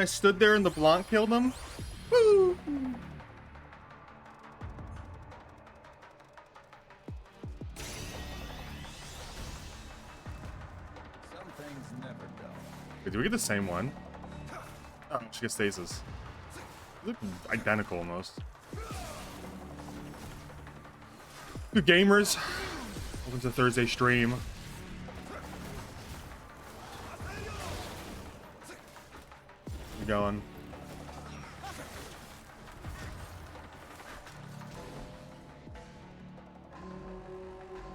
I stood there and the Blanc killed him. Woo! Some things never go. Wait, do we get the same one? Oh, she gets stasis. They look identical almost. Good gamers. Welcome to Thursday stream. We're going.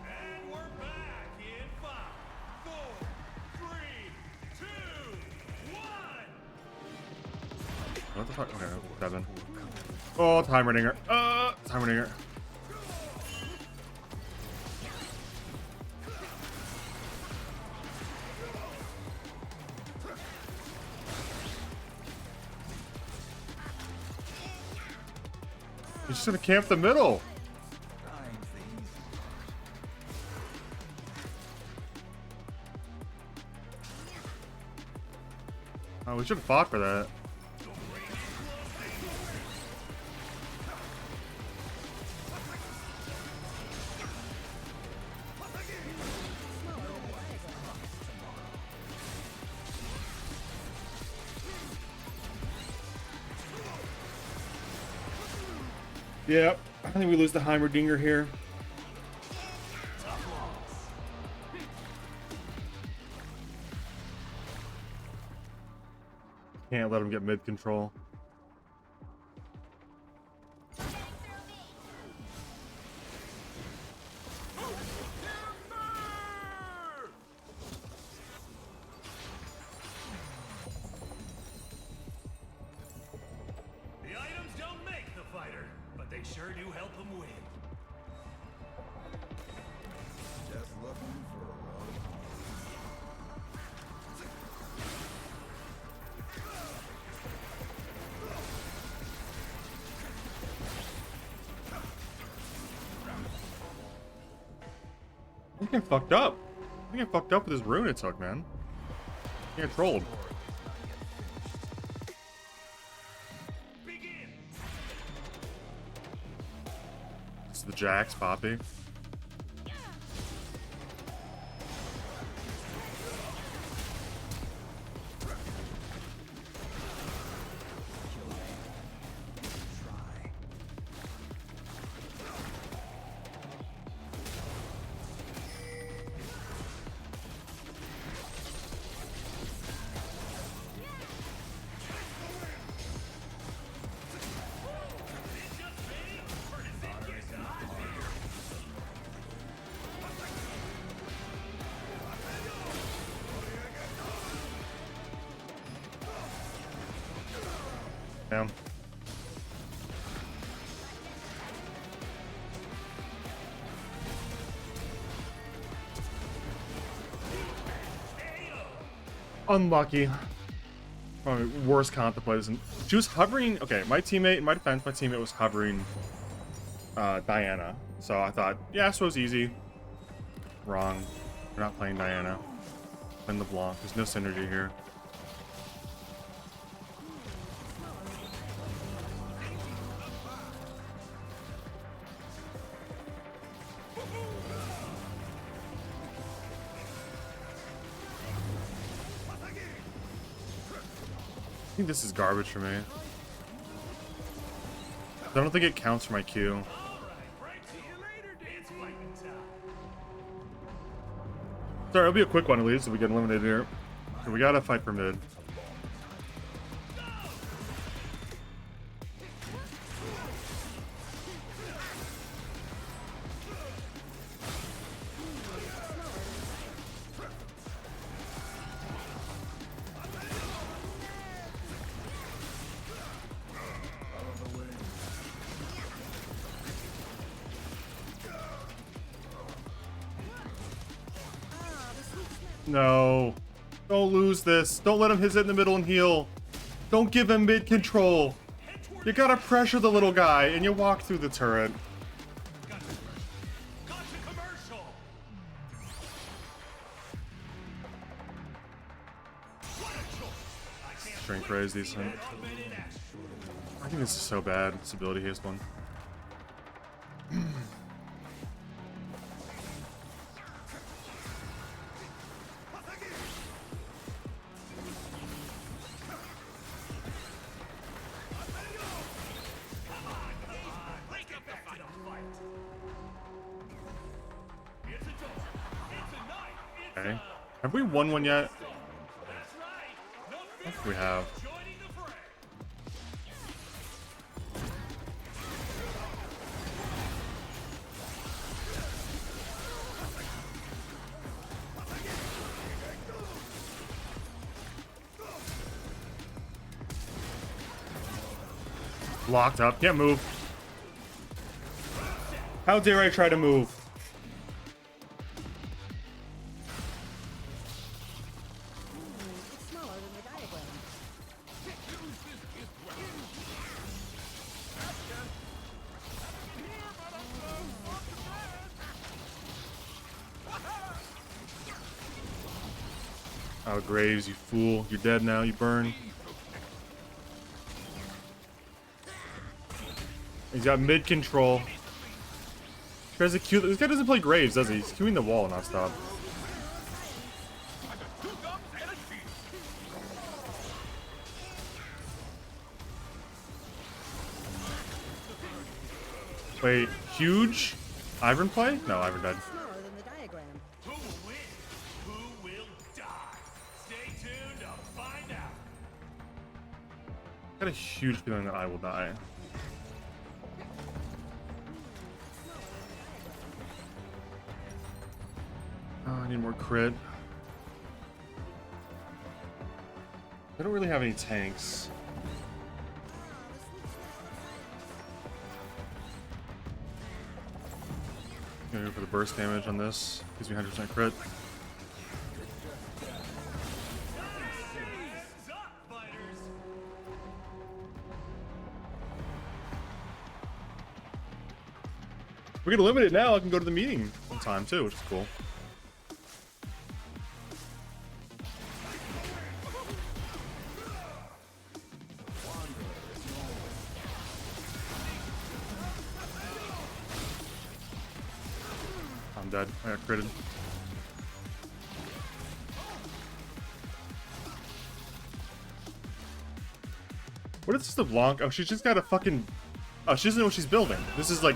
And we're back in 5, 4, 3, 2, 1. What the fuck? Okay, 7. Oh, timer dinger. Timer dinger. He's just gonna camp the middle. Oh, we should have fought for that. Yep, I think we lose the Heimerdinger here. Can't let him get mid control. The items don't make the fighter, but they sure do help him win. Just looking for a road. I think I fucked up. I think I fucked up with this rune it took, man. I got trolled. Begin. It's the Jax, Poppy. Damn. Unlucky. Probably worst contemplate. She was hovering. Okay, my teammate, in my defense, my teammate was hovering Diana. So I thought, yeah, so it was easy. Wrong. We're not playing Diana. Playing LeBlanc. There's no synergy here. I think this is garbage for me. I don't think it counts for my Q. All right, right. See you later, dance fighting time. Sorry, it'll be a quick one at least if we get eliminated here. So we gotta fight for mid. No. Don't lose this. Don't let him hit it in the middle and heal. Don't give him mid control. You gotta pressure the little guy and you walk through the turret. Gotcha commercial. What a choice. I can't Strength Ray is decent. I think this is so bad. This ability haste one. Okay. Have we won one yet? I think we have. Locked up. Can't move. How dare I try to move? It's smaller than the diagram. Oh, Graves, you fool. You're dead now. You burn. He's got mid control. Tries to Q. This guy doesn't play Graves, does he? He's queuing the wall nonstop. Wait, huge? Ivern play? No, Ivern died. Smaller than the diagram. Who will win? Who will die? Stay tuned to find out. I got a huge feeling that I will die. Oh, I need more crit. I don't really have any tanks. Gonna go for the burst damage on this. Gives me 100% crit. Suck, fighters. We can limit it now. I can go to the meeting on time too, which is cool. I'm dead. I got critted. What is this, the Blanc? Oh, she's just got a fucking... Oh, she doesn't know what she's building. This is like...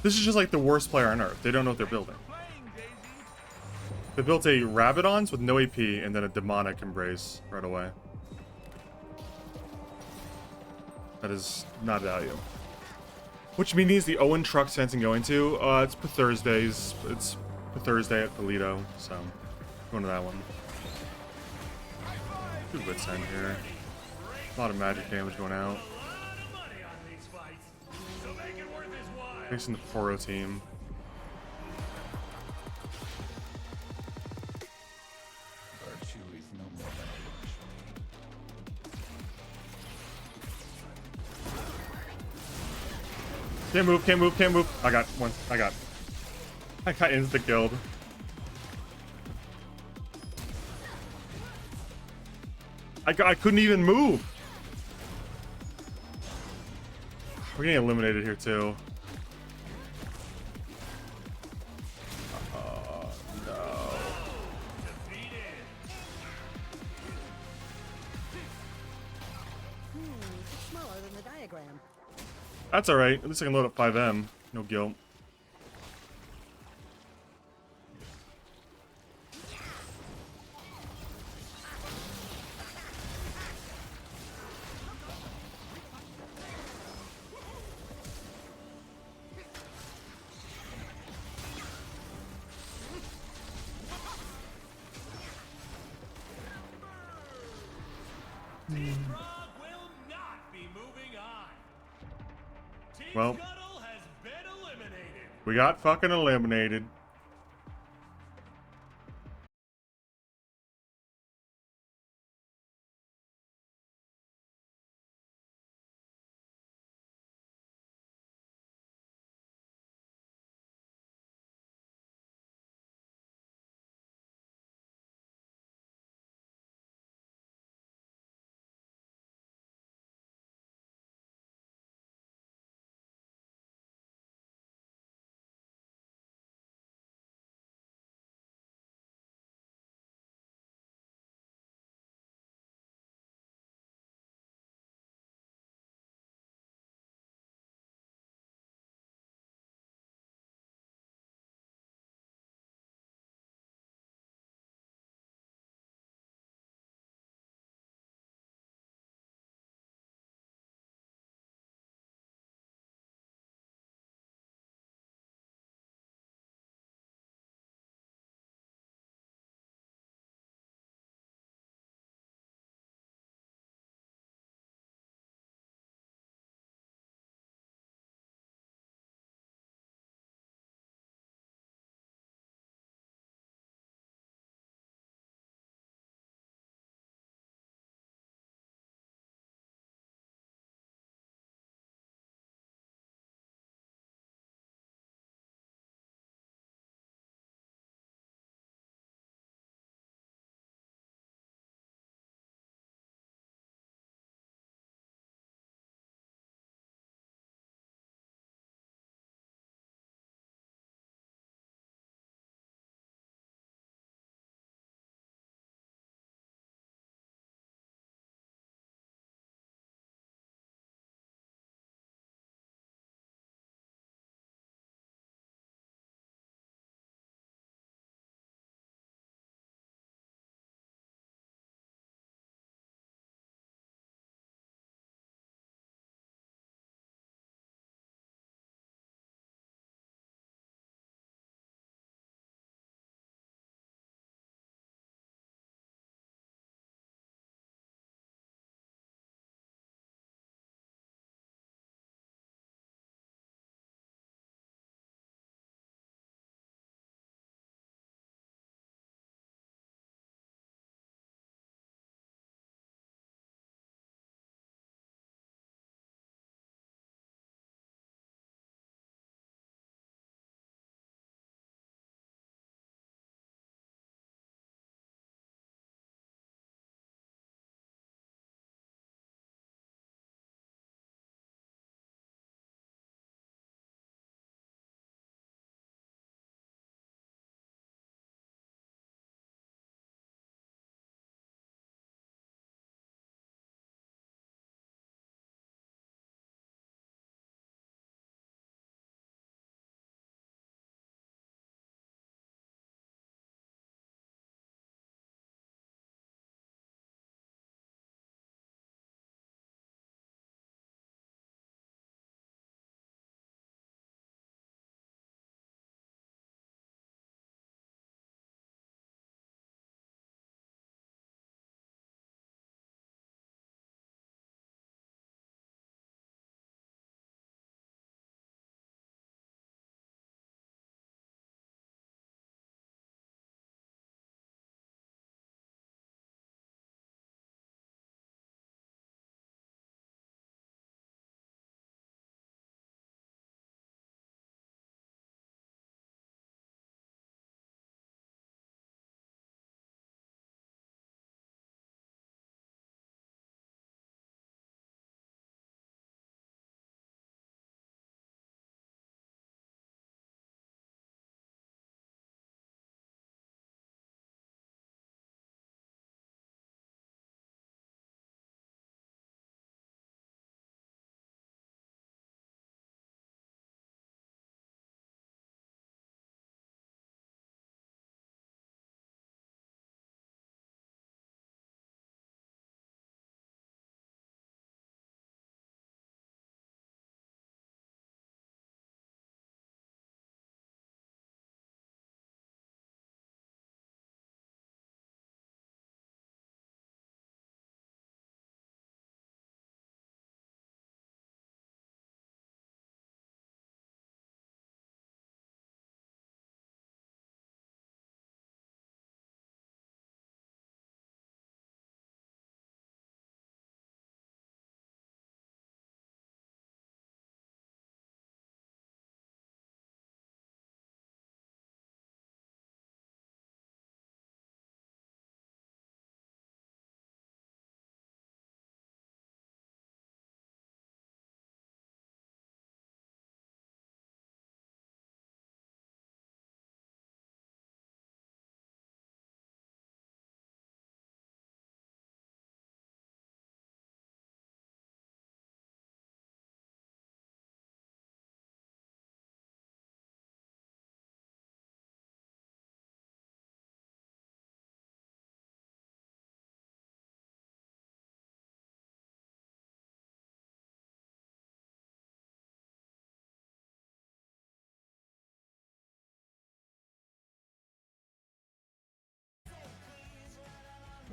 This is just like the worst player on Earth. They don't know what they're building. They built a Rabadons with no AP and then a Demonic Embrace right away. That is not value. Which means the Owen truck fencing going to? It's for Thursdays. It's for Thursday at Toledo, so going to that one. Good wits end here. A lot of magic damage going out. Facing the Poro team. Virtue is no more than a Can't move, can't move, can't move. I got one. I got insta killed. I couldn't even move. We're getting eliminated here too. No. It's smaller than the diagram. That's alright. At least I can load up 5M. No guilt. Will not be moving on. Team Well, Scuttle has been eliminated. we got fucking eliminated.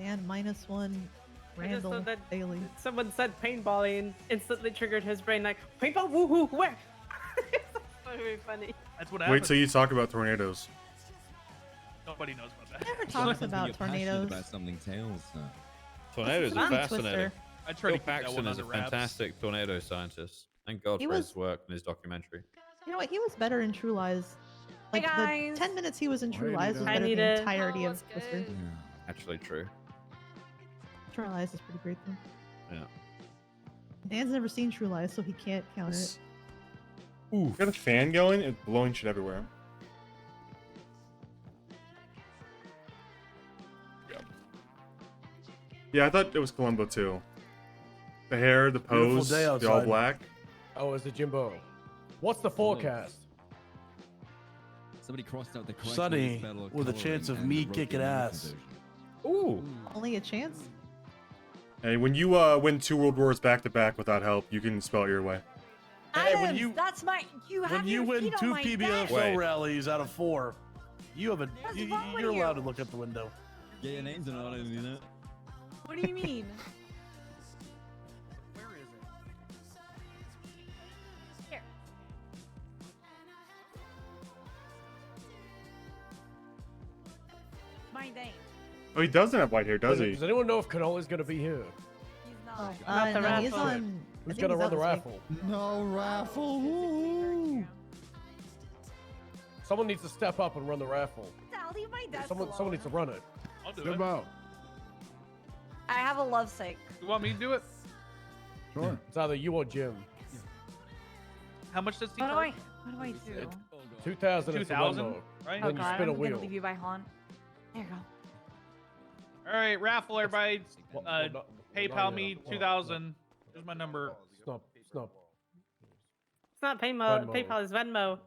Dan -1. I just Randall thought that Bailey. someone said paintball and instantly triggered his brain like, paintball, woohoo, where? That's very funny. That's what happens. Wait till you talk about tornadoes. Nobody knows about that. Never What talks happens when about you're passionate tornadoes. about something, Tails? Tornadoes are Twister. fascinating. I try to Bill keep that Paxton one is a under wraps. fantastic tornado scientist. Thank God He for was- his work and his documentary. You know what? He was better in True Lies. Like the guys. 10 minutes he was in True Hey, Lies was Nita. better Hi, than the Nita. entirety Oh, of that's Twister. good. Actually true. True Lies is pretty great though. Yeah. Dan's never seen True Lies, so he can't count it. Ooh, got a fan going. It's blowing shit everywhere. Yeah, I thought it was Columbo too. The hair, the Beautiful pose, day the all outside. black. Oh, is it Jimbo? What's the forecast? Somebody crossed out the correct Sunny, spell of with a coloring chance of and me wrote kicking the ass. conversion. Ooh. Only a chance? Hey, when you win 2 World Wars back to back without help, you can spell it your way. Hey, when Adams, you- that's my. You have When you your win feet on 2 my PBSO desk. Wait. rallies out of 4, you have a What's wrong with you're allowed you? to look out the window. Yeah, your names are not only that. What do you mean? Where is it? Here. My name. Oh, he doesn't have white hair, does he? Does anyone know if Canola's gonna be here? He's Oh, not. Not the no, he's raffle. on. I Who's think gonna he's run out the this week. raffle? No raffle. Woo. Someone needs to step up and run the raffle. I'll leave my desk Someone alone. needs to run it. I'll do Step it. out. I have a lovesick. You want me to do it? Sure. It's either you or Jim. How much does he What do charge? What do I do? 2,000 is the 2,000, Venmo. right? Oh Then you god, spin a I'm gonna wheel. leave you by Han. There you go. All right, raffle, everybody. Well, well, not- PayPal not me yet. 2,000. Here's my number. Snub. Snub. It's not Venmo. PayPal is Venmo.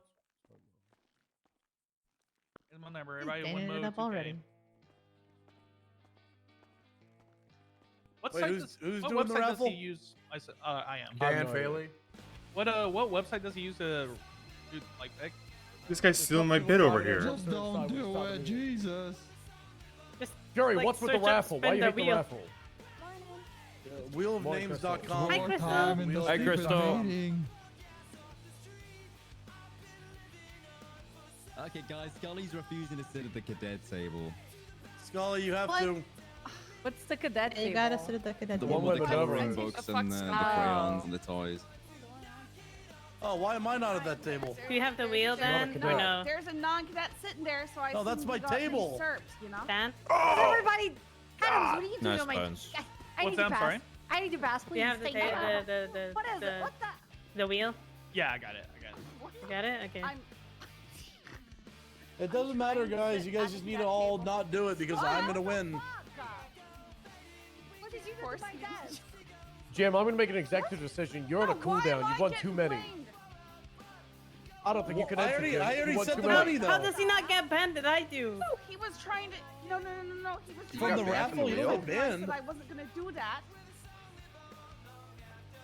Here's my number. He's Everybody, banging one it mode. up already. What Wait, site who's- does, who's what doing the website raffle? does he use? I am. I have Dan no idea. Faley. What website does he use to do like pick? This guy's stealing my bid over here. Just don't do it, Jesus. Jerry, Like, what's with the search up raffle? Why spin you the hate the wheel. raffle? Wheelofnames.com. Hi, More Crystal. time in the Hi, stupid Crystal. meeting. Okay, guys, Scully's refusing to sit at the cadet table. Scully, you have What? to. What's the cadet You gotta sit at the cadet The table. one with the where the coloring numbers- books The and the fuck's- crayons and the toys. Oh, why am I not at that table? Do you have the wheel then? Or cadet. no? There's a non-cadet sitting there, so I. No, that's assumed my you got free table. Serps, you know. Dan? Everybody, Adams, what are you doing Nice on my? bones. I What's need that? to I'm pass. sorry? I need to pass, Do please. you have the Thank you. What is it? What the? the wheel? Yeah, I got it. I got it. You got it? Okay. I'm. It doesn't matter, guys. You guys just need to all not do it because I'm gonna win. What did you do to my desk? Jim, I'm gonna make an executive decision. You're on a No, why am cooldown. I You've won getting too many. blamed? I don't think you can I enter. already- Jim. I You already won said too the many. money, though. How does he not get banned? Did I do? No, he was trying to. No. He was From the trying to- raffle, you don't get I banned. said I wasn't gonna do that.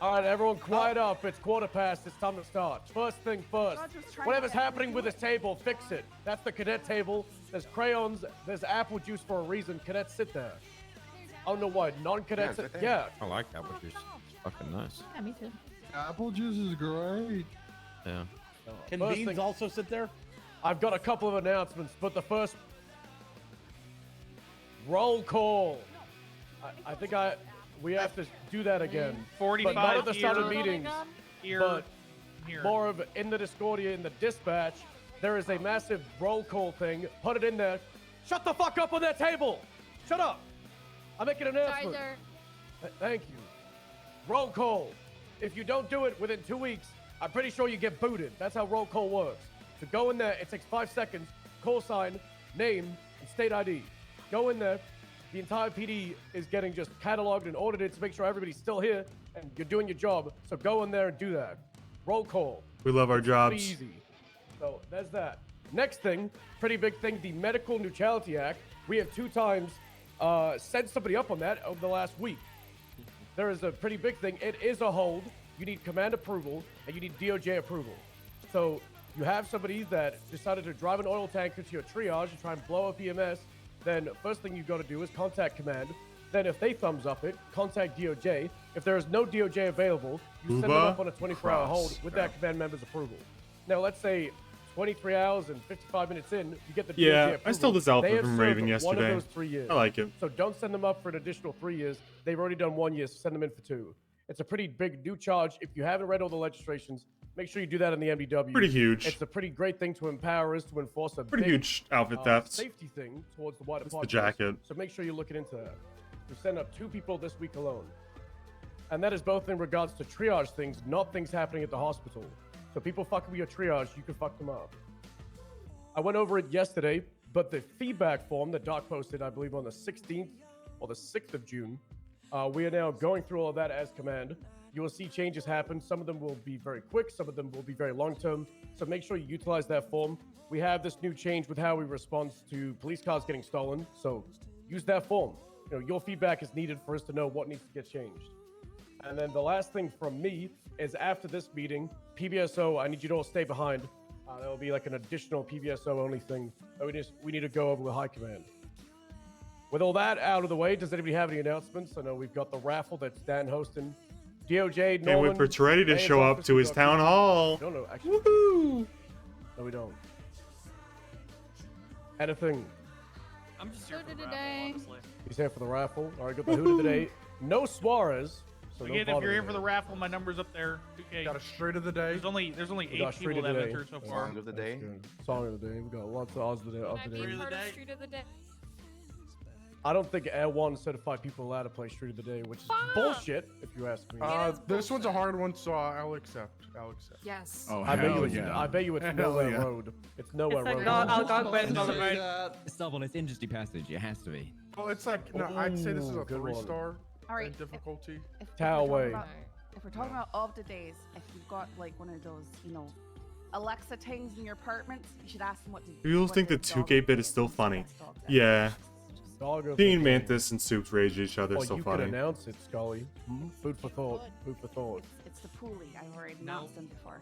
All right, everyone, quiet up. It's 1:15. It's time to start. First thing first. Judge was trying Whatever's to get happening me with to this table, fix it. That's the cadet table. There's crayons. There's apple juice for a reason. Cadets sit there. I don't know why. Non-cadets. Yeah. I like apple juice. Fucking nice. Yeah, me too. Apple juice is great. Yeah. Can First beans thing- also sit there? I've got a couple of announcements, but the first roll call. I think we have to do that again. 45 but not at the start of here. meetings. Here. But Here. more of in the Discordia, in the dispatch, there is a massive roll call thing. Put it in there. Shut the fuck up on that table. Shut up. I'm making an announcement. Thank you. Roll call. If you don't do it within 2 weeks, I'm pretty sure you get booted. That's how roll call works. So go in there. It takes 5 seconds. Call sign, name, and state ID. Go in there. The entire PD is getting just cataloged and audited to make sure everybody's still here and you're doing your job. So go in there and do that. Roll call. We love our Pretty jobs. easy. So there's that. Next thing, pretty big thing, the Medical Neutrality Act. We have 2 times sent somebody up on that over the last week. There is a pretty big thing. It is a hold. You need command approval and you need DOJ approval. So you have somebody that decided to drive an oil tanker to your triage and try and blow up EMS. then first thing you've got to do is contact command. Then if they thumbs up it, contact DOJ. If there is no DOJ available, you send them up on a 24-hour hold with that command member's approval. Now, let's say 23 hours and 55 minutes in, you get the DOJ Yeah, approval. I stole this They outfit have from served Raven one yesterday. of those 3 years. I like it. So don't send them up for an additional 3 years. They've already done 1 year, so send them in for 2. It's a pretty big new charge. If you haven't read all the legislations, make sure you do that in the MDW. Pretty huge. It's a pretty great thing to empower us to enforce a Pretty big, huge outfit theft. safety thing towards the wider It's the populace. jacket. So make sure you're looking into that. We sent up 2 people this week alone. And that is both in regards to triage things, not things happening at the hospital. So people fucking with your triage, you can fuck them up. I went over it yesterday, but the feedback form that Doc posted, I believe on the 16th or the 6th of June, we are now going through all of that as command. You will see changes happen. Some of them will be very quick. Some of them will be very long-term. So make sure you utilize that form. We have this new change with how we respond to police cars getting stolen. So use that form. You know, your feedback is needed for us to know what needs to get changed. And then the last thing from me is after this meeting, PBSO, I need you to all stay behind. There will be like an additional PBSO only thing that we need to go over with high command. With all that out of the way, does anybody have any announcements? I know we've got the raffle that's Dan hosting. DOJ, Can't Nolan. wait for Toretti to Mayor's show up office, to we his got town Keith. hall. No, actually. Woohoo! No, we don't. Anything? I'm just here Who for did the today? raffle, honestly. He's here for the raffle. All right, got the Huda today. No Suarez. So no Again, if you're Potter here for the today. raffle, my number's up there. 2K. Got a straight of the day. There's only We got 8 Street people of that the have Day. entered so far. Song of the day. Good. Song of the day. We got lots of odds of the day. Can I be part of Street of the Day? I don't think Air One certified people allowed to play Street of the Day, which is bullshit, if you ask me. This one's a hard one, so I'll accept. I'll accept. Yes. Oh, I bet you hell it's, yeah. I bet you it's Hell Nowhere yeah. Road. It's Nowhere It's like Road. Algonquin Boulevard. Stubborn, it's industry passage. It has to be. Well, it's like, no, I'd say this is a Good one. 3-star All right. in difficulty. Tower Way. If we're talking about of the days, if you've got like one of those, you know, Alexa things in your apartment, you should ask them what to do. People think the 2K bit is still funny. Yeah. Dog of Seeing the day. Mantis and Soups rage at each other Oh, is so you funny. can announce it, Scully. Food for thought. Food for thought. It's the Poolie. I've already announced them before.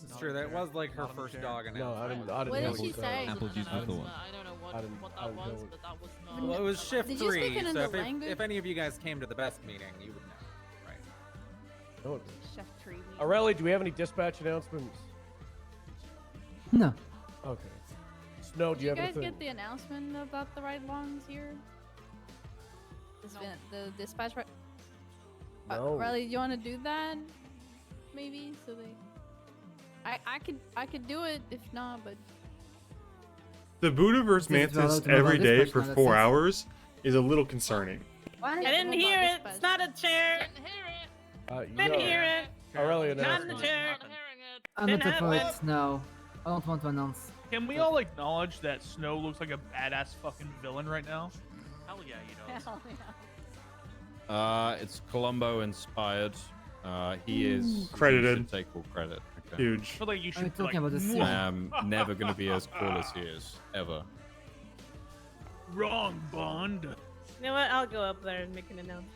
It's true. That was like her first dog No, I announcement. didn't. What know did she that. say? Apple juice for thought. I don't know what that know was, it. but that was not. Well, it was shift Did you 3. speak in So another if, language? if any of you guys came to the best meeting, you would know. Right. No, it- Chef Tree. Aurelie, do we have any dispatch announcements? No. Okay. Snow, do Did you you have guys anything? get the announcement about the ride-alongs here? The dispatch right? No. Riley, do you want to do that? Maybe so they. I could do it if not, but The Buddhaverse Mantis every day for 4 hours is a little concerning. I didn't hear it. It's not a chair. Didn't hear it. Aurelie Not in announcement. the chair. I'm Didn't not happen. for it. No. I don't want to announce. Can we all acknowledge that Snow looks like a badass fucking villain right now? Hell yeah, you know. Hell yeah. It's Columbo inspired. He is Credited. He should take all credit. Okay. Huge. I feel like you Are we should talking about the "Mwah." scene? I am never going to be as cool as he is ever. Wrong, Bond. You know what? I'll go up there and make an announcement.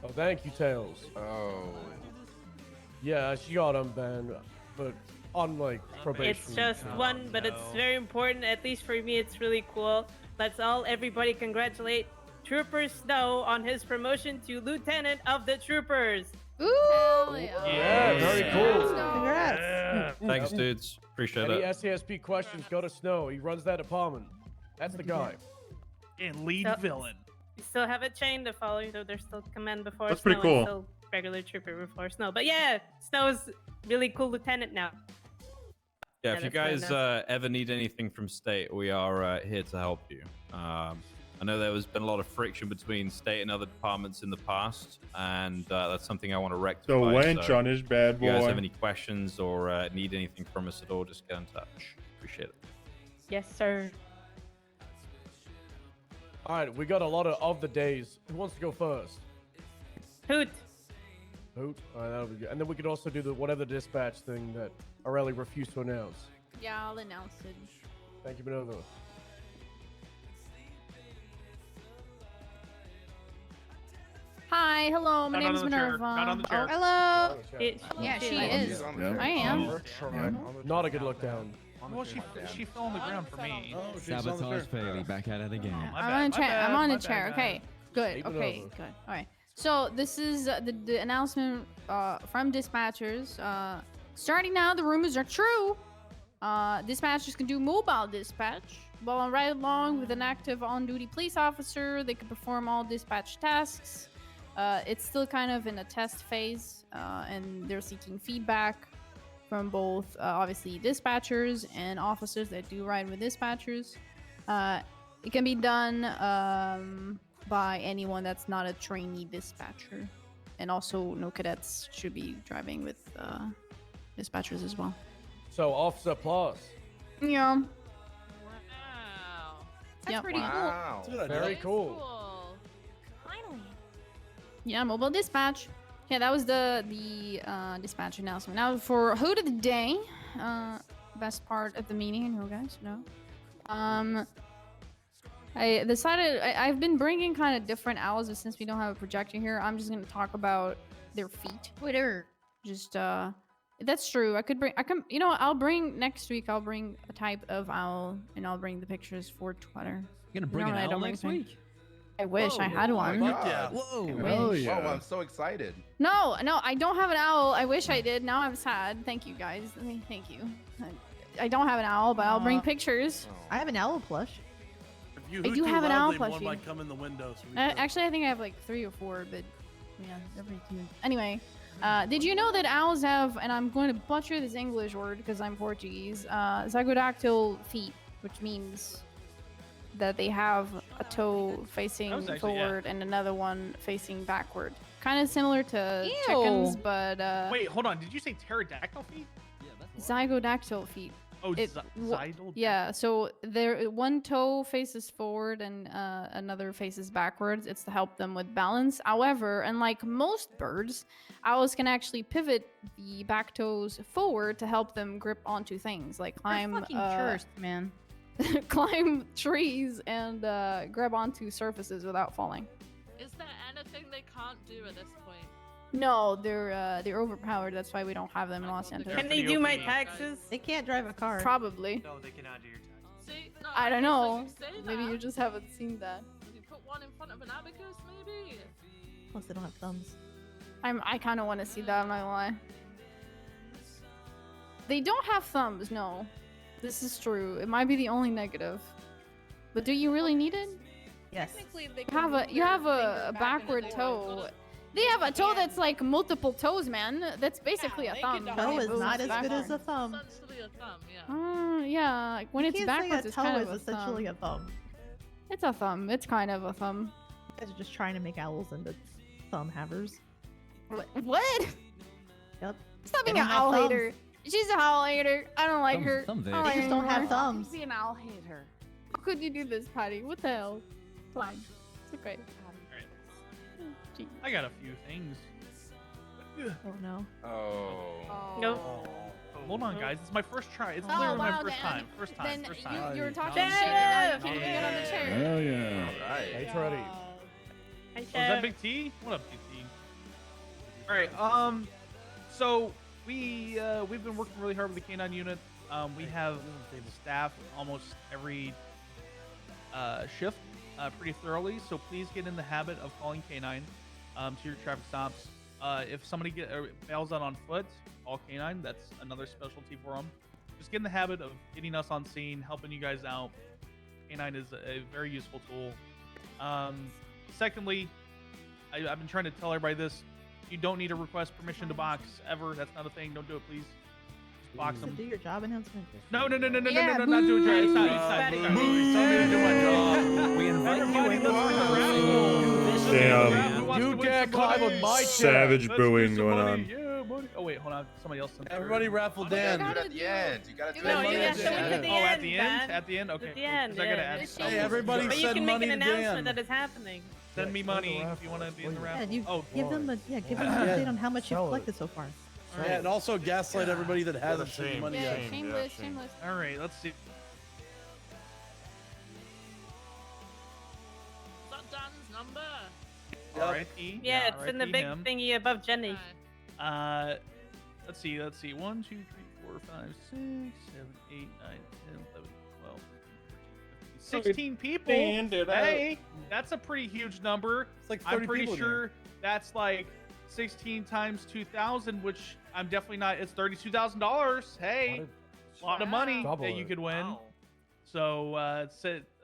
Oh, thank you, Tails. Oh. Yeah, she got unbanned, but on like probation. It's just one, but it's very important. At least for me, it's really cool. Let's everybody congratulate Trooper Snow on his promotion to Lieutenant of the Troopers. Ooh! Hell yeah! Yeah, very cool. Congrats. Thanks, dudes. Appreciate Any it. SASP questions, go to Snow. He runs that department. That's the guy. And lead So- villain. We still have a chain to follow, though there's still command before That's Snow pretty cool. and still regular Trooper before Snow. But yeah, Snow's really cool lieutenant now. Yeah, Yeah, if you that's guys fair ever need anything from State, we are here to help you. I know there has been a lot of friction between State and other departments in the past, and that's something I want to rectify. The wench so on his bad if you guys boy. have any questions or need anything from us at all, just get in touch. Appreciate it. Yes, sir. All right, we got a lot of the days. Who wants to go first? Hoot. Hoot. All right, that'll be good. And then we could also do the whatever dispatch thing that Aurelie refused to announce. Yeah, I'll announce it. Thank you, Minerva. Hi, hello, my Not name's on the chair, Minerva. not on the chair. hello. It, Yeah, she I- is. I am. Not a good look down. Well, she fell on the ground for me. Oh, she's on the Sabotage chair. Bailey back at it again. I'm on a chair. I'm on my a chair. bad, Okay. Good. Keep it Okay. over. Good. All right. So this is the announcement from dispatchers. Starting now, the rumors are true. Dispatchers can do mobile dispatch. While right along with an active on-duty police officer, they can perform all dispatch tasks. It's still kind of in a test phase, and they're seeking feedback from both, obviously, dispatchers and officers that do ride with dispatchers. It can be done by anyone that's not a trainee dispatcher. And also, no cadets should be driving with dispatchers as well. So, Officer Plus. Yeah. Wow. That's Yep. pretty Wow. Very cool. Finally. Yeah, mobile dispatch. Yeah, that was the dispatch announcement. Now for Hood of the Day, best part of the meeting, you guys know. I decided I've been bringing kind of different owls, but since we don't have a projector here, I'm just gonna talk about their feet. Twitter. Just that's true. You know what, I'll bring next week. I'll bring a type of owl, and I'll bring the pictures for Twitter. You're gonna bring No, an I owl don't next bring- week? I wish I had one. Yeah. Whoa. Hell wish. yeah. Whoa, I'm so excited. No, I don't have an owl. I wish I did. Now I'm sad. Thank you, guys. I mean, thank you. I don't have an owl, but I'll bring pictures. I have an owl plush. If you I hoot do too have an owl loudly, one plushie. might come in the window. So we can- Actually, I think I have like 3 or 4, but yeah, they're pretty cute. Anyway, did you know that owls have, and I'm going to butcher this English word because I'm Portuguese, zygodactyl feet, which means that they have a toe facing That was actually- forward and another one facing backward. Kind of similar to chickens, but Wait, hold on. Did you say pterodactyl feet? zygodactyl feet. Oh, It- zydal. Yeah, so there one toe faces forward and another faces backwards. It's to help them with balance. However, unlike most birds, owls can actually pivot the back toes forward to help them grip onto things, like climb fucking cursed, man. climb trees and grab onto surfaces without falling. Is there anything they can't do at this point? No, they're overpowered. That's why we don't have them in Los Angeles. Can they do my taxes? They can't drive a car. Probably. No, they cannot do your taxes. See, no, I don't okay, so know. you say Maybe that. you just haven't seen that. You put one in front of an abacus, maybe? Plus, they don't have thumbs. I kind of want to see that. I'm not gonna lie. They don't have thumbs. No, this is true. It might be the only negative. But do you really need it? Yes. Technically, they You have a backward toe. They have a toe that's like multiple toes, man. That's basically a thumb. Toe is not as good Backward. as a thumb. Essentially a thumb, yeah. Yeah, like when You it's can't backwards, say it's a toe kind is of a essentially thumb. a thumb. It's a thumb. It's kind of a thumb. You guys are just trying to make owls into thumb havers. What? Yep. Stop They being an don't have owl thumbs. hater. She's an owl hater. I don't like her. thumbs I there. don't They like just don't her have anymore. thumbs. Be an owl hater. How could you do this, Patty? What the hell? Fine. It's okay. Gee. I got a few things. Oh no. Oh. Nope. Hold on, guys. It's my first try. It's Oh, literally wow, my first Dan. time. First time. Then First time. you were talking Dan! shit and now you can't get on the chair. Hell yeah. All right. Hey, Treddy. Hi, Oh, is that Chef. Big T? What up, Big T? All right. So we've been working really hard with the K9 unit. We have staff almost every shift pretty thoroughly. So please get in the habit of calling K9 to your traffic stops. If somebody bails out on foot, call K9. That's another specialty for them. Just get in the habit of getting us on scene, helping you guys out. K9 is a very useful tool. Secondly, I've been trying to tell everybody this. You don't need to request permission to box ever. That's not a thing. Don't do it, please. Just box So them. do your job announcement. No, not do it. Yeah, Not do it. It's not. Patty. Tell me to do my job. We invite Everybody, you let's in. do the raffle. Damn. Who wants to You win can't some climb money? on my chair. Savage Let's do booing some going money. on. Yeah, money. Oh wait, hold on. Somebody else. Everybody raffle Dan. Do it at the end. You gotta do No, it you at have the to wait end. at the Oh, end. at the end? Dad. At the end? Okay. At the end, Because I gotta yeah. add Hey, stuff. everybody But you send can make money an to announcement Dan. that it's happening. Send me money if you want to be in the Yeah, raffle. you Oh, give them a give them an update on how much you've Sell it. collected so far. Yeah, and also gaslight everybody that hasn't shame. seen money Yeah, yet. shameless, shameless. all right. Let's see. Is that Dan's number? R.I.P. Yeah, it's in the R.I.P. big him. thingy above Jenny. Okay. Let's see. 1, 2, 3, 4, 5, 6, 7, 8, 9, 10, 11, 12, 13, 14, 16 people. Stand it up. Hey, that's a pretty huge number. It's like I'm 30 pretty people in sure that's like 16 times 2,000, which I'm definitely not. It's $32,000. Hey, a lot of money Double that you it. could win. Wow. So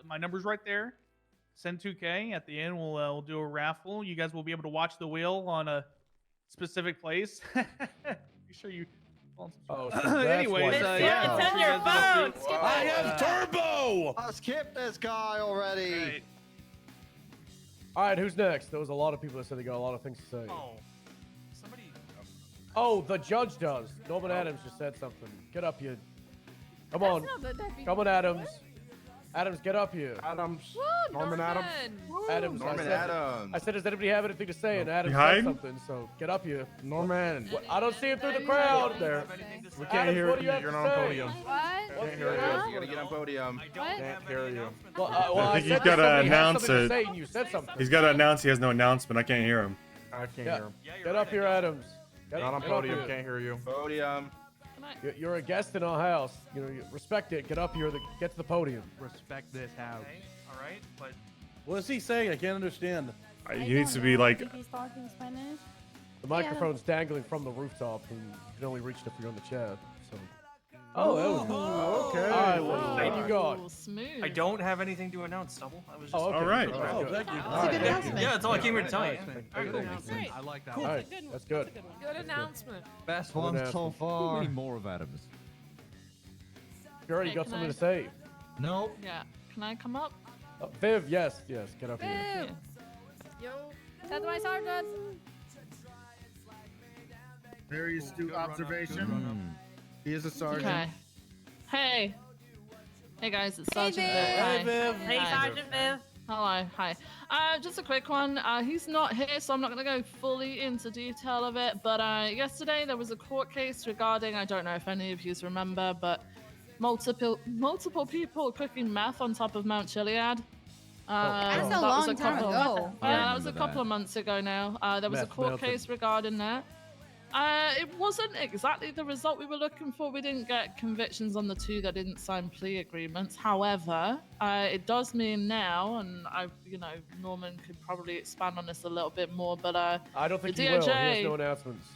my number's right there. Send 2K. At the end, we'll do a raffle. You guys will be able to watch the wheel on a specific place. Be sure you. Oh, so that's Anyways, why- yeah. It's on your phone. I have turbo. I skipped this guy already. Right. All right, who's next? There was a lot of people that said they got a lot of things to say. Oh, somebody. Oh, the judge does. Norman Adams just said something. Get up here. Come on. Come on, Adams. Adams, get up here. Adams. Woo, Norman Adams. Adams. Norman Adams. I said, does anybody have anything to say? And Adams You said hiding? something, so get up here. Norman. I don't see him through the crowd. There. We can't Adams, hear what do you. you have You're to not on say? podium. What? What's hear going you. on? You gotta get on podium. What? Can't hear you. Well, I think said he's gotta somebody had announce something to it. say and you said something. He's got to announce he has no announcement. I can't hear him. I can't Yeah. hear him. Get up here, Adams. Not on get up podium. here. Can't hear you. Podium. You're a guest in our house. You know, respect it. Get up here. Get to the podium. Respect this house. Okay, all right, but What is he saying? I can't understand. He needs to be like. He's talking Spanish. The microphone's dangling from the rooftop, and you can only reach it if you're on the chair. So. Oh, that was Okay. All right, what you got? Ooh, smooth. I don't have anything to announce, Stubble. I was just. Oh, okay. All right. Good, Oh, good. thank you. That's a good announcement. Yeah, that's all I came here to tell you. Good. Great. I like that. All right, that's good. Good announcement. Best Good one so announcement. far. We need more of Adams. You already Hey, got can something I- to say. Nope. Yeah. Can I come up? Viv, yes, get up here. Yo. That's my sergeant. Very astute observation. He is a sergeant. Okay. Hey. Hey guys, it's Hey, Sergeant Viv. Viv. Hi. Hey, Viv. Hey, Hi. Sergeant Viv. Hello, hi. Just a quick one. He's not here, so I'm not going to go fully into detail of it. But yesterday there was a court case regarding, I don't know if any of you remember, but multiple people cooking meth on top of Mount Chiliad. That's a that was long time couple- ago. Yeah, that was a remember couple that. of months ago now. There was a Meth court melted. case regarding that. It wasn't exactly the result we were looking for. We didn't get convictions on the two that didn't sign plea agreements. However, it does mean now, and Norman could probably expand on this a little bit more, but I don't think the he will. He DOJ has no announcements.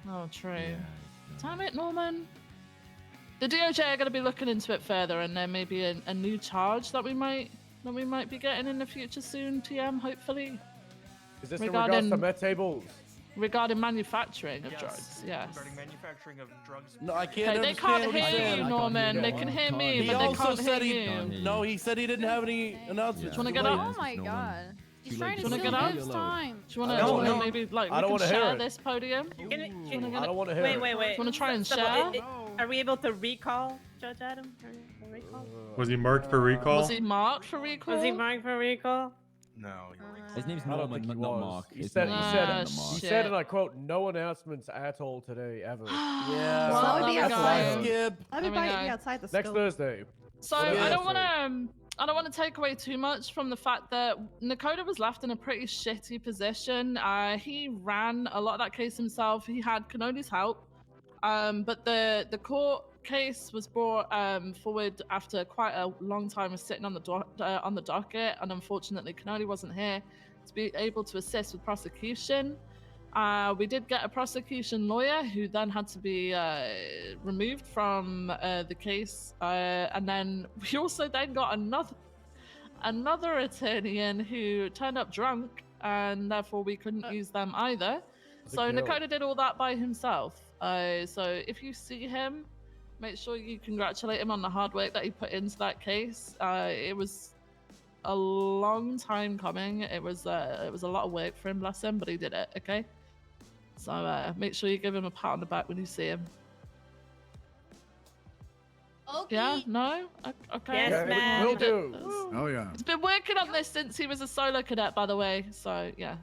oh, true. Damn it, Norman. The DOJ are going to be looking into it further, and there may be a new charge that we might be getting in the future soon. TM, hopefully, Is this in regards to Regarding- Met tables? regarding manufacturing of Yes, drugs. Yes. regarding manufacturing of drugs. No, I can't Okay, they understand can't what he's hear saying. you, I Norman. can't They hear can you. hear me, He but they also can't said hear he. you. No, he said he didn't have any announcements. Do you wanna Too get late. up? Oh my god. He's trying to Do you wanna steal get up? Viv's time. Do you want No, to no. maybe like I we don't can wanna hear share it. this podium? Can Wanna I get don't want to hear Wait, it. wait, wait. Wanna try and Stubble, share? Are we able to recall Judge Adam? Recall? Was he marked for recall? Was he marked for recall? Was he marked for recall? No. His name's I don't Norman, think he not was. Mark. He His said, name's he said, Norman, not he Mark. said, and I quote, "No announcements at all today, ever." Yeah. Well, that would be there we outside. go. Skip. I'll There be we by go. outside the Next scope. Thursday. So What I is don't it? want to take away too much from the fact that Nakoda was left in a pretty shitty position. He ran a lot of that case himself. He had Kanodi's help, but the court case was brought forward after quite a long time of sitting on the docket, and unfortunately, Kanodi wasn't here to be able to assist with prosecution. We did get a prosecution lawyer who then had to be removed from the case, and then we also then got another attorney in who turned up drunk, and therefore we couldn't use them either. So deal. Nakoda did all that by himself. So if you see him, make sure you congratulate him on the hard work that he put into that case. It was a long time coming. It was a lot of work for him, bless him, but he did it. Okay. So make sure you give him a pat on the back when you see him. Okay. Yeah? No? Okay. Yes, Yeah, ma'am. will do. Oh yeah. He's been working on this since he was a solo cadet, by the way. So yeah.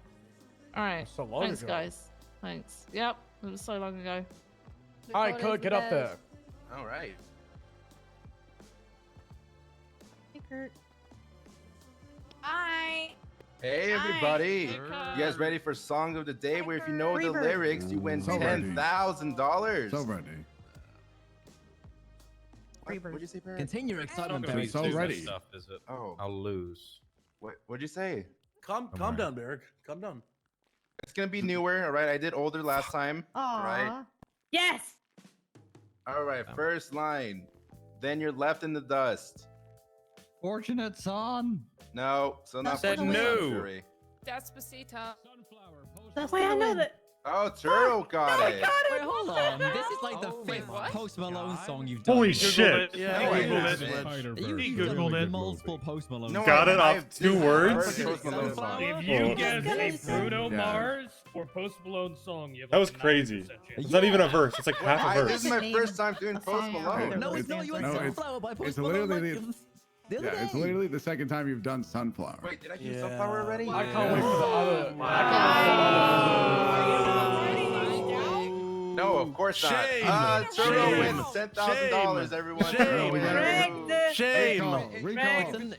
All right. So long Thanks, ago. guys. Thanks. Yep. It was so long ago. All right, Kurt, get up there. All right. Hey, Kurt. Hi. Hey everybody! Hey, You Kurt. guys ready for song of the day? Where if you know the Freebird. lyrics, you win So ready. $10,000. So ready. What'd you say, Barrett? Continue your excitement, It's not Barry. gonna be too already. much stuff, is it? Oh. I'll lose. What'd you say? Calm down, Barrick. Calm down. It's gonna be newer, all right? I did older last time. All right. Aw. Yes. All right. First line. Then you're left in the dust. Fortunate son. No. So not said fortunate, no. Fury. Despacito. Wait, I know that. Oh, Turtle got it. Wait, hold on. This is like the Wait, fifth what? Post Malone song you've done. Holy shit. Yeah, No, I it Googled hasn't. You've Googled done it. multiple Post Malone. No, Got it I- off 2 words? I've heard Post Malone song. Oh. you guess a Bruno Yeah. Mars or Post Malone song, you have That was crazy. It's not even a verse. It's like half a This is verse. my first time doing Post Malone. No, it's not. You had No, it's- Sunflower by Post it's Malone. literally like, the other Yeah, it's day. literally the second time you've done Sunflower. Wait, did I do Sunflower already? I can't wait for the other. No, of course not. Shame. Turtle Shame. wins $10,000, everyone. Shame. Turtle wins. Correct. Shame.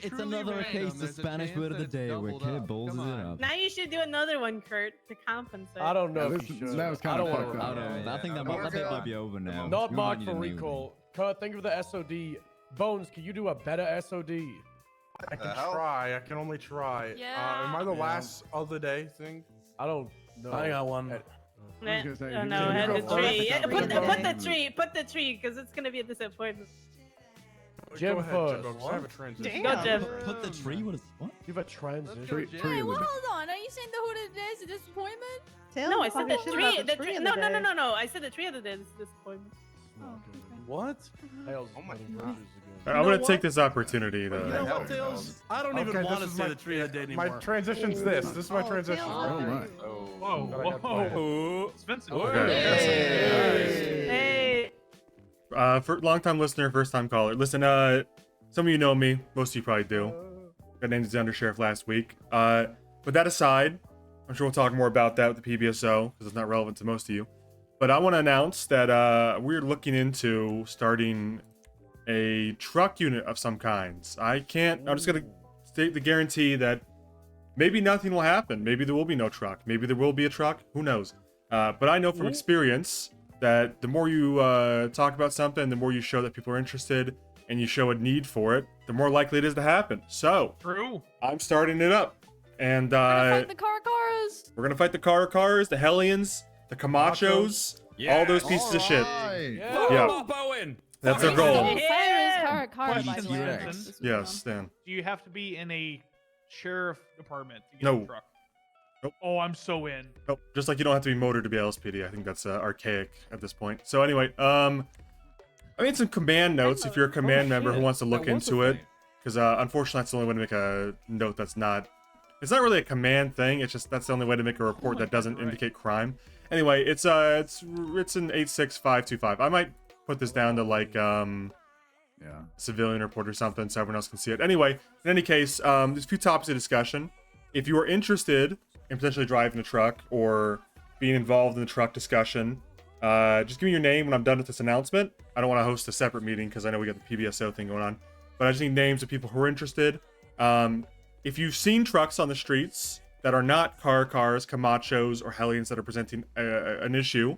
It's another case of Spanish word of the day where kid balls it up. Now you should do another one, Kurt, to compensate. I don't know. Yeah, if you this- should. that was I kinda don't wanna fucked up. remember. I think that bit might be over now. Not We marked might for need a new recall. Kurt, think of the SOD. Bones, can you do a better SOD? I can hell? try. I can only try. Yeah. Am I the last of the day thing? I don't know. I got one. Nah, gonna say, oh you no, can had go the first. tree. Yeah, put the Yeah. put the tree, because it's gonna be a disappointment. Jim Go ahead, first. Jimbo, 'cause I have a transition. Go, Jim. Put the tree. What is what? You have a transition. Tree Hey, of well, the- hold on. Are you saying the hood of the day is a disappointment? No, I said talking the shit tree. about The tree tree. of No, the no, no, day. no, no. I said the tree of the day is a disappointment. What? Tails Oh my putting God. verses again. I'm know going to what? take this opportunity You know to. what, Tails? I don't even Okay, want to this is say my- the tree of the day anymore. My transition's this. This is my Oh, transition. Tails. Oh my. Whoa, whoa. Spencer. Hey. For long-time listener, first-time caller. Listen, some of you know me. Most of you probably do. Got named as Undersheriff last week. But that aside, I'm sure we'll talk more about that with the PBSO because it's not relevant to most of you. But I want to announce that we're looking into starting a truck unit of some kinds. I'm just gonna state the guarantee that maybe nothing will happen. Maybe there will be no truck. Maybe there will be a truck. Who knows? But I know from experience that the more you talk about something, the more you show that people are interested and you show a need for it, the more likely it is to happen. So, True. I'm starting it up. And Fight the cars. we're gonna fight the cars, the Hellions, the Camachos, all those pieces of shit. Yeah. Yeah. Bob Owen. That's our goal. Cyrus car by Question, the way. Spencer. This was Yes, wrong. Stan. Do you have to be in a sheriff department to get No. a truck? Nope. Oh, I'm so in. Nope. Just like you don't have to be motor to be LSPD. I think that's archaic at this point. So anyway, I made some command notes if you're a command member who wants to look into it. Because unfortunately, that's the only way to make a note that's not... It's not really a command thing. It's just that's the only way to make a report that doesn't indicate crime. Anyway, it's an 86525. I might put this down to like civilian report or something so everyone else can see it. Anyway, in any case, there's a few topics of discussion. If you are interested in potentially driving a truck or being involved in the truck discussion, just give me your name when I'm done with this announcement. I don't want to host a separate meeting because I know we got the PBSO thing going on, but I just need names of people who are interested. If you've seen trucks on the streets that are not cars, Camachos, or Hellions that are presenting an issue,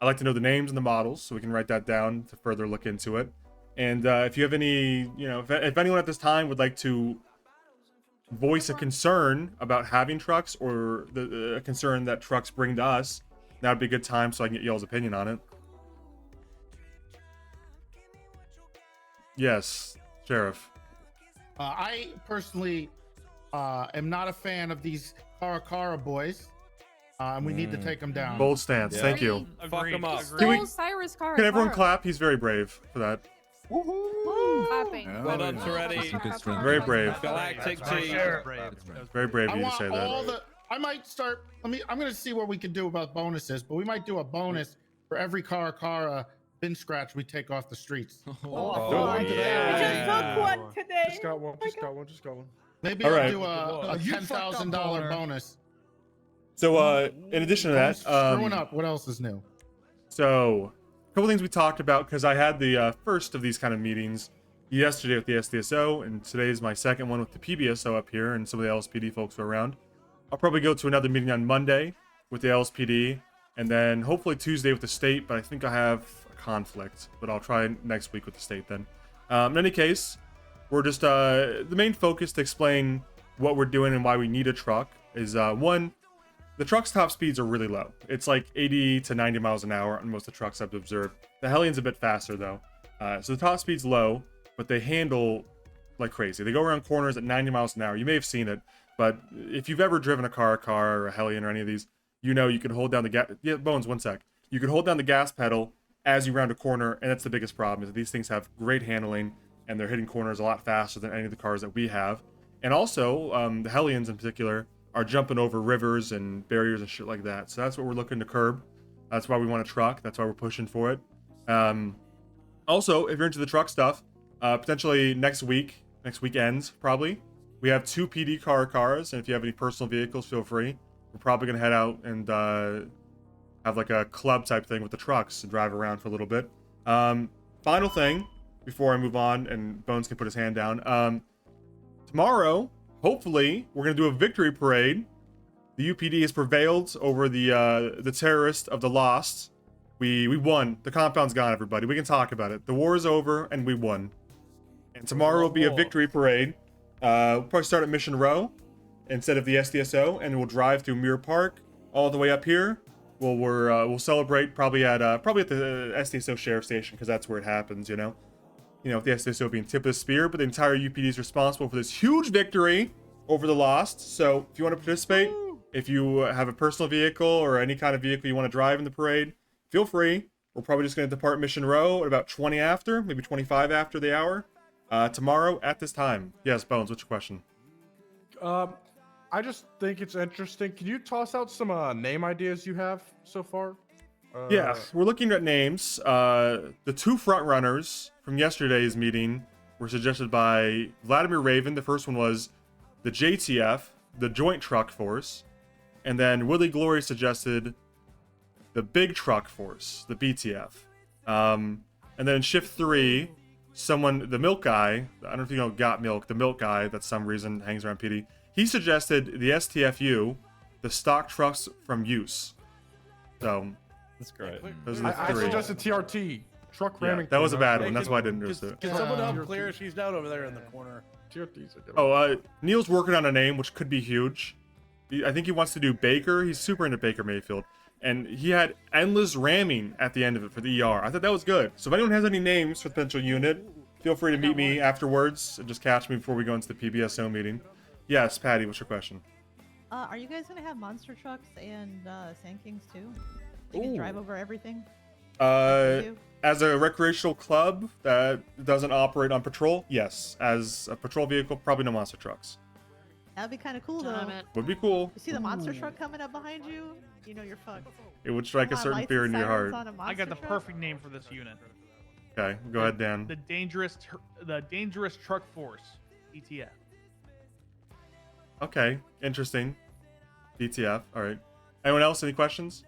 I'd like to know the names and the models so we can write that down to further look into it. And if you have any, if anyone at this time would like to voice a concern about having trucks or a concern that trucks bring to us, that would be a good time so I can get y'all's opinion on it. Yes, Sheriff. I personally am not a fan of these Karakara boys, and we need to take them down. Bold stance. Yeah. Thank you. Fuck him up. Stole Cyrus car. Can everyone clap? He's very brave for that. Clapping. Well done, Toretti. Very brave. Galactic That's T. Very brave I of you to want say all that. I might start. I'm gonna see what we can do about bonuses, but we might do a bonus for every Karakara bin scratch we take off the streets. I just took one today. Just got one. Just got one. Just got one. Maybe All I'll right. do a You $10,000 fucked up, bonus. So, in addition to I'm that, screwing up. What else is new? So, a couple things we talked about because I had the first of these kind of meetings yesterday with the SDSO, and today's my second one with the PBSO up here, and some of the LSPD folks are around. I'll probably go to another meeting on Monday with the LSPD, and then hopefully Tuesday with the state, but I think I have a conflict, but I'll try next week with the state then. In any case, we're just the main focus to explain what we're doing and why we need a truck is one, the truck's top speeds are really low. It's like 80 to 90 miles an hour on most of the trucks I've observed. The Hellion's a bit faster though. So the top speed's low, but they handle like crazy. They go around corners at 90 miles an hour. You may have seen it, but if you've ever driven a car or a Hellion or any of these, you know you can hold down the gas. Yeah, Bones, one sec. You can hold down the gas pedal as you round a corner, and that's the biggest problem, is that these things have great handling, and they're hitting corners a lot faster than any of the cars that we have. And also, the Hellions in particular are jumping over rivers and barriers and shit like that. So that's what we're looking to curb. That's why we want a truck. That's why we're pushing for it. Also, if you're into the truck stuff, potentially next weekend, probably, we have 2 PD cars, and if you have any personal vehicles, feel free. We're probably going to head out and have like a club type thing with the trucks and drive around for a little bit. Final thing, before I move on and Bones can put his hand down. Tomorrow, hopefully, we're going to do a victory parade. The UPD has prevailed over the terrorist of the Lost. We won. The compound's gone, everybody. We can talk about it. The war is over, and we won. And tomorrow will be a victory parade. We'll probably start at Mission Row instead of the SDSO, and we'll drive through Mirror Park all the way up here. We'll celebrate probably at the SDSO Sheriff Station, because that's where it happens, you know? You know, with the SDSO being tip of the spear, but the entire UPD is responsible for this huge victory over the Lost. So if you want to participate, if you have a personal vehicle or any kind of vehicle you want to drive in the parade, feel free. We're probably just going to depart Mission Row at about 20 after, maybe 25 after the hour, tomorrow at this time. Yes, Bones, what's your question? I just think it's interesting. Can you toss out some name ideas you have so far? Yeah, we're looking at names. The 2 front runners from yesterday's meeting were suggested by Vladimir Raven. The first one was the JTF, the Joint Truck Force. And then Willie Glory suggested the Big Truck Force, the BTF. And then in shift 3, the milk guy, I don't know if you know Got Milk, the milk guy that some reason hangs around PD, he suggested the STFU, the Stock Trucks from Use. So, that's great. Those are the I 3. suggested TRT, truck ramming. That was a bad one. That's why I didn't do it. Can someone help clear? She's down over there in the corner. TRT's a good one. Oh, Neil's working on a name which could be huge. I think he wants to do Baker. He's super into Baker Mayfield. And he had endless ramming at the end of it for the ER. I thought that was good. So if anyone has any names for the potential unit, feel free to meet me afterwards and just catch me before we go into the PBSO meeting. Yes, Patty, what's your question? Are you guys gonna have monster trucks and Sand Kings too? You can drive over everything. As a recreational club that doesn't operate on patrol, yes. As a patrol vehicle, probably no monster trucks. That'd be kind of cool though. Would be cool. You see the monster truck coming up behind you? You know you're fucked. It would strike a certain fear in your heart. I got the perfect name for this unit. Okay, go ahead, Dan. The dangerous truck force, ETF. Okay, interesting. DTF. All right. Anyone else? Any questions?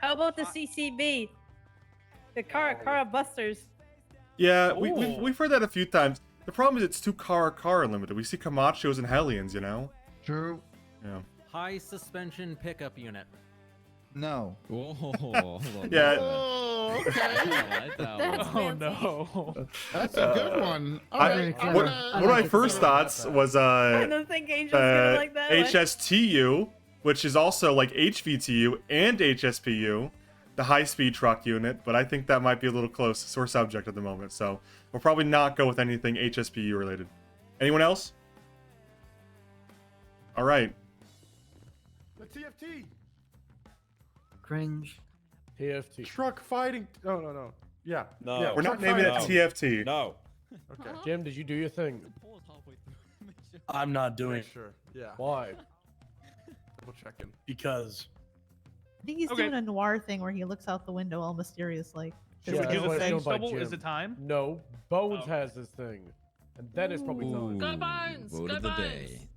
How about the CCB? The Cara Busters. Yeah, we've heard that a few times. The problem is it's too car limited. We see Camachos and Hellions, you know? True. Yeah. High suspension pickup unit. No. Oh, hold on. Yeah. Oh, okay. I like that one. Oh no. That's a good one. One of my first thoughts was I don't think Angel's gonna like that one. HSTU, which is also like HVTU and HSPU, the high-speed truck unit, but I think that might be a little close, sore subject at the moment, so we'll probably not go with anything HSPU related. Anyone else? All right. The TFT. Cringe. TFT. Truck fighting. No. Yeah. No. Yeah, We're not naming it TFT. No. Okay. Jim, did you do your thing? I'm not doing it. Sure. Yeah. Why? Double checking. Because. I think he's doing a noir thing where he looks out the window all mysterious like. Should we do the thing double? Is it time? No. Bones has this thing. And then it's probably done. Go Bones! Vote Go of the Bones! day.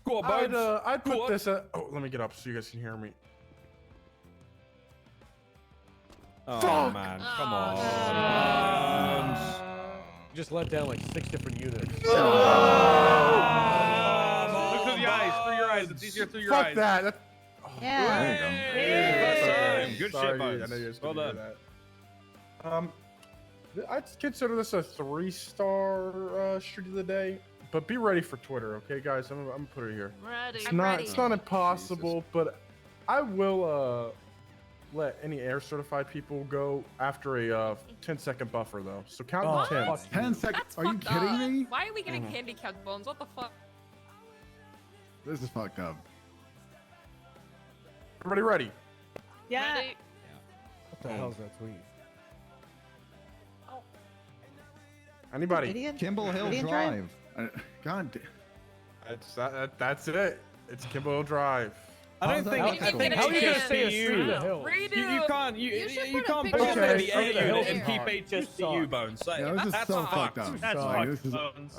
Go on, Bones. I'd put this at. Oh, let me get up so you guys can hear me. Oh Fuck! man, come on. Just let down like 6 different units. Look through the eyes. Through your eyes. It's easier through your eyes. Fuck that. Yeah. There you go. Good Sorry, shit, Bones. I know you're just Well gonna done. do that. I'd consider this a 3-star street of the day, but be ready for Twitter, okay, guys? I'm gonna put it here. Ready. It's not impossible, but I will let any air certified people go after a 10-second buffer though. So count to 10. 10 seconds? Are you kidding me? Why are we getting handicapped bones? What the fuck? This is fucked up. Everybody ready? Yeah. Ready? What the hell's that tweet? Anybody? Gideon? Kimball Hill Gideon Drive. God That's it. It's Kimball Drive. I don't think. How are you gonna say You can't. You can't put put a the picture A of unit the and hill. keep HSDU bones. Yeah, this is That's so fucked. fucked up. That's Sorry, fucked, this is Bones.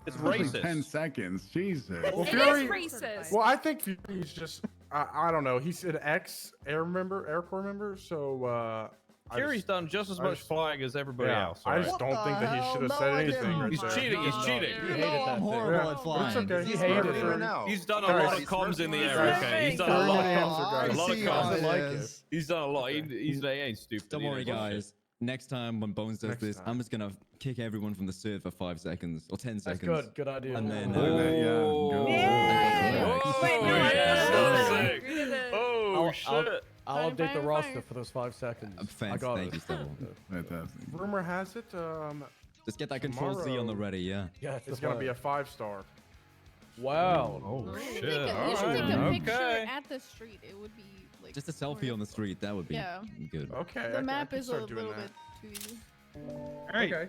It's only racist. 10 seconds. Jesus. Well, It Fury, is racist. well, I think Fury's just I don't know. He's an Air Corps member, so Fury's done just as much flying as everybody else. I just alright? don't think that he should have said anything. Right He's there. cheating. He's cheating. You hated that I'm thing. horrible at It's flying. okay. He's hated murdering it. her now. He's done a Guys, lot of he's comms in the He's air. Okay, he's done a lot. A lot of comms. He's done a lot. He ain't stupid. Don't worry, guys. Next time when Bones does this, I'm just gonna kick everyone from the server for 5 seconds or 10 That's seconds. good. Good idea. And then Oh shit! I'll Fire, update the fire, roster fire. for those 5 seconds. I Thanks, got thank it. you, Stubble. Fantastic. Rumor has it, Just get that Control Z on the ready, yeah. Yeah, it's gonna be a 5-star. Wow. Oh You shit! should take a picture Okay. at the street. It would be like Just a selfie on the street, that would be Yeah. good. Okay. the I map can is a start doing little that. bit too easy. All right. Okay. I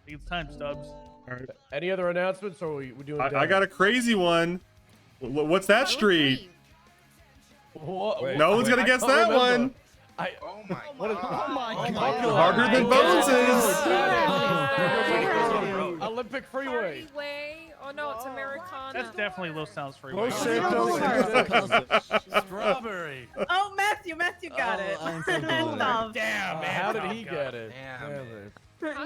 think it's time, Stubbs. All right. Any other announcements, or we doing? I got a crazy one. What's that street? What? No one's gonna guess that one. Oh my What is, god. oh my god. Harder than Bones's. Olympic Freeway. Freeway. Oh no, it's Americana. That's definitely Los Santos Freeway. Los Santos. Strawberry. Oh, Matthew got it. Damn, man. How did he get it?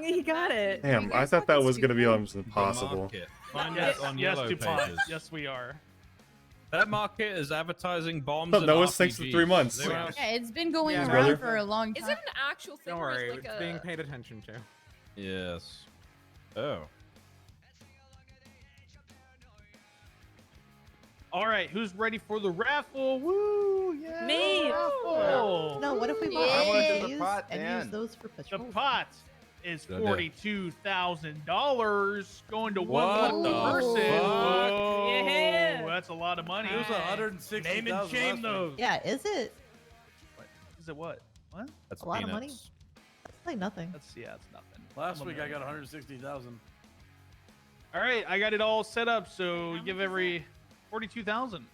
He got it. Damn, I thought that was gonna be almost impossible. Find Yes, us on yes, yellow DuPont. pages. Yes, we are. That market is advertising bombs. Oh, and no, it's thanks to RPGs. 3 months. They were- Yeah, it's been going Yeah, around brother. for a long time. Is it an actual thing? Don't or is worry, it like it's a... being paid attention to. Yes. Oh. All right, who's ready for the raffle? Woo! Yeah. Me. Raffle. No, what if we How bought much is the these pot, and Dan? use those for The patrol? pot is Good idea. $42,000 going to What one the person. fuck? Whoa, Yeah. that's a lot of money. It was 160. Name and shame those. Yeah, is it? Is it what? What? That's A lot of money. peanuts. It's like nothing. That's it's nothing. Last week I got 160,000. All right, I got it all set up. So give every 42,000.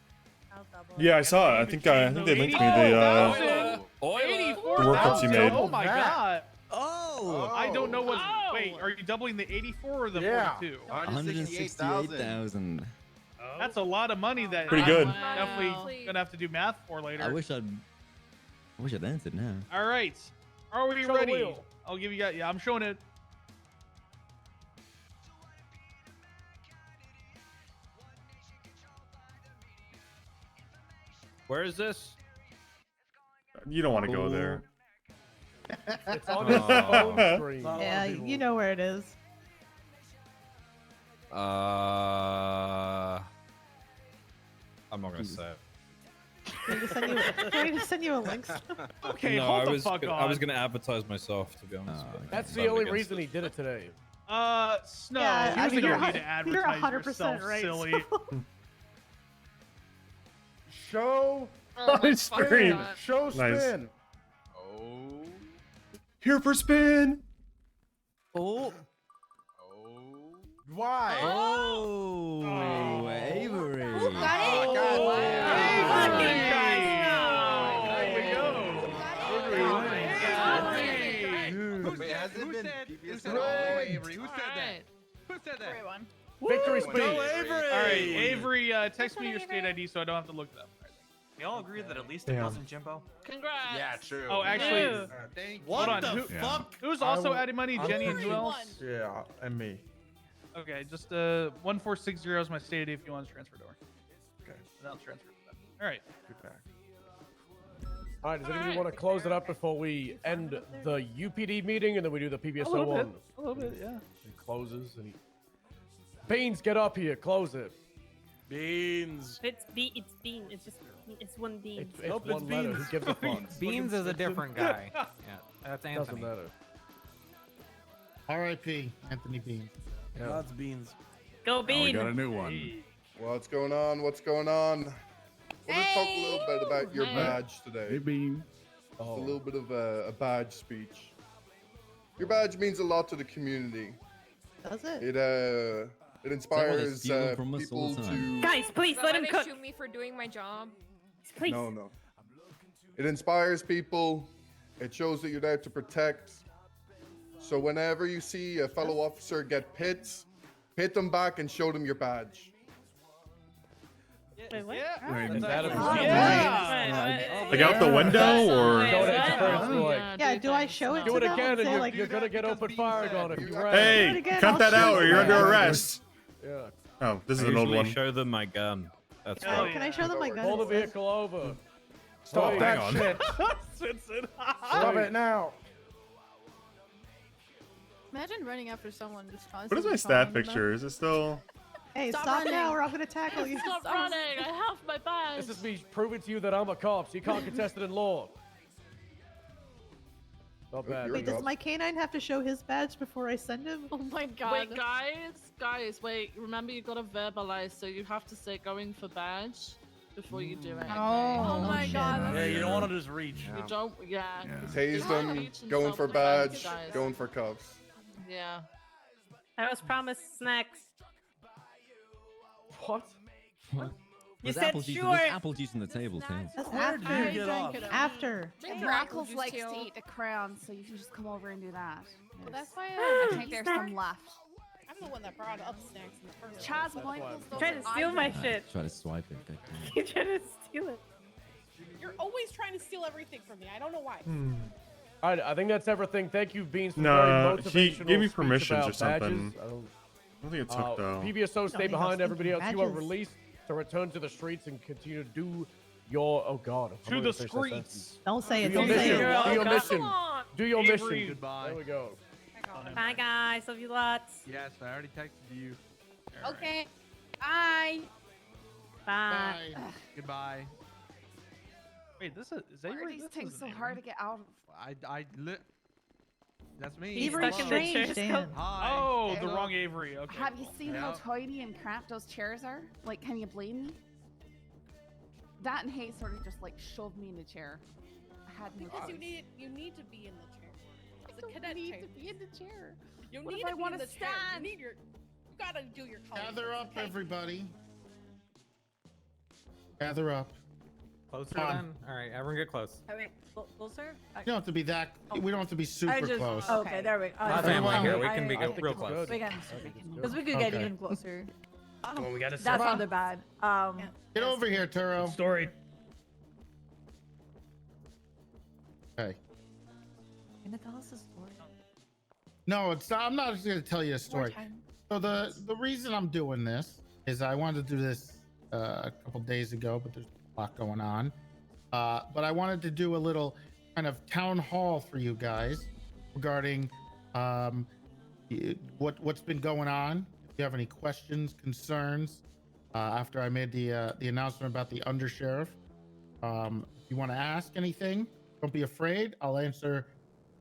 Yeah, I saw it. I think they linked me the workups you made. Oh my god. Oh. I don't know what. Wait, are you doubling the 84 or the 42? 168,000. That's a lot of money that Pretty good. I'm definitely gonna have to do math for later. I wish I'd answered now. All right, are we Show the ready? wheel. I'll give you guys. Yeah, I'm showing it. Where is this? You don't want to go there. It's on his phone screen. Yeah, you know where it is. I'm not gonna say it. Do we need to send you a link? Okay, No, hold I the was fuck gonna, on. I was gonna advertise myself, to be honest. That's Vote the only against reason it. he did it today. Snow, Yeah, I you mean, don't you're need to you're advertise 100% yourself, right. silly. Show Oh my On screen. God. show Nice. spin. Oh. Here for spin. Oh. Oh. Why? Oh, Avery. Who got it? Wait, has it been PBS at all? Avery? Who said that? Who said that? Everyone. Victory speech. Go Avery! All right, Avery, text me your state ID so I don't have to look it up. We all agree that at least it Damn. wasn't Jimbo. Congrats. Yeah, true. Oh, actually, Thank hold on. What the Who, fuck? who's I also will- adding money? I'm Jenny and who pretty- else? Yeah, and me. Okay, just 1460 is my state ID if you want to transfer to her. Okay. And I'll transfer to them. All right. Good back. All right, does anybody want to close it up before we end the UPD meeting and then we do the PBSO one? A little bit, yeah. He closes and he... Beans, get up here. Close it. Beans. It's Bean. It's just it's one Bean. It's one letter. Who gives a fuck? Beans is a different guy. Yeah, that's Anthony. Doesn't matter. R.I.P. Anthony Bean. Yeah. God's beans. Go Bean. We got a new one. What's going on? What's going on? I want to talk a little bit about your badge today. Hey, Bean. Just a little bit of a badge speech. Your badge means a lot to the community. Does it? It inspires stealing from us all people the time. to. Guys, please let him cook. Shoot me for doing my job. Please. No. It inspires people. It shows that you're there to protect. So whenever you see a fellow officer get hit them back and show them your badge. Wait, what? Wait, Like out the window, or? Yeah, do I show it Do to it them again and and say, you're, like, you're gonna get open fire on if you ran. Hey, cut that out or you're under arrest. Yeah. Oh, this is I an old usually one. show them my gun. That's Oh, right. can I show them my gun? Pull the vehicle over. Stop Wait, that on. shit. Stop it now. Imagine running after someone just What is constantly my stat calling them picture? Is it still? Hey, Stop stop running. now or I'm gonna tackle you. Stop running! I have my badge. This is me proving to you that I'm a cop, so you can't contest it in law. Not bad. Wait, does my canine have to show his badge before I send him? Oh my god. Wait, guys, wait. Remember, you gotta verbalize, so you have to say going for badge before you do it. Oh my god. Yeah, you don't want to just reach. You don't, yeah. Tase them, going for badge, going for cuffs. Yeah. I was promised snacks. What? What? You There's said apple juice, sure. there's apple juice on the table, too. That's Where did after. you get off? After. Brackles likes to eat the crown, so you can just come over and do that. Well, that's why I think there's some left. I'm the one that brought up snacks in the first Chaz Michaels Trying to steal my shit. Try to swipe it. Okay. You trying to steal it. You're always trying to steal everything from me. I don't know why. All right, I think that's everything. Thank you, Beans, for No, very he motivational gave me speech permissions about or something. badges. I don't think it took though. PBSO, stay he behind. has Everybody else, you are badges. released to return to the streets and continue to do your. Oh God. I'm To gonna the finish that sentence. streets. Don't say it. Do your Don't say mission. it. Do your Come mission. on. Do your Avery. mission. Goodbye. There we go. Bye guys. Love you lots. Yes, I already texted you. Okay. Bye. Bye. Goodbye. Wait, this is Why are Avery? these This things isn't so hard to Avery. get out of? That's me. He's Avery stuck in the chair Strange, still. Dan. Hi. Oh, the Hello. wrong Avery. Okay. Have you seen how Yeah. tiny and cramped those chairs are? Like, can you blame me? That and Hayes sort of just like shoved me in the chair. I had no Because choice. you need to be in the chair. It's a don't cadet need chair. to be in the chair. You What need if I to be wanna in the chair. stand? You gotta do your colors. Gather up, okay? everybody. Gather up. Closer Come on. then? Alright, everyone get close. All right, closer? You don't have to be that. We don't have to be super close. Okay, there we go. My family here, we can be I think real it's close. good. Because we could get Okay. even closer. Well, we got to That sounded bad. Get over here, Turo. story. Okay. Gonna tell us a story. No, it's not. I'm not just gonna tell you a story. So the reason I'm doing this is I wanted to do this a couple days ago, but there's a lot going on. But I wanted to do a little kind of town hall for you guys regarding what's been going on. If you have any questions, concerns, after I made the announcement about the Undersheriff, if you want to ask anything, don't be afraid. I'll answer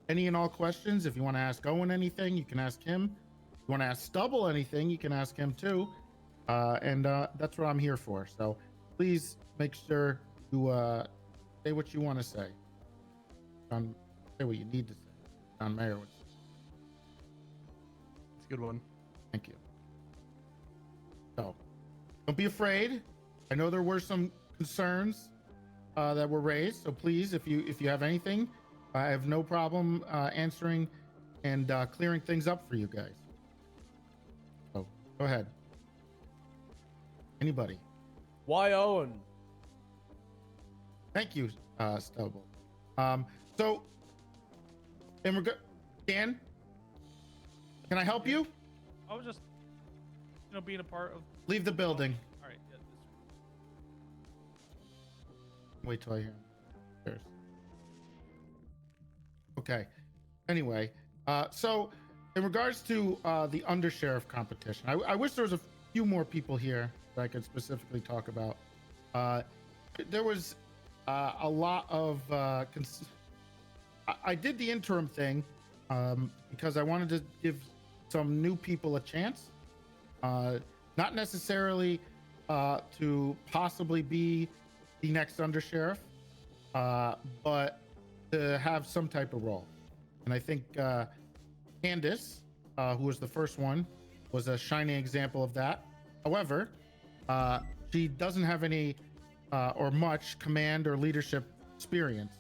any and all questions. If you want to ask Owen anything, you can ask him. If you want to ask Stubble anything, you can ask him too. And that's what I'm here for. So please make sure you say what you want to say. Say what you need to say. John Mayer would say. It's a good one. Thank you. So don't be afraid. I know there were some concerns that were raised. So please, if you have anything, I have no problem answering and clearing things up for you guys. So go ahead. Anybody? Why Owen? Thank you, Stubble. So, in regard, Dan, can I help you? I was just, being a part of. Leave the building. All right. Yeah, Wait till I hear him. Cheers. Okay. Anyway, so in regards to the Undersheriff competition, I wish there was a few more people here that I could specifically talk about. There was a lot of I did the interim thing because I wanted to give some new people a chance, not necessarily to possibly be the next Undersheriff, but to have some type of role. And I think Candace, who was the first one, was a shining example of that. However, she doesn't have any or much command or leadership experience.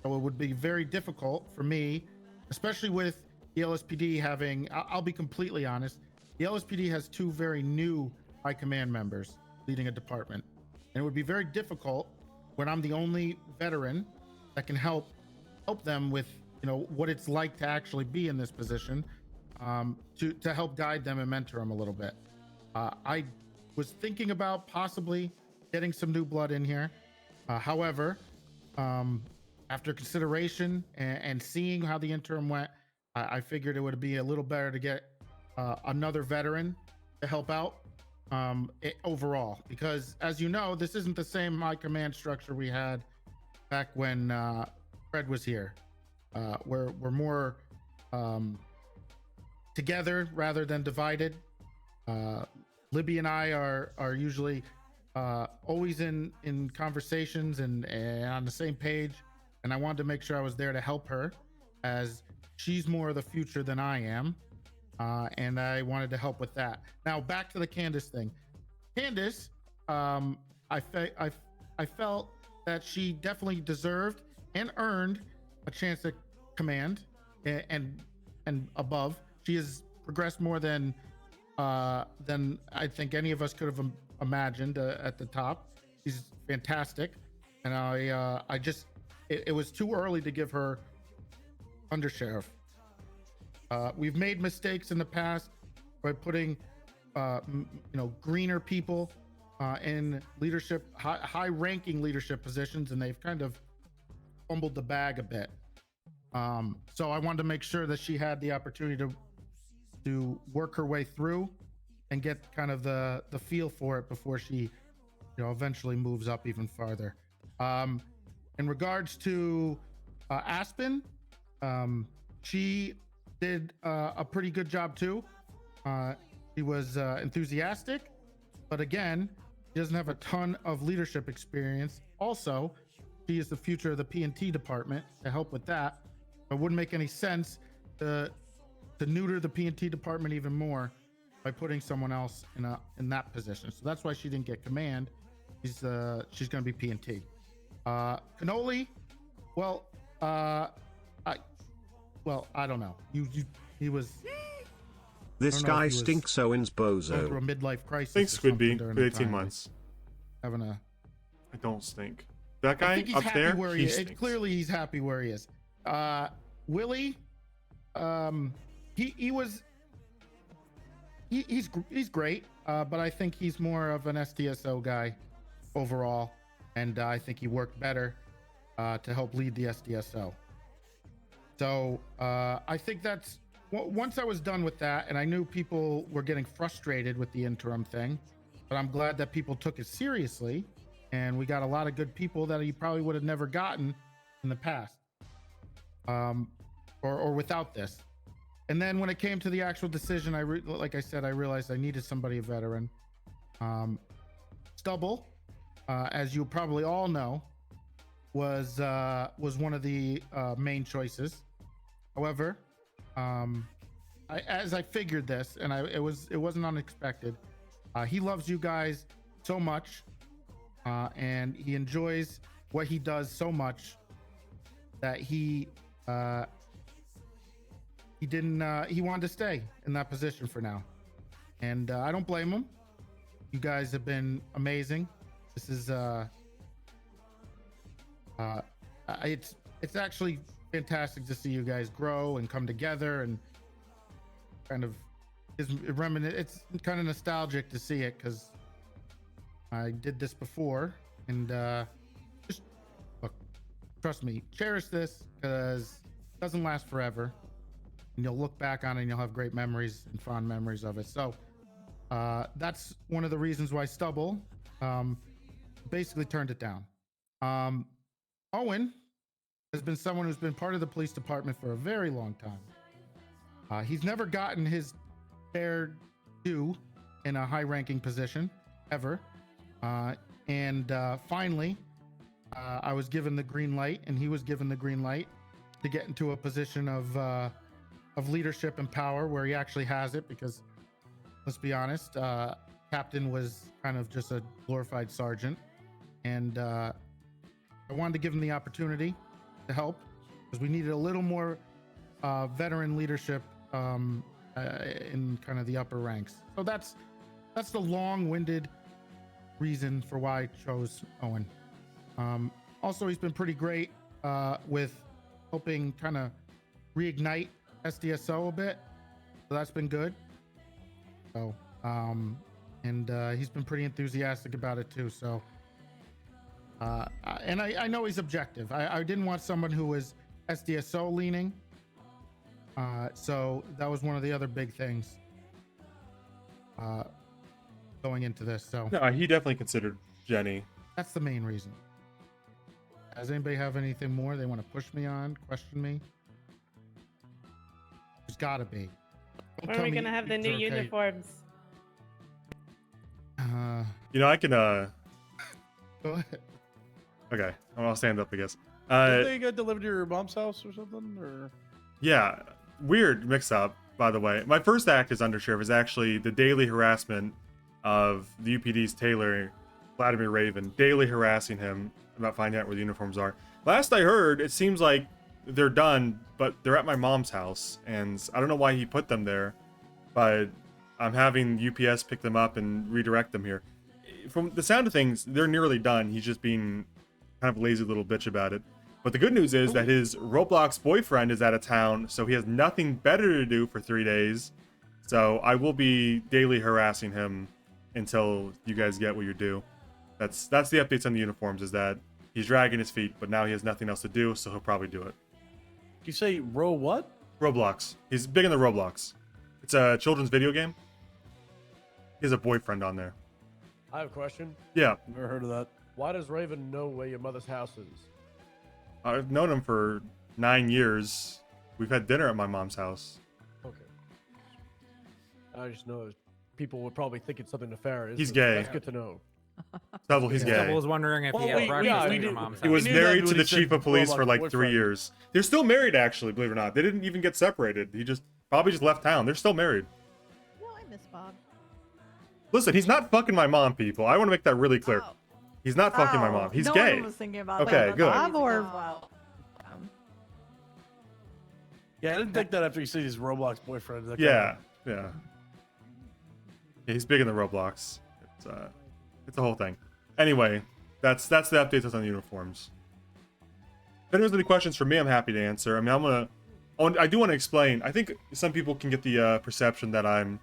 So it would be very difficult for me, especially with the LSPD having, I'll be completely honest, the LSPD has 2 very new high command members leading a department. And it would be very difficult when I'm the only veteran that can help them with, you know, what it's like to actually be in this position, to help guide them and mentor them a little bit. I was thinking about possibly getting some new blood in here. However, after consideration and seeing how the interim went, I figured it would be a little better to get another veteran to help out overall, because as you know, this isn't the same high command structure we had back when Fred was here. We're more together rather than divided. Libby and I are usually always in conversations and on the same page, and I wanted to make sure I was there to help her, as she's more of the future than I am, and I wanted to help with that. Now back to the Candace thing. Candace, I felt that she definitely deserved and earned a chance at command and above. She has progressed more than I think any of us could have imagined at the top. She's fantastic, and I just it was too early to give her Undersheriff. We've made mistakes in the past by putting greener people in leadership, high-ranking leadership positions, and they've kind of fumbled the bag a bit. So I wanted to make sure that she had the opportunity to work her way through and get kind of the feel for it before she, eventually moves up even farther. In regards to Aspen, she did a pretty good job too. She was enthusiastic, but again, she doesn't have a ton of leadership experience. Also, she is the future of the P&T department. To help with that, it wouldn't make any sense to neuter the P&T department even more by putting someone else in that position. So that's why she didn't get command. She's going to be P&T. Cannoli, I don't know. He was. This guy stinks. Owen's bozo. Going through a midlife crisis. Thanks, Squidby. 18 months. Having a. I don't stink. That guy up there. Clearly, he's happy where he is. Willie, he's great, but I think he's more of an SDSO guy overall, and I think he worked better to help lead the SDSO. So I think that's once I was done with that, and I knew people were getting frustrated with the interim thing, but I'm glad that people took it seriously, and we got a lot of good people that you probably would have never gotten in the past, or without this. And then when it came to the actual decision, like I said, I realized I needed somebody, a veteran. Stubble, as you probably all know, was one of the main choices. However, as I figured this, and it wasn't unexpected. He loves you guys so much, and he enjoys what he does so much that he wanted to stay in that position for now, and I don't blame him. You guys have been amazing. This is it's actually fantastic to see you guys grow and come together, and kind of it's kind of nostalgic to see it, because I did this before, and just look, trust me, cherish this, because doesn't last forever, and you'll look back on it and you'll have great memories and fond memories of it. So that's one of the reasons why Stubble basically turned it down. Owen has been someone who's been part of the police department for a very long time. He's never gotten his fair due in a high-ranking position ever, and finally I was given the green light, and he was given the green light to get into a position of leadership and power where he actually has it, because let's be honest, Captain was kind of just a glorified sergeant, and I wanted to give him the opportunity to help because we needed a little more veteran leadership in kind of the upper ranks. So that's the long-winded reason for why I chose Owen. Also, he's been pretty great with helping kind of reignite SDSO a bit, so that's been good. So and he's been pretty enthusiastic about it too. So and I know he's objective. I didn't want someone who was SDSO leaning, so that was one of the other big things going into this. So no, he definitely considered Jenny. That's the main reason. Does anybody have anything more they want to push me on, question me? There's gotta be. When are we gonna have the new uniforms? You know, I can Go ahead. Okay, I'll stand up, I guess. Did they get delivered to your mom's house or something? Or Yeah, weird mix-up, by the way. My first act as Undersheriff is actually the daily harassment of the UPD's Taylor, Vladimir Raven, daily harassing him about finding out where the uniforms are. Last I heard, it seems like they're done, but they're at my mom's house, and I don't know why he put them there, but I'm having UPS pick them up and redirect them here. From the sound of things, they're nearly done. He's just being kind of a lazy little bitch about it. But the good news is that his Roblox boyfriend is out of town, so he has nothing better to do for 3 days. So I will be daily harassing him until you guys get what you're due. That's the updates on the uniforms, is that he's dragging his feet, but now he has nothing else to do, so he'll probably do it. You say what? Roblox. He's big in the Roblox. It's a children's video game. He has a boyfriend on there. I have a question. Yeah. Never heard of that. Why does Raven know where your mother's house is? I've known him for 9 years. We've had dinner at my mom's house. Okay. I just know people would probably think it's something nefarious. He's gay. That's good to know. Stubble, he's gay. Stubble was wondering if he had breakfast at your mom's house. He was married to the chief of police for like 3 years. They're still married, actually, believe it or not. They didn't even get separated. He probably just left town. They're still married. No, I miss Bob. Listen, he's not fucking my mom, people. I want to make that really clear. He's not fucking my mom. He's no gay. One was thinking about okay, that. good. Bob or Yeah, I didn't think that after you see his Roblox boyfriend. Yeah. He's big in the Roblox. It's a whole thing. Anyway, that's the updates on the uniforms. If anyone's any questions for me, I'm happy to answer. I mean, I do want to explain. I think some people can get the perception that I'm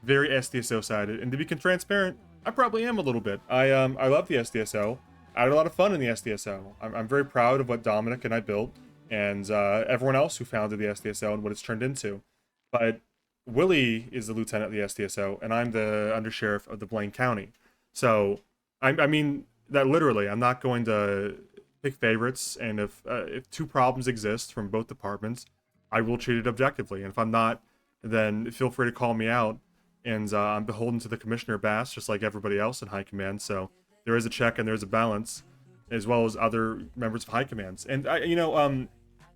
very SDSO sided, and to be transparent, I probably am a little bit. I love the SDSO. I had a lot of fun in the SDSO. I'm very proud of what Dominic and I built, and everyone else who founded the SDSO and what it's turned into. But Willie is the lieutenant of the SDSO, and I'm the undersheriff of the Blaine County. So, I mean that literally. I'm not going to pick favorites, and if two problems exist from both departments, I will treat it objectively. And if I'm not, then feel free to call me out. And I'm beholden to the Commissioner Bass, just like everybody else in High Command. So there is a check and there's a balance, as well as other members of High Commands. And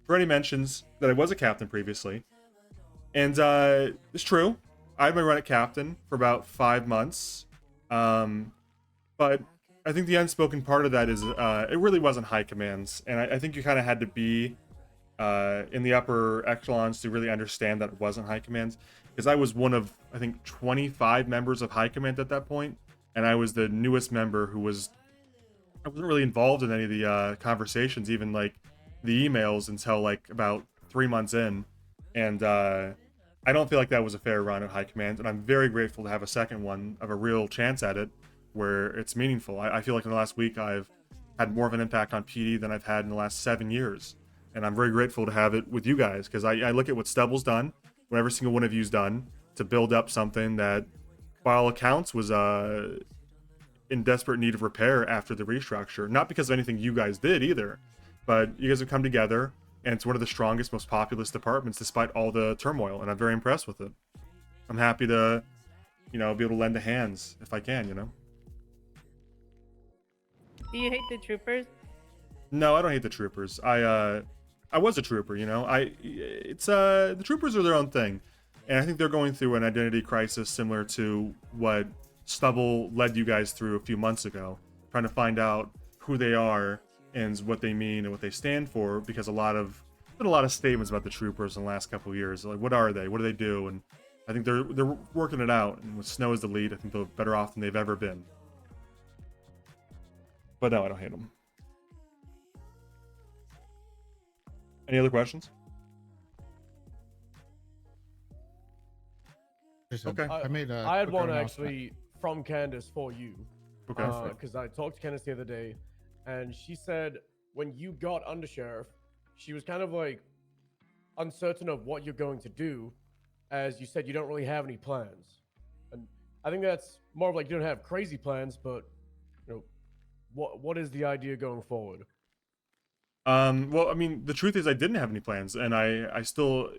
Freddie mentions that I was a captain previously, and it's true. I've been running captain for about 5 months, but I think the unspoken part of that is it really wasn't High Commands, and I think you kind of had to be in the upper echelons to really understand that it wasn't High Commands. Because I was one of, I think, 25 members of High Command at that point, and I was the newest member I wasn't really involved in any of the conversations, even like the emails, until like about 3 months in. And I don't feel like that was a fair run at High Command, and I'm very grateful to have a second one of a real chance at it where it's meaningful. I feel like in the last week I've had more of an impact on PD than I've had in the last 7 years. and I'm very grateful to have it with you guys, because I look at what Stubble's done, what every single one of you's done to build up something that, by all accounts, was in desperate need of repair after the restructure. Not because of anything you guys did either, but you guys have come together, and it's one of the strongest, most populous departments despite all the turmoil, and I'm very impressed with it. I'm happy to, be able to lend a hand if I can, Do you hate the troopers? No, I don't hate the troopers. I was a trooper, the troopers are their own thing. And I think they're going through an identity crisis similar to what Stubble led you guys through a few months ago, trying to find out who they are and what they mean and what they stand for, because been a lot of statements about the troopers in the last couple of years. Like, what are they? What do they do? And I think they're working it out. And with Snow as the lead, I think they're better off than they've ever been. But no, I don't hate them. Any other questions? Okay. I had one actually from Candace for you. Okay. Because I talked to Candace the other day, and she said when you got Undersheriff, she was kind of like uncertain of what you're going to do, as you said you don't really have any plans. And I think that's more of like you don't have crazy plans, but what is the idea going forward? Well, I mean, the truth is I didn't have any plans, and I still,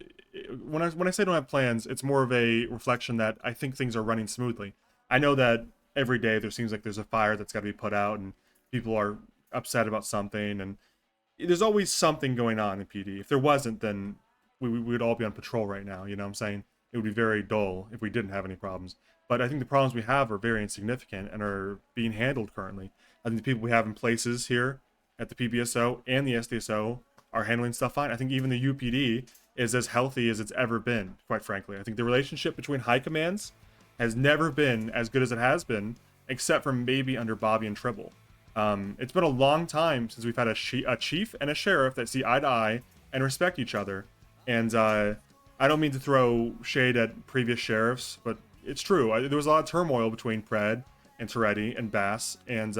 when I say I don't have plans, it's more of a reflection that I think things are running smoothly. I know that every day there seems like there's a fire that's got to be put out, and people are upset about something, and there's always something going on in PD. If there wasn't, then we would all be on patrol right now, you know what I'm saying? It would be very dull if we didn't have any problems. But I think the problems we have are very insignificant and are being handled currently. I think the people we have in places here at the PBSO and the SDSO are handling stuff fine. I think even the UPD is as healthy as it's ever been, quite frankly. I think the relationship between high commands has never been as good as it has been, except for maybe under Bobby and Tribble. It's been a long time since we've had a chief and a sheriff that see eye to eye and respect each other. And I don't mean to throw shade at previous sheriffs, but it's true. There was a lot of turmoil between Pred and Toretti and Bass, and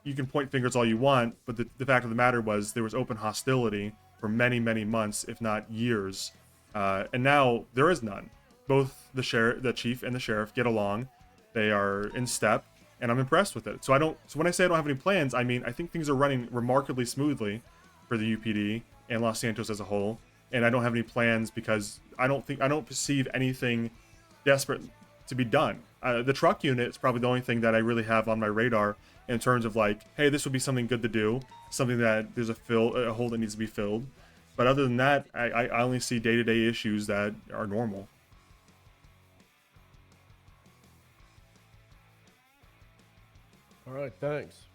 you can point fingers all you want, but the fact of the matter was there was open hostility for many, many months, if not years. And now there is none. Both the chief and the sheriff get along. They are in step, and I'm impressed with it. So when I say I don't have any plans, I mean I think things are running remarkably smoothly for the UPD and Los Santos as a whole. And I don't have any plans because I don't perceive anything desperate to be done. The truck unit is probably the only thing that I really have on my radar in terms of like, hey, this would be something good to do, something that there's a hole that needs to be filled. But other than that, I only see day-to-day issues that are normal. All right, thanks.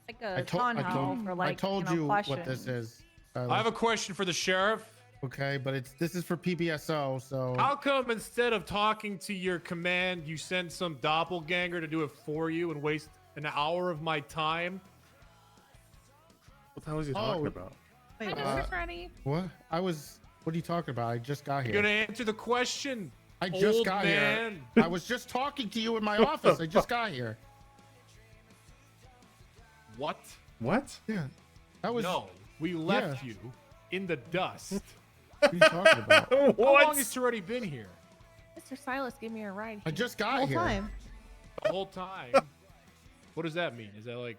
Like a town hall for like, I told you what this is. I have a question for the sheriff. Okay, but this is for PBSO, so... How come instead of talking to your command, you send some doppelganger to do it for you and waste an hour of my time? What the hell is he talking about? Wait, what? What are you talking about? I just got here. You're gonna answer the question. I just old got man. here. I was just talking to you in my office. I just got here. What? What? Yeah. No, we left you in the dust. What are you talking about? How long has Toretti been here? Mr. Silas gave me a ride. I just got here. Time. The whole time. What does that mean? Is that like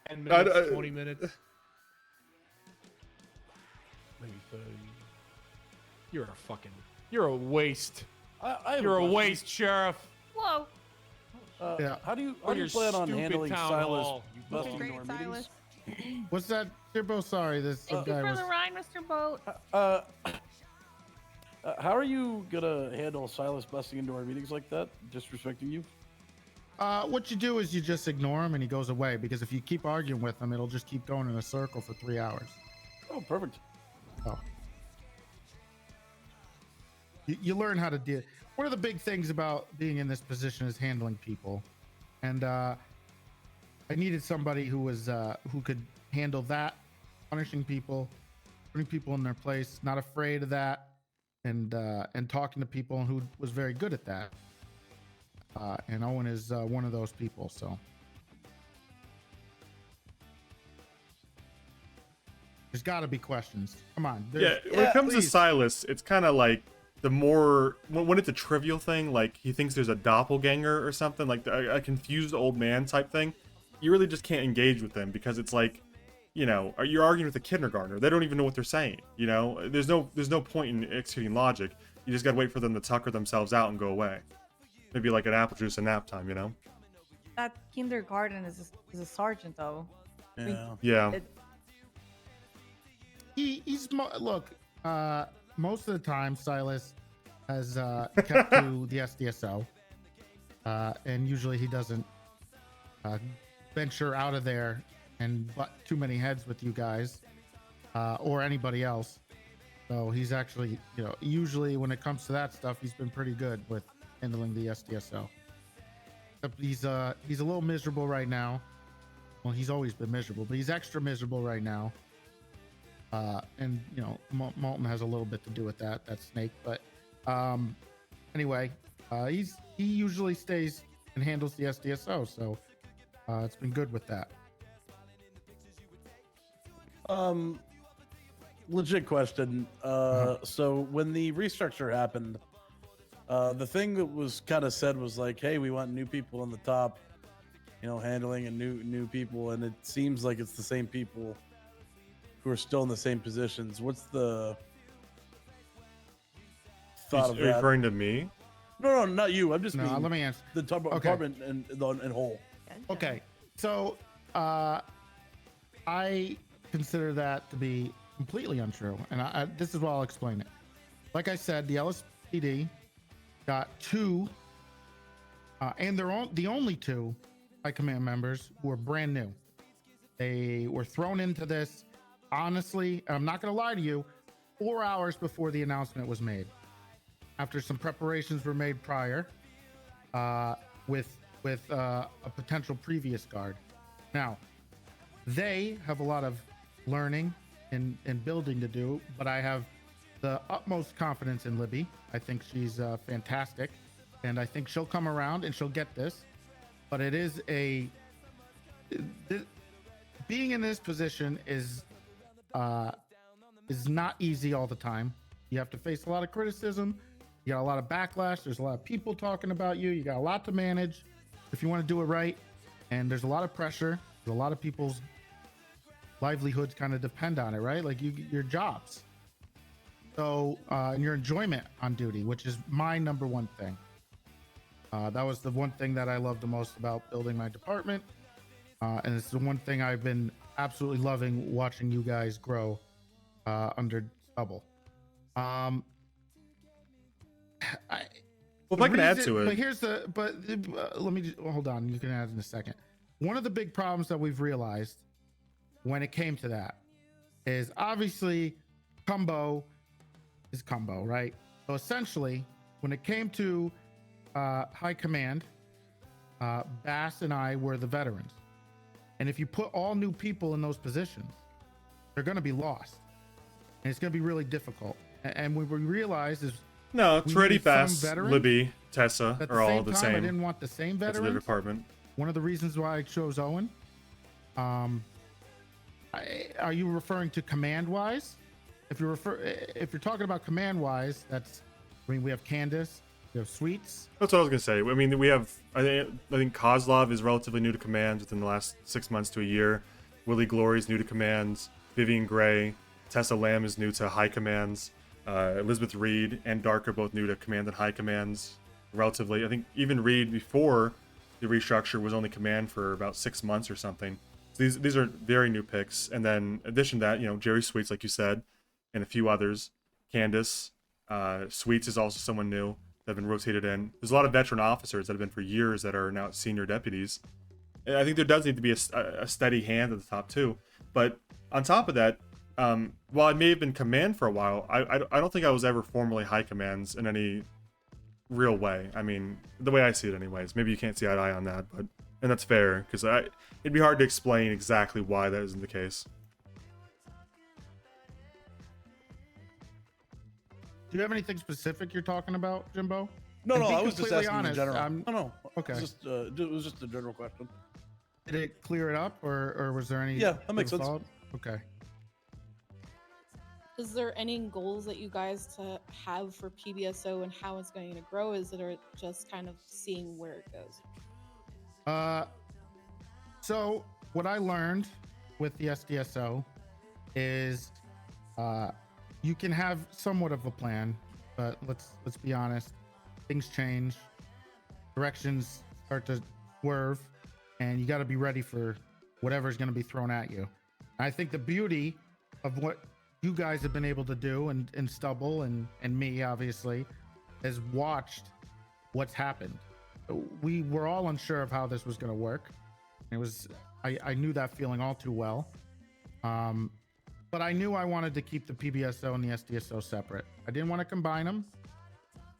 10 minutes, 20 minutes? Maybe 30. You're a waste. You're a waste, Sheriff. Whoa. Yeah. How do you your plan on stupid handling town Silas hall, you busting bum. into our meetings? What's that? Turbo, sorry. This Thank you guy for was... the ride, Mr. Boat. How are you gonna handle Silas busting into our meetings like that, disrespecting you? What you do is you just ignore him and he goes away, because if you keep arguing with him, it'll just keep going in a circle for 3 hours. Oh, perfect. Oh. You learn how to deal. One of the big things about being in this position is handling people, and I needed somebody who was who could handle that, punishing people, putting people in their place, not afraid of that, and talking to people, and who was very good at that. And Owen is one of those people. So There's got to be questions. Come on. Yeah, when it comes to Silas, it's kind of like the more when it's a trivial thing, like he thinks there's a doppelganger or something, like a confused old man type thing, you really just can't engage with them because it's like, you know, you're arguing with a kindergartner. They don't even know what they're saying. You know, there's no point in executing logic. You just gotta wait for them to tucker themselves out and go away. Maybe like an apple juice and nap time, you know? That kindergarten is a sergeant, though. Yeah. Look, most of the time Silas has kept to the SDSO, and usually he doesn't venture out of there and butt too many heads with you guys or anybody else. So he's actually, you know, usually when it comes to that stuff, he's been pretty good with handling the SDSO. Except he's a little miserable right now. Well, he's always been miserable, but he's extra miserable right now. And you know, Malton has a little bit to do with that. That's Snake, but anyway, he usually stays and handles the SDSO, so it's been good with that. Legit question. So when the restructure happened, the thing that was kind of said was like, hey, we want new people on the top, you know, handling and new people, and it seems like it's the same people who are still in the same positions. What's the thought of that? Referring to me? No, not you. I'm just mean let me answer. The department and whole. Okay, so I consider that to be completely untrue, and this is why I'll explain it. Like I said, the LSPD got two, and they're the only two high command members who are brand new. They were thrown into this, honestly, I'm not going to lie to you, 4 hours before the announcement was made. After some preparations were made prior, with a potential previous guard. Now, they have a lot of learning and building to do, but I have the utmost confidence in Libby. I think she's fantastic, and I think she'll come around and she'll get this. But it is being in this position is not easy all the time. You have to face a lot of criticism. You got a lot of backlash. There's a lot of people talking about you. You got a lot to manage if you want to do it right. And there's a lot of pressure. There's a lot of people's livelihoods kind of depend on it, right? Like your jobs. So, and your enjoyment on duty, which is my number one thing. That was the one thing that I love the most about building my department. And it's the one thing I've been absolutely loving watching you guys grow under Stubble. If I can add to it. Let me just hold on. You can add in a second. One of the big problems that we've realized when it came to that is obviously Combo is Combo, right? So essentially, when it came to high command, Bass and I were the veterans. And if you put all new people in those positions, they're going to be lost. And it's going to be really difficult. And what we realized is no, Treddy, Bass, Libby, Tessa are all the same. I didn't want the same veterans. That's the department. One of the reasons why I chose Owen. Are you referring to command-wise? If you're talking about command-wise, we have Candace, we have Sweets. That's what I was gonna say. I mean, we have. I think Kozlov is relatively new to commands within the last 6 months to a year. Willie Glory is new to commands. Vivian Gray, Tessa Lamb is new to high commands. Elizabeth Reed and Dark are both new to command and high commands. Relatively, I think even Reed before the restructure was only command for about 6 months or something. So these are very new picks. And then in addition to that, you know, Jerry Sweets, like you said, and a few others. Candace, Sweets is also someone new that have been rotated in. There's a lot of veteran officers that have been for years that are now senior deputies. And I think there does need to be a steady hand at the top too. But on top of that, while I may have been command for a while, I don't think I was ever formally high commands in any real way. I mean, the way I see it anyways. Maybe you can't see eye to eye on that, and that's fair, because it'd be hard to explain exactly why that isn't the case. Do you have anything specific you're talking about, Jimbo? No, I was just asking in general. No. Okay. It was just a general question. Did it clear it up, or was there any? Yeah, that makes sense. Okay. is there any goals that you guys to have for PBSO and how it's going to grow? Is it or just kind of seeing where it goes? So what I learned with the SDSO is you can have somewhat of a plan, but let's be honest, things change, directions start to swerve, and you got to be ready for whatever's going to be thrown at you. I think the beauty of what you guys have been able to do, and Stubble and me obviously, has watched what's happened. We were all unsure of how this was going to work. I knew that feeling all too well. But I knew I wanted to keep the PBSO and the SDSO separate. I didn't want to combine them.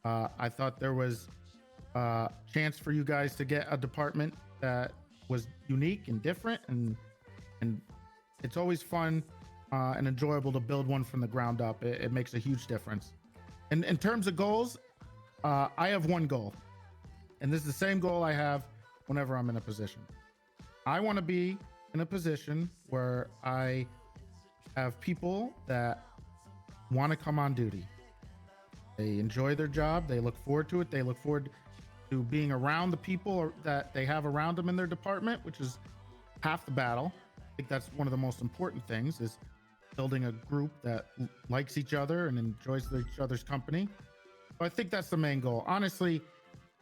I thought there was a chance for you guys to get a department that was unique and different, and it's always fun and enjoyable to build one from the ground up. It makes a huge difference. And in terms of goals, I have one goal, and this is the same goal I have whenever I'm in a position. I want to be in a position where I have people that want to come on duty. They enjoy their job. They look forward to it. They look forward to being around the people that they have around them in their department, which is half the battle. I think that's one of the most important things, is building a group that likes each other and enjoys each other's company. So I think that's the main goal. Honestly,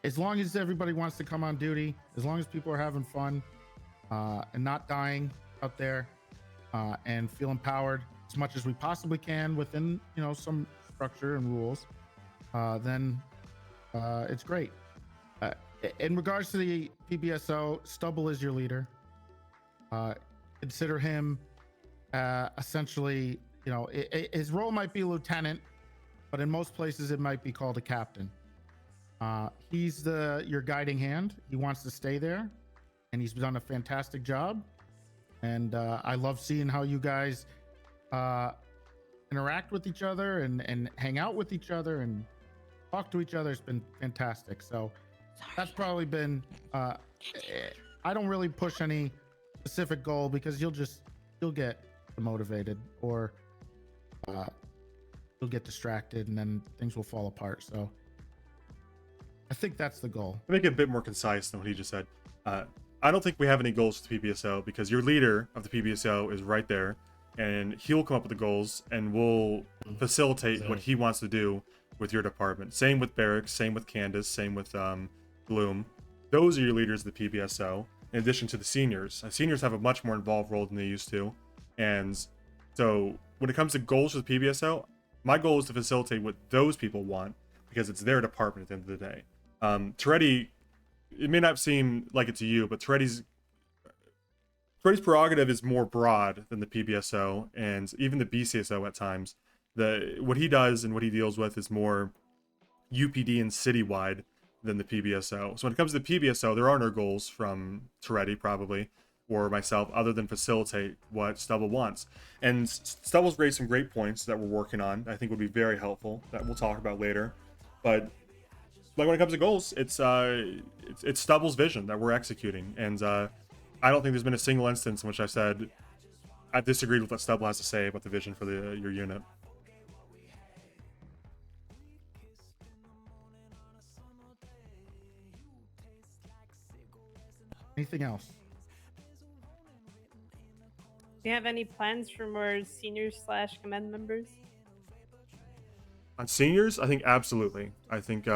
as long as everybody wants to come on duty, as long as people are having fun and not dying out there, and feel empowered as much as we possibly can within, some structure and rules, then it's great. In regards to the PBSO, Stubble is your leader. Consider him essentially, his role might be lieutenant, but in most places it might be called a captain. He's your guiding hand. He wants to stay there, and he's done a fantastic job. And I love seeing how you guys interact with each other and hang out with each other and talk to each other. It's been fantastic. So that's probably been, I don't really push any specific goal, because you'll get demotivated, or you'll get distracted, and then things will fall apart. So I think that's the goal. Make it a bit more concise than what he just said. I don't think we have any goals for the PBSO, because your leader of the PBSO is right there, and he'll come up with the goals, and we'll facilitate what he wants to do with your department. Same with Barracks, same with Candace, same with Gloom. Those are your leaders of the PBSO, in addition to the seniors. Seniors have a much more involved role than they used to. And so when it comes to goals for the PBSO, my goal is to facilitate what those people want, because it's their department at the end of the day. Toretti, it may not seem like it to you, but Toretti's prerogative is more broad than the PBSO and even the BCSO at times. What he does and what he deals with is more UPD and citywide than the PBSO. So when it comes to the PBSO, there are no goals from Toretti probably, or myself, other than facilitate what Stubble wants. And Stubble's raised some great points that we're working on, I think would be very helpful, that we'll talk about later. But like when it comes to goals, it's Stubble's vision that we're executing, and I don't think there's been a single instance in which I said I've disagreed with what Stubble has to say about the vision for your unit. Anything else? Do you have any plans for more seniors/command members? On seniors, I think absolutely. I think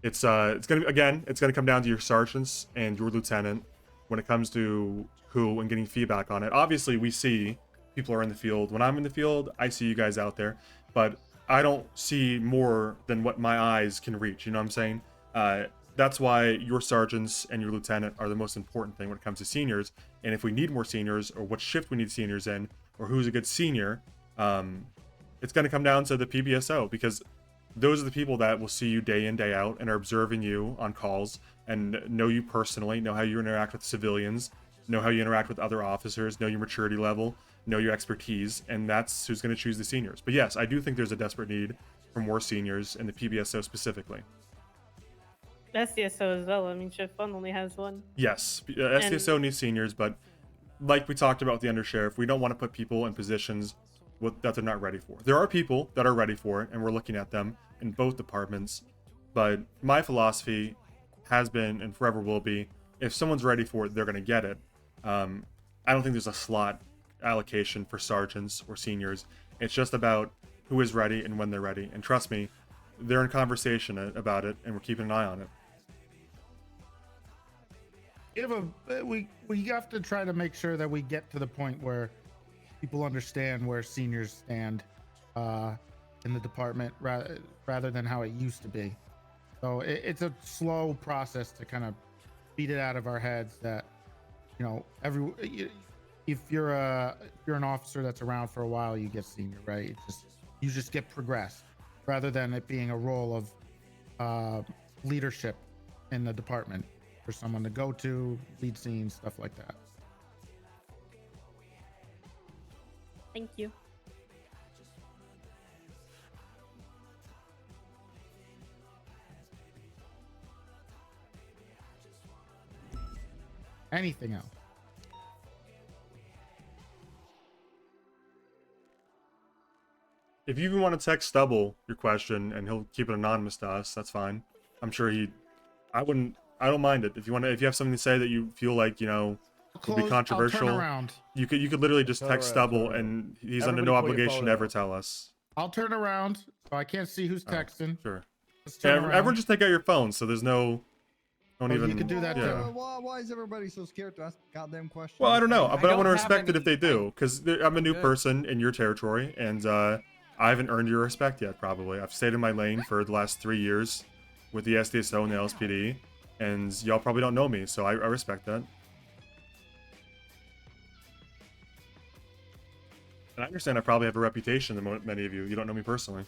it's gonna come down to your sergeants and your lieutenant when it comes to who and getting feedback on it. Obviously, we see people are in the field. When I'm in the field, I see you guys out there, but I don't see more than what my eyes can reach. You know what I'm saying? That's why your sergeants and your lieutenant are the most important thing when it comes to seniors. And if we need more seniors, or what shift we need seniors in, or who's a good senior, it's going to come down to the PBSO, because those are the people that will see you day in, day out, and are observing you on calls, and know you personally, know how you interact with civilians, know how you interact with other officers, know your maturity level, know your expertise, and that's who's going to choose the seniors. But yes, I do think there's a desperate need for more seniors in the PBSO specifically. SDSO as well. I mean, Shift 1 only has one. Yes, SDSO needs seniors, but like we talked about with the Undersheriff, we don't want to put people in positions that they're not ready for. There are people that are ready for it, and we're looking at them in both departments. But my philosophy has been and forever will be, if someone's ready for it, they're going to get it. I don't think there's a slot allocation for sergeants or seniors. It's just about who is ready and when they're ready. And trust me, they're in conversation about it, and we're keeping an eye on it. We have to try to make sure that we get to the point where people understand where seniors stand in the department rather than how it used to be. So it's a slow process to kind of beat it out of our heads that, you know, if you're an officer that's around for a while, you get senior, right? You just get progressed rather than it being a role of leadership in the department for someone to go to, lead scenes, stuff like that. Thank you. Anything else? If you even want to text Stubble your question and he'll keep it anonymous to us, that's fine. I'm sure I don't mind it. If you have something to say that you feel like, you know, would be controversial, I'll turn around. you could literally just text Stubble and he's under no obligation to ever tell us. I'll turn around so I can't see who's texting. Sure. Let's Yeah, turn around. everyone just take out your phone so there's no... Don't even... You can do that too. Why is everybody so scared to ask goddamn questions? Well, I don't know, but I want to have respect it if they any- do, because I'm a new Good. person in your territory, and I haven't earned your respect yet, probably. I've stayed in my lane for the last 3 years with the SDSO and the LSPD, and y'all probably don't know me, so I respect that. And I understand I probably have a reputation than many of you. You don't know me personally.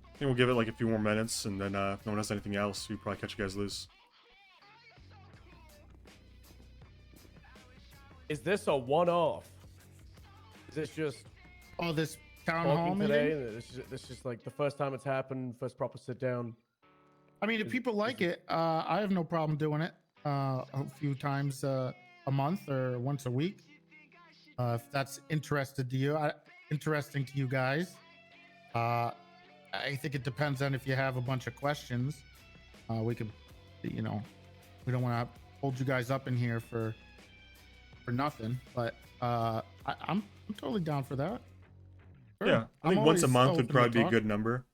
I think we'll give it like a few more minutes, and then if no one has anything else, we'll probably catch you guys loose. Is this a one-off? Is this just... Oh, this town hall talking meeting? today? This is just like the first time it's happened, first proper sit down. I mean, if people like it, I have no problem doing it a few times a month or once a week. If that's interesting to you guys. I think it depends on if you have a bunch of questions. We could, you know, we don't want to hold you guys up in here for nothing, but I'm totally down for that. Sure. Yeah, I think I'm once a always month open would to probably be a talk. good number.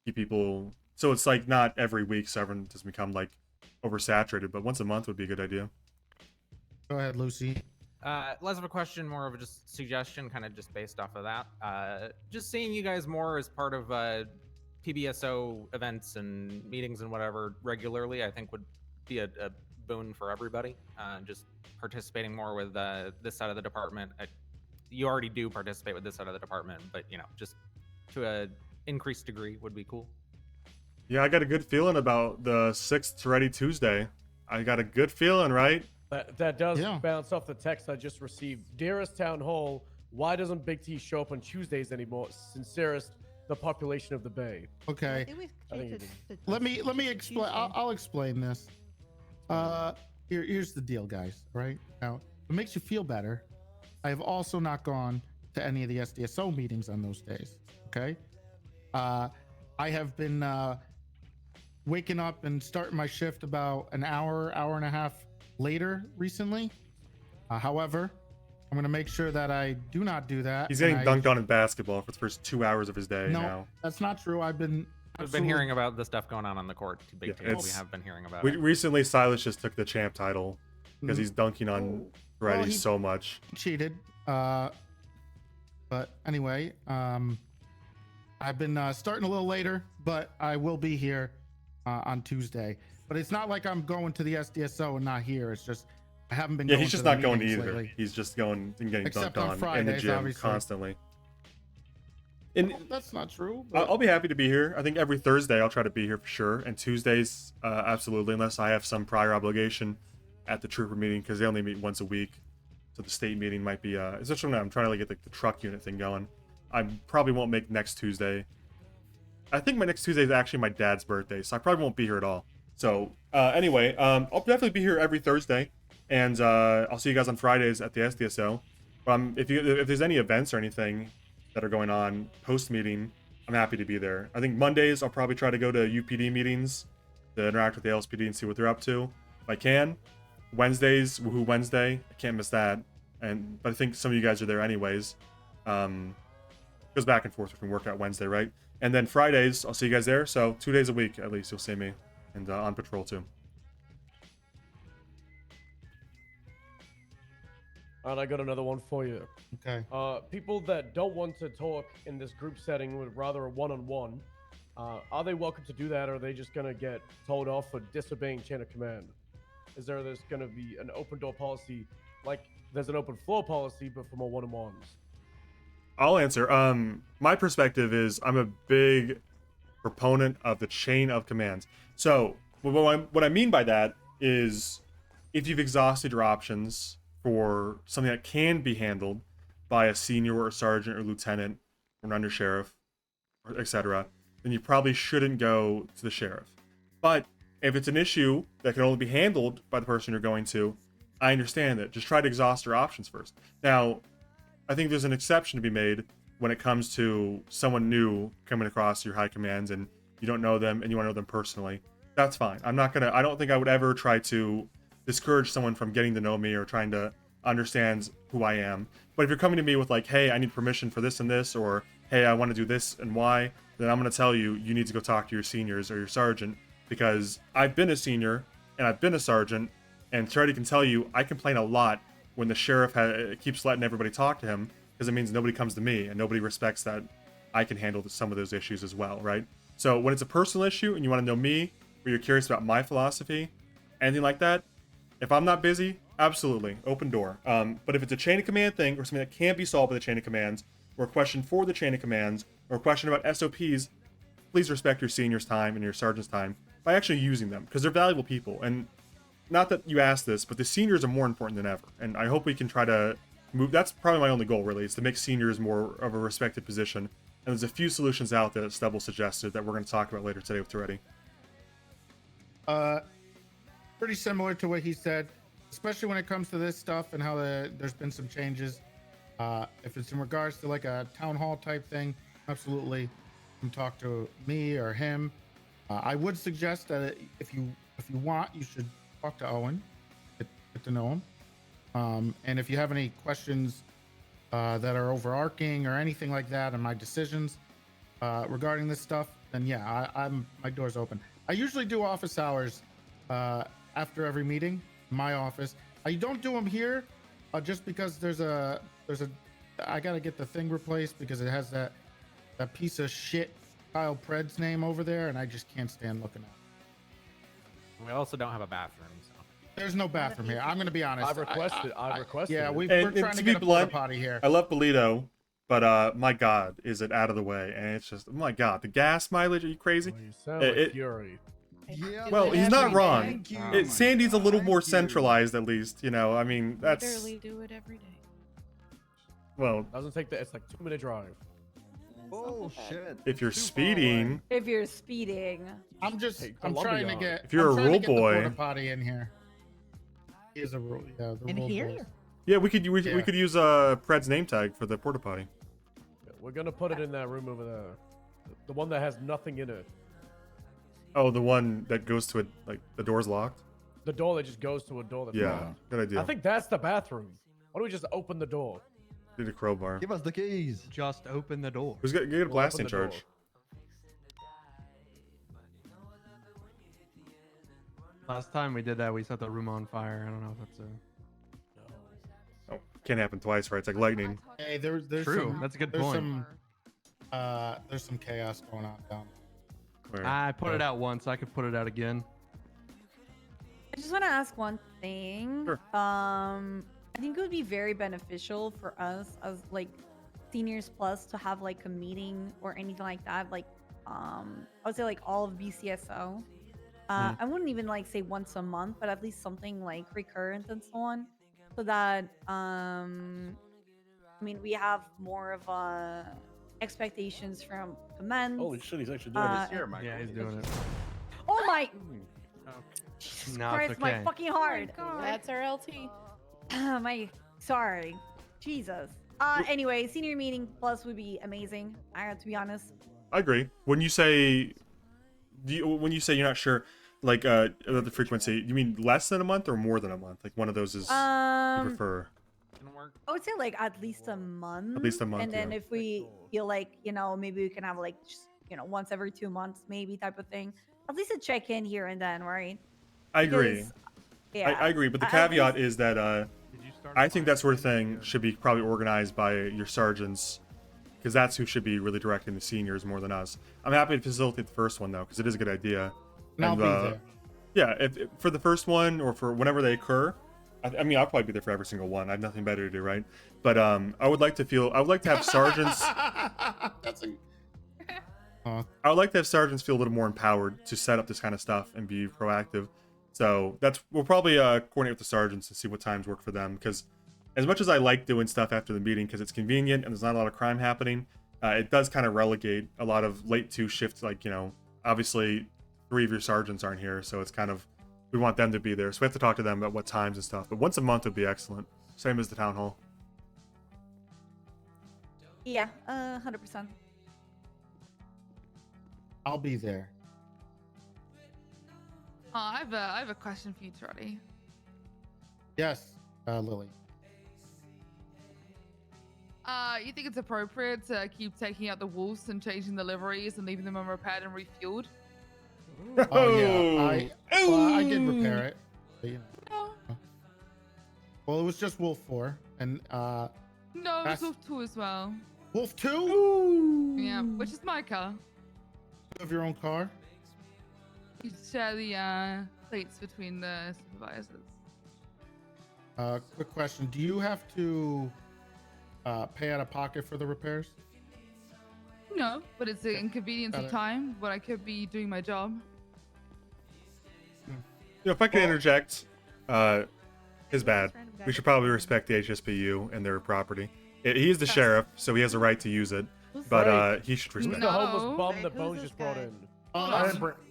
Keep people, so it's like not every week, so everyone doesn't become like oversaturated. But once a month would be a good idea. Go ahead, Lucy. Less of a question, more of a just suggestion, kind of just based off of that. Just seeing you guys more as part of PBSO events and meetings and whatever regularly, I think would be a boon for everybody. Just participating more with this side of the department. You already do participate with this side of the department, but you know, just to a increased degree would be cool. Yeah, I got a good feeling about the 6th Ready Tuesday. I got a good feeling, right? That does bounce off the text I just received. Dearest Town Hall, why doesn't Big T show up on Tuesdays anymore? Sincerest, the population of the Bay. Okay. I think it is. Let me explain. I'll explain this. Here's the deal, guys. Right now, if it makes you feel better, I have also not gone to any of the SDSO meetings on those days. Okay. I have been waking up and starting my shift about an hour and a half later recently. However, I'm going to make sure that I do not do that. He's getting dunked on in basketball for the first 2 hours of his day now. That's not true. We've been hearing about the stuff going on the court to Big T. We have been hearing about it. Recently, Silas just took the champ title because he's dunking on Ready so much. Cheated. But anyway, I've been starting a little later, but I will be here on Tuesday. But it's not like I'm going to the SDSO and not here. It's just I haven't been. Yeah, going he's just to the not going meetings either. lately. He's just going and getting Except dunked on on in the Fridays, gym obviously. constantly. And That's not true. I'll be happy to be here. I think every Thursday I'll try to be here for sure, and Tuesdays absolutely, unless I have some prior obligation at the trooper meeting because they only meet once a week. So the state meeting might be, especially when I'm trying to like, get the truck unit thing going. I probably won't make next Tuesday. I think my next Tuesday is actually my dad's birthday, so I probably won't be here at all. So anyway, I'll definitely be here every Thursday. And I'll see you guys on Fridays at the SDSO. If there's any events or anything that are going on post-meeting, I'm happy to be there. I think Mondays, I'll probably try to go to UPD meetings to interact with the LSPD and see what they're up to, if I can. Wednesdays, Woohoo Wednesday, I can't miss that. But I think some of you guys are there anyways. Goes back and forth between Workout Wednesday, right? And then Fridays, I'll see you guys there. So 2 days a week, at least, you'll see me. And on patrol, too. All right, I got another one for you. Okay. People that don't want to talk in this group setting would rather a one-on-one. Are they welcome to do that, or are they just going to get told off for disobeying chain of command? Is there's going to be an open door policy, like there's an open floor policy, but for more one-on-ones? I'll answer. My perspective is I'm a big proponent of the chain of commands. So what I mean by that is if you've exhausted your options for something that can be handled by a senior or a sergeant or lieutenant or an undersheriff, or etc., then you probably shouldn't go to the sheriff. But if it's an issue that can only be handled by the person you're going to, I understand that. Just try to exhaust your options first. Now, I think there's an exception to be made when it comes to someone new coming across your high commands and you don't know them and you want to know them personally. That's fine. I don't think I would ever try to discourage someone from getting to know me or trying to understand who I am. But if you're coming to me with like, hey, I need permission for this and this, or hey, I want to do this and why, then I'm going to tell you, you need to go talk to your seniors or your sergeant, because I've been a senior and I've been a sergeant, and Charity can tell you I complain a lot when the sheriff keeps letting everybody talk to him, because it means nobody comes to me and nobody respects that I can handle some of those issues as well, right? So when it's a personal issue and you want to know me, or you're curious about my philosophy, anything like that, if I'm not busy, absolutely, open door. But if it's a chain of command thing or something that can't be solved by the chain of commands, or a question for the chain of commands, or a question about SOPs, please respect your senior's time and your sergeant's time by actually using them, because they're valuable people. And not that you asked this, but the seniors are more important than ever. And I hope we can try to move. That's probably my only goal, really, is to make seniors more of a respected position. And there's a few solutions out there that Stubble suggested that we're going to talk about later today with Toretti. Pretty similar to what he said, especially when it comes to this stuff and how there's been some changes. If it's in regards to like a town hall type thing, absolutely, you can talk to me or him. I would suggest that if you want, you should talk to Owen, get to know him. And if you have any questions that are overarching or anything like that on my decisions regarding this stuff, then yeah, my door's open. I usually do office hours after every meeting in my office. I don't do them here just because I gotta get the thing replaced because it has that piece of shit Kyle Pred's name over there, and I just can't stand looking at it. We also don't have a bathroom, so. There's no bathroom here. I'm gonna be honest. I've requested. Yeah, it. we're trying to be get a porta potty here. I love Polito, but my God, is it out of the way? And it's just, oh my God, the gas mileage. Are you crazy? You sound like Fury. Yeah, well, he's not wrong. Thank you. Sandy's a little more centralized, at least. You know, I mean, that's. Literally do it every day. Well, Doesn't take that. It's like 2-minute drive. Oh shit. if you're speeding, If you're speeding. I'm just. Hey, I'm trying to get. If you're I'm a trying to rule get the boy- porta potty in here. He is a rule. Yeah, the In rule here? boys. yeah, we could use Pred's name tag for the porta potty. We're gonna put it in that room over there, the one that has nothing in it. Oh, the one that goes to it, like the door's locked. The door that just goes to a door that's Yeah, locked. good idea. I think that's the bathroom. Why don't we just open the door? Need a crowbar. Give us the keys. Just open the door. Who's got get a We'll blasting open the door. charge? Last time we did that, we set the room on fire. I don't know if that's a. Oh, can't happen twice, right? It's like lightning. Hey, there's True. some, That's a good there's point. There's some chaos going on down Where- I put it out once. I could put it out again. I just want to ask one thing. Sure. I think it would be very beneficial for us as like seniors plus to have like a meeting or anything like that. Like, I would say like all of BCSO. I wouldn't even like say once a month, but at least something like recurrent and so on, so that I mean we have more of expectations from commands. Holy shit, he's actually doing this Yeah, he's doing it. Oh my! Jesus No, Christ, it's my okay. fucking heart. That's our LT. Sorry. Jesus. Anyway, senior meeting plus would be amazing. I have to be honest. I agree. When you say when you say you're not sure, like about the frequency, you mean less than a month or more than a month? Like one of those is you prefer. I would say like at least a month. At least a month, And then yeah. if we feel like, maybe we can have like just, once every 2 months, maybe type of thing. At least a check in here and then, right? I agree. Because, yeah. I agree, but the at caveat least- is that I think that sort of thing should be probably organized by your sergeants, because that's who should be really directing the seniors more than us. I'm happy to facilitate the first one though, because it is a good idea. And I'll be there. Yeah, if for the first one or for whenever they occur, I mean, I'll probably be there for every single one. I have nothing better to do, right? But I would like to have sergeants. That's a. I would like to have sergeants feel a little more empowered to set up this kind of stuff and be proactive. So we'll probably coordinate with the sergeants and see what times work for them. Because as much as I like doing stuff after the meeting because it's convenient and there's not a lot of crime happening, it does kind of relegate a lot of late 2 shifts. Like, obviously 3 of your sergeants aren't here, so it's kind of, we want them to be there. So we have to talk to them about what times and stuff. But once a month would be excellent. Same as the town hall. Yeah, 100%. I'll be there. I have a question for you, Trotty. Yes, Lily. You think it's appropriate to keep taking out the wolves and changing the liveries and leaving them unrepaired and refueled? Oh yeah, I did repair it. But, well, it was just Wolf 4, and No, it was Wolf 2 as well. Wolf 2? Yeah, which is my car. You have your own car? You share the plates between the supervisors. Quick question: do you have to pay out of pocket for the repairs? No, but it's an inconvenience Got of it. time when I could be doing my job. If I can interject, his bad. We should probably respect the HSPU and their property. He is the sheriff, so he has a right to use it, but he should Who's respect the it. homeless bum that Bones just brought in?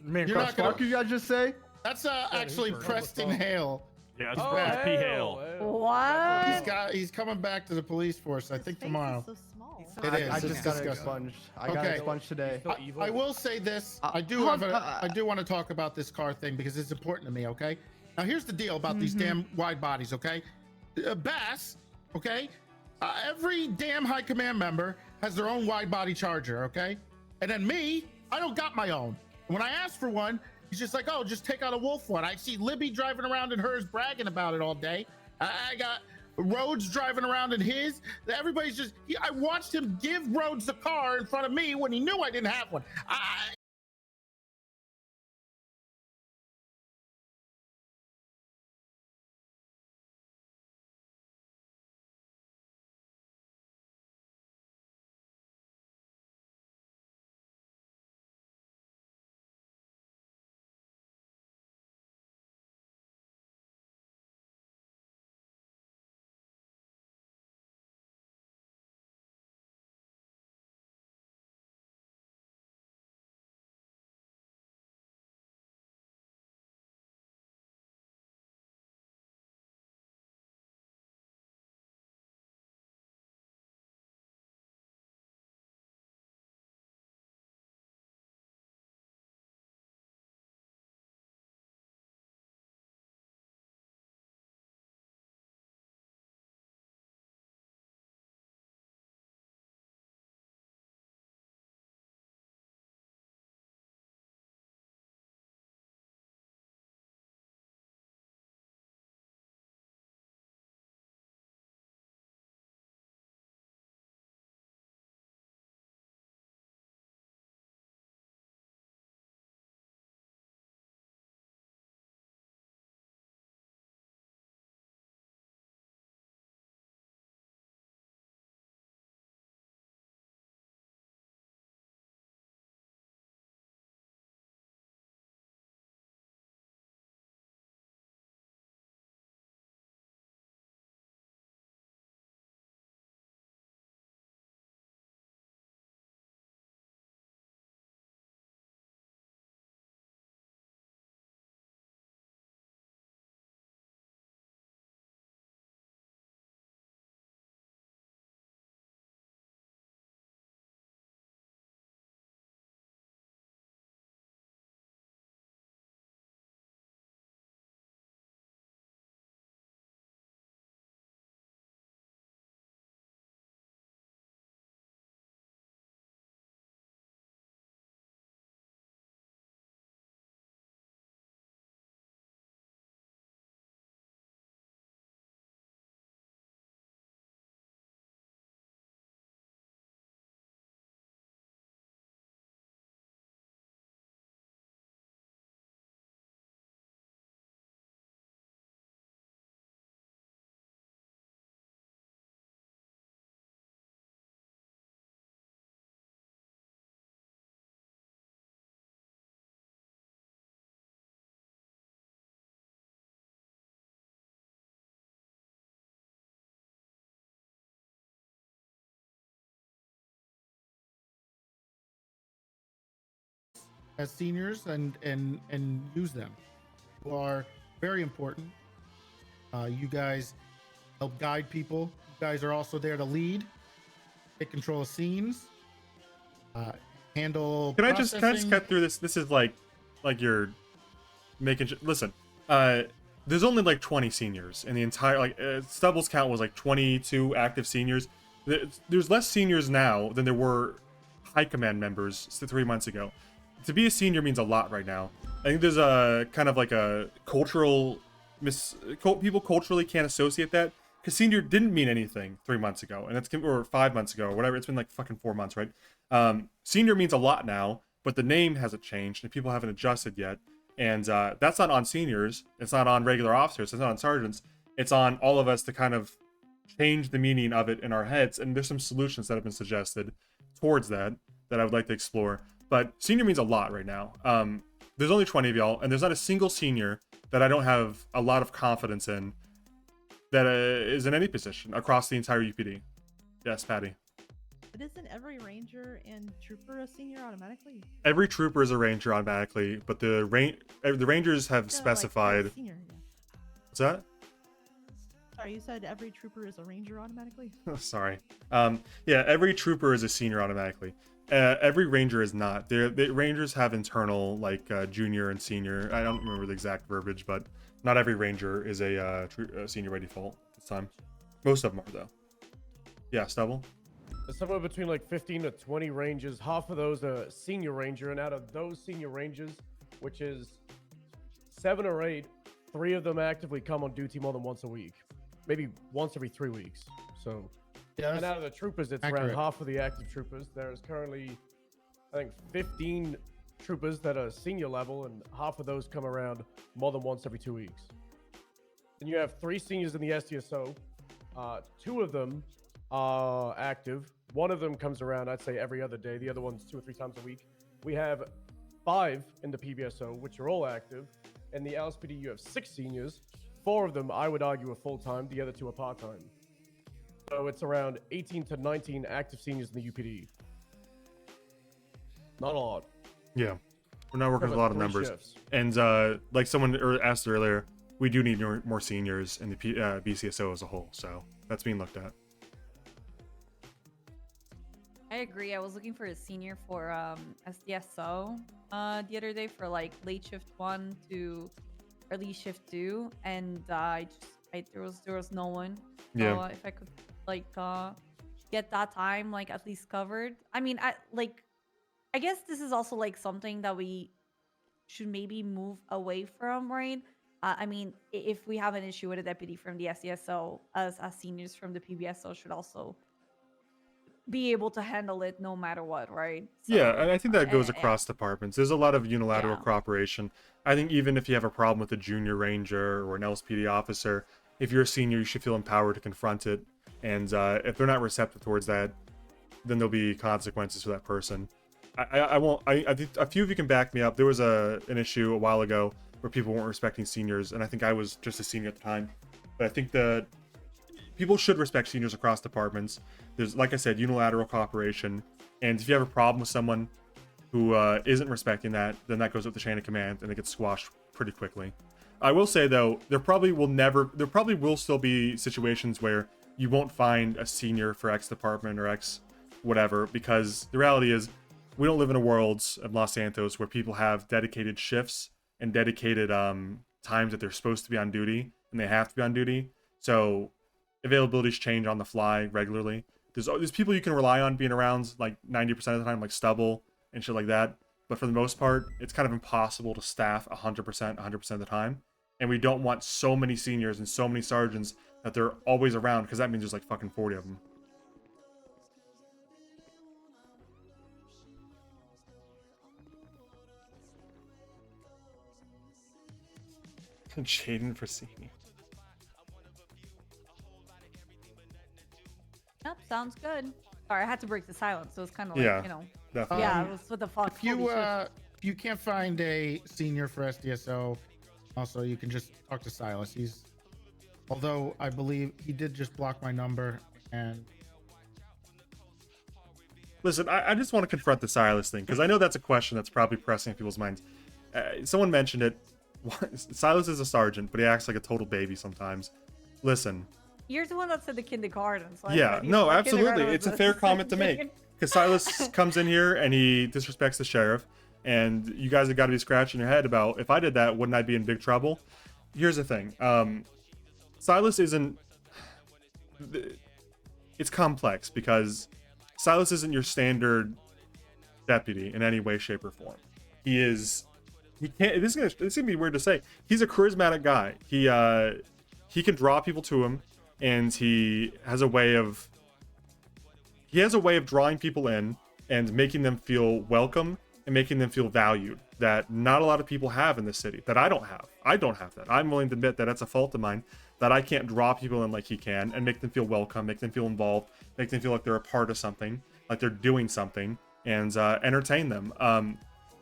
Man, You're not gonna- fuck you guys just say? That's actually Preston Hale. Yeah, it's Preston P. Hale. What? He's coming back to the police force. I think tomorrow. It is. I It's just got disgusting. expunged. I got expunged today. I will say this. I do want to talk about this car thing because it's important to me. Okay. Now here's the deal about these damn wide bodies. Okay. Bass. Okay. Every damn high command member has their own wide body charger. Okay. And then me, I don't got my own. And when I ask for one, he's just like, oh, just take out a Wolf one. I see Libby driving around in hers bragging about it all day. I got Rhodes driving around in his. Everybody's just, I watched him give Rhodes the car in front of me when he knew I didn't have one. as seniors and use them. You are very important. You guys help guide people. You guys are also there to lead, take control of scenes, handle. Can I just processing. cut through this? This is like you're making. Listen, there's only like 20 seniors in the entire Stubble's count was like 22 active seniors. There's less seniors now than there were high command members 3 months ago. To be a senior means a lot right now. I think there's a kind of like a cultural people culturally can't associate that because senior didn't mean anything 3 months ago, and or 5 months ago or whatever. It's been like fucking 4 months, right? Senior means a lot now, but the name hasn't changed and people haven't adjusted yet. And that's not on seniors. It's not on regular officers. It's not on sergeants. It's on all of us to kind of change the meaning of it in our heads. And there's some solutions that have been suggested towards that I would like to explore. But senior means a lot right now. There's only 20 of y'all, and there's not a single senior that I don't have a lot of confidence in that is in any position across the entire UPD. Yes, Patty. But isn't every ranger and trooper a senior automatically? Every trooper is a ranger automatically, but the rangers have specified. Like senior, yeah. What's that? Sorry, you said every trooper is a ranger automatically? Sorry. Yeah, every trooper is a senior automatically. Every ranger is not. The rangers have internal like junior and senior. I don't remember the exact verbiage, but not every ranger is a senior by default this time. Most of them are though. Yeah, Stubble. Somewhere between like 15 to 20 rangers. Half of those are senior ranger, and out of those senior rangers, which is 7 or 8, 3 of them actively come on duty more than once a week, maybe once every 3 weeks. So, yeah, and out of the troopers, it's accurate. around half of the active troopers. There's currently, I think, 15 troopers that are senior level, and half of those come around more than once every 2 weeks. And you have 3 seniors in the STSO. 2 of them are active. 1 of them comes around, I'd say, every other day. The other one's 2 or 3 times a week. We have 5 in the PBSO, which are all active. In the LSPD, you have 6 seniors. 4 of them, I would argue, are full-time. The other 2 are part-time. So it's around 18 to 19 active seniors in the UPD. Not a lot. Yeah, we're not working with a lot of 3 numbers. shifts. And like someone asked earlier, we do need more seniors in the BCSO as a whole. So that's being looked at. I agree. I was looking for a senior for SDSO the other day for like late shift 1 to early shift 2, and there was no one. So, Yeah. if I could like get that time like at least covered. I mean, I guess this is also like something that we should maybe move away from, right? I mean, if we have an issue with a deputy from the SDSO, us as seniors from the PBSO should also be able to handle it no matter what, right? So, Yeah, and I think that goes across departments. There's a lot of unilateral Yeah. cooperation. I think even if you have a problem with a junior ranger or an LSPD officer, if you're a senior, you should feel empowered to confront it. And if they're not receptive towards that, then there'll be consequences for that person. I won't. I think a few of you can back me up. There was an issue a while ago where people weren't respecting seniors, and I think I was just a senior at the time. But I think that people should respect seniors across departments. There's, like I said, unilateral cooperation, and if you have a problem with someone who isn't respecting that, then that goes up the chain of command, and it gets squashed pretty quickly. I will say though, there probably will still be situations where you won't find a senior for X department or X whatever, because the reality is we don't live in a world of Los Santos where people have dedicated shifts and dedicated times that they're supposed to be on duty and they have to be on duty. So availabilities change on the fly regularly. There's people you can rely on being around like 90% of the time, like Stubble and shit like that. But for the most part, it's kind of impossible to staff 100% of the time. And we don't want so many seniors and so many sergeants that they're always around, because that means there's like fucking 40 of them. Jaden for senior. Yep, sounds good. Sorry, I had to break the silence, so it's kind of like, Yeah, you know. definitely. Yeah, it was what the fuck. If you can't find a senior for SDSO, also you can just talk to Silas. Although I believe he did just block my number, and Listen, I just want to confront the Silas thing, because I know that's a question that's probably pressing in people's minds. Someone mentioned it. Silas is a sergeant, but he acts like a total baby sometimes. Listen. You're the one that said the kindergarten. So I Yeah, thought you no, said absolutely. kindergarten It's a was fair the comment to make. sergeant. Because Silas comes in here and he disrespects the sheriff. And you guys have got to be scratching your head about, if I did that, wouldn't I be in big trouble? Here's the thing. Silas isn't... It's complex, because Silas isn't your standard deputy in any way, shape, or form. He is... He can't... This is gonna be weird to say. He's a charismatic guy. He can draw people to him, and he has a way of drawing people in and making them feel welcome and making them feel valued, that not a lot of people have in this city, that I don't have. I don't have that. I'm willing to admit that that's a fault of mine, that I can't draw people in like he can and make them feel welcome, make them feel involved, make them feel like they're a part of something, like they're doing something, and entertain them.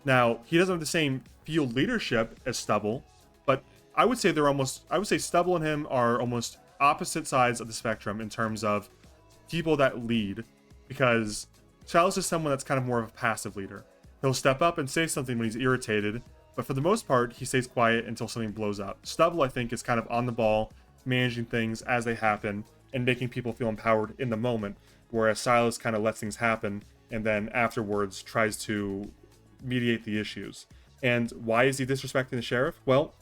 Now, he doesn't have the same field leadership as Stubble, but I would say Stubble and him are almost opposite sides of the spectrum in terms of people that lead, because Silas is someone that's kind of more of a passive leader. He'll step up and say something when he's irritated, but for the most part, he stays quiet until something blows up. Stubble, I think, is kind of on the ball, managing things as they happen, and making people feel empowered in the moment, whereas Silas kind of lets things happen, and then afterwards tries to mediate the issues. And why is he disrespecting the sheriff? Well,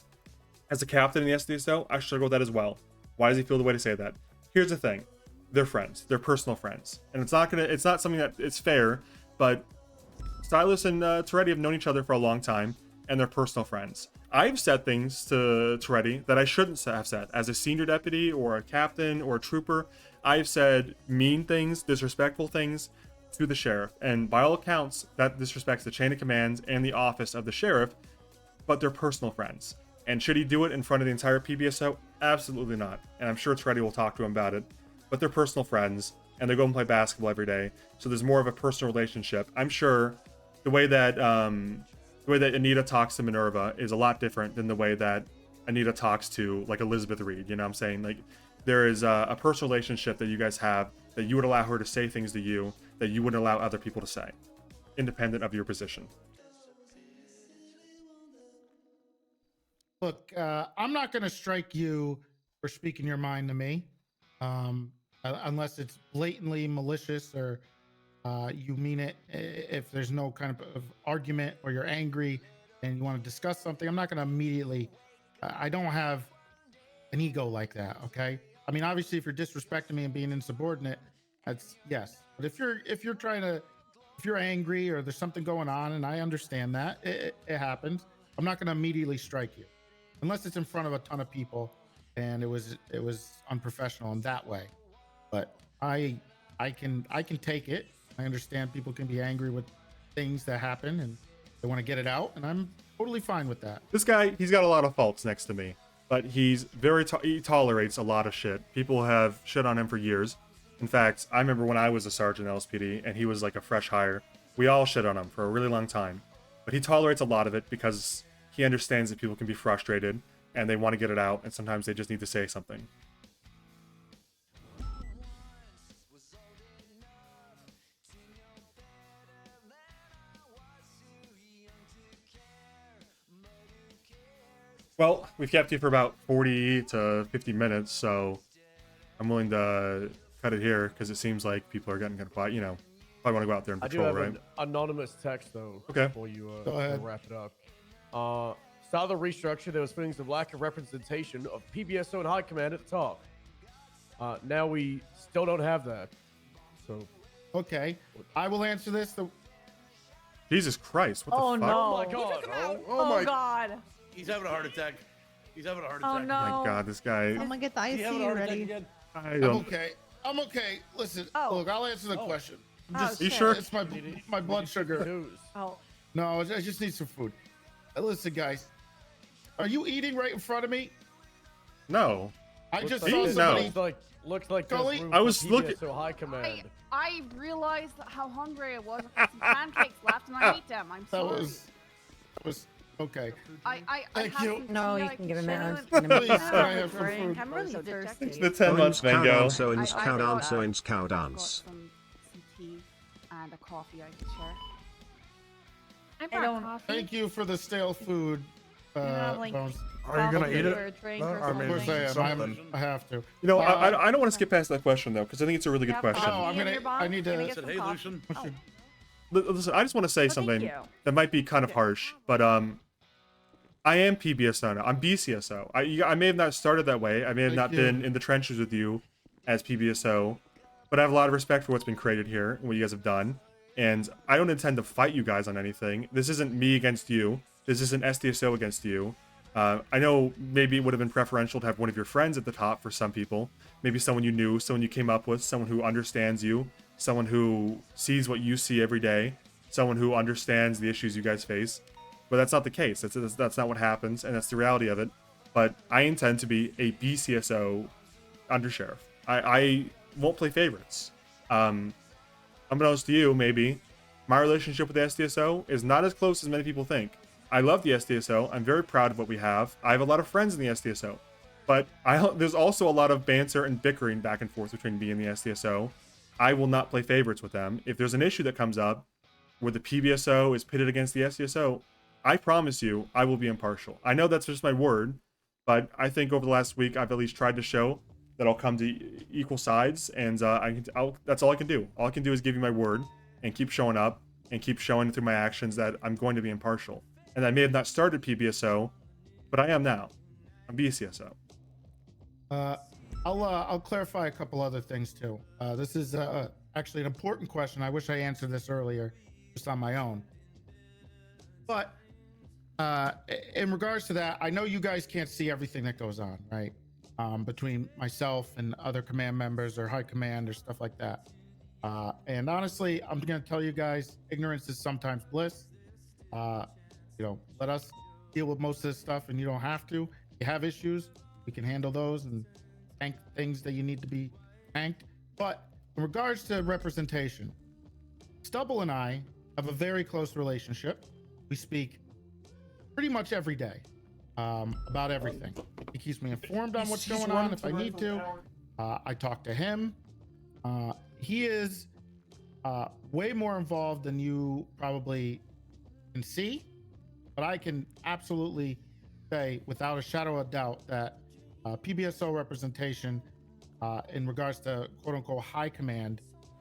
as a captain in the SDSO, I struggle with that as well. Why does he feel the way to say that? Here's the thing. They're friends. They're personal friends. And it's not something that it's fair, but Silas and Toretti have known each other for a long time, and they're personal friends. I've said things to Toretti that I shouldn't have said. As a senior deputy or a captain or a trooper, I've said mean things, disrespectful things to the sheriff. And by all accounts, that disrespects the chain of commands and the office of the sheriff, but they're personal friends. And should he do it in front of the entire PBSO? Absolutely not. And I'm sure Toretti will talk to him about it. But they're personal friends, and they go and play basketball every day. So there's more of a personal relationship. I'm sure the way that Anita talks to Minerva is a lot different than the way that Anita talks to like Elizabeth Reed. You know what I'm saying? Like, there is a personal relationship that you guys have, that you would allow her to say things to you that you wouldn't allow other people to say, independent of your position. Look, I'm not going to strike you for speaking your mind to me, unless it's blatantly malicious or you mean it. If there's no kind of argument or you're angry and you want to discuss something, I'm not going to immediately. I don't have an ego like that. Okay. I mean, obviously, if you're disrespecting me and being insubordinate, that's yes. But if you're angry or there's something going on, and I understand that it happens, I'm not going to immediately strike you, unless it's in front of a ton of people and it was unprofessional in that way. But I can take it. I understand people can be angry with things that happen and they want to get it out, and I'm totally fine with that. This guy, he's got a lot of faults next to me, but he's he tolerates a lot of shit. People have shit on him for years. In fact, I remember when I was a sergeant in LSPD and he was like a fresh hire, we all shit on him for a really long time. But he tolerates a lot of it because he understands that people can be frustrated and they want to get it out, and sometimes they just need to say something. Well, we've kept you for about 40 to 50 minutes, so I'm willing to cut it here because it seems like people are getting kind of quiet. You know, probably want to go out there and patrol, I do have right? an anonymous text, though, Okay. before you wrap it up. Saw the restructure. There was feelings of lack of representation of PBSO and High Command at the top. Now we still don't have that. So, okay, I will answer this. Jesus Christ! What Oh the fuck? no! Oh my God! Oh god! He's having a heart attack. He's having a heart Oh attack. no! Oh my God, this guy. I'm gonna get the Is he having a ICU heart attack ready. again? I I'm don't. okay. I'm okay. Listen, Oh. look, I'll answer the question. Oh, Just, You sure? It's my blood sugar. Oh. No, I just need some food. Listen, guys, are you eating right in front of me? No. I just like saw it- somebody. Looks like Gully? this room I for was looking- PBSO High Command. I realized how hungry I was. I had some pancakes left, and I ate them. I'm That sorry. was okay. I Thank had you. some No, tea, you I can give him should've- that. It's gonna make Please, me can I have some drink. food? I'm really So thirsty. It's the 10 months, Bones, cow Mango. down, Soins, I cow down, brought, Soins, cow got dance. some tea, and find a coffee I could share. I I brought don't- coffee. Thank you for the stale food. have, like, Bones. Are you gonna coffee eat it? or a drink No, or I mean, Of course I am. something. I have to. You know, Uh, I don't want to skip past that question though, because I think it's a really good Yeah, question. No, I'm in gonna. your box? I need Can I to. get some coffee? Oh. Listen, I just want to say thank something you. that might be kind of harsh, but I am PBSO now. I'm BCSO. I may have not started that way. I may have not been in the trenches with you as PBSO, but I have a lot of respect for what's been created here and what you guys have done. And I don't intend to fight you guys on anything. This isn't me against you. This isn't SDSO against you. I know maybe it would have been preferential to have one of your friends at the top for some people. Maybe someone you knew, someone you came up with, someone who understands you, someone who sees what you see every day, someone who understands the issues you guys face. But that's not the case. That's not what happens, and that's the reality of it. But I intend to be a BCSO Undersheriff. I won't play favorites. Unbeknownst to you, maybe, my relationship with the SDSO is not as close as many people think. I love the SDSO. I'm very proud of what we have. I have a lot of friends in the SDSO. But there's also a lot of banter and bickering back and forth between me and the SDSO. I will not play favorites with them. If there's an issue that comes up where the PBSO is pitted against the SDSO, I promise you I will be impartial. I know that's just my word, but I think over the last week I've at least tried to show that I'll come to equal sides, and that's all I can do. All I can do is give you my word and keep showing up and keep showing through my actions that I'm going to be impartial. And I may have not started PBSO, but I am now. I'm BCSO. I'll clarify a couple other things too. This is actually an important question. I wish I answered this earlier, just on my own. But in regards to that, I know you guys can't see everything that goes on, right? Between myself and other command members or high command or stuff like that. And honestly, I'm gonna tell you guys, ignorance is sometimes bliss. Let us deal with most of this stuff, and you don't have to. If you have issues, we can handle those and tank things that you need to be tanked. But in regards to representation, Stubble and I have a very close relationship. We speak pretty much every day about everything. He keeps me informed on what's going on if I need to. I talk to him. He is way more involved than you probably can see, but I can absolutely say without a shadow of doubt that PBSO representation in regards to quote unquote high command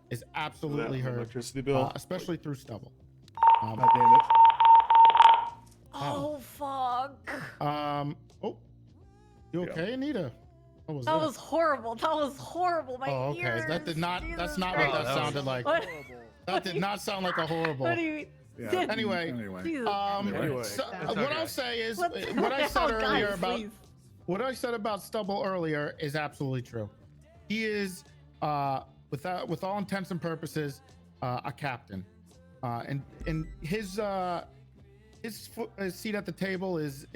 is absolutely heard, electricity bill. especially through Stubble. God damn it. Oh, fuck. Oh, you okay, Anita? What was That was horrible. That was horrible. My Oh, okay. ears. That did not. Jesus That's not Christ. what that sounded like. What? That did not sound like a horrible. What do you? Yeah. Anyway, Jesus. so, what I'll say is what I said earlier about what I said about Stubble earlier is absolutely true. He is, with all intents and purposes, a captain, and his seat at the table is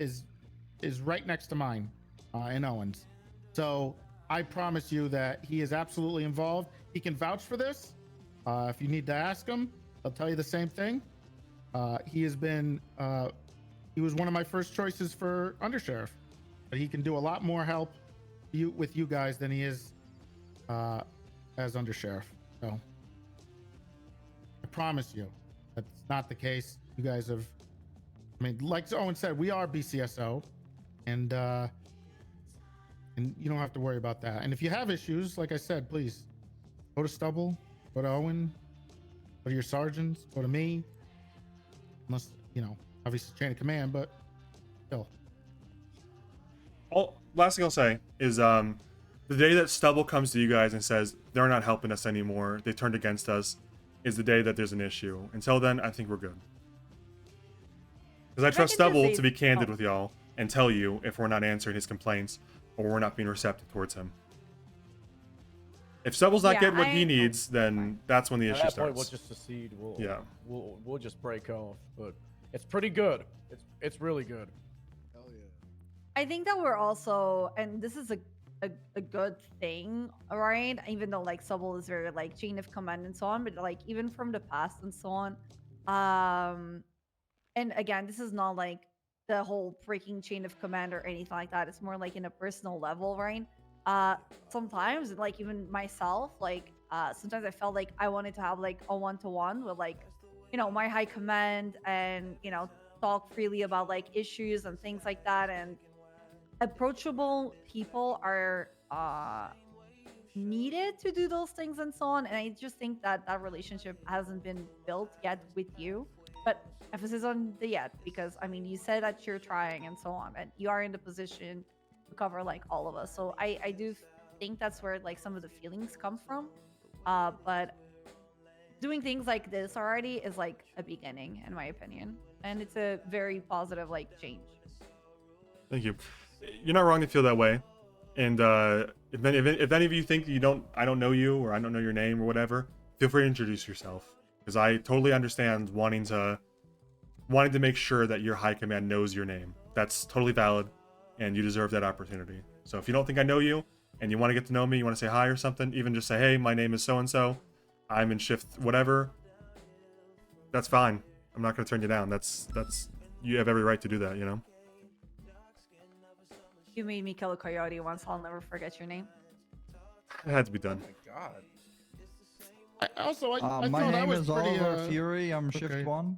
right next to mine, in Owen's. So I promise you that he is absolutely involved. He can vouch for this. If you need to ask him, he'll tell you the same thing. He has been, he was one of my first choices for Undersheriff, but he can do a lot more help with you guys than he is as Undersheriff. So I promise you that's not the case. You guys have, I mean, like Owen said, we are BCSO, and you don't have to worry about that. And if you have issues, like I said, please go to Stubble, go to Owen, go to your sergeants, go to me. Unless, obviously chain of command, but still. Last thing I'll say is the day that Stubble comes to you guys and says they're not helping us anymore, they turned against us, is the day that there's an issue. Until then, I think we're good. Because I trust Stubble to be candid with y'all and tell you if we're not answering his complaints or we're not being receptive towards him. If Stubble's not getting what he needs, then that's when the issue At that starts. point, we'll just secede. We'll just break off. But it's pretty good. It's really good. Hell yeah. I think that we're also, and this is a good thing, right? Even though like Stubble is very like chain of command and so on, but like even from the past and so on. And again, this is not like the whole breaking chain of command or anything like that. It's more like in a personal level, right? Sometimes like even myself, like sometimes I felt like I wanted to have like a one-to-one with like, you know, my high command and, you know, talk freely about like issues and things like that. And approachable people are needed to do those things and so on. And I just think that that relationship hasn't been built yet with you. But emphasis on the yet, because I mean, you said that you're trying and so on, and you are in the position to cover like all of us. So I do think that's where like some of the feelings come from. But doing things like this already is like a beginning, in my opinion, and it's a very positive like change. Thank you. You're not wrong to feel that way. And if any of you think I don't know you, or I don't know your name or whatever, feel free to introduce yourself, because I totally understand wanting to make sure that your high command knows your name. That's totally valid, and you deserve that opportunity. So if you don't think I know you and you want to get to know me, you want to say hi or something, even just say, hey, my name is so and so, I'm in shift whatever, that's fine. I'm not going to turn you down. That's you have every right to do that, you know. You made me kill a coyote once. I'll never forget your name. It had to be done. Oh my god. I my thought I name was is pretty, Oliver Fury. I'm shift okay. 1.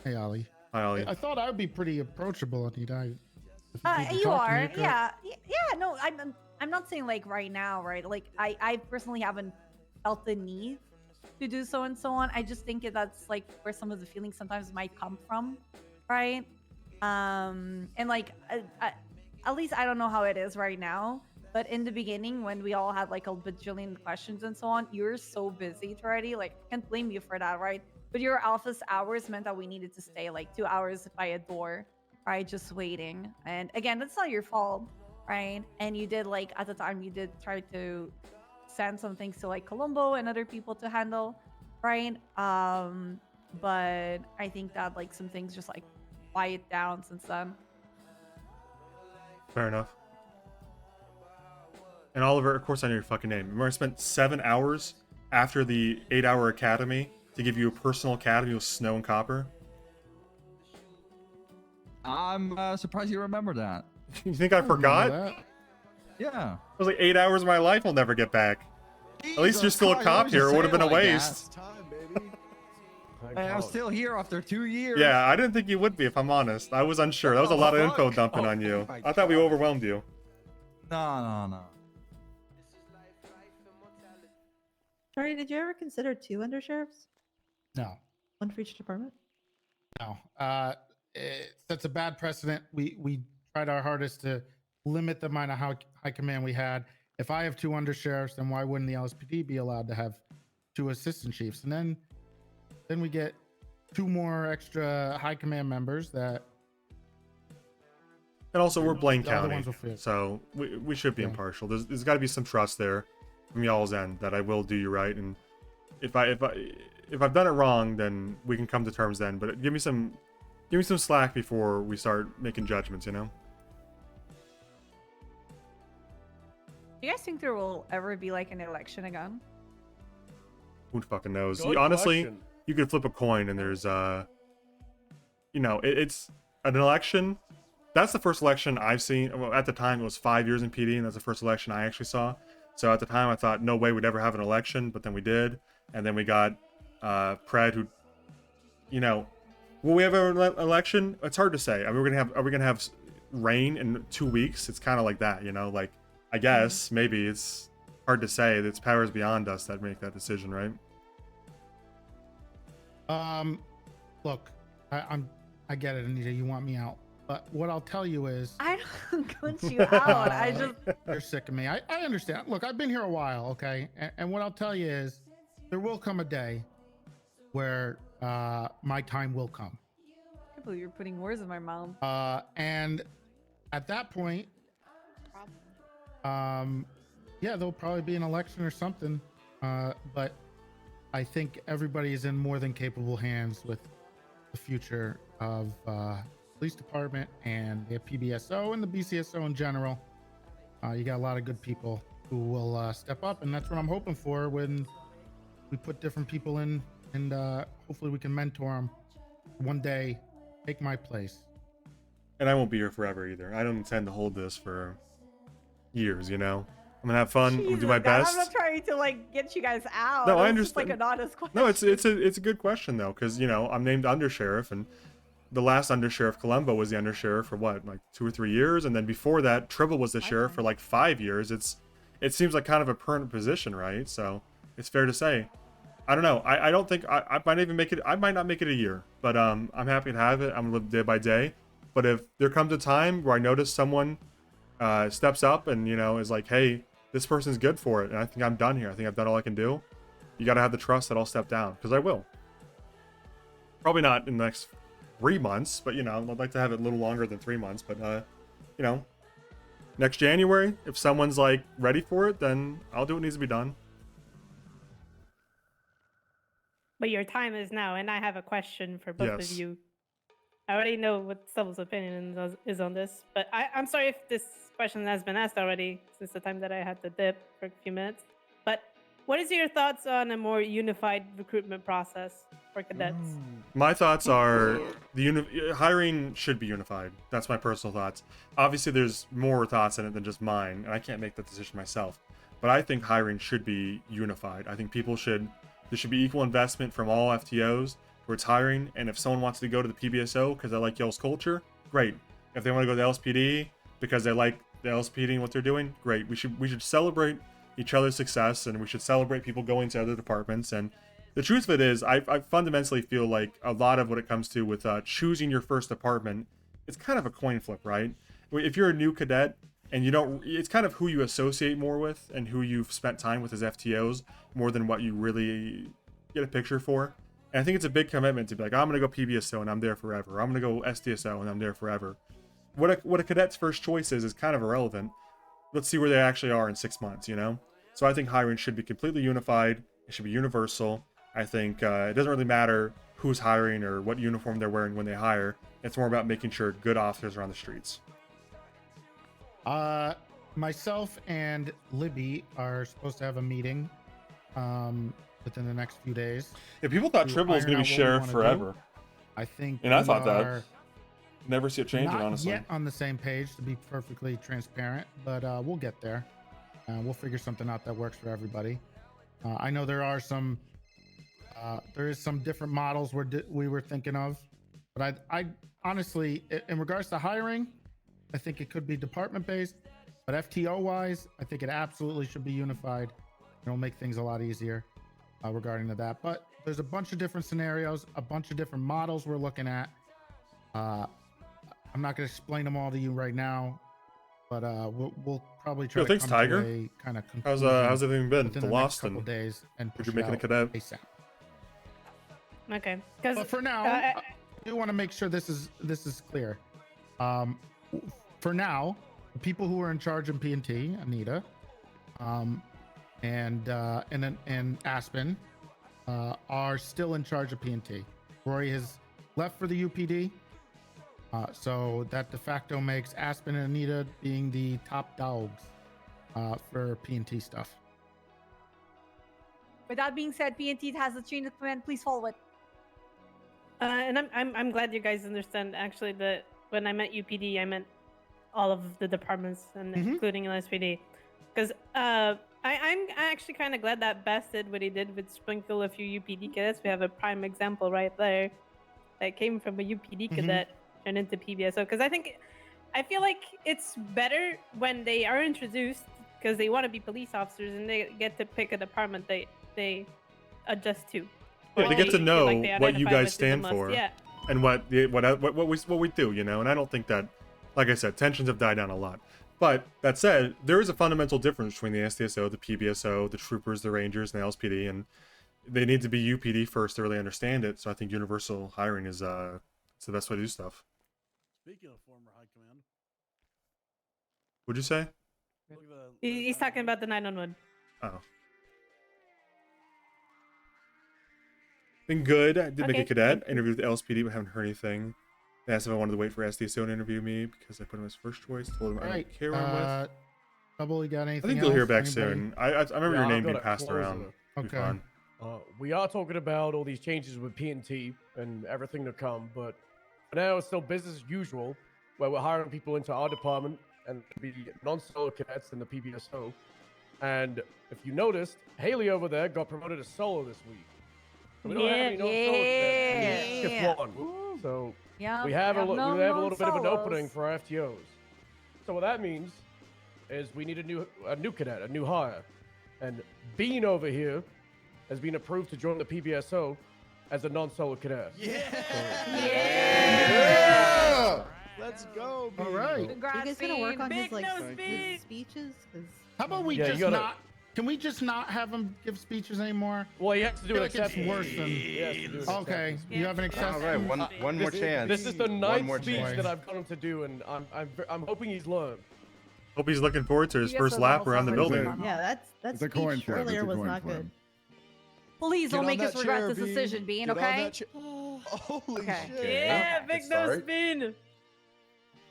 Hey, Ollie. Hi, Ollie. I thought I would be pretty approachable, Anita. You are, yeah. No, I'm not saying like right now, right? Like I personally haven't felt the need to do so and so on. I just think that's like where some of the feelings sometimes might come from, right? And like at least I don't know how it is right now, but in the beginning when we all had like a bajillion questions and so on, you're so busy already. Like I can't blame you for that, right? But your office hours meant that we needed to stay like 2 hours by a door, right? Just waiting. And again, that's not your fault, right? And you did like at the time you did try to send some things to like Colombo and other people to handle, right? But I think that like some things just like quiet down since then. Fair enough. And Oliver, of course I know your fucking name. Remember I spent 7 hours after the 8-hour academy to give you a personal academy with snow and copper? I'm surprised you remember that. You think I forgot? Yeah. It was like 8 hours of my life I'll never get back. At least you're still a cop here. It would have been a waste. Hey, I'm still here after 2 years. Yeah, I didn't think you would be, if I'm honest. I was unsure. That was a lot of info dumping on you. I thought we overwhelmed you. No. Sorry, did you ever consider 2 undersheriffs? No. 1 for each department? No. It sets a bad precedent. We tried our hardest to limit the amount of high command we had. If I have 2 undersheriffs, then why wouldn't the LSPD be allowed to have 2 assistant chiefs? And then we get 2 more extra high command members that. And also, we're Blaine The other County, ones will fit. so we should be impartial. There's got to be some trust there from y'all's end that I will do you right. And if I've done it wrong, then we can come to terms then. But give me some slack before we start making judgments, you know. Do you guys think there will ever be like an election again? Who fucking knows? Good Honestly, question. you could flip a coin and there's you know, it's an election. That's the first election I've seen. Well, at the time it was 5 years in PD, and that's the first election I actually saw. So at the time I thought no way we'd ever have an election, but then we did, and then we got Pred, who, you know, will we have an election? It's hard to say. I mean, are we gonna have rain in 2 weeks? It's kind of like that, you know. Like, I guess maybe it's hard to say. It's powers beyond us that make that decision, right? Look, I get it, Anita. You want me out, but what I'll tell you is, I don't want you out. I just you're sick of me. I understand. Look, I've been here a while, okay, and what I'll tell you is, there will come a day where my time will come. I can't believe you're putting words in my mouth. And at that point, yeah, there'll probably be an election or something. But I think everybody is in more than capable hands with the future of police department and the PBSO and the BCSO in general. You got a lot of good people who will step up, and that's what I'm hoping for when we put different people in, and hopefully we can mentor them. One day, take my place. And I won't be here forever either. I don't intend to hold this for years, you know. I'm gonna have fun. I'm gonna do my Jesus, God, best. I'm not trying to like get you guys out. No, I It's just, understand. like an honest question. No, it's a good question though, because you know I'm named Undersheriff, and the last Undersheriff Colombo was the Undersheriff for what, like 2 or 3 years, and then before that, Tribble was the sheriff for like 5 years. It seems like kind of a permanent position, right? So it's fair to say. I don't know. I don't think I might even make it. I might not make it a year, but I'm happy to have it. I'm gonna live day by day. But if there comes a time where I notice someone steps up and you know is like, hey, this person's good for it, and I think I'm done here. I think I've done all I can do. You got to have the trust that I'll step down, because I will. Probably not in the next 3 months, but you know, I'd like to have it a little longer than 3 months. But you know, next January, if someone's like ready for it, then I'll do what needs to be done. But your time is now, and I have a question for both Yes. of you. I already know what Stubble's opinion is on this, but I'm sorry if this question has been asked already since the time that I had to dip for a few minutes. But what is your thoughts on a more unified recruitment process for cadets? My thoughts are hiring should be unified. That's my personal thoughts. Obviously, there's more thoughts in it than just mine, and I can't make that decision myself. But I think hiring should be unified. I think there should be equal investment from all FTOs towards hiring, and if someone wants to go to the PBSO because they like y'all's culture, great. If they want to go to the LSPD because they like the LSPD and what they're doing, great. We should celebrate each other's success, and we should celebrate people going to other departments. And the truth of it is, I fundamentally feel like a lot of what it comes to with choosing your first department, it's kind of a coin flip, right? If you're a new cadet and you don't, it's kind of who you associate more with and who you've spent time with as FTOs more than what you really get a picture for. And I think it's a big commitment to be like, I'm going to go PBSO and I'm there forever. I'm going to go SDSO and I'm there forever. What a cadet's first choice is kind of irrelevant. Let's see where they actually are in 6 months, you know? So I think hiring should be completely unified. It should be universal. I think it doesn't really matter who's hiring or what uniform they're wearing when they hire. It's more about making sure good officers are on the streets. Myself and Libby are supposed to have a meeting within the next few days. Yeah, people thought Tribble was going to be sheriff forever. I think. And I thought that. Never see it changing, honestly. Not yet on the same page, to be perfectly transparent, but we'll get there. We'll figure something out that works for everybody. I know there is some different models we were thinking of, but I honestly, in regards to hiring, I think it could be department based, but FTO wise, I think it absolutely should be unified. It'll make things a lot easier regarding to that. But there's a bunch of different scenarios, a bunch of different models we're looking at. I'm not going to explain them all to you right now, but we'll probably try to come to a kind of conclusion. How's everything been? The Lost couple days and push you're making a cadet. ASAP. Okay. But for now, I do want to make sure this is clear. For now, the people who are in charge in P&T, Anita, and Aspen, are still in charge of P&T. Rory has left for the UPD, so that de facto makes Aspen and Anita being the top dogs for P&T stuff. With that being said, PNT has a chain of command. Please follow it. And I'm glad you guys understand actually that when I meant UPD, I meant all of the departments and including LSPD, because I'm actually kind of glad that Bass did what he did with sprinkle a few UPD cadets. We have a prime example right there that came from a UPD cadet turned into PBSO, because I feel like it's better when they are introduced because they want to be police officers and they get to pick a department they adjust to. Yeah, they get to know what you guys stand for, yeah, and what we do, you know. And I don't think that, like I said, tensions have died down a lot. But that said, there is a fundamental difference between the SDSO, the PBSO, the troopers, the rangers, and the LSPD, and they need to be UPD first to really understand it. So I think universal hiring is it's the best way to do stuff. Speaking of former high command, What'd you say? he's talking about the 911. Oh. Been good. I did make a cadet. Interviewed with the LSPD, but haven't heard anything. They asked if I wanted to wait for SDSO to interview me because I put him as first choice. Told him I don't care what I'm with. Double, you got anything I think you'll hear back soon. I remember your name being passed around. Okay. We are talking about all these changes with P&T and everything to come, but for now it's still business as usual, where we're hiring people into our department and be non-solo cadets in the PBSO. And if you noticed, Haley over there got promoted to solo this week. So we don't have any non-solo cadets. Shift 1. So Yeah, we have a no little bit of an non-solos. opening for our FTOs. So what that means is we need a new cadet, a new hire. And Bean over here has been approved to join the PBSO as a non-solo cadet. Let's go. All right. You guys gonna work on his like his speeches? 'Cause How about we Yeah, you just gotta- not? Can we just not have him give speeches anymore? Well, he has to do I an feel like it's acceptance. worse than. He has to do an Okay, acceptance you have an acceptance. All right, one more chance. This is the One ninth more speech chance. that I've got him to do, and I'm hoping he's learned. Hope he's looking forward to his first lap around the building. Yeah, that It's a coin speech flip. earlier It's a was coin not flip. good. Please Get don't on make us that regret chair, this decision, Bean, Get on okay? that chair. Holy Okay. shit. Yeah, big That's nose alright. spin.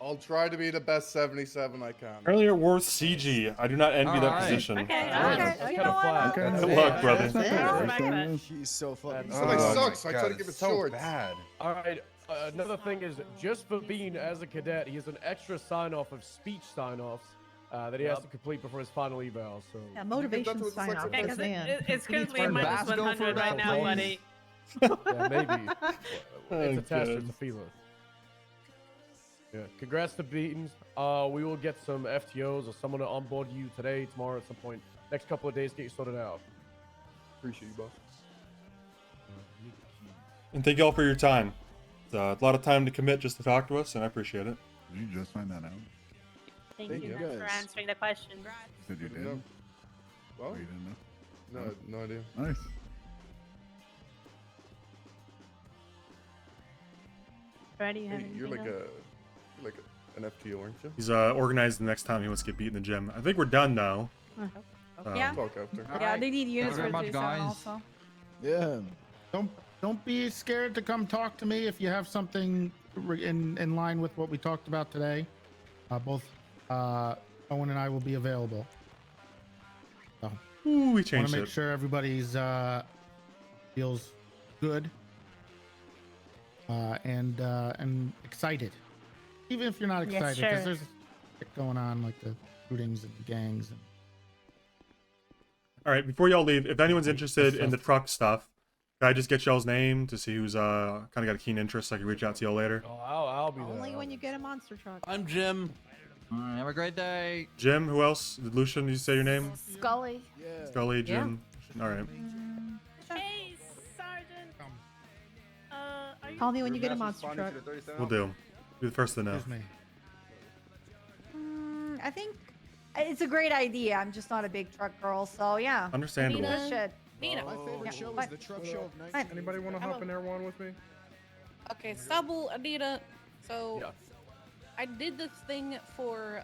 I'll try to be the best 77 I can. Earlier worth CG. I do not envy that Alright. position. Okay, You know what? Good luck, brother. He's so fucking. Oh Somebody my sucks. So I try to God, give it it's so shorts. bad. All right. Another thing is, just for being as a cadet, he has an extra sign-off of speech sign-offs that he has to complete before his final eval. So Yeah, motivation sign off. Okay, because man. it's currently minus 100 right now, buddy. yeah, maybe. It's a test. Okay. It's a feeler. Yeah. Congrats to Beatons. We will get some FTOs or someone to onboard you today, tomorrow, at some point. Next couple of days, get you sorted out. Appreciate you, boss. And thank you all for your time. It's a lot of time to commit just to talk to us, and I appreciate it. Did you just find that out? Thank you for answering the question. Said you did. No. Oh, Well, you didn't know? no idea. Nice. Brady, you have Hey, you're like anything else? an FTO, aren't you? He's organized the next time he wants to get beat in the gym. I think we're done now. Yeah. Talk after. Yeah, they need units for Thank you very the much, 37 guys. also. Yeah. Don't be scared to come talk to me if you have something in line with what we talked about today. Both Owen and I will be available. So, Ooh, we want changed to make it. sure everybody's feels good and excited. Even if you're not Yes, excited, sure. because there's shit going on like the shootings and gangs. And All right, before y'all leave, if anyone's interested in the truck stuff, can I just get y'all's name to see who's kind of got a keen interest so I can reach out to y'all later? Oh, I'll be there. Only when you get a monster truck. I'm Jim. Have a great day. Jim, who else? Did Lucian, did you say your name? Scully. Scully, Jim. All right. Hey, Sergeant. Are you Call me when you get a monster truck. We'll do. Be the first to know. excuse me. I think it's a great idea. I'm just not a big truck girl, so yeah. Understandable. Good shit. Nina. My favorite Yeah, show is but- the truck show of night. Fine. Anybody want to hop in Air One with me? Okay, Stubble, Anita. So Yeah. I did this thing for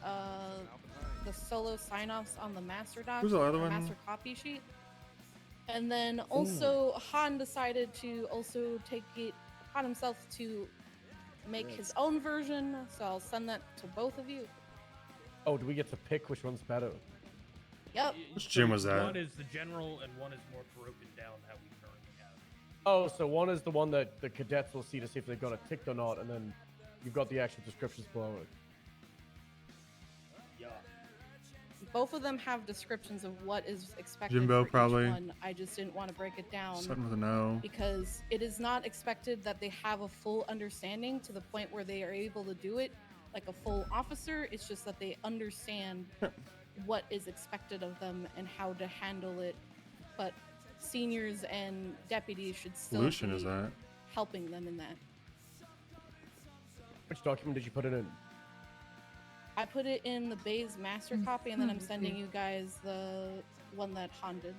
the solo sign-offs on the master doc, Who's the other or one? master copy sheet. And then also Han decided to also take it on himself to make his own version. So I'll send that to both of you. Oh, do we get to pick which one's better? Yep. Which gym was that? One is the general, and one is more broken down how we currently have. Oh, so one is the one that the cadets will see to see if they've got it ticked or not, and then you've got the actual descriptions below it. Yeah. Both of them have descriptions of what is expected Jimbo, for each probably. one. I just didn't want to break it down. Starting with a no. Because it is not expected that they have a full understanding to the point where they are able to do it like a full officer. It's just that they understand what is expected of them and how to handle it. But seniors and deputies should still Lucian be is that? helping them in that. Which document did you put it in? I put it in the Bayes master copy, and then I'm sending you guys the one that Han did.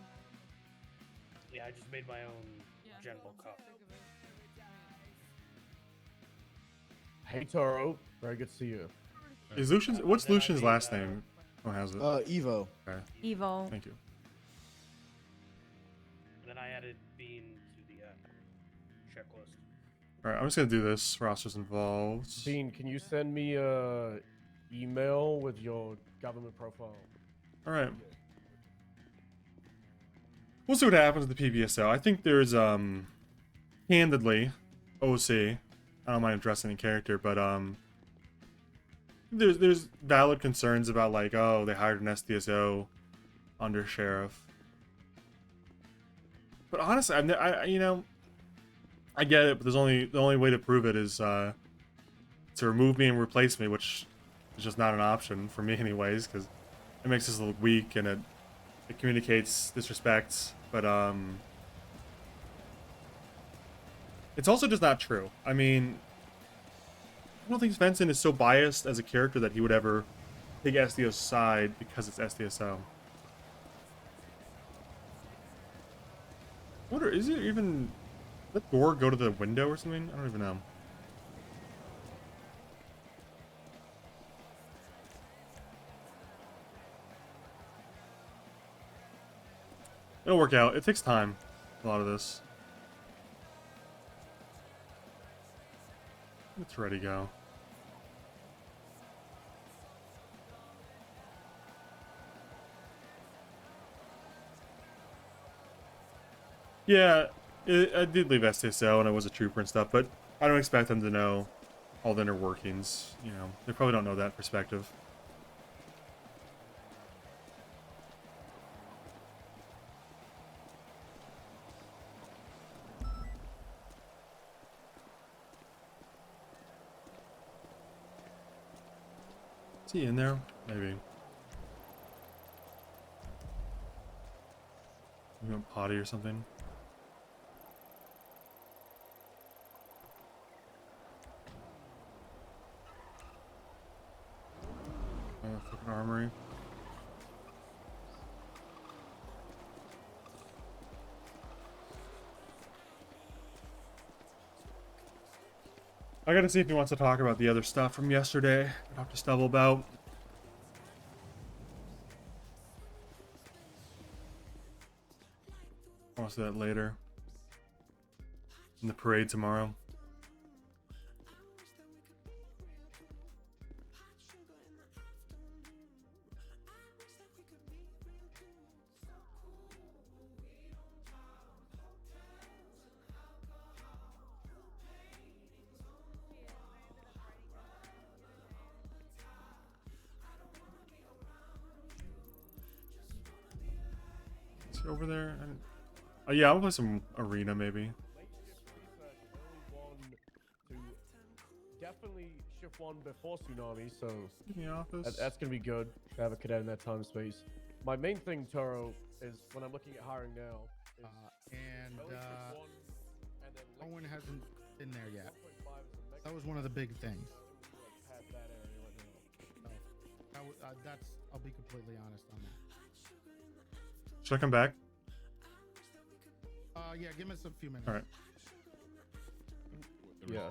Yeah, I just made my own general copy. Hey, Taro. Very good to see you. Is Lucian's? What's Lucian's last name? Oh, has it? Evo. Okay. Evo. Thank you. And then I added Bean to the checklist. All right, I'm just gonna do this. Rosters involved. Dean, can you send me a email with your government profile? All right. We'll see what happens with the PBSO. I think there's candidly, OC. I don't mind addressing any character, but there's valid concerns about like, oh, they hired an SDSO. Undersheriff. But honestly, you know, I get it, but the only way to prove it is to remove me and replace me, which is just not an option for me anyways, because it makes us look weak and it communicates disrespect. But it's also just not true. I mean, I don't think Svensson is so biased as a character that he would ever take SDO's side because it's SDSO. I wonder, is it even... Did that door go to the window or something? I don't even know. It'll work out. It takes time, a lot of this. It's ready to go. Yeah, I did leave STSO and I was a trooper and stuff, but I don't expect them to know all the inner workings. You know, they probably don't know that perspective. Is he in there? Maybe. Maybe on potty or something. Fucking armory. I gotta see if he wants to talk about the other stuff from yesterday. I talked to Stubble about. I'll see that later. In the parade tomorrow. Is he over there? Oh yeah, I'll play some arena maybe. Definitely shift one before tsunami, so in the office. That's gonna be good to have a cadet in that time space. My main thing, Toro, is when I'm looking at hiring now. Owen hasn't been there yet. That was one of the big things. I'll be completely honest on that. Should I come back? Yeah, give us a few minutes. All right. Yeah.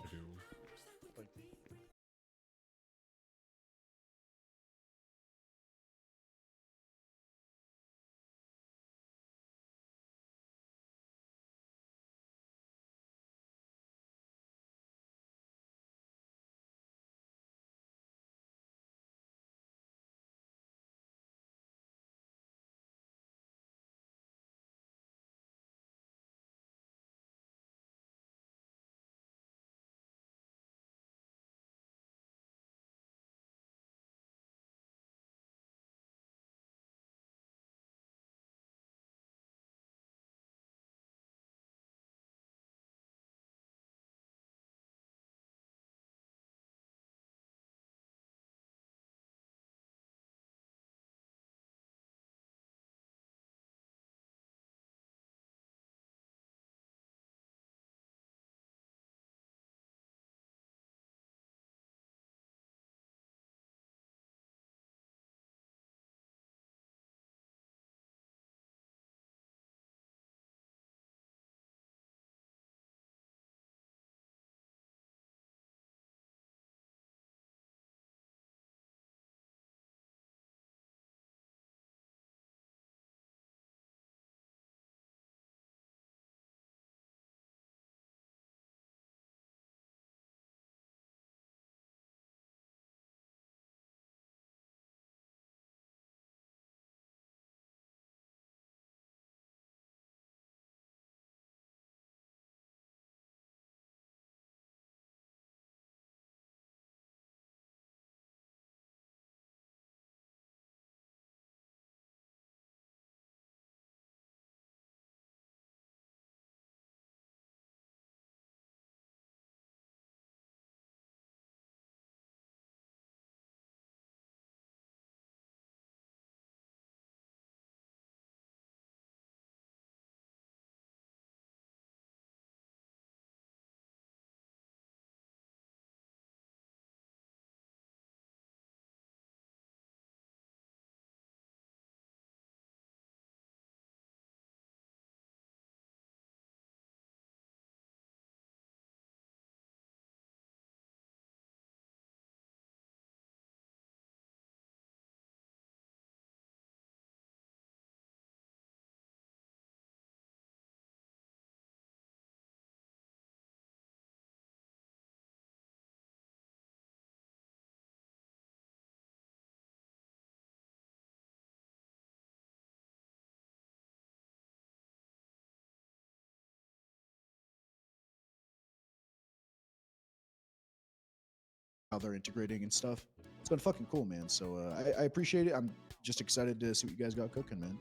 how they're integrating and stuff. It's been fucking cool, man. So I appreciate it. I'm just excited to see what you guys got cooking, man.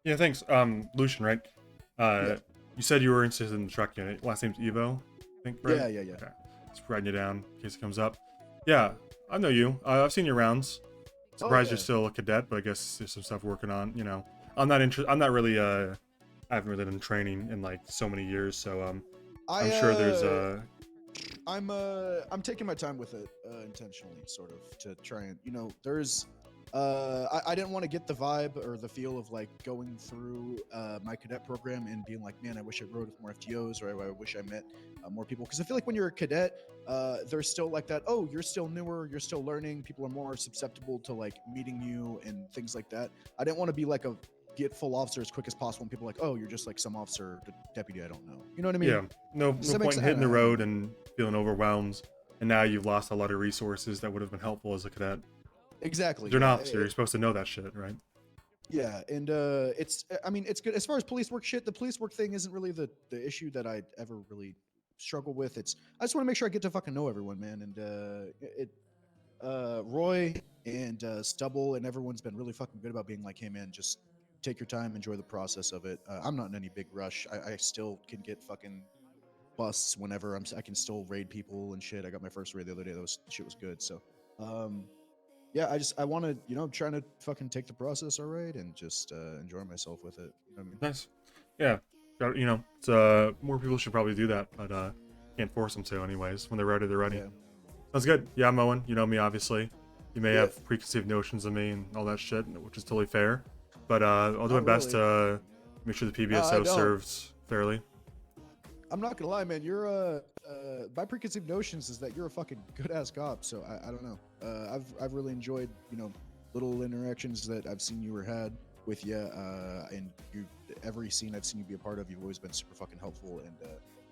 Yeah, thanks. Lucian, right? You said you were interested in the truck unit. Last name's Evo, I think, right? Yeah. Okay. Just writing you down in case it comes up. Yeah, I know you. I've seen your rounds. Surprised you're still a cadet, but I guess there's some stuff working on. You know, I'm not really. I haven't really done training in like so many years, so I'm sure there's I'm taking my time with it intentionally, sort of, to try and, you know, there's I didn't want to get the vibe or the feel of like going through my cadet program and being like, man, I wish I rode with more FTOs, or I wish I met more people, because I feel like when you're a cadet, there's still like that, oh, you're still newer, you're still learning, people are more susceptible to like meeting you and things like that. I didn't want to be like a get full officer as quick as possible, and people are like, oh, you're just like some officer deputy I don't know, you know what I mean? Yeah, no point in hitting the road and feeling overwhelmed, and now you've lost a lot of resources that would have been helpful as a cadet. Exactly. You're an officer, you're supposed to know that shit, right? Yeah, and I mean, it's good as far as police work shit. The police work thing isn't really the issue that I ever really struggle with. I just want to make sure I get to fucking know everyone, man. And Roy and Stubble and everyone's been really fucking good about being like, hey man, just take your time, enjoy the process of it. I'm not in any big rush. I still can get fucking busts whenever I can still raid people and shit. I got my first raid the other day. Shit was good. So, yeah, I want to, you know, I'm trying to fucking take the process all right and just enjoy myself with it. You know what I mean? Nice. Yeah, you know, it's, more people should probably do that, but can't force them to anyways. When they're ready, they're ready. Yeah. That's good. Yeah, I'm Owen. You know me, obviously. You may have preconceived notions of me and all that shit, which is totally fair. But I'll do my best to make sure the PBSO serves fairly. I'm not gonna lie, man. You're my preconceived notions is that you're a fucking good ass cop. So I don't know. I've really enjoyed, you know, little interactions that I've seen you or had with you, and every scene I've seen you be a part of, you've always been super fucking helpful and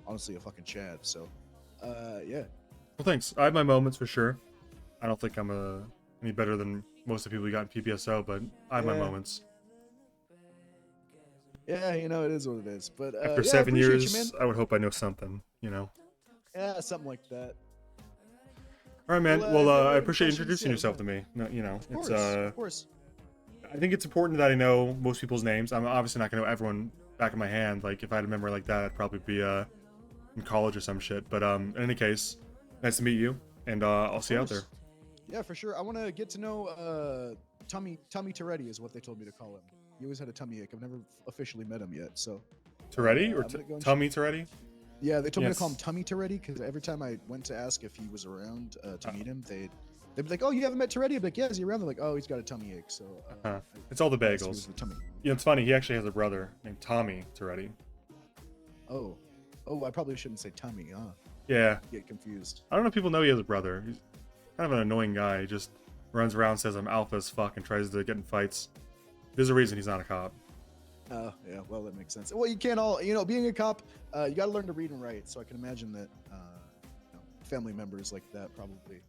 honestly a fucking Chad. So yeah. Well, thanks. I have my moments for sure. I don't think I'm any better than most of the people who got in PPSO, but I have my moments. Yeah, you know, it is what it is. But after yeah, 7 I years, you, man. I would hope I know something, you know. Yeah, something like that. All right, man. Well, Well, I appreciate introducing yourself to me. No, you know, Of course. I think it's important that I know most people's names. I'm obviously not going to know everyone back of my hand. Like, if I had a memory like that, I'd probably be in college or some shit. But in any case, nice to meet you, and I'll see you out there. Yeah, for sure. I want to get to know Tommy Toretti is what they told me to call him. He always had a tummy ache. I've never officially met him yet, so. Toretti or Tummy Toretti? Yeah, they told me to call him Tummy Toretti because every time I went to ask if he was around to meet him, they'd be like, "Oh, you haven't met Toretti?" I'd be like, "Yeah, is he around?" They're like, "Oh, he's got a tummy ache." So. It's all the I guess he bagels. was the tummy. You know, it's funny. He actually has a brother named Tommy Toretti. Oh, I probably shouldn't say tummy, huh? Yeah. Get confused. I don't know if people know he has a brother. He's kind of an annoying guy. He just runs around, says I'm alpha as fuck, and tries to get in fights. There's a reason he's not a cop. Oh, yeah, well, that makes sense. Well, you can't all, you know, being a cop, you got to learn to read and write. So I can imagine that you know, family members like that probably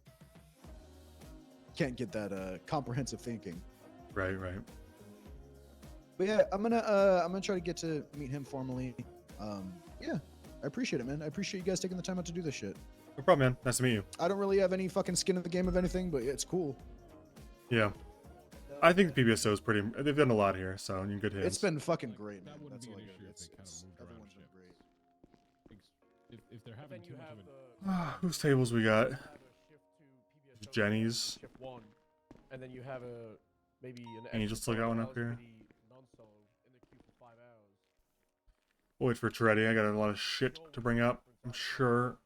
can't get that comprehensive thinking. Right. But yeah, I'm gonna try to get to meet him formally. Yeah, I appreciate it, man. I appreciate you guys taking the time out to do this shit. No problem, man. Nice to meet you. I don't really have any fucking skin in the game of anything, but it's cool. Yeah. I think the PBSO is pretty. They've done a lot here, so you're in good hands. It's been fucking great, man. That's all I got. Everyone's been great. If they're having too much of an... Whose tables we got? Jenny's. Shift 1, and then you have maybe an. And you just still got one up here. non-solo in the queue for 5 hours. We'll wait for Toretti. I got a lot of shit to bring up. I'm sure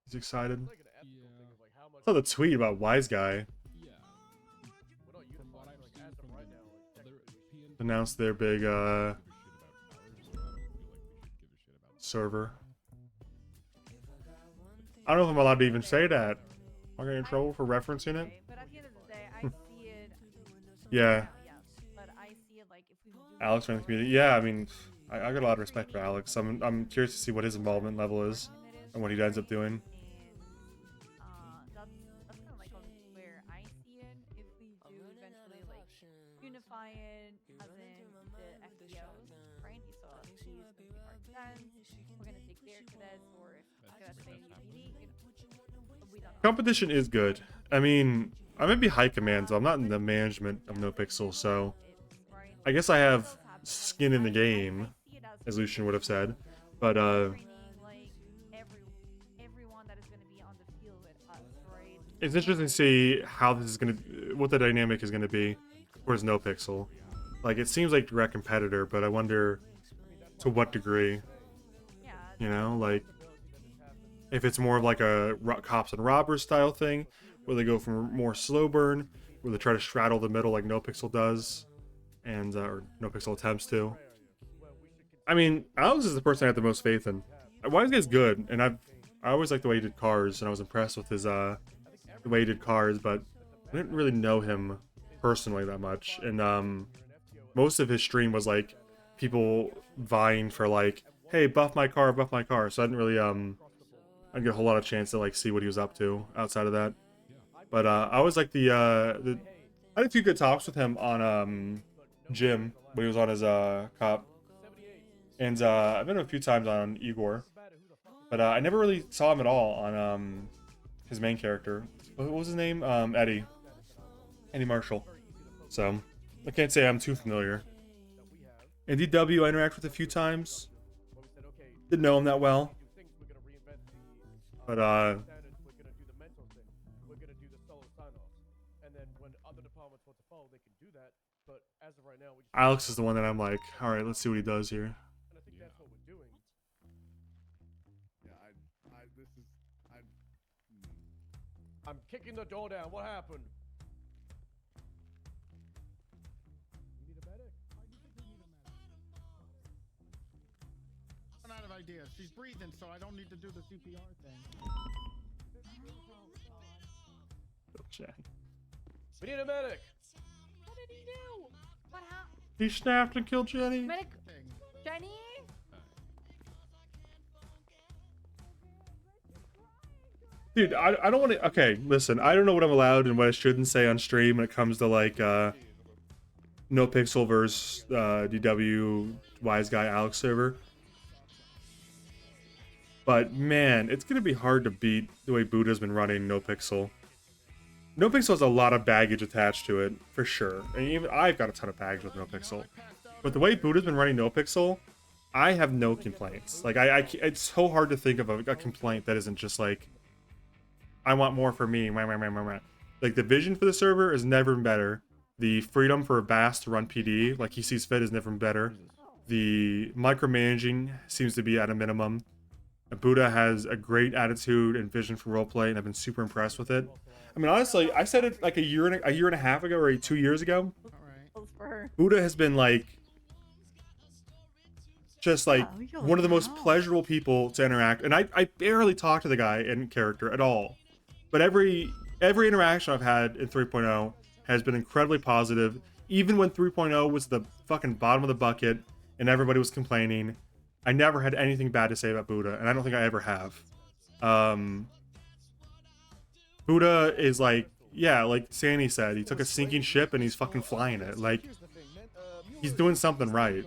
he's excited. I saw the tweet about Wise Guy. Announced their big server. I don't know if I'm allowed to even say that. Am I getting in trouble for referencing it? But at the end of the day, I see it. Yeah. But I see it like if we do Alex from the community. Yeah, I mean, I got a lot of respect for Alex. I'm curious to see what his involvement level is and what he ends up doing. That's kind of like where I see it. If we do eventually like unify it, as in the FBOs, right? So these could be our cadets. We're gonna take their cadets, or if cadets stay in UPD, competition is good. I mean, I might be high command, so I'm not in the management of NoPixel, so I guess I have skin in the game, as Lucian would have said. But it's interesting to see how this is gonna, what the dynamic is gonna be towards NoPixel. Like, it seems like direct competitor, but I wonder to what degree. You know, like if it's more of like a cops and robbers style thing, where they go from more slow burn, where they try to straddle the middle like NoPixel does, and or NoPixel attempts to. I mean, Alex is the person I have the most faith in. Wise guy's good, and I always liked the way he did cars, and I was impressed with his the way he did cars, but I didn't really know him personally that much, and most of his stream was like people vying for like, hey, buff my car, so I didn't really I didn't get a whole lot of chance to like see what he was up to outside of that. But I always like the I had a few good talks with him on Jim when he was on his cop, and I've been a few times on Igor, but I never really saw him at all on his main character. What was his name? Eddie Marshall. So I can't say I'm too familiar. And DW I interact with a few times. Didn't know him that well, but Alex is the one that I'm like, all right, let's see what he does here. I'm kicking the door down. What happened? You need a medic? I'm out of ideas. She's breathing, so I don't need to do the CPR thing. We need a medic. What did he do? What happened? He snapped and killed Jenny. Medic, Jenny? Dude, I don't want to. Okay, listen. I don't know what I'm allowed and what I shouldn't say on stream when it comes to like NoPixel versus DW Wise Guy Alex server. But man, it's gonna be hard to beat the way Buddha's been running NoPixel. NoPixel has a lot of baggage attached to it, for sure. And even I've got a ton of baggage with NoPixel. But the way Buddha's been running NoPixel, I have no complaints. Like it's so hard to think of a complaint that isn't just like, I want more for me. Like the vision for the server has never been better. The freedom for Bass to run PD like he sees fit has never been better. The micromanaging seems to be at a minimum. Buddha has a great attitude and vision for roleplay, and I've been super impressed with it. I mean, honestly, I said it like a year and a half ago, or 2 years ago. Buddha has been like, just like one of the most pleasurable people to interact, and I barely talk to the guy in character at all. But every interaction I've had in 3.0 has been incredibly positive. Even when 3.0 was the fucking bottom of the bucket and everybody was complaining, I never had anything bad to say about Buddha, and I don't think I ever have. Buddha is like, yeah, like Sandy said, he took a sinking ship and he's fucking flying it. Like, he's doing something right.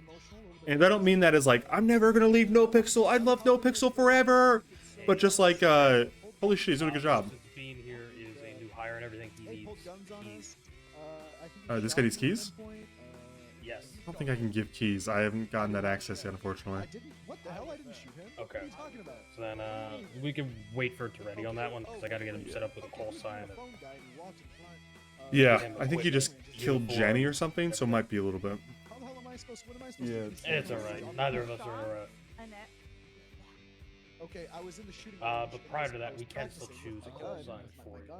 And I don't mean that as like, I'm never gonna leave NoPixel, I love NoPixel forever. But just like, holy shit, he's doing a good job. Being here is a new hire and everything. He needs keys. This guy needs keys? Yes. I don't think I can give keys. I haven't gotten that access yet, unfortunately. What the hell? I didn't shoot him. Okay. What are you talking about? So then we can wait for it to ready on that one because I got to get him set up with a call sign. Yeah, I think he just killed Jenny or something, so it might be a little bit. How the hell am I supposed to? What am I supposed Yeah, to do? it's alright. Neither of us are. Okay, I was in the shooting. But prior to that, we can still choose a call sign for you.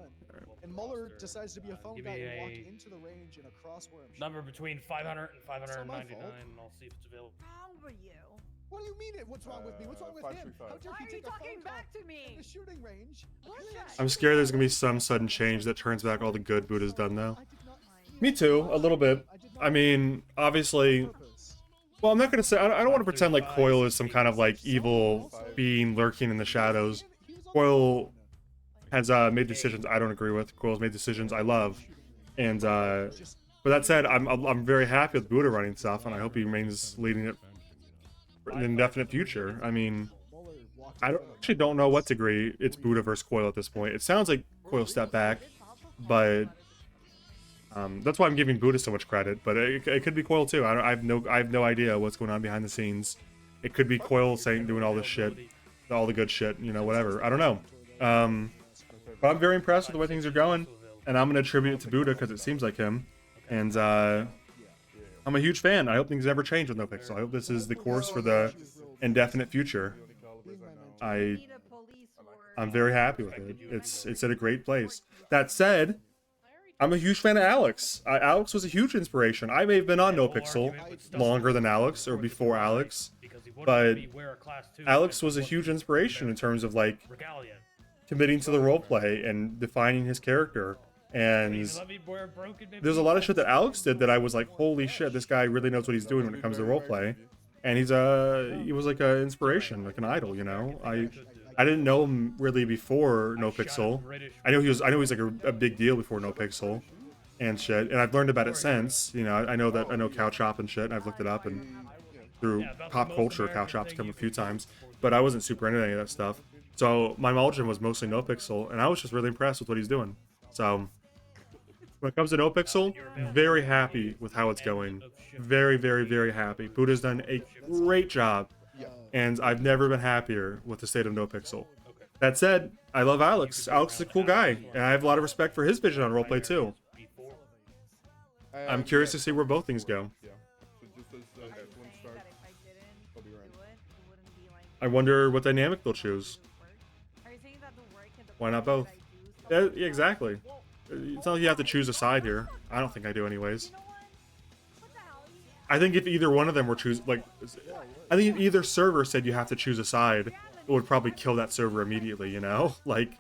And Muller decides to be a phone Give guy me and walk a into the range in a cross where I'm shooting. number between 500 and 599, fault. and I'll see if it's available. Wrong with you? What do you mean? What's wrong with me? What's wrong with him? How dare Why he are you take a phone talking call back to in me? the shooting range? I'm scared there's gonna be some sudden change that turns back all the good Buddha's done, though. Me too, a little bit. I mean, obviously... Well, I'm not gonna say... I don't want to pretend like Coil is some kind of, like, evil being lurking in the shadows. Coil has made decisions I don't agree with. Coil's made decisions I love. And, but that said, I'm very happy with Buddha running stuff, and I hope he remains leading it for an indefinite future. I mean, actually don't know what degree it's Buddha versus Coil at this point. It sounds like Coil stepped back, but that's why I'm giving Buddha so much credit. But it could be Coil too. I have no idea what's going on behind the scenes. It could be Coil doing all this shit, all the good shit, you know, whatever. I don't know. But I'm very impressed with the way things are going, and I'm gonna attribute it to Buddha because it seems like him. And I'm a huge fan. I hope things never change with NoPixel. I hope this is the course for the indefinite future. I'm very happy with it. It's at a great place. That said, I'm a huge fan of Alex. Alex was a huge inspiration. I may have been on NoPixel longer than Alex or before Alex, but Alex was a huge inspiration in terms of like committing to the roleplay and defining his character. And there's a lot of shit that Alex did that I was like, holy shit, this guy really knows what he's doing when it comes to roleplay. And he was like an inspiration, like an idol, you know. I didn't know him really before NoPixel. I know he's like a big deal before NoPixel and shit. And I've learned about it since. You know, I know Cow Chop and shit. And I've looked it up, and through pop culture, Cow Chop's come a few times. But I wasn't super into any of that stuff. So my knowledge was mostly NoPixel, and I was just really impressed with what he's doing. So when it comes to NoPixel, very happy with how it's going. Very, very, very happy. Buddha's done a great job, and I've never been happier with the state of NoPixel. That said, I love Alex. Alex is a cool guy, and I have a lot of respect for his vision on roleplay too. I'm curious to see where both things go. I wonder what dynamic they'll choose. Why not both? Yeah, exactly. It's not like you have to choose a side here. I don't think I do anyways. I think if either one of them were I think if either server said you have to choose a side, it would probably kill that server immediately, you know? Like,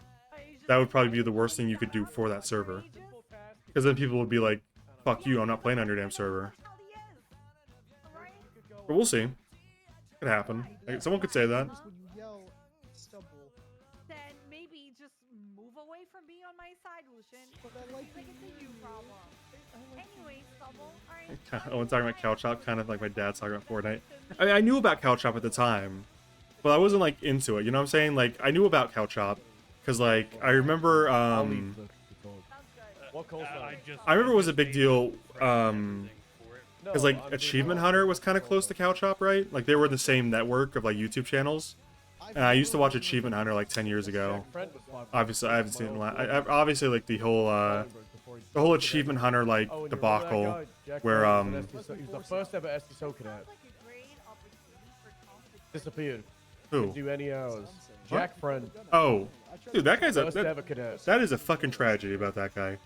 that would probably be the worst thing you could do for that server. Because then people would be like, fuck you, I'm not playing on your damn server. But we'll see. It could happen. Like, someone could say that. Then maybe just move away from being on my side, Lucian. Like it's a you problem. Anyway, Stubble, alright. Owen talking about Cow Chop, kind of like my dad's talking about Fortnite. I mean, I knew about Cow Chop at the time, but I wasn't like into it. You know what I'm saying? Like, I knew about Cow Chop because, like, I remember. I remember it was a big deal. Because like Achievement Hunter was kind of close to Cow Chop, right? Like they were the same network of like YouTube channels. And I used to watch Achievement Hunter like 10 years ago. Obviously, I haven't seen it. Obviously, like the whole Achievement Hunter like debacle, where He's the first ever SDSO cadet. Disappeared. Who? Didn't do any hours. Jack Friend. Oh, dude, that guy's First ever cadet. that is a fucking tragedy about that guy.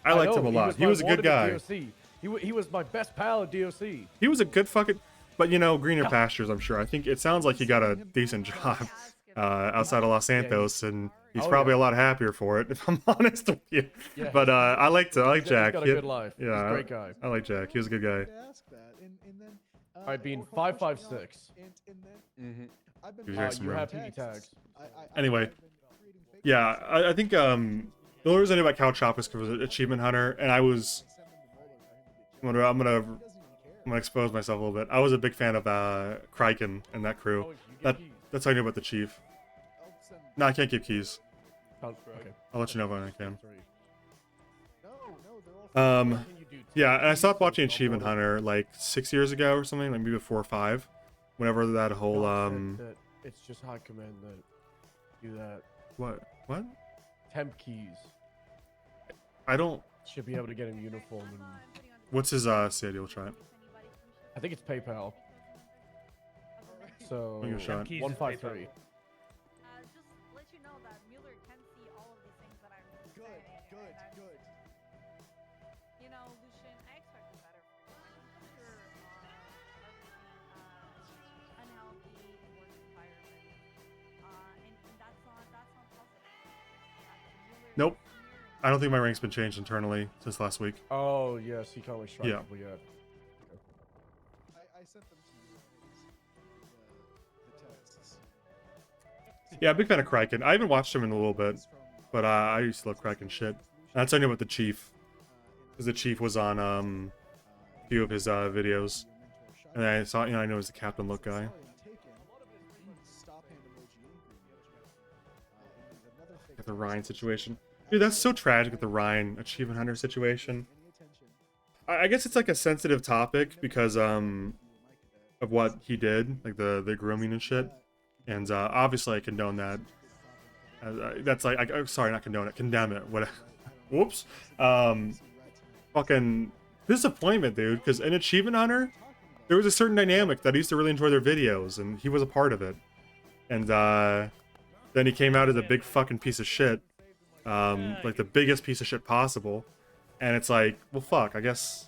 I liked him a lot. He was a good guy. He was my best pal at DOC. He was a good fucking, but you know, greener pastures, I'm sure. I think it sounds like he got a decent job outside of Los Santos, and he's probably a lot happier for it, if I'm honest with you. Yeah. But I like Jack. He's got a good life. Yeah, He's a great guy. I like Jack. He was a good guy. I've been 556. He was Jackson You Road. have PD tags. Anyway, yeah, I think the only reason I knew about Cow Chop was because it was Achievement Hunter, and I was. I'm gonna expose myself a little bit. I was a big fan of Kraken and that crew. That's how I knew about the chief. No, I can't give keys. Okay. I'll let you know when I can. Yeah, and I stopped watching Achievement Hunter like 6 years ago or something, like maybe 4 or 5. Whenever that whole It's just high command that do that. What? Temp keys. I don't. Should be able to get him uniform. And... What's his CID? We'll try it. I think it's PayPal. So Give it a shot. 153. Nope. I don't think my rank's been changed internally since last week. Oh yes, he can't really strike Yeah. people yet. I sent them to you. The texts. Yeah, big fan of Kraken. I haven't watched him in a little bit, but I used to love Kraken shit. And that's how I knew about the Chief, because the Chief was on a few of his videos, and I saw, I know he's the Captain Look guy. the Ryan situation. Dude, that's so tragic with the Ryan Achievement Hunter situation. I guess it's like a sensitive topic because of what he did, like the grooming and shit. And obviously I condone that. That's like, sorry, not condone it, condemn it. What? Whoops. Fucking disappointment, dude. Because in Achievement Hunter, there was a certain dynamic that I used to really enjoy their videos, and he was a part of it. And then he came out as a big fucking piece of shit, like the biggest piece of shit possible. And it's like, well, fuck. I guess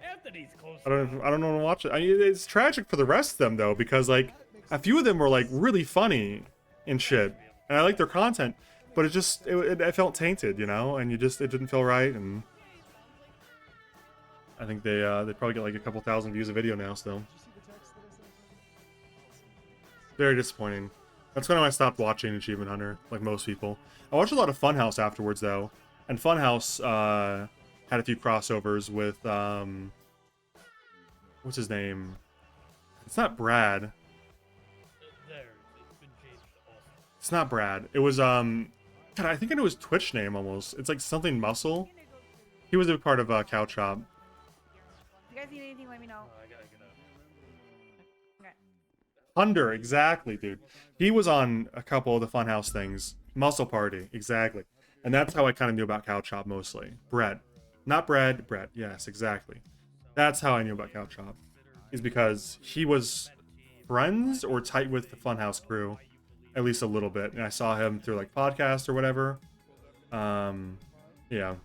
I don't know to watch it. I mean, it's tragic for the rest of them though, because like a few of them were like really funny and shit, and I like their content, but it felt tainted, you know, and it didn't feel right. And I think they probably get like a couple thousand views a video now still. Very disappointing. That's when I stopped watching Achievement Hunter, like most people. I watched a lot of Funhouse afterwards though, and Funhouse had a few crossovers with what's his name? It's not Brad. It's not Brad. It was God, I think I know his Twitch name almost. It's like something Muscle. He was a part of Cow Chop. If you guys need anything, let me know. Okay. Hunter, exactly, dude. He was on a couple of the Funhouse things. Muscle Party, exactly. And that's how I kind of knew about Cow Chop mostly. Brett. Not Brett, Brett. Yes, exactly. That's how I knew about Cow Chop. Is because he was friends or tight with the Funhouse crew. At least a little bit. And I saw him through like podcasts or whatever. Yeah.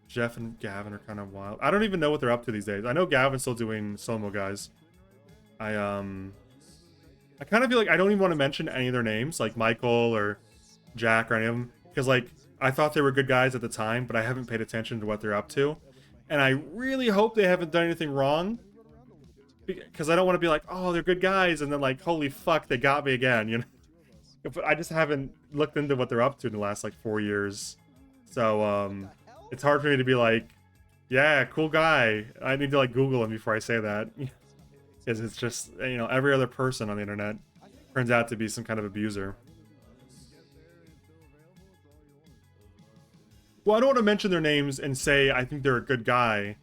Jeff and Gavin are kind of wild. I don't even know what they're up to these days. I know Gavin's still doing Slow-Mo Guys. I kind of feel like I don't even want to mention any of their names, like Michael or Jack or any of them, because like I thought they were good guys at the time, but I haven't paid attention to what they're up to, and I really hope they haven't done anything wrong, because I don't want to be like, oh, they're good guys, and then like, holy fuck, they got me again, you know. I just haven't looked into what they're up to in the last like 4 years, so it's hard for me to be like, yeah, cool guy. I need to like Google him before I say that. Because it's just, you know, every other person on the internet turns out to be some kind of abuser. Well, I don't want to mention their names and say I think they're a good guy,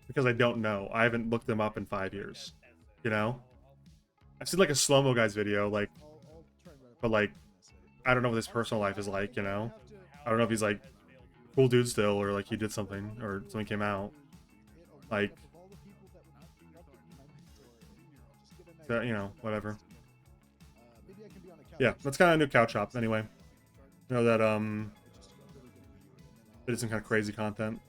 because I don't know. I haven't looked them up in 5 years, you know? I've seen like a Slow-Mo Guys video, like, but like, I don't know what his personal life is like, you know? I don't know if he's like cool dude still, or like he did something, or something came out. Like, you know, whatever. Yeah, that's kind of a new Cow Chop anyway. You know that they did some kind of crazy content.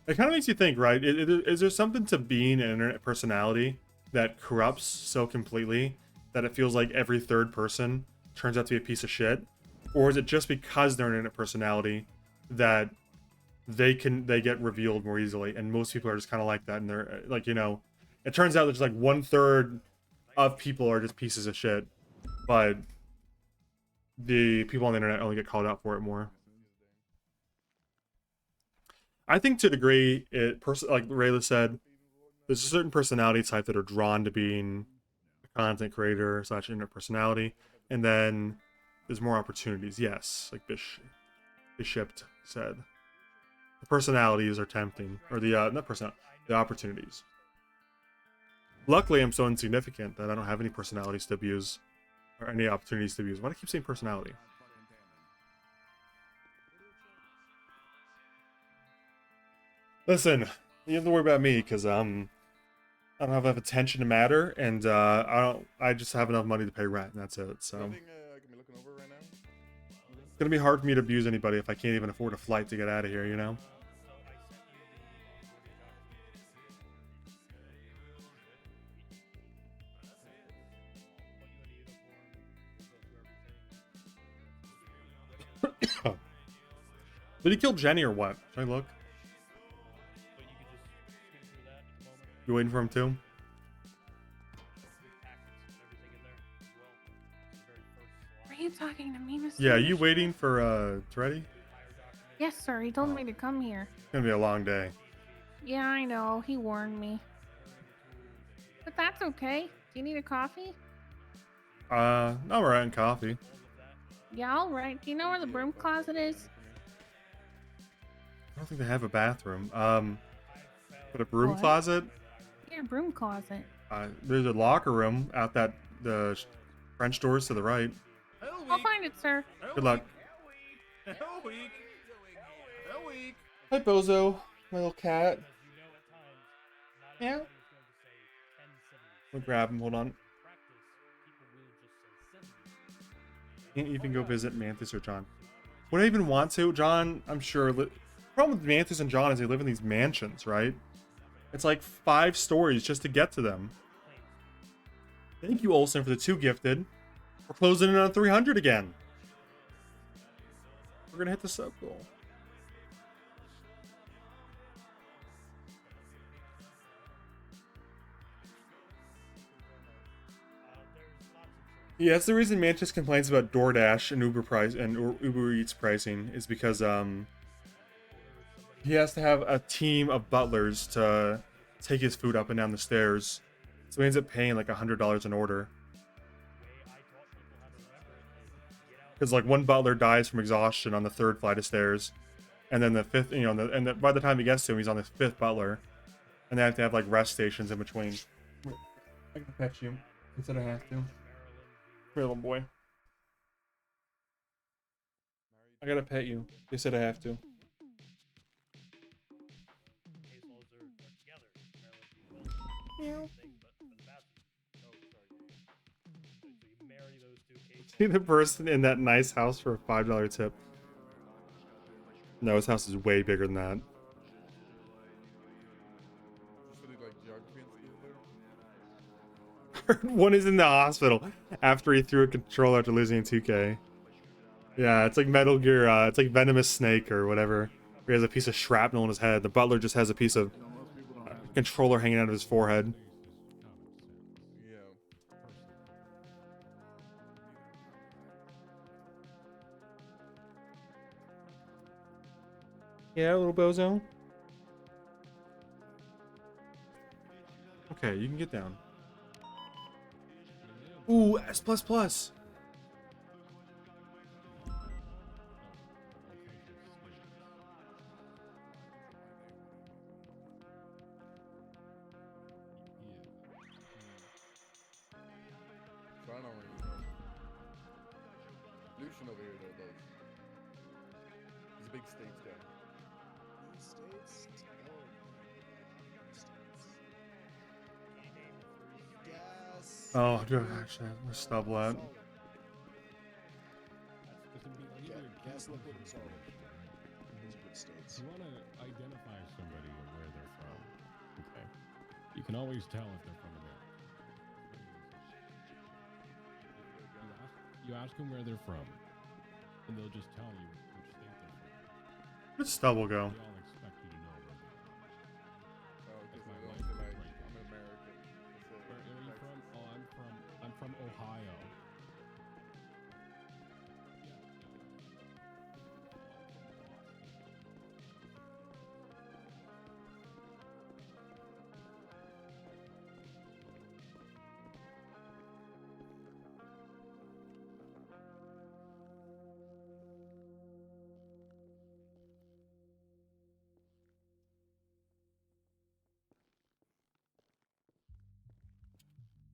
It kind of makes you think, right? Is there something to being an internet personality that corrupts so completely that it feels like every third person turns out to be a piece of shit? Or is it just because they're an internet personality that they get revealed more easily, and most people are just kind of like that, and they're like, you know, it turns out there's like 1/3 of people are just pieces of shit, but the people on the internet only get called out for it more. I think to a degree, like Rayla said, there's a certain personality type that are drawn to being a content creator / internet personality, and then there's more opportunities. Yes, like Bishop said. The personalities are tempting, or the not personality, the opportunities. Luckily, I'm so insignificant that I don't have any personalities to abuse, or any opportunities to abuse. Why do I keep saying personality? Listen, you have to worry about me, because I don't have enough attention to matter, and I just have enough money to pay rent, and that's it. So it's gonna be hard for me to abuse anybody if I can't even afford a flight to get out of here, you know? Did he kill Jenny or what? Should I look? You waiting for him too? Are you talking to me, Mr. Yeah, are you waiting for Toretti? Yes, sir. He told me to come here. It's gonna be a long day. Yeah, I know. He warned me. But that's okay. Do you need a coffee? No, we're out in coffee. Yeah, all right. Do you know where the broom closet is? I don't think they have a bathroom. But a broom What? closet? Yeah, broom closet. There's a locker room out the French doors to the right. I'll find it, sir. Good luck. Hi, Bozo, my little cat. Yeah. We'll grab him. Hold on. Can't even go visit Mantis or John. Would I even want to? John, I'm sure. The problem with Mantis and John is they live in these mansions, right? It's like 5 stories just to get to them. Thank you, Olsen, for the 2 gifted. We're closing in on 300 again. We're gonna hit the sub goal. Yeah, that's the reason Mantis complains about DoorDash and Uber Eats pricing is because he has to have a team of butlers to take his food up and down the stairs, so he ends up paying like $100 an order. Because like one butler dies from exhaustion on the 3rd flight of stairs, and then the 5th, you know, by the time he gets to him, he's on the 5th butler, and they have to have like rest stations in between. I can pet you instead I have to. Here, little boy. I gotta pet you. They said I have to. See the person in that nice house for a $5 tip. No, his house is way bigger than that. One is in the hospital after he threw a controller after losing in 2K. Yeah, it's like Metal Gear, it's like Venomous Snake or whatever. He has a piece of shrapnel in his head. The butler just has a piece of controller hanging out of his forehead. Yeah, little bozo. Okay, you can get down. Ooh, S++. Lucian over here though does. He's a big states guy. States? Gas. Oh, dude, actually, let's stop that. Gas, liquid, and solid. Those are good states. You want to identify somebody and where they're from. Okay. You can always tell if they're from America. You ask them where they're from, and they'll just tell you which state they're from. Where'd Stubble go? They all expect you to know where they're from. Oh, because my I'm American. Where are you from? Oh, I'm from Ohio.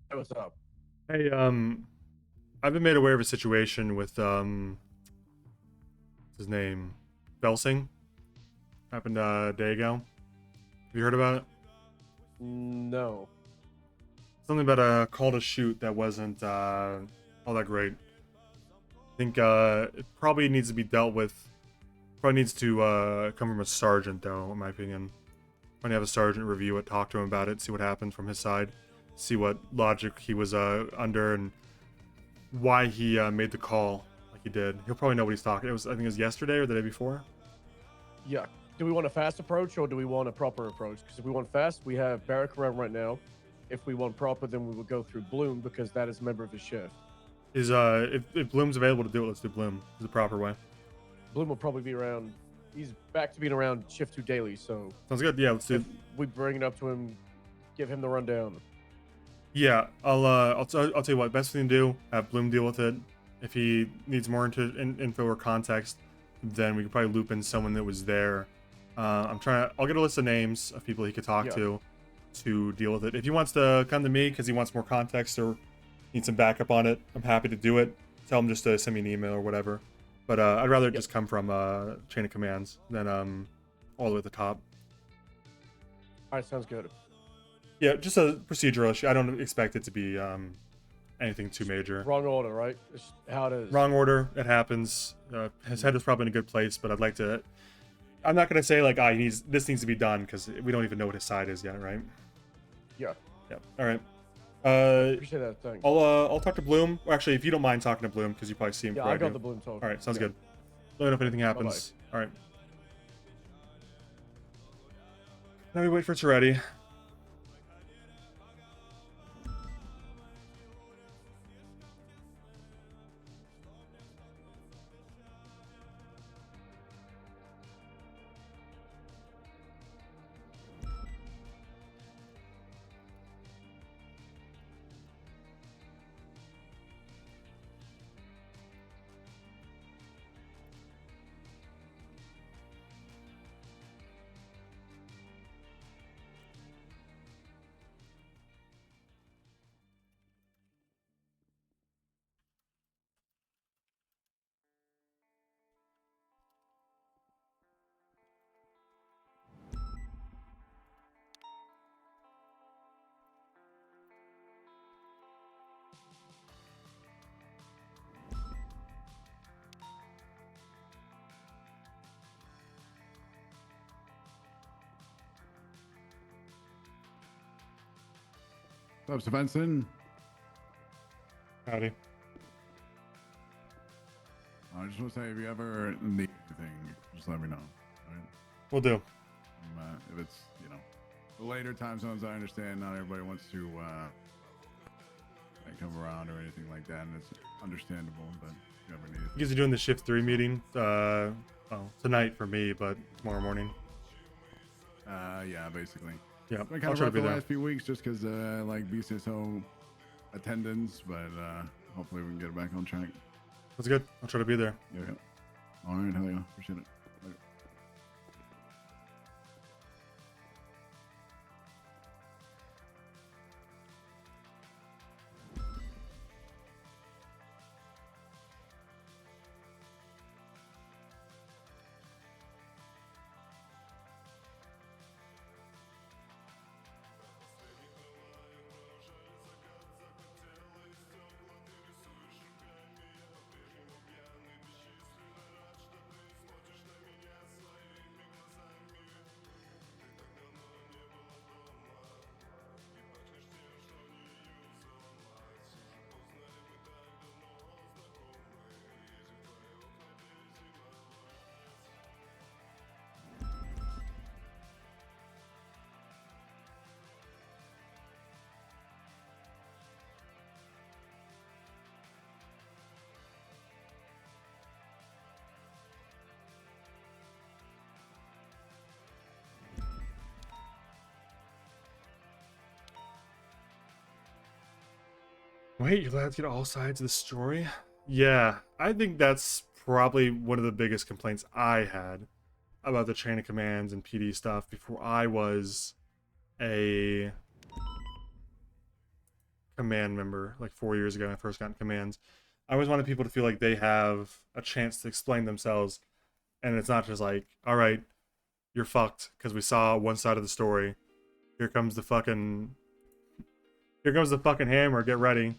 Hey, what's up? Hey, I've been made aware of a situation with, what's his name? Belsing? Happened a day ago. Have you heard about it? No. Something about a call to shoot that wasn't, all that great. I think, it probably needs to be dealt with. Probably needs to, come from a sergeant, though, in my opinion. Probably have a sergeant review it, talk to him about it, see what happened from his side. See what logic he was under and why he made the call like he did. He'll probably know what he's talking. I think it was yesterday or the day before. Yeah. Do we want a fast approach or do we want a proper approach? Because if we want fast, we have Barrack around right now. If we want proper, then we would go through Bloom because that is a member of his shift. Is if Bloom's available to do it, let's do Bloom. Is the proper way. Bloom will probably be around he's back to being around shift 2 daily. So Sounds good. Yeah, let's do. if we bring it up to him, give him the rundown. Yeah, I'll tell you what. Best thing to do, have Bloom deal with it. If he needs more info or context, then we could probably loop in someone that was there. I'll get a list of names of people he could talk to deal with it. If he wants to come to me because he wants more context or needs some backup on it, I'm happy to do it. Tell him just to send me an email or whatever. But I'd rather it just come from chain of commands than all the way at the top. All right, sounds good. Yeah, just a procedural issue. I don't expect it to be anything too major. Wrong order, right? It's how it is. Wrong order. It happens. His head is probably in a good place, but I'd like to. I'm not gonna say like, this needs to be done because we don't even know what his side is yet, right? Yeah. Yeah. All right. Appreciate that. Thanks. I'll talk to Bloom. Or actually, if you don't mind talking to Bloom, because you probably see him. Yeah, before I got do. the Bloom talk. All right, sounds Yeah. good. Let me know if anything happens. All right. Now we wait for Toretti. What's up, SVENSEN? Howdy. I just want to say, if you ever need anything, just let me know. Right? We'll do. If it's, the later time zones, I understand not everybody wants to come around or anything like that, and it's understandable, but if you ever need it. You guys are doing the shift 3 meeting tonight for me, but tomorrow morning. Yeah, basically. Yeah, It's been I'll kind try to of rough be the there. last few weeks just because like BCSO attendance, but hopefully we can get it back on track. That's good. I'll try to be there. Yeah. All right, hell yeah, appreciate it. Later. Wait, you're allowed to get all sides of the story? Yeah, I think that's probably one of the biggest complaints I had about the chain of commands and PD stuff before I was a command member, like 4 years ago when I first got in commands. I always wanted people to feel like they have a chance to explain themselves, and it's not just like, all right, you're fucked because we saw one side of the story. Here comes the fucking hammer, get ready.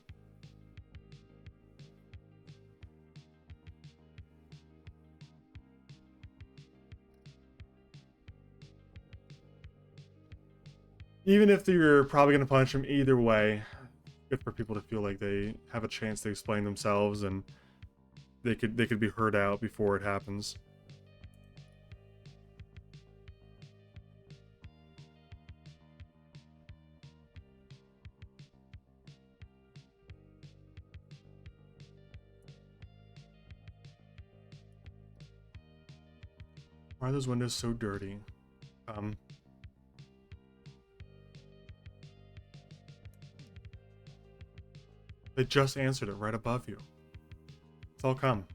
Even if you're probably going to punch him either way, good for people to feel like they have a chance to explain themselves and they could be heard out before it happens. Why are those windows so dirty? They just answered it right above you. It's all come.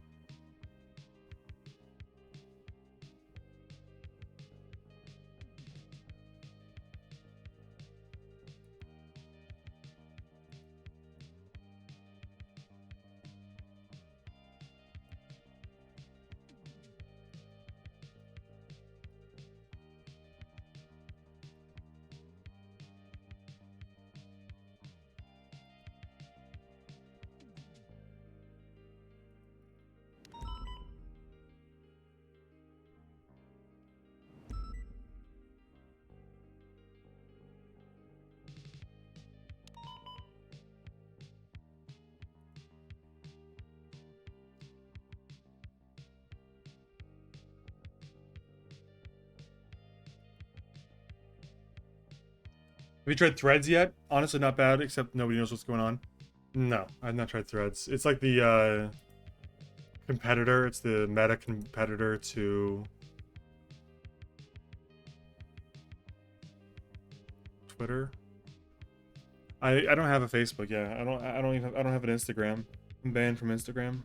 Have you tried Threads yet? Honestly, not bad, except nobody knows what's going on. No, I've not tried Threads. It's like the competitor. It's the meta competitor to Twitter. I don't have a Facebook. Yeah, I don't have an Instagram. I'm banned from Instagram.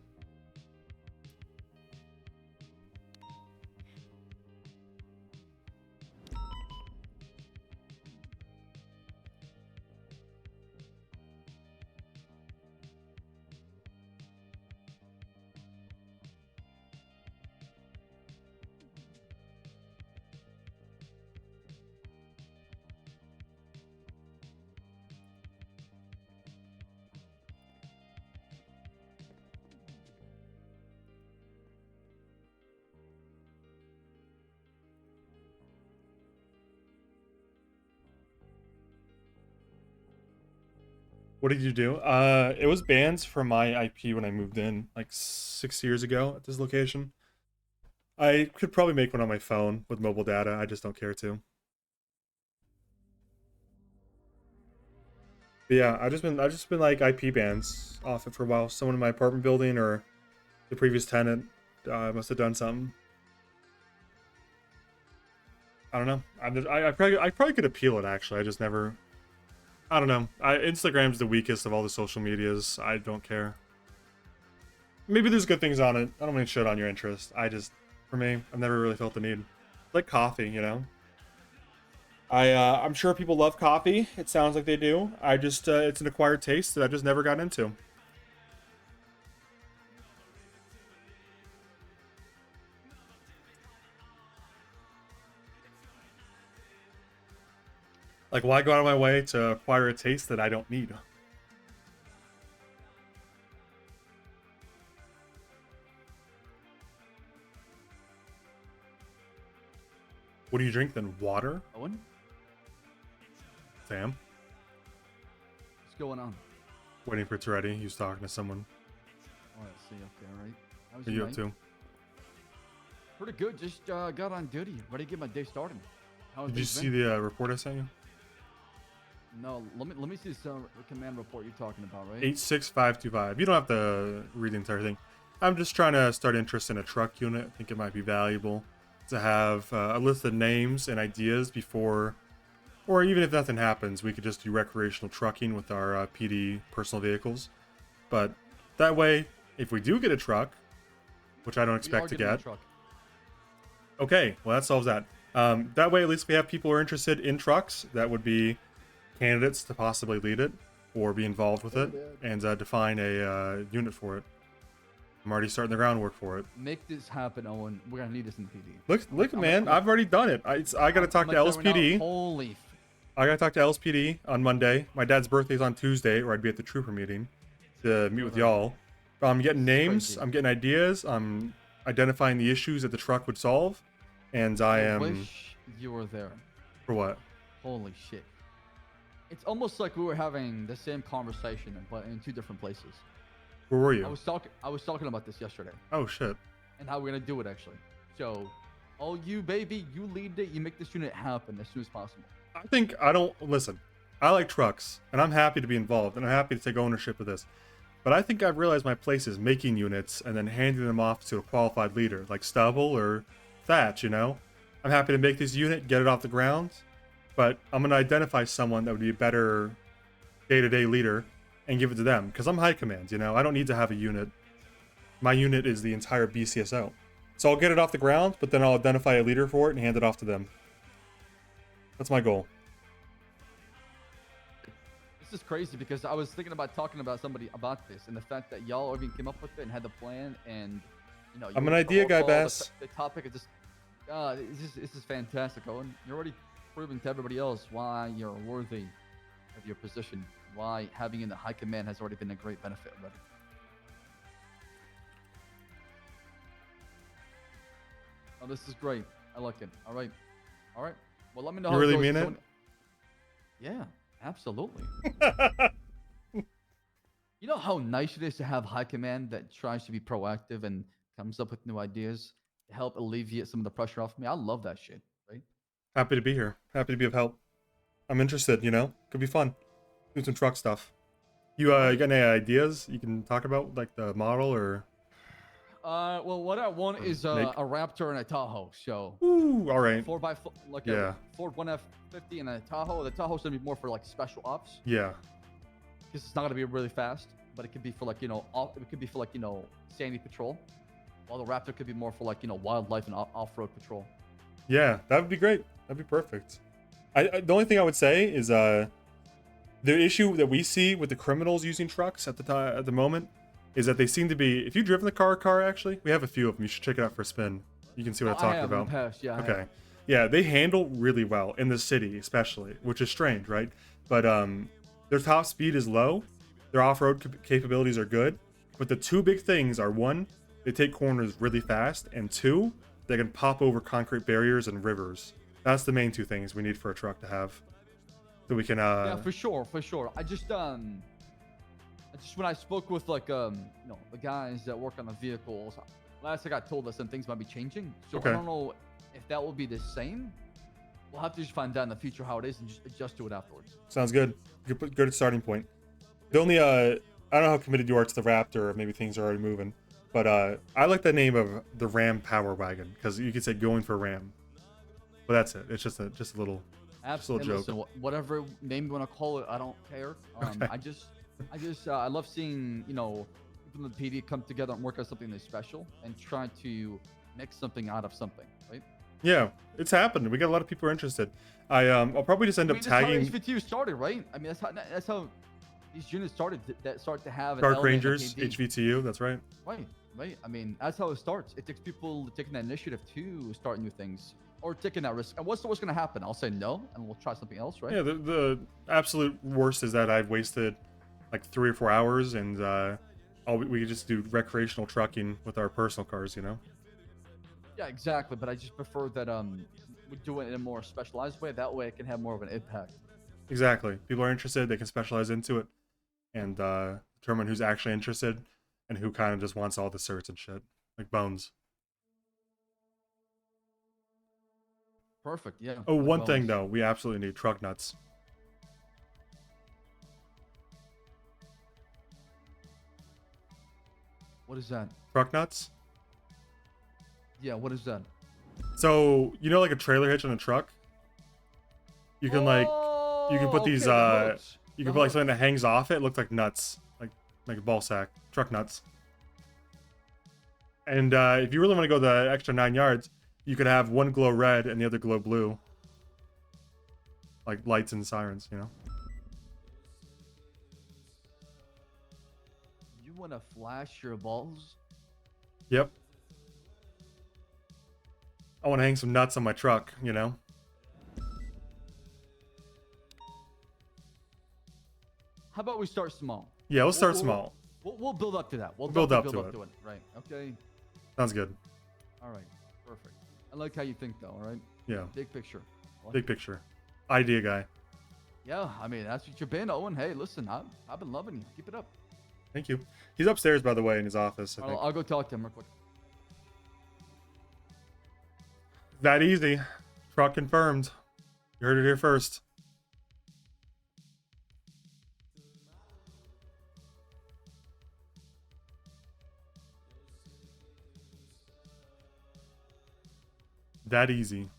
What did you do? It was bans from my IP when I moved in, like 6 years ago at this location. I could probably make one on my phone with mobile data. I just don't care to. But yeah, I've just been like IP bans off it for a while. Someone in my apartment building or the previous tenant must have done something. I don't know. I probably could appeal it actually. I just never. I don't know. Instagram's the weakest of all the social medias. I don't care. Maybe there's good things on it. I don't mean shit on your interest. For me, I've never really felt the need. Like coffee, you know. I'm sure people love coffee. It sounds like they do. It's an acquired taste that I just never got into. Like, why go out of my way to acquire a taste that I don't need? What do you drink then? Water? Owen? Sam? What's going on? Waiting for it's ready. He was talking to someone. Oh, I see. Okay, all right. How was What are your you up night? to? Pretty good. Just got on duty. Ready to get my day started. How's Did you things see been? the report I sent you? No, let me see some command report you're talking about, right? 86525. You don't have to read the entire thing. I'm just trying to start interest in a truck unit. I think it might be valuable to have a list of names and ideas before, or even if nothing happens, we could just do recreational trucking with our PD personal vehicles. But that way, if we do get a truck, which I don't expect to get, okay, well that solves that. That way, at least we have people who are interested in trucks that would be candidates to possibly lead it or be involved with it and define a unit for it. I'm already starting the groundwork for it. Make this happen, Owen. We're gonna need this in PD. Look, man, I've already done it. I gotta talk to LSPD. Holy. I gotta talk to LSPD on Monday. My dad's birthday's on Tuesday, or I'd be at the trooper meeting to meet with y'all. I'm getting names. I'm getting ideas. I'm identifying the issues that the truck would solve, and I am. Wish you were there. For what? Holy shit. It's almost like we were having the same conversation, but in two different places. Where were you? I was talking about this yesterday. Oh shit. And how we're gonna do it actually. So, all you baby, you lead it. You make this unit happen as soon as possible. Listen. I like trucks, and I'm happy to be involved, and I'm happy to take ownership of this. But I think I've realized my place is making units and then handing them off to a qualified leader, like Stubble or thatch, you know? I'm happy to make this unit, get it off the ground, but I'm going to identify someone that would be a better day-to-day leader and give it to them, because I'm high command, you know? I don't need to have a unit. My unit is the entire BCSO. So I'll get it off the ground, but then I'll identify a leader for it and hand it off to them. That's my goal. This is crazy because I was thinking about talking about somebody about this and the fact that y'all even came up with it and had the plan and you know. I'm an idea guy, Bass. The topic is just, this is fantastic, Owen. You're already proving to everybody else why you're worthy of your position. Why having in the high command has already been a great benefit already. Oh, this is great. I like it. All right. Well, let me know. You how really it goes. mean it? Someone... Yeah, absolutely. You know how nice it is to have high command that tries to be proactive and comes up with new ideas to help alleviate some of the pressure off me. I love that shit, right? Happy to be here. Happy to be of help. I'm interested, you know? Could be fun. Do some truck stuff. You got any ideas you can talk about, like the model or? Well, what I want is a Raptor and a Tahoe. So. Ooh, all right. 4x4, like a Ford 1F50 and a Tahoe. The Tahoe's gonna be more for like special ops. Yeah. Because it's not gonna be really fast, but it could be for like it could be for like sandy patrol, while the Raptor could be more for like wildlife and off-road patrol. Yeah, that would be great. That'd be perfect. The only thing I would say is the issue that we see with the criminals using trucks at the moment is that they seem to be. If you've driven the car actually, we have a few of them. You should check it out for a spin. You can see what I'm talking about. In the past, yeah. Okay. Yeah, they handle really well in the city, especially, which is strange, right? But their top speed is low. Their off-road capabilities are good. But the two big things are, one, they take corners really fast, and two, they can pop over concrete barriers and rivers. That's the main two things we need for a truck to have. So we can Yeah, for sure. I just when I spoke with like the guys that work on the vehicles, last I got told that some things might be changing. So Okay. I don't know if that will be the same. We'll have to just find out in the future how it is and just adjust to it afterwards. Sounds good. Good starting point. The only I don't know how committed you are to the Raptor, or maybe things are already moving, but I like the name of the Ram Power Wagon because you could say going for Ram. But that's it. It's just a little Absolutely. little joke. Listen, whatever name you want to call it, I don't care. Okay. I love seeing people in the PD come together and work on something that's special and try to make something out of something, right? Yeah, it's happened. We got a lot of people interested. I'll probably just end up tagging. That's how HVTU started, right? I mean, that's how these units started. That start to have an Dark element of Rangers, PD. HVTU. That's right. Right. I mean, that's how it starts. It takes people taking that initiative to start new things or taking that risk. And what's the worst going to happen? I'll say no, and we'll try something else, right? Yeah. The absolute worst is that I've wasted like 3 or 4 hours, and we could just do recreational trucking with our personal cars, you know. Yeah, exactly. But I just prefer that we do it in a more specialized way. That way, it can have more of an impact. Exactly. People are interested. They can specialize into it and determine who's actually interested and who kind of just wants all the certs and shit, like Bones. Perfect. Yeah. Oh, like one thing Bones. though, we absolutely need truck nuts. What is that? Truck nuts? Yeah. What is that? So you know, like a trailer hitch on a truck. You can put these the hooks. you The can put like hooks. something that hangs off it. It looks like nuts, like a ball sack, truck nuts. And if you really want to go the extra 9 yards, you could have one glow red and the other glow blue, like lights and sirens, you know. You want to flash your balls? Yep. I want to hang some nuts on my truck, you know. How about we start small? Yeah, let's start small. We'll build up to that. We'll Build up definitely to build up to it. Right. Okay. Sounds good. All right. Perfect. I like how you think, though. All right. Yeah. Big picture. I like Big it. picture. Idea guy. Yeah. I mean, that's what you've been, Owen. Hey, listen, I've been loving you. Keep it up. Thank you. He's upstairs, by the way, in his office. I think. I'll go talk to him real quick. That easy. Truck confirmed. You heard it here first. That easy.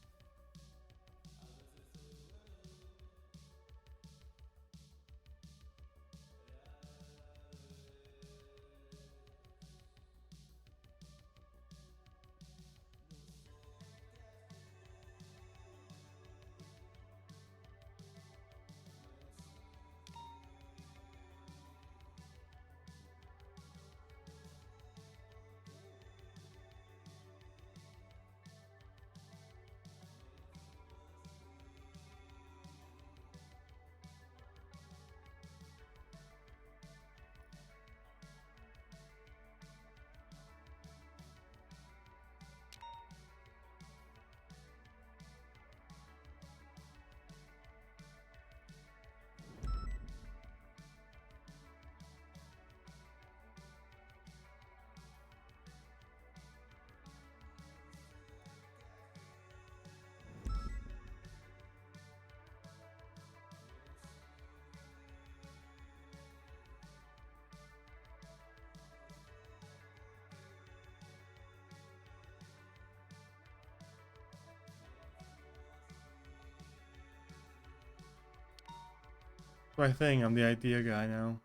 My thing, I'm the idea guy now.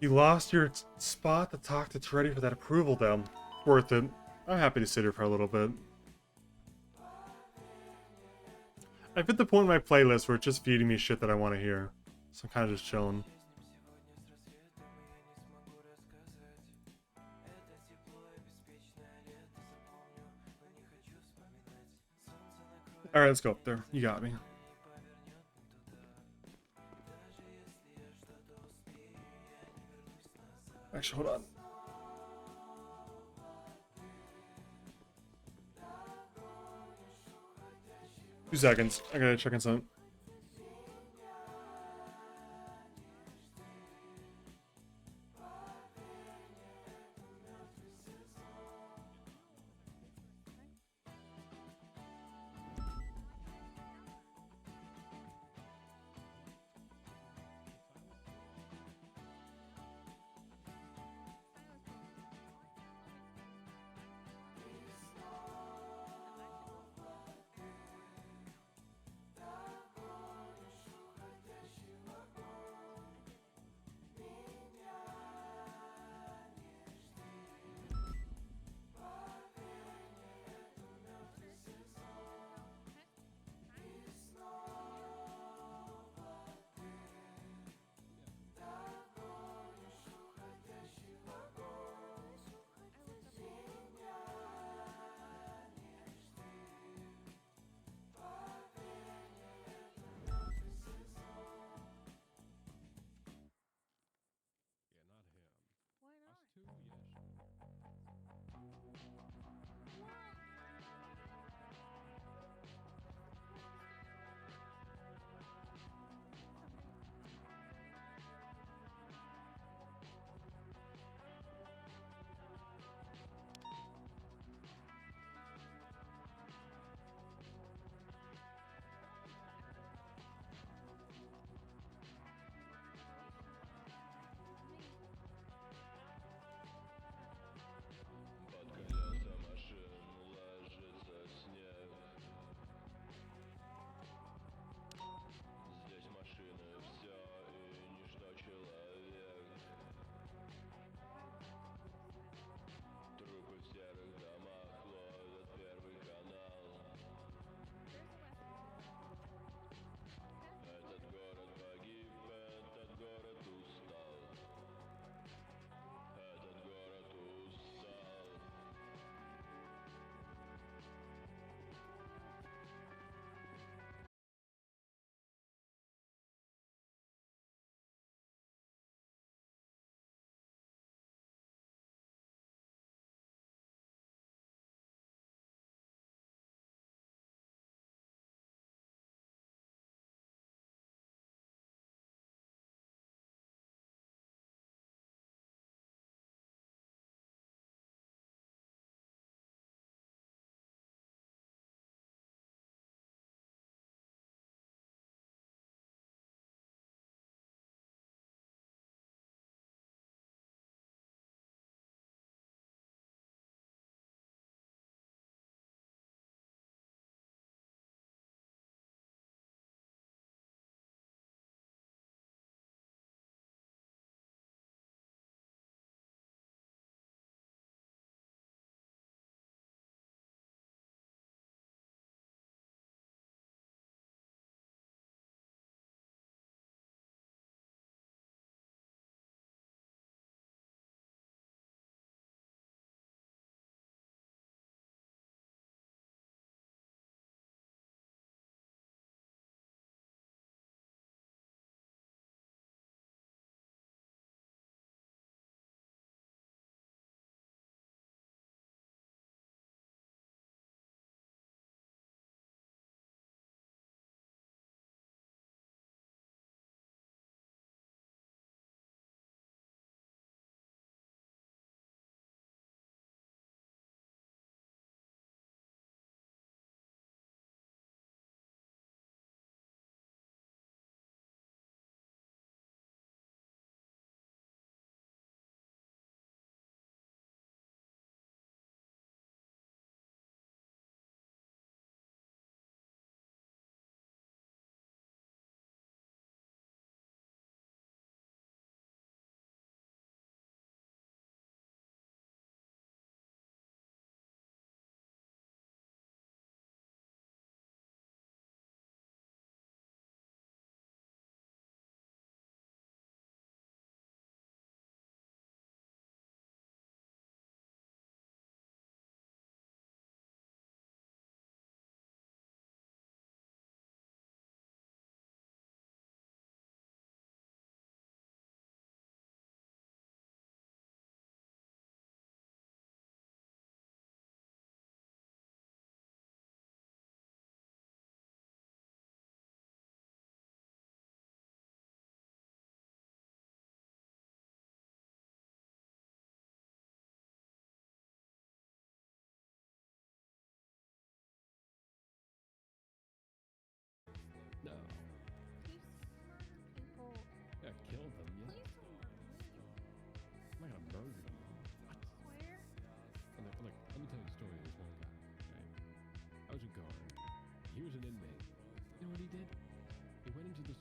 You lost your spot to talk to Toretti for that approval, though. Worth it. I'm happy to sit here for a little bit. I've hit the point in my playlist where it's just feeding me shit that I want to hear. So I'm kind of just chilling. Alright, let's go up there. You got me. Actually, hold on. Two seconds. I gotta check on something.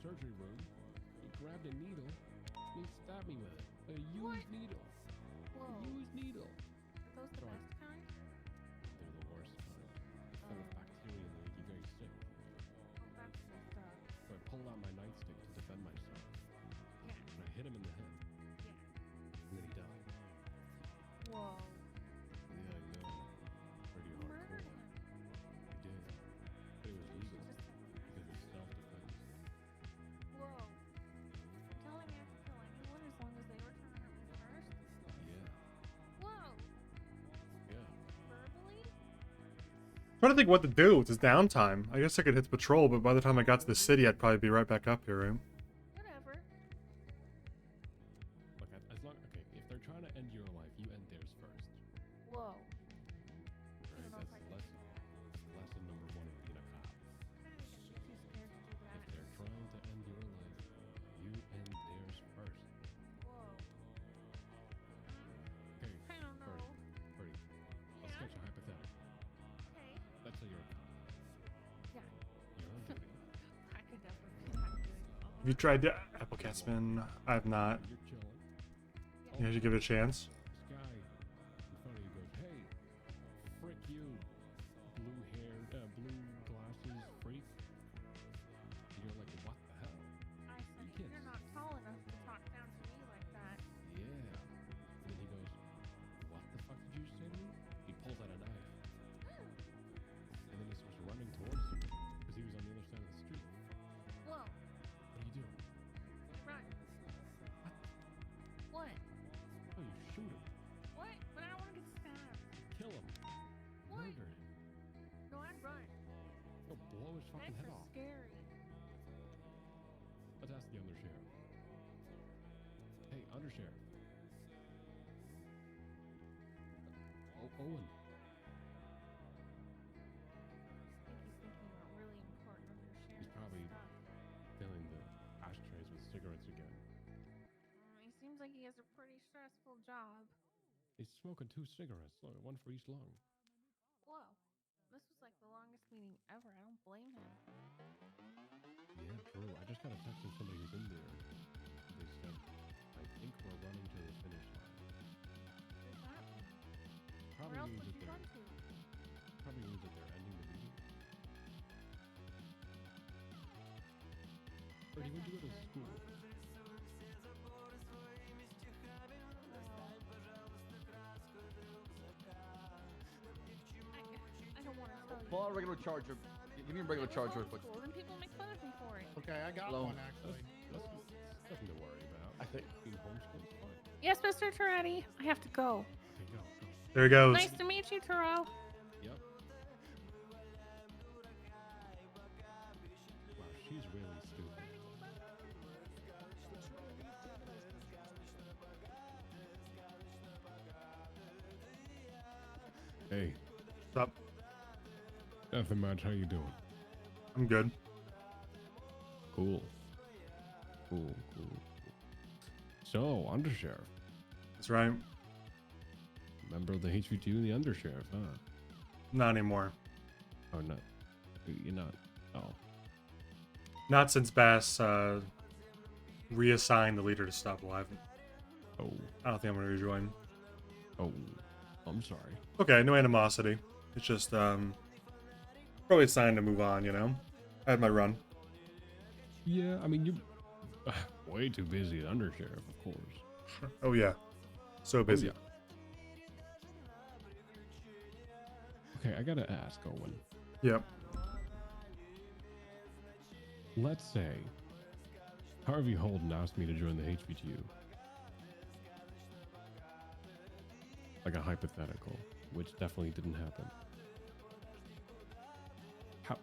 surgery room. He grabbed a needle and he stabbed me with it. A used needle. Whoa. A used needle. Are those the So I- best kind? They're the worst kind. They're full of bacteria that make you very sick. Oh, that's messed up. So I pulled out my nightstick to defend myself. Yeah. And I hit him in the head. Yeah. And then he died. Whoa. Yeah, I know. Pretty hardcore. Murdered him. I did. But it was legal. Because it's self-defense. Whoa. You're telling me I can kill anyone as long as they return to me first? Yeah. Whoa. Yeah. Verbally? Trying to think what to do. It's his downtime. I guess I could hit the patrol, but by the time I got to the city, I'd probably be right back up here, right? Whatever. Look, as long okay, if they're trying to end your life, you end theirs first. Whoa. Right? That's lesson number one of being a cop. Too scared to do that. If they're trying to end your life, you end theirs first. Whoa. Okay, I don't know. Birdie, let's sketch a hypothetical. Okay. Let's say you're a cop. Yeah. You're on duty. I could definitely be not doing Have you tried the Apple Cat Spin? I have not. You're chilling. You should give it a chance. This guy in front of you goes, "Hey, frick you, blue hair, blue glasses, freak." And you're like, "What the hell?" I said, You you're not tall enough to talk down to me like that. Yeah. And then he goes, "What the fuck did you say to me?" He pulls out a knife. And then he starts running towards you because he was on the other side of the street. Whoa. What do you do? Run. What? Oh, you shoot him. What? But I don't want to get stabbed. Kill him. What? Murder him. No, I'd run. Go blow his fucking Knives head are off. scary. Let's ask the Undersheriff. Hey, Undersheriff. Owen. I think he's thinking about really important undersheriff He's probably stuff. filling the ashtrays with cigarettes again. He seems like he has a pretty stressful job. He's smoking 2 cigarettes, one for each lung. Whoa. This was like the longest meeting ever. I don't blame him. Yeah, true. I just got a text from somebody who's in there. They said, "I think we're running to the finish line." What's that mean? Probably Where else means would that you run they're to? probably means that they're ending the meeting. Birdie, when'd you go to school? I don't want to tell you. Pull out a regular charger. Give me a regular charger real quick. Cool. Then people make fun of me for it. Okay, I got Hello. one actually. That's nothing to worry about. I think being homeschooled is fine. Yes, Mr. Toretti. I have to go. Okay, go. There he goes. Nice to meet you, Taro. Yep. Wow, she's really stupid. Hey. What's up? Nothing much. How you doing? I'm good. Cool. Cool. So, Undersheriff. That's right. Member of the HVTU and the Undersheriff, huh? Not anymore. Oh, no. You're not. Oh. Not since Bass reassigned the leader to Stop Alive. Oh. I don't think I'm going to rejoin. Oh. I'm sorry. Okay, no animosity. It's just, probably it's time to move on, you know? I had my run. Yeah, I mean, you're way too busy as Undersheriff, of course. Oh, yeah. So busy. Oh, yeah. Okay, I gotta ask, Owen. Yep. Let's say Harvey Holden asked me to join the HVTU. Like a hypothetical, which definitely didn't happen.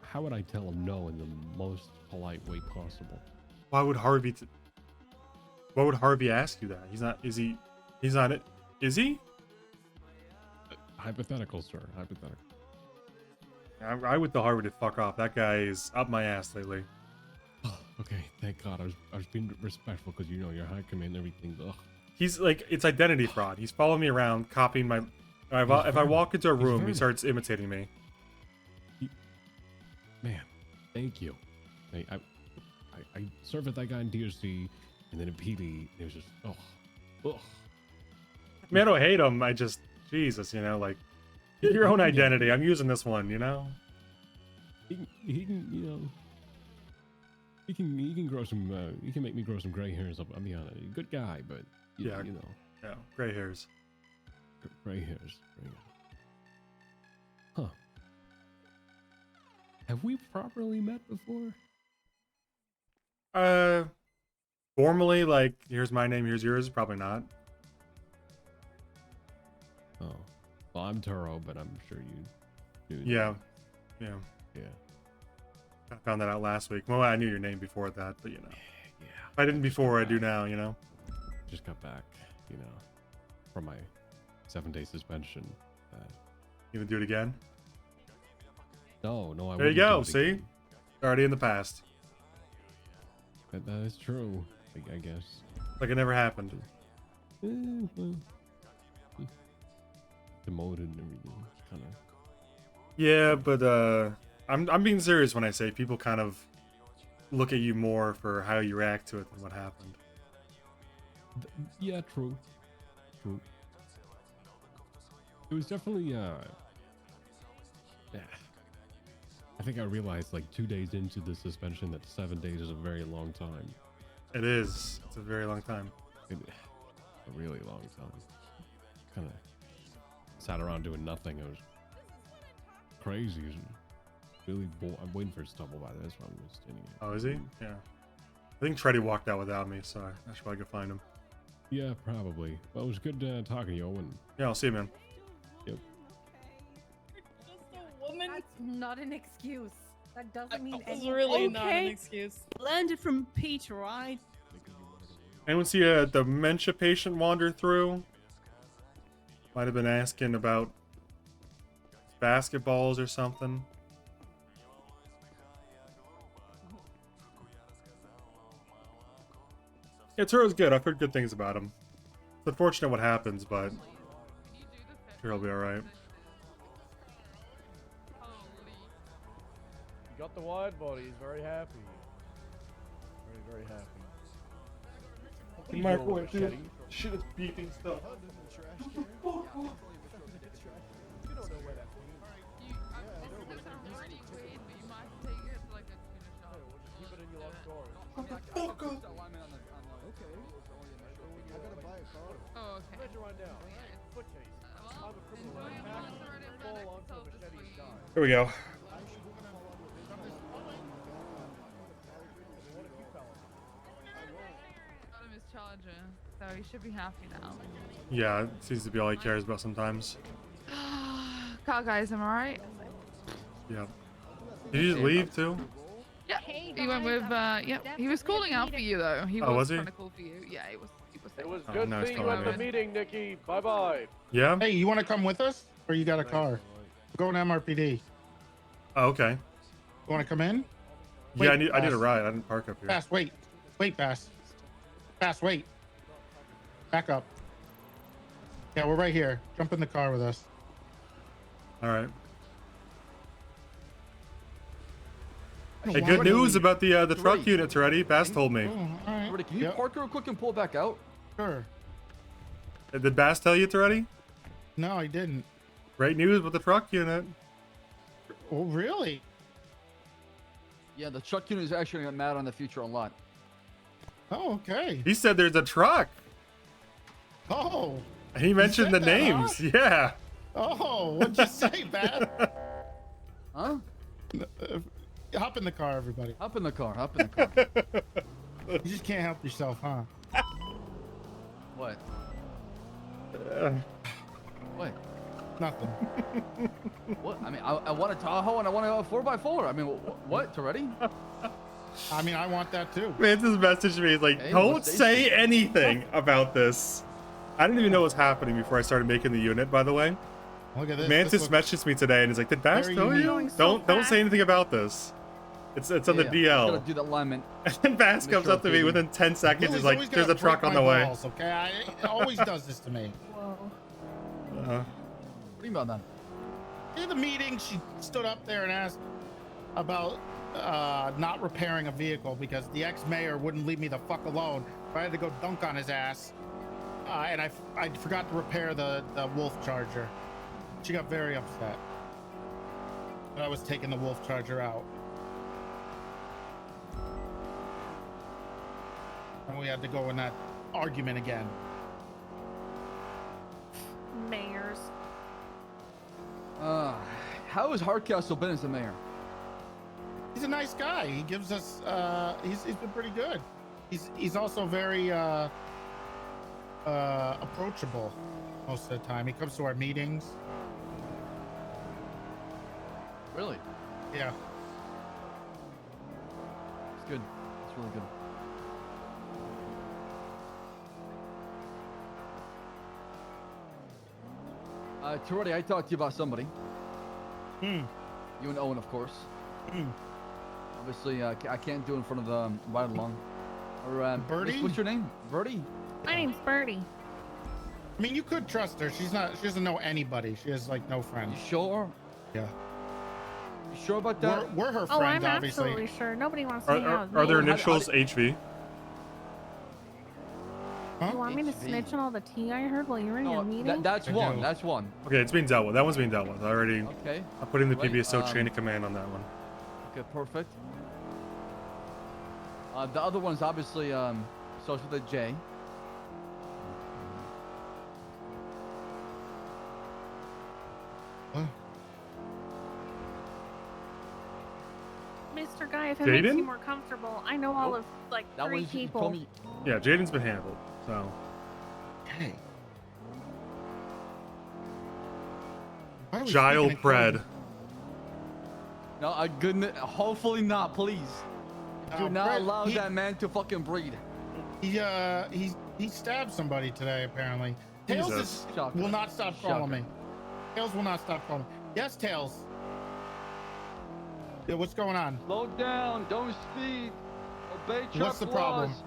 How would I tell him no in the most polite way possible? Why would Harvey why would Harvey ask you that? He's not it. Is he? Hypothetical, sir. Hypothetical. I would tell Harvey to fuck off. That guy is up my ass lately. Okay, thank God. I was being respectful because you know your high command and everything. Ugh. He's like, it's identity fraud. He's following me around, copying my. If I walk into a room, he starts imitating me. Man, thank you. I I served with that guy in DRC, and then in PD, it was just ugh. I mean, I don't hate him. I just, Jesus, you know, like, your own identity. I'm using this one, you know? He can, you know, he can grow some, he can make me grow some gray hairs. I'll be honest. Good guy, but, you know. Yeah, gray hairs. Gray hairs. Huh. Have we properly met before? Formally, like, here's my name, here's yours, probably not. Oh. Well, I'm Turo, but I'm sure you knew. Yeah. Yeah. I found that out last week. Well, I knew your name before that, but you know. Yeah. If I didn't before, I do now, you know. Just got back, you know, from my 7-day suspension. You gonna do it again? No, I There you wouldn't go, do it see? again. Already in the past. That is true, I guess. Like it never happened. Well, demoted and everything. Kind of. Yeah, but I'm being serious when I say people kind of look at you more for how you react to it than what happened. Yeah, true. It was definitely yeah. I think I realized like 2 days into the suspension that 7 days is a very long time. It is. It's a very long time. A really long time. Kind of sat around doing nothing. It was crazy. It was really I'm waiting for his double by this one. I'm just standing here. Oh, is he? Yeah. I think Treddy walked out without me, so I should probably go find him. Yeah, probably. Well, it was good talking to you, Owen. Yeah, I'll see you, man. Yep. Woman. That's not an excuse. That doesn't mean It's anything. really not an excuse. Learned it from Peter, right? Anyone see a dementia patient wander through? Might have been asking about basketballs or something. Yeah, Turo's good. I've heard good things about him. It's unfortunate what happens, but I'm sure he'll be alright. You got the wide body. He's very happy. Very happy. What are you doing, Microwave, dude. Machete? Shit is beeping stuff. You don't know where that's keep it in your locked drawers. Oh, okay. Measure right now. Foot case. I'm a criminal. Fall onto the machete and die. Here we go. Got him his charger, so he should be happy now. Yeah, it seems to be all he cares about sometimes. Car guys, am I right? Yeah. Did you just leave too? Yeah. He went with, yep. He was calling out for you though. He Oh, was was he? trying to call for you. Yeah, he was. It was Oh, good no, it's seeing you calling at the me. meeting, Nikki. Bye-bye. Yeah? Hey, you want to come with us? Or you got a car? We're going to MRPD. Oh, okay. You want to come in? Yeah, Wait, I need a Bass. ride. I didn't park up here. Bass, wait. Wait, Bass. Bass, wait. Back up. Yeah, we're right here. Jump in the car with us. Alright. Oh, Hey, wow. good news about the truck Ready. units already. Bass told me. Alright, can you park real quick and pull back out? Sure. Did Bass tell you it's already? No, I didn't. Great news with the truck unit. Oh, really? Yeah, the truck unit is actually going to matter on the future a lot. Oh, okay. He said there's a truck. Oh. He mentioned the said that, names. huh? Yeah. Oh, what'd you say, Bass? Huh? Hop in the car, everybody. Hop in the car. Hop in the car. You just can't help yourself, huh? What? What? Nothing. What? I mean, I want a Tahoe and I want a 4x4. I mean, what? Already? I mean, I want that too. Mantis messaged me. He's like, Hey, don't what's say Stacy? anything about this. I didn't even know what was happening before I started making the unit, by the way. Look at this. Mantis This looks messaged me today and he's like, did Bass very tell unique. you? Going so Don't say anything about this. It's on the Yeah, DL. Gotta do the alignment. And then Bass Make comes sure up to it's me easy. within 10 seconds. Lily's He's like, always there's gotta a truck break on the my way. balls, okay? It always does this to me. What do you mean about that? In the meeting, she stood up there and asked about not repairing a vehicle because the ex-mayor wouldn't leave me the fuck alone. I had to go dunk on his ass, and I forgot to repair the wolf charger. She got very upset that I was taking the wolf charger out, and we had to go in that argument again. Mayors. How has Hardcastle been as a mayor? He's a nice guy. He gives us he's been pretty good. He's also very approachable most of the time. He comes to our meetings. Really? Yeah. It's good. It's really good. Toretti, I talked to you about somebody. You and Owen, of course. Obviously, I can't do it in front of the ride along. Or Birdie? What's your name? Birdie? My name's Birdie. I mean, you could trust her. She doesn't know anybody. She has like no friends. You sure? Yeah. You sure about that? We're her friends, Oh, I'm obviously. absolutely sure. Nobody wants to hang out with Are me. their initials HV? You want me to snitch on all the tea I heard while you were in your meeting? That's one. That's one. Okay, it's being dealt with. That one's being dealt with. I already. Okay. I'm putting the Right, PBSO chain of command on that one. Okay, perfect. The other one's obviously starts with a J. Mr. Guy, if it makes Jaden? you more comfortable, I know all of like That 3 one's- you people. told me- Yeah, Jaden's been handled. So. Hey. Gile Pred. No, goodness. Hopefully not, please. Do not Brett, allow he- that man to fucking breed. He stabbed somebody today apparently. Tails Jesus. will not stop calling Shocker. me. Tails will not stop calling me. Yes, Tails. Yeah, what's going on? Slow down. Don't speed. Obey truck What's the problem? laws.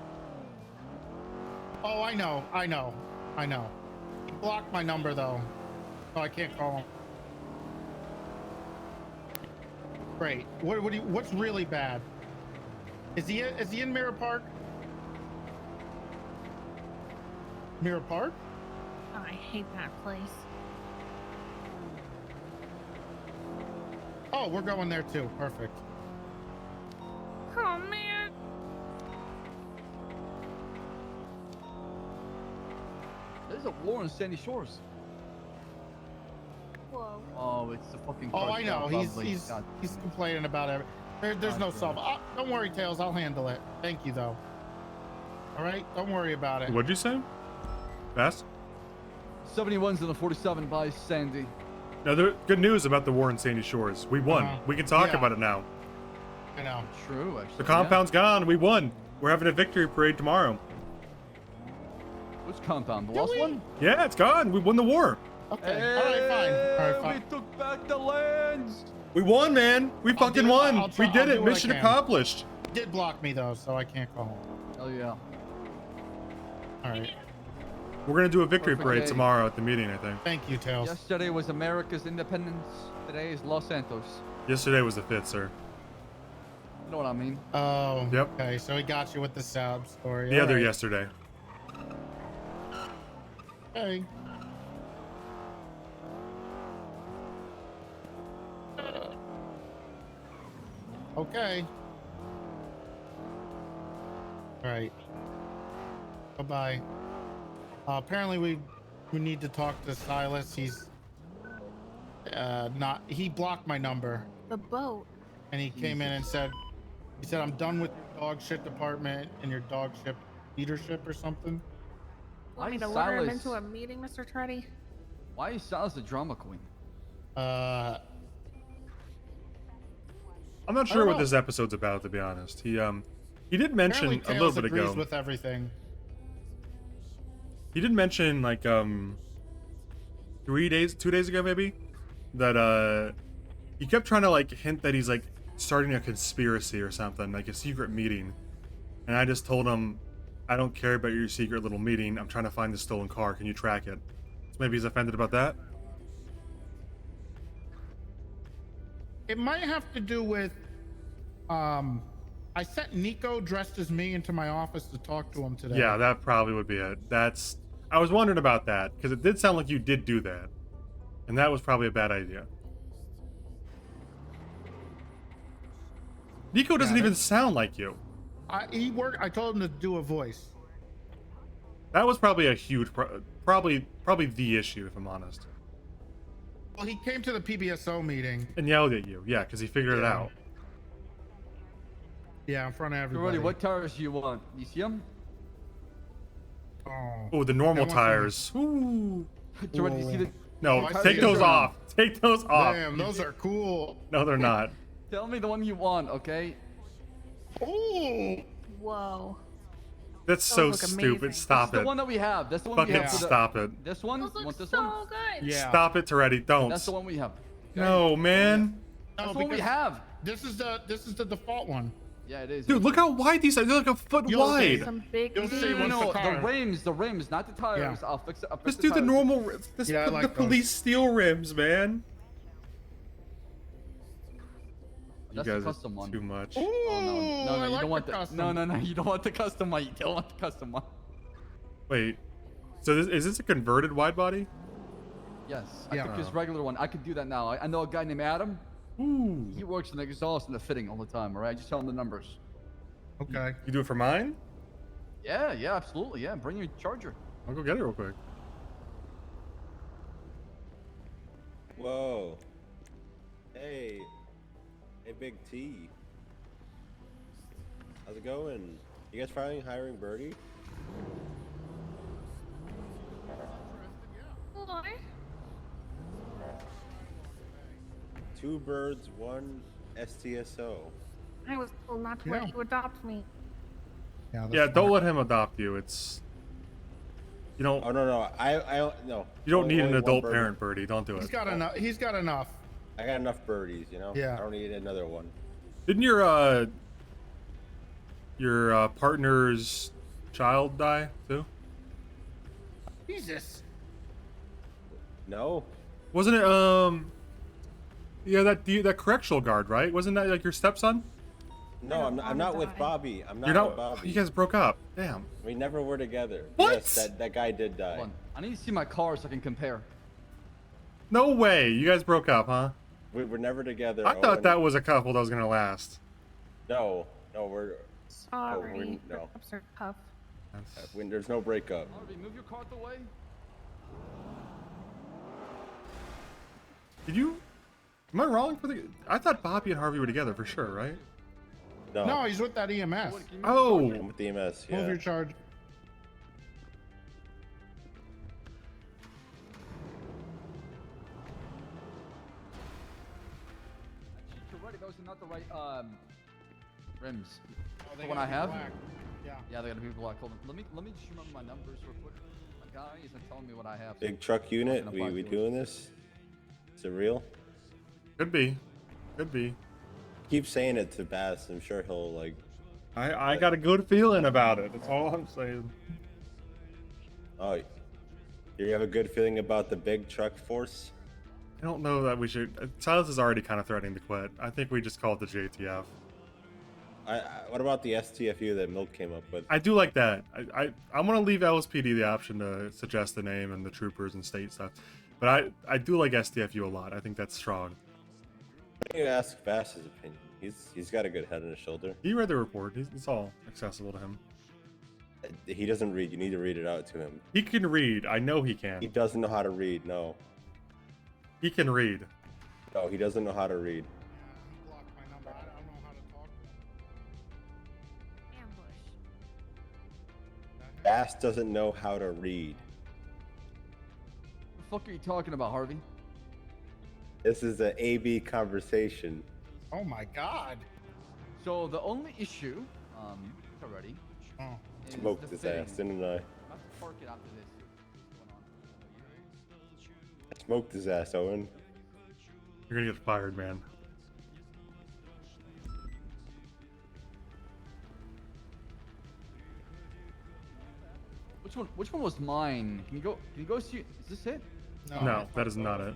Oh, I know. He blocked my number though, so I can't call him. Great. What's really bad? Is he in Mirror Park? Mirror Park? Oh, I hate that place. Oh, we're going there too. Perfect. Oh man. There's a war in Sandy Shores. Whoa. Oh, it's the fucking. Oh, I know. cartel, He's probably. God. complaining about everything. There's no solve. Don't worry, Tails. I'll handle it. Thank you, though. All right, don't worry about it. What'd you say? Fast? 71's in the 47 by Sandy. No, there good news about the war in Sandy Shores. We won. We can talk Yeah. about it now. I know. True, actually. The compound's gone. We won. We're having a victory parade tomorrow. Which compound? The lost one? Yeah, it's gone. We won the war. Okay. All right, fine. All right, fine. We took back the lands. We won, man. We fucking won. I'll try- We did I'll do it. what I Mission can. accomplished. He did block me though, so I can't call him. Oh yeah. All right. We're gonna do a victory Perfect parade day. tomorrow at the meeting, I think. Thank you, Tails. Yesterday was America's independence. Today is Los Santos. Yesterday was the 5th, sir. You know what I mean? Oh. Yep. Okay, so he got you with the Saab story. The All other right. yesterday. Okay. Okay. All right. Bye-bye. Apparently we need to talk to Silas. He's he blocked my number The boat. and he came in and said I'm done with your dog shit department and your dog ship leadership or something. Want me Why to order him Silas? into a meeting, Mr. Treddy? Why is Silas the drama queen? I'm not I sure don't what know. this episode's about, to be honest. He did mention Apparently a little Tails bit agrees ago. with everything. He did mention like 2 days ago maybe, that he kept trying to like hint that he's like starting a conspiracy or something, like a secret meeting. And I just told him, I don't care about your secret little meeting. I'm trying to find the stolen car. Can you track it? So maybe he's offended about that. It might have to do with I sent Nico dressed as me into my office to talk to him today. Yeah, that probably would be it. I was wondering about that because it did sound like you did do that, and that was probably a bad idea. Nico doesn't even sound like you. I told him to do a voice. That was probably a huge, probably the issue, if I'm honest. Well, he came to the PBSO meeting And yelled at you, yeah, because he figured it out. Yeah, in front of everybody. What tires do you want? You see them? Oh, the normal tires. Ooh. Jordan, you see the? No, take those off. Take those off. Damn, those are cool. No, they're not. Tell me the one you want, okay? Oh. Whoa. That's so stupid. Stop That's it. the one that we have. That's the one we Fucking have. For the, stop it. This one? Those You want look this so one? good. Yeah. Stop it, Toretti. Don't. That's the one we have. No, man. That's the one we have. This is the default one. Yeah, it is. Dude, look how wide these are. They're like a foot wide. Some big You'll see once the car. The rims, not the tires. Yeah. I'll fix it. I'll fix Just do the tires. normal. This, Yeah, I the like police steel rims, man. You That's the guys custom are one. too much. Oh, no, I you like don't want the the custom. No, you don't want the custom one. You don't want the custom one. Wait. So is this a converted wide body? Yes, Yeah. I took his regular one. I could do that now. I know a guy named Adam. Ooh. He works in the exhaust and the fitting all the time. All right, just tell him the numbers. Okay. You do it for mine? Yeah, absolutely. Yeah, bring your charger. I'll go get it real quick. Whoa. Hey. Hey, Big T. How's it going? You guys finally hiring Birdie? Hello. 2 birds, 1 STSO. I was told not to let you adopt me. Yeah, don't let him adopt you. It's you don't. Oh no, I no. You don't Only need an one adult bird. parent, Birdie. Don't do it. He's got enough. He's got enough. I got enough birdies, you know. Yeah. I don't need another one. Didn't your partner's child die too? Jesus. No. Wasn't it yeah, that correctional guard, right? Wasn't that like your stepson? No, I'm not with Bobby. I'm not You're not. with Bobby. You guys broke up. Damn. We never were together. What? Yes, that guy did die. Hold on. I need to see my car so I can compare. No way. You guys broke up, huh? We were never together. I thought that was a couple that was gonna last. No, we're. Sorry. No. Ups are tough. There's no breakup. Harvey, move your car out the way. Did you? Am I wrong? I thought Bobby and Harvey were together for sure, right? No. No, he's with that EMS. Oh. I'm with the EMS. Yeah. Move your charge. Those are not the right rims. Oh, The one I have. Yeah. Yeah, they gotta be black. Hold on. Let me just remember my numbers real quick. My guy isn't telling me what I have. Big truck unit. What can I We buy doing this? Is it real? Could be. Could be. Keep saying it to Bass. I'm sure he'll like. I got a good feeling about it. That's all I'm saying. Oh, you have a good feeling about the big truck force? I don't know that we should. Silas is already kind of threatening to quit. I think we just call it the JTF. What about the STFU that Milk came up with? I do like that. I want to leave LSPD the option to suggest the name and the troopers and state stuff. But I do like STFU a lot. I think that's strong. You ask Bass his opinion. He's got a good head on his shoulder. He read the report. It's all accessible to him. He doesn't read. You need to read it out to him. He can read. I know he can. He doesn't know how to read. No. He can read. No, he doesn't know how to read. Bass doesn't know how to read. What the fuck are you talking about, Harvey? This is an AB conversation. Oh my God. So the only issue, already. Oh. Smoked his ass, didn't I? I'm about to park it after this. Smoked his ass, Owen. You're gonna get fired, man. Which one was mine? Can you go see? Is this it? No, that is not it.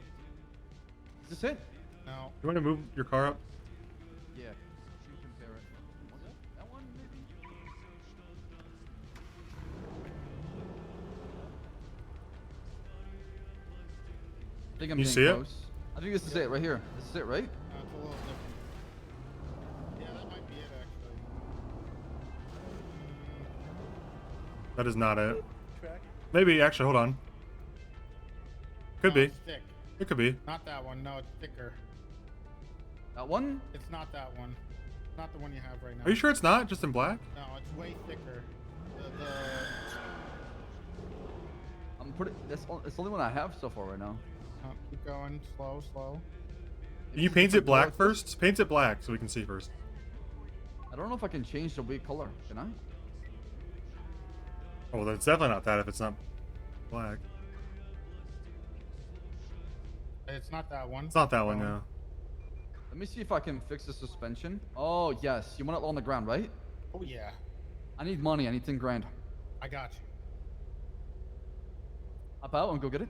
Is this it? No. You want to move your car up? Yeah. I think I'm You getting see it? close. I think this is it right here. This is it, right? No, it's a little different. Yeah, that might be it actually. That is not it. Maybe, actually, hold on. Could No, be. it's thick. It could be. Not that one. No, it's thicker. That one? It's not that one. Not the one you have right now. Are you sure it's not just in black? No, it's way thicker. I'm pretty. It's the only one I have so far right now. Keep going. Slow, slow. Can you paint it black first? Paint it black so we can see first. I don't know if I can change the weird color. Can I? Oh, well, that's definitely not that if it's not black. It's not that one. It's not that one, no. Let me see if I can fix the suspension. Oh yes, you want it on the ground, right? Oh yeah. I need money. I need 10 grand. I got you. Hop out and go get it.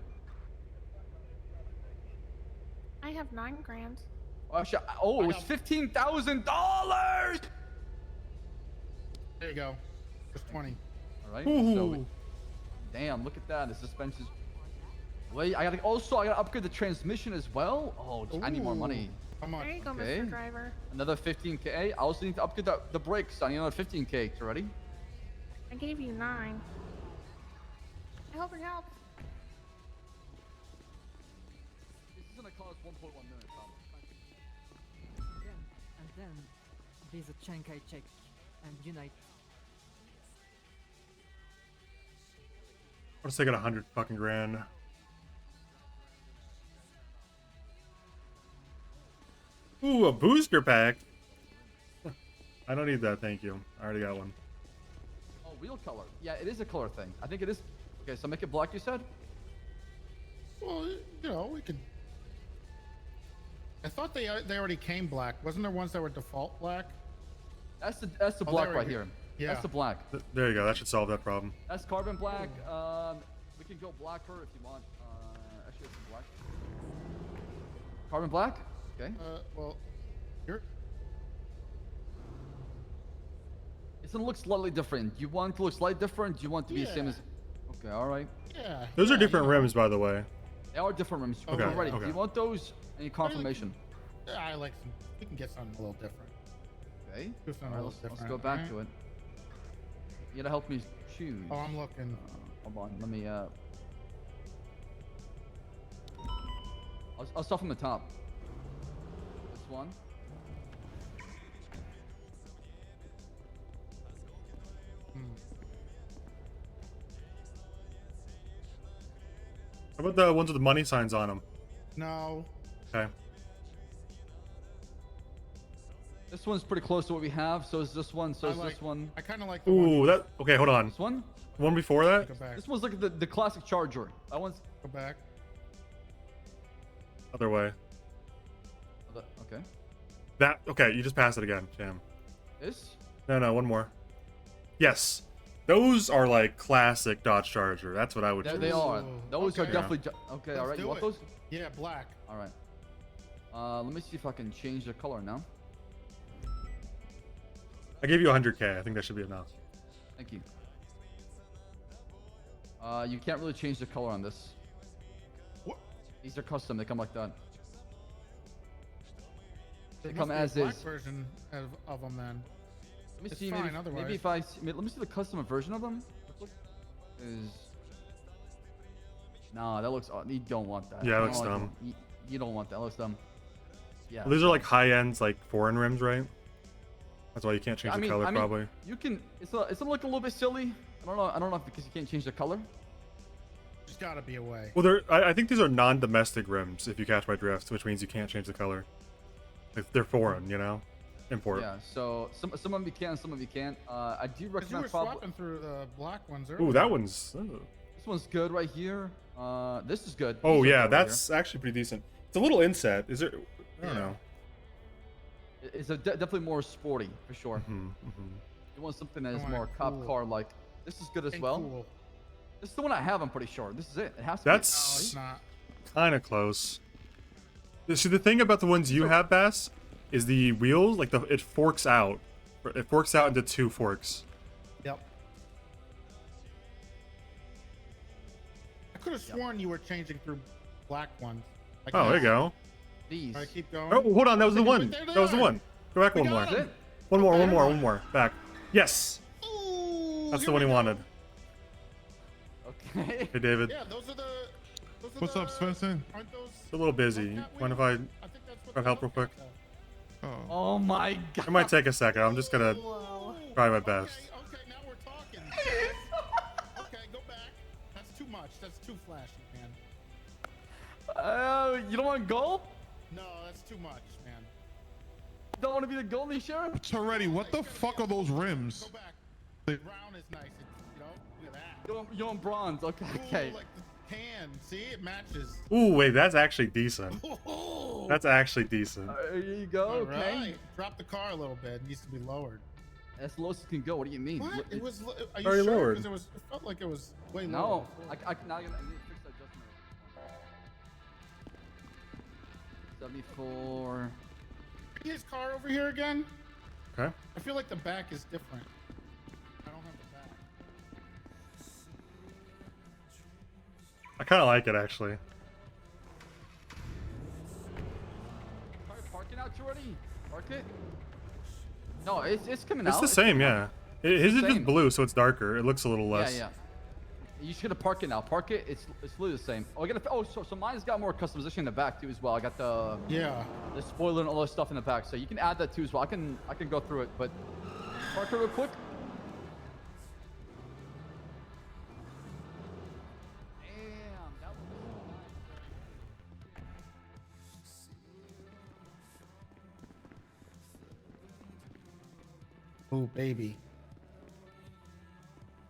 I have 9 grand. Oh, shit. Oh, it was $15,000. There you go. Just 20. All right. Ooh. So, damn, look at that. The suspension's. Wait, I gotta upgrade the transmission as well. Oh, I need more money. Come on. There you go, Okay. Mr. Driver. Another 15K. I also need to upgrade the brakes. I need another 15K. You ready? I gave you 9. I hope it helps. This is gonna cost 1.1 million. And then there's a chunk I check and unite. Let's take it 100 fucking grand. Ooh, a booster pack. I don't need that, thank you. I already got one. Oh, wheel color. Yeah, it is a color thing. I think it is. Okay, so make it black. You said. Well, you know, we could. I thought they already came black. Wasn't there ones that were default black? That's the Oh, black there right we go. here. Yeah. That's the black. There you go. That should solve that problem. That's carbon black. We can go blacker if you want. Actually, it's black. Carbon black. Okay. Well, you're. It's gonna look slightly different. You want it to look slightly different? You want it to be the same Yeah. as? Okay. All right. Yeah. Those are yeah, different you know. rims, by the way. They are different rims. Okay, Ready. okay. Do you want those? Any confirmation? Yeah, I like some. We can get something a little different. Okay. Do something All a right, little let's different. go back alright? to it. You gotta help me choose. Oh, I'm looking. Hold on. Let me. I'll start from the top. This one. How about the ones with the money signs on them? No. Okay. This one's pretty close to what we have. So is this one. So I is like, this one. I kind of like the one. Ooh, that. Okay, hold on. This one. The one before that? Go back. This one's like the classic Charger. That one's. Go back. Other way. Okay. That. Okay, you just passed it again, Jam. This. No, one more. Yes. Those are like classic Dodge Charger. That's what I would choose. They are. Those are okay. definitely. Okay. Let's All right. do You want it. those? Yeah, black. All right. Let me see if I can change the color now. I gave you 100K. I think that should be enough. Thank you. You can't really change the color on this. What? These are custom. They come like that. There They come must be a as black is. version of them then. Let me It's see. fine, Maybe otherwise. if I let me see the custom version of them. Is nah, that looks. You don't want that. Yeah, it looks No, dumb. You don't want that. It looks dumb. Yeah. Well, these are like high-end, like foreign rims, right? That's why you can't change the color, probably. You can. It's gonna look a little bit silly. I don't know if because you can't change the color. There's got to be a way. Well, I think these are non-domestic rims, if you catch my drift, which means you can't change the color. Like, they're foreign, you know? Import. Yeah. So some of them you can, some of you can't. I do Because you recommend were probably. swapping through the black ones earlier. Ooh, that one's... This one's good right here. This is good. Oh, These are yeah, good right that's actually pretty decent. It's a little inset. Is it... I don't know. here. It's definitely more sporty for sure. Mm-hmm. You want something that is want more it cop cool. car like. This is good as And well. cool. This is the one I have. I'm pretty sure. This is it. It has to That's It's not. kind of close. See, the thing about the ones you have, Bass, is the wheels, like, it forks out. It forks out into 2 forks. Yep. I could have sworn you were changing through black ones. Oh, there you go. These. All right, keep going. Oh, hold on. That was the one. There they That was the are. one. Go back We one more. got 'em. One more. Go One back. more. One more. Back. Yes. Ooh, That's the here one he we go. wanted. Okay. Hey, David. Yeah, those are the. What's up, Svensson? Aren't those? It's a little busy. Mind if I grab help real quick? Oh my god. It might take a second. I'm just gonna try my best. Okay, now we're talking. Okay, go back. That's too much. That's too flashy, man. You don't want gold? No, that's too much, man. You don't want to be the golden sheriff? Toretti, what the fuck are those rims? Go back. Brown is nice. You know, look at that. You want bronze? Okay. Okay. Ooh, like the tan. See, it matches. Ooh, wait. That's actually decent. Ooh. That's actually decent. There you go. All Okay. right. Drop the car a little bit. It needs to be lowered. As low as it can go. What do you mean? What? It was. Are you Already sure? lowered. Because it felt like it was way lower. No. I now I need to fix that adjustment. 74. Bring his car over here again. Okay. I feel like the back is different. I don't have the back. I kind of like it actually. Parking out already? Park it? No, it's coming It's out. the same, yeah. His is just same. blue, so it's darker. It looks a little less. Yeah. You should have park it now. Park it. It's literally the same. Oh, I got so mine's got more customization in the back too as well. I got the spoiler and all this stuff in the back, so you can add that too as well. I can go through it, but park it real quick. Damn, that was... Oh, baby.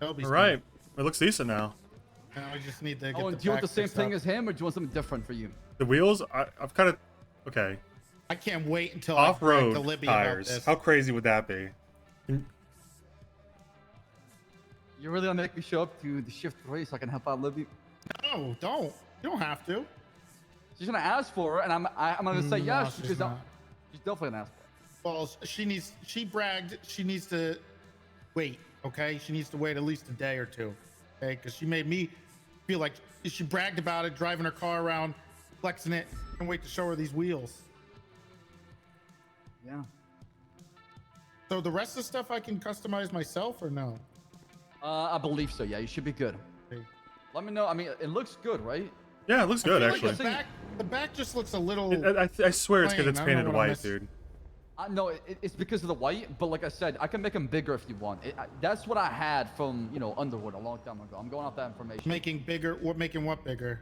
All right. It looks decent now. Now we just need to get Oh, the and do you want back the same fixed thing up. as him, or do you want something different for you? The wheels, I've kind of... Okay. I can't wait until I Off-road brag to Libby about tires. this. How crazy would that be? You really want to make me show up to the shift race so I can help out Libby? No, don't. You don't have to. She's gonna ask for it, and I'm gonna say No, yes she's because not. she's definitely gonna ask for it. Well, she bragged she needs to wait, okay? She needs to wait at least a day or two, okay? Because she made me feel like she bragged about it, driving her car around, flexing it, and wait to show her these wheels. Yeah. So the rest of the stuff I can customize myself or no? I believe so. Yeah, you should be good. Okay. Let me know. I mean, it looks good, right? Yeah, it looks good, I feel actually. like the back just looks a little. I swear it's because plain. it's I don't know painted what I'm white, missing. dude. No, it's because of the white. But like I said, I can make them bigger if you want. That's what I had from Underwood a long time ago. I'm going off that information. Making bigger. What making what bigger?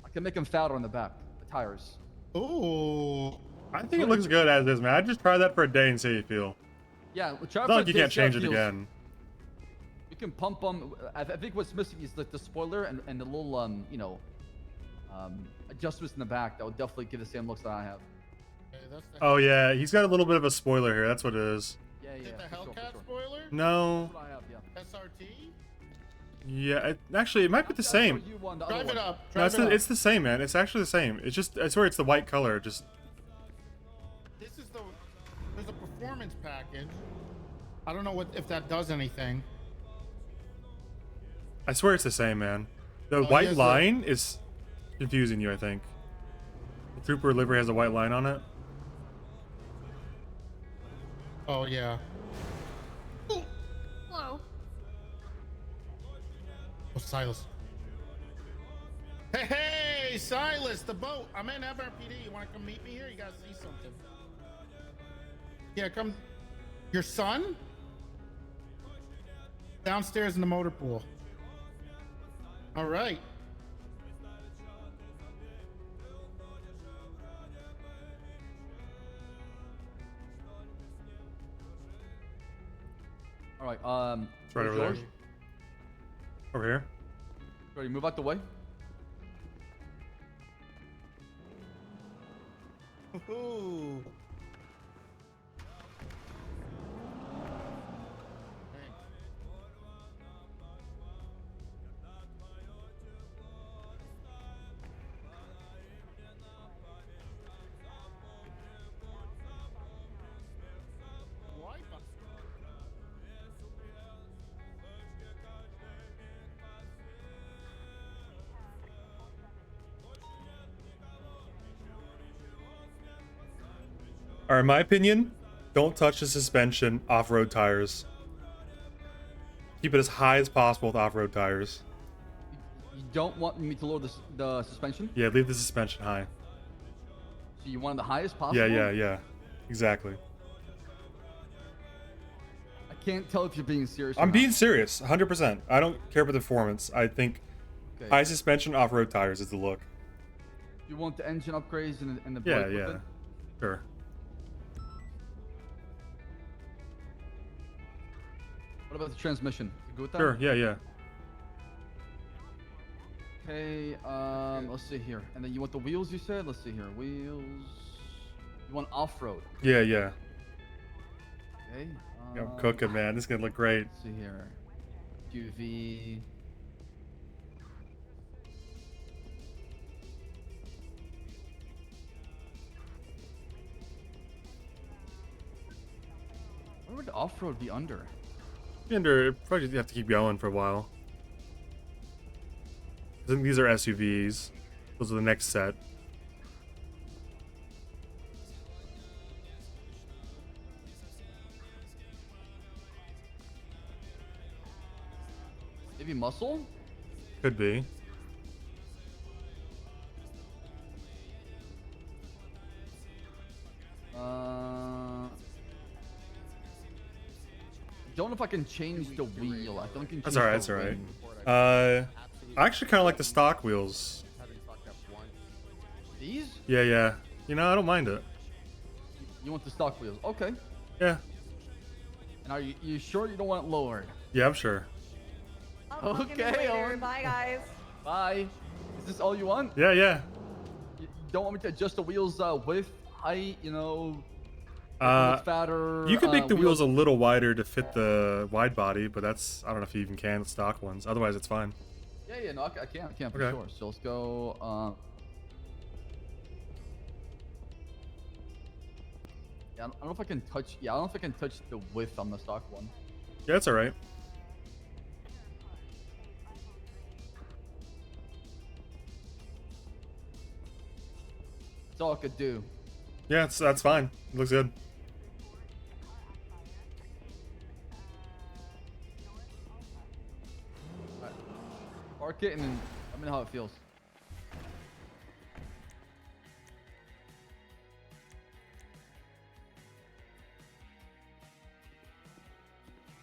I can make them fatter on the back, the tires. Ooh. I think it looks good as is, man. I'd just try that for a day and see how you feel. Yeah, It's not like you can't change it again. You can pump them. I think what's missing is like the spoiler and the little adjustments in the back. That would definitely give the same looks that I have. Oh, yeah. He's got a little bit of a spoiler here. That's what it is. Yeah, Is it the for sure, Hellcat for sure. spoiler? No. That's what I have, yeah. SRT? Yeah, actually, it might be the same. You won the Drive other it one. up. No, Drive it up. it's the same, man. It's actually the same. It's just, I swear it's the white color. Just, This is there's a performance package. I don't know if that does anything. I swear it's the same, man. The Oh, white yes, line is confusing you, I think. The Trooper livery has a white line on it. Oh yeah. Hello. Oh, Silas. Hey, Silas, the boat. I'm in FRPD. You want to come meet me here? You gotta see something. Yeah, come. Your son? Downstairs in the motor pool. All right. All right. It's right over there. George, Over here. ready? Move out the way. Ooh. All right, my opinion, don't touch the suspension off-road tires. Keep it as high as possible with off-road tires. You don't want me to lower the suspension? Yeah, leave the suspension high. So you want the highest possible? Yeah. Exactly. I can't tell if you're being serious. I'm being serious, 100%. I don't care about the performance. I think high suspension off-road tires is the look. You want the engine upgrades and the Yeah, brake with it? Sure. What about the transmission? You good with that? Sure, yeah. Okay, let's see here. And then you want the wheels, you said? Let's see here. Wheels. You want off-road? Yeah. Okay. I'm cooking, man. This is gonna look great. Let's see here. UV. Where would the off-road be under? Under, probably have to keep going for a while. I think these are SUVs. Those are the next set. Maybe muscle? Could be. Don't know if I can change the wheel. I don't think. That's alright. That's alright. I actually kind of like the stock wheels. These? Yeah. You know, I don't mind it. You want the stock wheels? Okay. Yeah. And are you sure you don't want it lowered? Yeah, I'm sure. Okay, Owen. Bye, guys. Bye. Is this all you want? Yeah. You don't want me to adjust the wheels width, height, you know? Fatter. You can make the wheels a little wider to fit the wide body, but that's, I don't know if you even can with stock ones. Otherwise, it's fine. Yeah, no, I can for sure. So let's go. Yeah, I don't know if I can touch. Yeah, I don't know if I can touch the width on the stock one. Yeah, it's all right. That's all I could do. Yeah, that's fine. It looks good. Right. Park it and then let me know how it feels.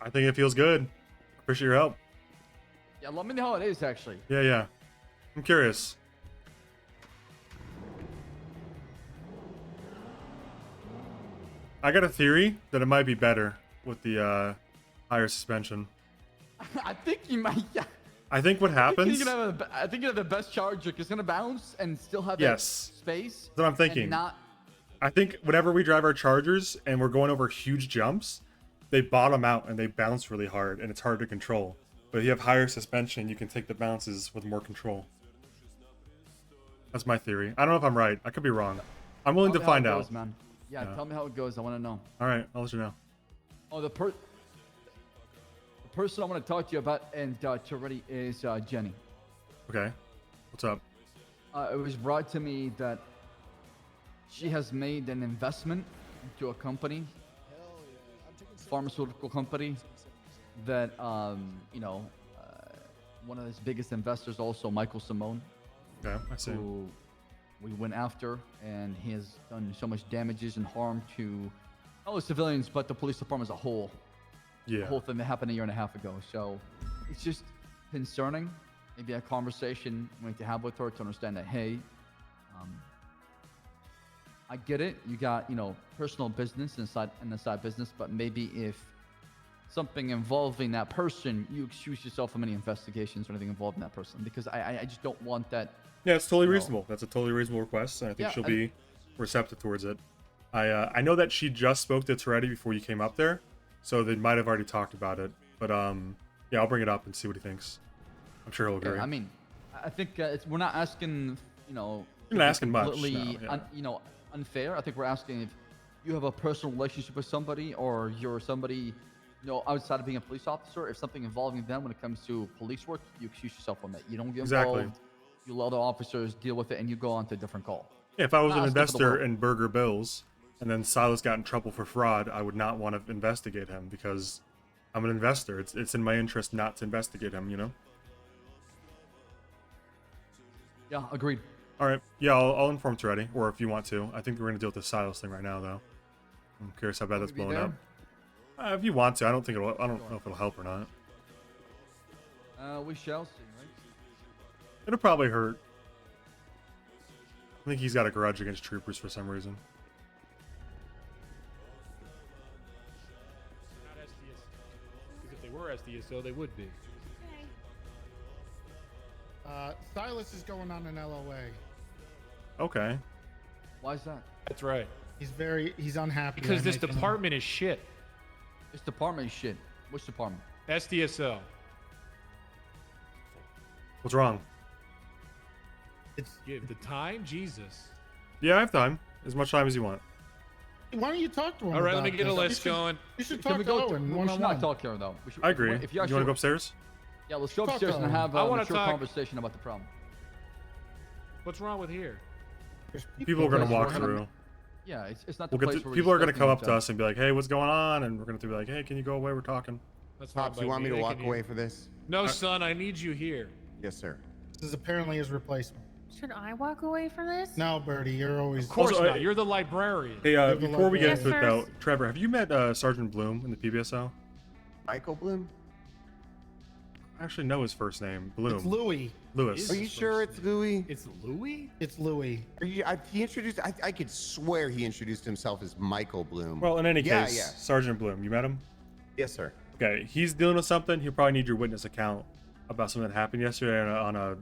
I think it feels good. Appreciate your help. Yeah, let me know how it is actually. Yeah. I'm curious. I got a theory that it might be better with the higher suspension. I think you might. Yeah. I think what happens. I think you have the best charger. It's gonna bounce and still have space. That's what I'm thinking. I think whenever we drive our Chargers and we're going over huge jumps, they bottom out and they bounce really hard, and it's hard to control. But if you have higher suspension, you can take the bounces with more control. That's my theory. I don't know if I'm right. I could be wrong. I'm willing to find out. Man. Yeah, tell me how it goes. I want to know. All right, I'll let you know. Oh, the person I want to talk to you about and already is Jenny. Okay. What's up? It was brought to me that she has made an investment into a company, pharmaceutical company, that one of his biggest investors, also Michael Simone. Okay, I see. Who we went after, and he has done so much damages and harm to not only civilians but the police department as a whole. Yeah. The whole thing that happened a year and a half ago. So it's just concerning. Maybe a conversation we need to have with her to understand that, hey, I get it. You got, personal business and the side business, but maybe if something involving that person, you excuse yourself from any investigations or anything involved in that person, because I just don't want that. Yeah, it's totally reasonable. That's a totally reasonable request, and I think she'll be receptive towards it. I know that she just spoke to Toretti before you came up there, so they might have already talked about it. But yeah, I'll bring it up and see what he thinks. I'm sure he'll agree. Yeah, I mean, I think we're not asking, you're not asking much. Completely, unfair. I think we're asking if you have a personal relationship with somebody, or you're somebody, outside of being a police officer. If something involving them when it comes to police work, you excuse yourself from it. You don't get involved. You let other officers deal with it, and you go on to a different call. Yeah, if I was an investor in Burger Bills, and then Silas got in trouble for fraud, I would not want to investigate him because I'm an investor. It's in my interest not to investigate him, you know? Yeah, agreed. All right. Yeah, I'll inform Toretti, or if you want to. I think we're going to deal with the Silas thing right now, though. I'm curious how bad that's blowing up. If you want to, I don't know if it'll help or not. We shall see, right? It'll probably hurt. I think he's got a grudge against troopers for some reason. Not SDS. Because if they were SDSO, they would be. Silas is going on an LOA. Okay. Why is that? That's right. He's unhappy. Because this department is shit. This department is shit. Which department? SDSO. What's wrong? Give the time, Jesus. Yeah, I have time. As much time as you want. Why don't you talk to him? All right, let me about get a this? list going. You should Can talk we to go? Owen We one should on not one. talk here though. I agree. If You want to go upstairs? Yeah, let's go Talk upstairs to and him. have I a wanna mature talk- conversation about the problem. What's wrong with here? People are going to walk We're gonna- through. Yeah, it's not the We'll place get to, where people are going to come up discussing to each us and be like, hey, what's going on? And we're going to be like, hey, can you go away? We're talking. That's Pops, fine you by want me to They walk can away hear. for this? No, son, I need you here. Yes, sir. This is apparently his replacement. Should I walk away from this? No, Birdie, you're always. Of course Also, not. You're the librarian. Hey, You're the before we get into it, librarian. though, Trevor, have you met Sergeant Bloom in the PBSO? Michael Bloom? I actually know his first name. Bloom. It's Louis. Lewis. Are you sure it's Louis? It's Louis? It's Louis. He introduced. I could swear he introduced himself as Michael Bloom. Well, in any Yeah, case, yeah. Sergeant Bloom, you met him? Yes, sir. Okay, he's dealing with something. He'll probably need your witness account about something that happened yesterday on a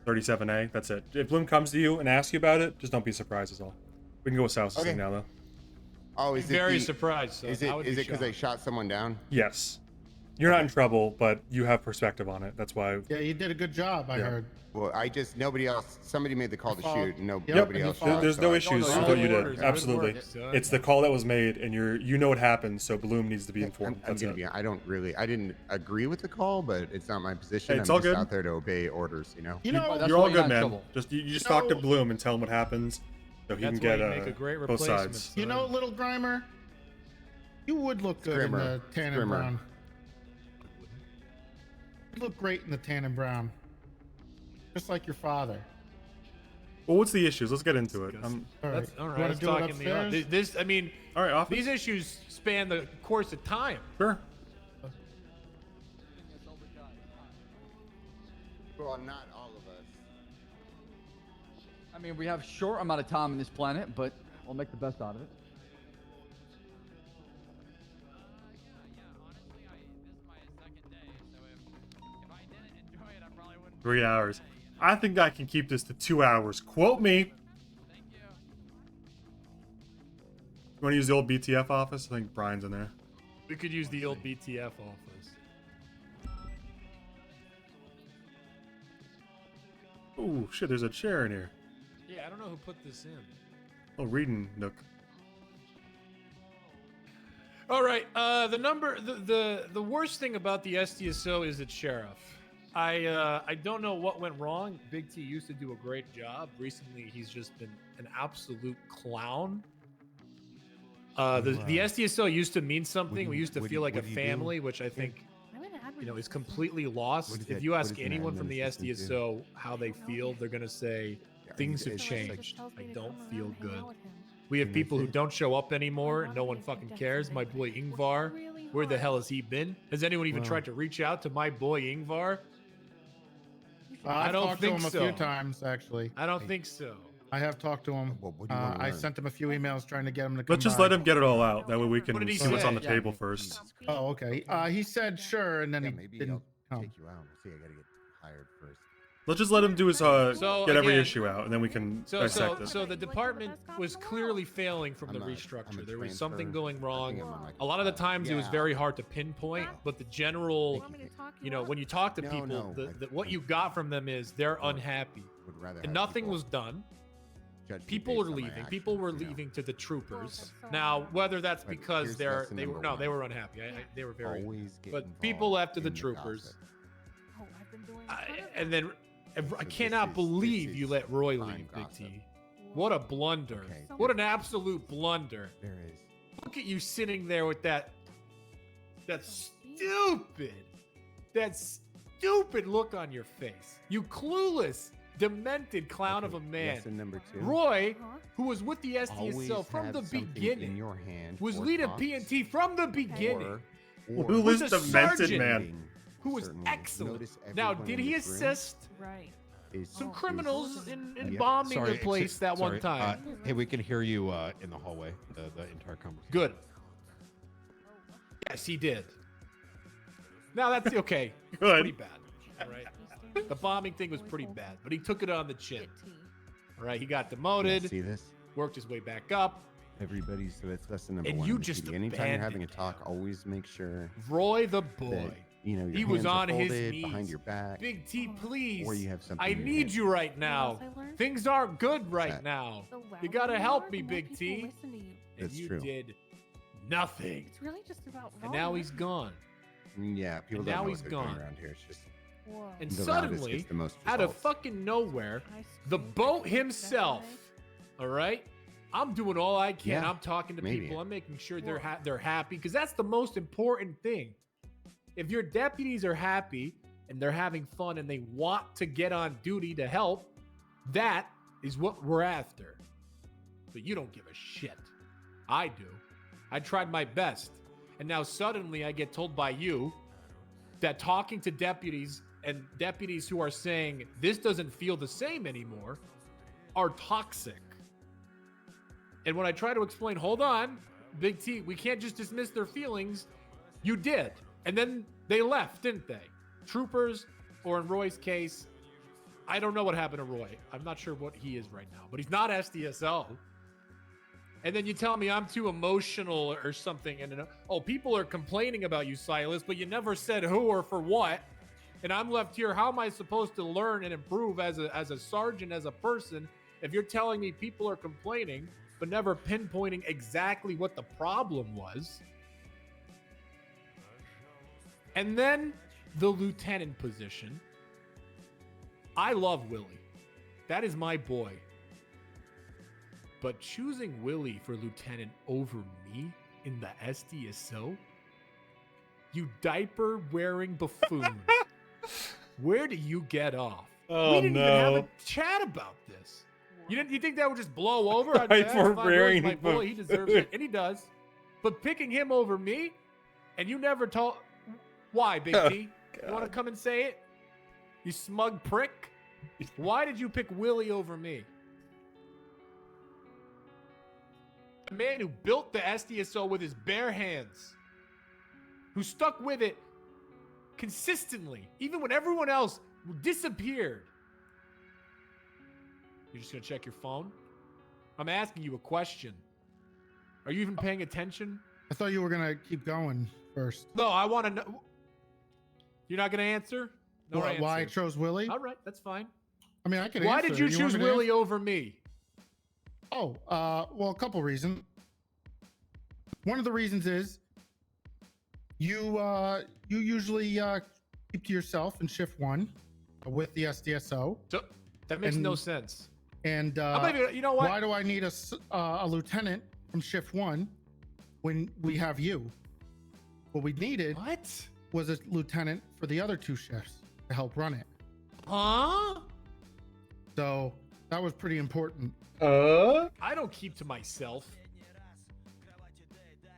37A. That's it. If Bloom comes to you and asks you about it, just don't be surprised is all. We can go with South's thing now, though. Oh, is it Very the- surprised. Son. Is I it would is be it because I shocked. shot someone down? Yes. You're not in trouble, but you have perspective on it. That's why. Yeah, you did a good job. I heard. Well, nobody else. Somebody made the call to followed- shoot. And Yep, nobody and you else. followed. shot, There's so no I- issues no, with what you orders, did. good Absolutely. work, son. It's the call that was made, and you know what happened, so Bloom needs to be informed. I'm That's gonna it. be. I didn't agree with the call, but it's not my position. Hey, it's I'm all just good. out there to obey orders. You know. You know, That's You're why all you're good, not in man. trouble. Just you just talk to Bloom and tell him what happens, so he That's can get why you make a great both replacement. sides. you know, little Grimer, you would look good in the tan and Scrimmer. brown. You look great in the tan and brown, just like your father. Well, what's the issues? Let's get into it. All right. That's all You right. wanna Let's do it talk in the upstairs? this. I mean, all right. Office. these issues span the course of time. Sure. Well, not all of us. I mean, we have short amount of time on this planet, but we'll make the best out of it. 3 hours. I think I can keep this to 2 hours. Quote me. You want to use the old BTF office? I think Brian's in there. We could use the old BTF office. Oh shit! There's a chair in here. Yeah, I don't know who put this in. Oh, reading nook. All right. The worst thing about the SDSO is its sheriff. I don't know what went wrong. Big T used to do a great job. Recently, he's just been an absolute clown. The SDSO used to mean something. We used to feel like a family, which I think is completely lost. If you ask anyone from the SDSO how they feel, they're gonna say things have changed. I don't feel good. We have people who don't show up anymore. No one fucking cares. My boy Ingvar, where the hell has he been? Has anyone even tried to reach out to my boy Ingvar? I I've don't talked think to him so. a few times, actually. I don't think so. I have talked to him. I sent him a few emails trying to get him to come Let's just by. let him get it all out. That way we can What did he see what's say? on the Yeah. table first. Oh, okay. He said sure, and then he didn't come. Take you out. See, I gotta get hired first. Let's just let him do his So, get every again, issue out, and then we can So dissect it. the department was clearly failing from the restructure. There was something going wrong. A lot of the times it was very hard to pinpoint, but the general, when you talk to people, what you got from them is they're unhappy, and nothing was done. People are leaving. People were leaving to the troopers. Now, whether that's because they were unhappy. They were very, but people left to the troopers. And then I cannot believe you let Roy leave, Big T. What a blunder. Okay. What an absolute blunder. There is. Look at you sitting there with that stupid look on your face. You clueless, demented clown of a man. Lesson number 2. Roy, who was with the Always SDSL from have the something beginning, in your hand was for leading talks, PNT from the beginning. or Who was a demented, sergeant man? who was Certain excellent. notice Now, everyone did in he this room assist Right. some criminals in Yep. bombing Sorry, the place that one sorry, time? hey, we can hear you in the hallway. The entire conversation. Good. Yes, he did. Now that's okay. Good. Pretty bad. All right. The bombing thing was pretty bad, but he took it on the chin. All right. He got demoted. See this? Worked his way back up. Everybody, so that's lesson number And 1. you in the just PD. Anytime you're having a abandoned talk, always make sure Roy the boy. that, you know, your He was hands are on his folded knees. behind your back. Big T, please. Or you have something I in your need hand. you right now. else I learned? Things aren't good right that? now. The You louder gotta you help are, me, the more Big people T. listen to you. And That's you true. did nothing. It's really just about And now volume. he's gone. Yeah, people And don't now know he's what they're doing gone. around here. It's just Whoa. And the loudest suddenly, gets the most out of results. fucking nowhere, Ice the cream. boat himself, all right? I'm doing all I can. Yeah, I'm talking to maybe. people. I'm making sure they're happy because that's the most important thing. If your deputies are happy and they're having fun and they want to get on duty to help, that is what we're after. But you don't give a shit. I do. I tried my best. And now suddenly I get told by you that talking to deputies and deputies who are saying this doesn't feel the same anymore are toxic. And when I try to explain, hold on, Big T, we can't just dismiss their feelings. You did. And then they left, didn't they? Troopers, or in Roy's case, I don't know what happened to Roy. I'm not sure what he is right now, but he's not SDSL. And then you tell me I'm too emotional or something. And oh, people are complaining about you, Silas, but you never said who or for what. And I'm left here. How am I supposed to learn and improve as a sergeant, as a person, if you're telling me people are complaining, but never pinpointing exactly what the problem was? And then the lieutenant position. I love Willie. That is my boy. But choosing Willie for lieutenant over me in the SDSO? You diaper-wearing buffoon. Where do you get off? Oh, we didn't even have no. a chat about this. You think that would just blow over? I'd Right, say, for "That's fine, Willie's wearing my boy, he deserves it," and he does. But picking him over me, and you never told. Why, Big Oh, T? You want to come and say it? You smug prick. Why did you pick Willie over me? A man who built the SDSO with his bare hands, who stuck with it consistently, even when everyone else disappeared. You're just gonna check your phone? I'm asking you a question. Are you even paying attention? I thought you were gonna keep going first. No, I want to know. You're not gonna answer? No Why I answer. chose Willie? All right, that's fine. I mean, I can. Why answer. did you want choose me to Willie answer? over me? Oh, well, a couple reasons. One of the reasons is you usually keep to yourself in shift 1 with the SDSO. So, that makes no sense. And you know what? Why do I need a lieutenant from shift 1 when we have you? What we needed was a lieutenant for the other 2 shifts to help run it. Huh? So that was pretty important. I don't keep to myself.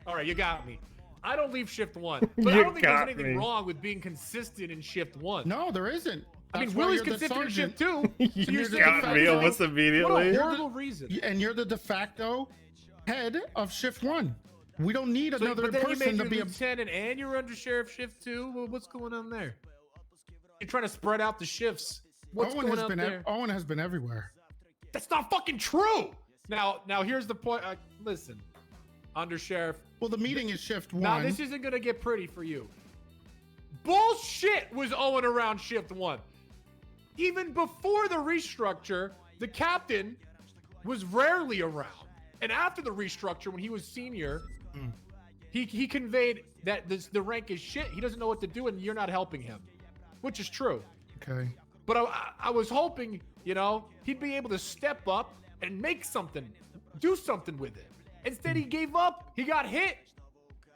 All right, you got me. I don't leave shift 1, but I You don't think there's got anything me. wrong with being consistent in shift 1. No, there isn't. I mean, That's why Willie's you're the consistent in shift 2. sergeant. So You're you're the saying- de facto- almost immediately. What a You're horrible the- reason. And you're the de facto head of shift 1. We don't need another but then you person made to you be a. lieutenant and you're Undersheriff shift 2. Well, what's going on there? You're trying to spread out the shifts. What's Owen going has on been there? Owen has been everywhere. That's not fucking true. Now here's the point. Listen, Undersheriff. Well, the meeting is shift 1. Now this isn't gonna get pretty for you. Bullshit was Owen around shift 1. Even before the restructure, the captain was rarely around. And after the restructure, when he was senior, he conveyed that the rank is shit. He doesn't know what to do, and you're not helping him, which is true. Okay. But I was hoping, he'd be able to step up and make something, do something with it. Instead, he gave up. He got hit.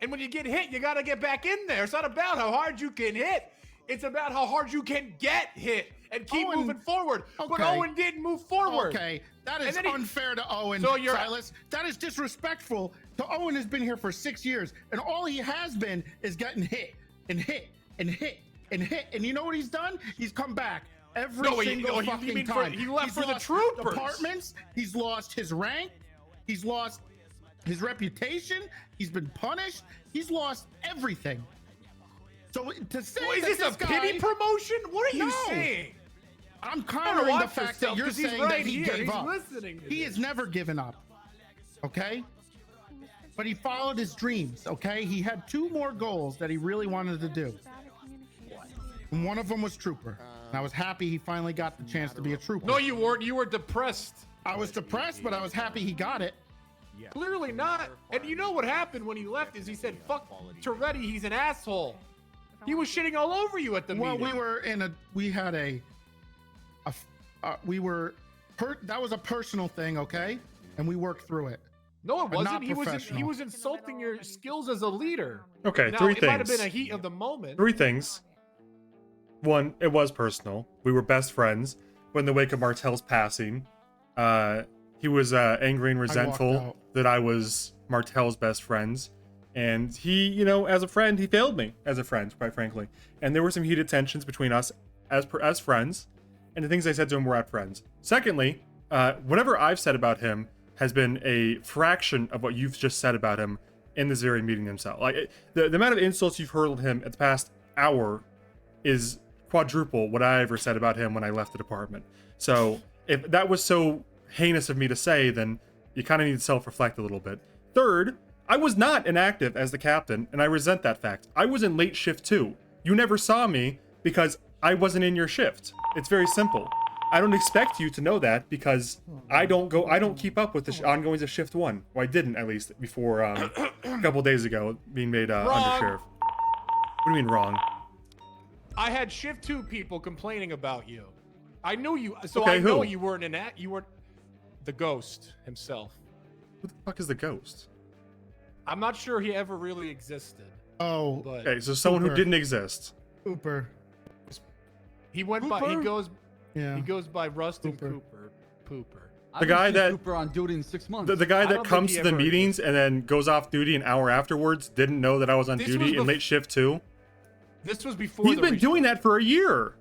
And when you get hit, you got to get back in there. It's not about how hard you can hit. It's about how hard you can get hit and keep moving forward. But Owen didn't move forward. Okay, that is unfair to Owen, So Silas. That is disrespectful to Owen. Has been here for 6 years, and all he has been is getting hit and hit and hit and hit. And you know what he's done? He's come back every single fucking time. He left He's for the lost troopers. Departments. He's lost his rank. He's lost his reputation. He's been punished. He's lost everything. So to say Is this a pity promotion? What are you saying? I'm countering the watch fact that yourself, you're 'cause he's saying right that he here. gave He's up. listening to He has never given up. Okay? But he followed his dreams, okay? He had 2 more goals that he really wanted to do. And one of them was Trooper. And I was happy he finally got the chance to be a Trooper. No, you weren't. You were depressed. I was depressed, but I was happy he got it. Clearly not. And you know what happened when he left is he said, fuck Toretti, he's an asshole. He was shitting all over you at the meeting. That was a personal thing, okay? And we worked through it. No, it But not wasn't. He professional. was insulting your skills as a leader. Okay, now, 3 it might have things. been a heat of the moment. 3 things. 1, it was personal. We were best friends. But in the wake of Martel's passing, he was angry and resentful that I was Martel's best friends. And he, you know, as a friend, he failed me as a friend, quite frankly. And there were some heated tensions between us as friends. And the things I said to him were at friends. Secondly, whatever I've said about him has been a fraction of what you've just said about him in this very meeting himself. Like the amount of insults you've hurled at him at the past hour is quadruple what I ever said about him when I left the department. So if that was so heinous of me to say, then you kind of need to self-reflect a little bit. Third, I was not inactive as the captain, and I resent that fact. I was in late shift too. You never saw me because I wasn't in your shift. It's very simple. I don't expect you to know that because I don't keep up with the ongoings of shift 1. Well, I didn't, at least, before a couple days ago being made Undersheriff. What do you mean wrong? I had shift 2 people complaining about you. I knew you, so Okay, I know who? you weren't you weren't the ghost himself. Who the fuck is the ghost? I'm not sure he ever really existed. Oh, but Okay, so someone who didn't exist. Cooper. He went by. He Cooper? goes by Rustin Cooper. Pooper. The guy that Cooper on duty in 6 months. the guy I that don't comes think to he the ever meetings and then goes off duty an hour afterwards didn't know that I was on This duty was in late shift 2. This was before. He's been doing that for a year.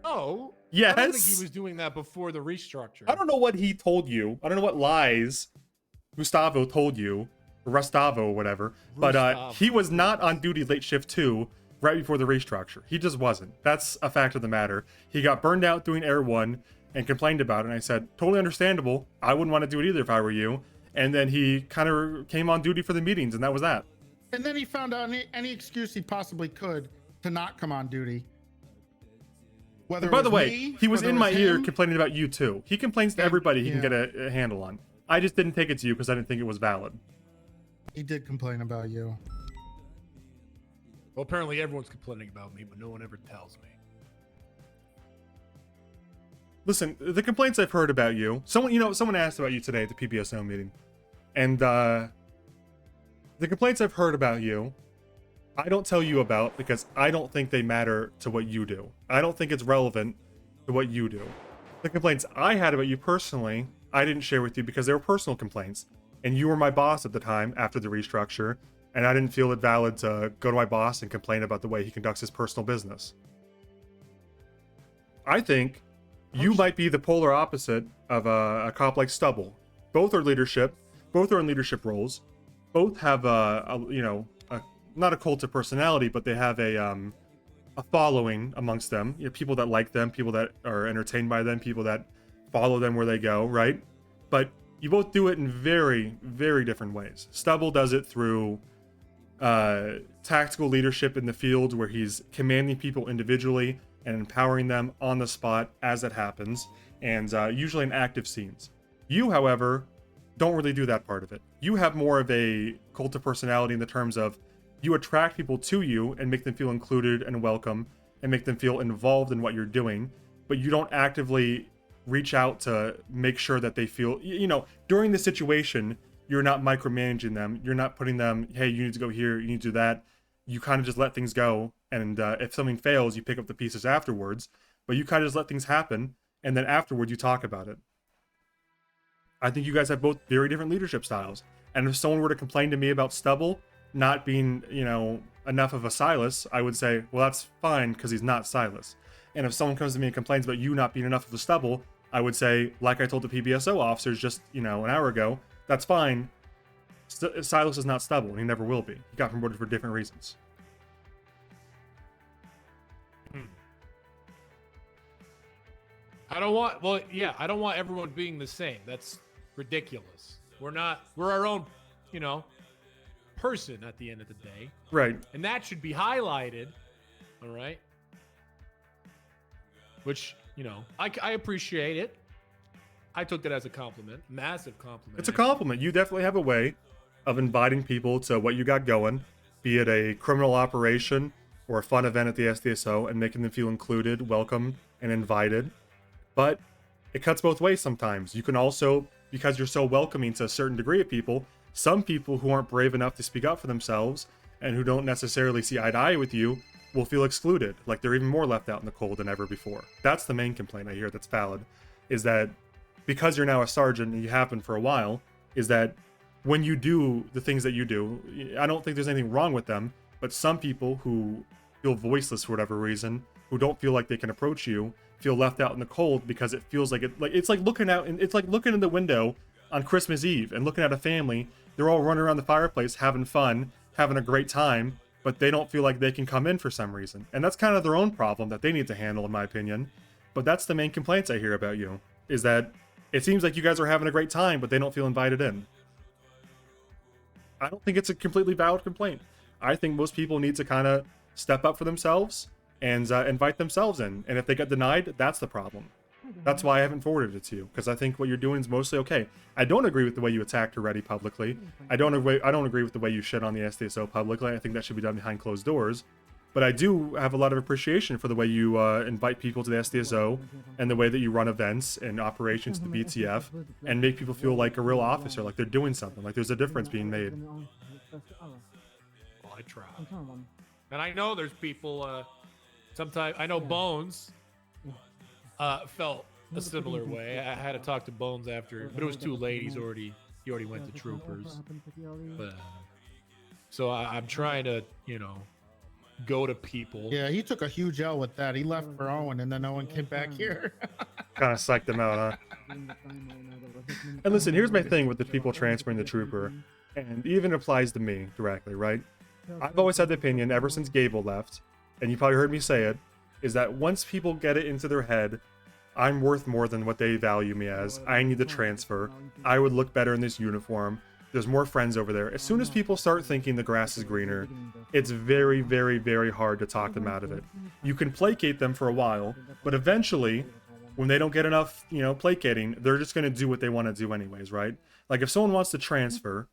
Oh. Yes. I don't think he was doing that before the restructure. I don't know what he told you. I don't know what lies Gustavo told you, or Rustavo or whatever. But Gustavo. he was not on duty late shift 2 right before the restructure. He just wasn't. That's a fact of the matter. He got burned out doing Air 1 and complained about it. And I said, totally understandable. I wouldn't want to do it either if I were you. And then he kind of came on duty for the meetings, and that was that. And then he found out any excuse he possibly could to not come on duty. Whether By it the was way, me, he was whether in it my ear him. complaining about you too. He complains to everybody he can yeah. get a handle on. I just didn't take it to you because I didn't think it was valid. He did complain about you. Well, apparently everyone's complaining about me, but no one ever tells me. Listen, the complaints I've heard about you. Someone asked about you today at the PBSO meeting, and the complaints I've heard about you, I don't tell you about because I don't think they matter to what you do. I don't think it's relevant to what you do. The complaints I had about you personally, I didn't share with you because they were personal complaints, and you were my boss at the time after the restructure, and I didn't feel it valid to go to my boss and complain about the way he conducts his personal business. I think you might be the polar opposite of a cop like Stubble. Both are leadership. Both are in leadership roles. Both have not a cult of personality, but they have a following amongst them. People that like them, people that are entertained by them, people that follow them where they go, right? But you both do it in very, very different ways. Stubble does it through tactical leadership in the field, where he's commanding people individually and empowering them on the spot as it happens, and usually in active scenes. You, however, don't really do that part of it. You have more of a cult of personality in the terms of you attract people to you and make them feel included and welcome and make them feel involved in what you're doing, but you don't actively reach out to make sure that they feel, you know, during the situation, you're not micromanaging them. You're not putting them, hey, you need to go here, you need to do that. You kind of just let things go. And if something fails, you pick up the pieces afterwards. But you kind of just let things happen. And then afterward, you talk about it. I think you guys have both very different leadership styles. And if someone were to complain to me about Stubble not being, you know, enough of a Silas, I would say, well, that's fine because he's not Silas. And if someone comes to me and complains about you not being enough of a Stubble, I would say, like I told the PBSO officers just, you know, an hour ago, that's fine. Silas is not Stubble, and he never will be. He got promoted for different reasons. I don't want everyone being the same. That's ridiculous. We're our own, you know, person at the end of the day. Right. And that should be highlighted. All right. Which, you know, I appreciate it. I took that as a compliment. Massive compliment. It's a compliment. You definitely have a way of inviting people to what you got going, be it a criminal operation or a fun event at the SDSO, and making them feel included, welcome, and invited. But it cuts both ways sometimes. You can also, because you're so welcoming to a certain degree of people, some people who aren't brave enough to speak up for themselves and who don't necessarily see eye to eye with you will feel excluded, like they're even more left out in the cold than ever before. That's the main complaint I hear that's valid, is that because you're now a sergeant and you have been for a while, is that when you do the things that you do, I don't think there's anything wrong with them, but some people who feel voiceless for whatever reason, who don't feel like they can approach you, feel left out in the cold because it feels like it's like looking out, and it's like looking in the window on Christmas Eve and looking at a family. They're all running around the fireplace having fun, having a great time, but they don't feel like they can come in for some reason. And that's kind of their own problem that they need to handle, in my opinion. But that's the main complaints I hear about you, is that it seems like you guys are having a great time, but they don't feel invited in. I don't think it's a completely valid complaint. I think most people need to kind of step up for themselves and invite themselves in. And if they get denied, that's the problem. That's why I haven't forwarded it to you, because I think what you're doing is mostly okay. I don't agree with the way you attacked Heretti publicly. I don't agree with the way you shit on the SDSO publicly. I think that should be done behind closed doors. But I do have a lot of appreciation for the way you invite people to the SDSO and the way that you run events and operations to the BTF and make people feel like a real officer, like they're doing something, like there's a difference being made. Well, I try. And I know there's people, sometimes, I know Bones felt a similar way. I had to talk to Bones after, but it was too late. He already went to Troopers. But, so I'm trying to, you know, go to people. Yeah, he took a huge L with that. He left for Owen, and then Owen came back here. Kind of psyched him out, huh? And listen, here's my thing with the people transferring the Trooper, and it even applies to me directly, right? I've always had the opinion, ever since Gable left, and you probably heard me say it, is that once people get it into their head, I'm worth more than what they value me as, I need to transfer, I would look better in this uniform, there's more friends over there. As soon as people start thinking the grass is greener, it's very, very, very hard to talk them out of it. You can placate them for a while, but eventually, when they don't get enough, you know, placating, they're just going to do what they want to do anyways, right? Like if someone wants to transfer,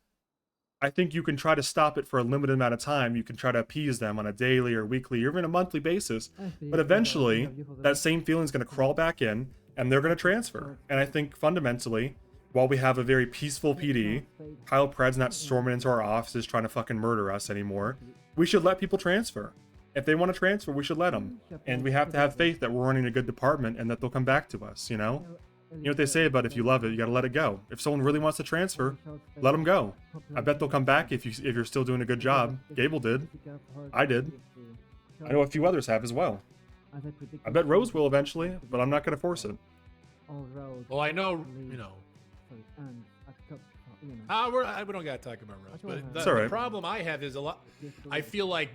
I think you can try to stop it for a limited amount of time. You can try to appease them on a daily or weekly or even a monthly basis. But eventually, that same feeling is going to crawl back in and they're going to transfer. And I think fundamentally, while we have a very peaceful PD, Kyle Pred's not storming into our offices trying to fucking murder us anymore, we should let people transfer. If they want to transfer, we should let them. And we have to have faith that we're running a good department and that they'll come back to us, you know? You know what they say about if you love it, you gotta let it go. If someone really wants to transfer, let them go. I bet they'll come back if you're still doing a good job. Gable did. I did. I know a few others have as well. I bet Rose will eventually, but I'm not gonna force it. Well, I know, you know. We don't gotta talk about Rose, but the problem I have is I feel like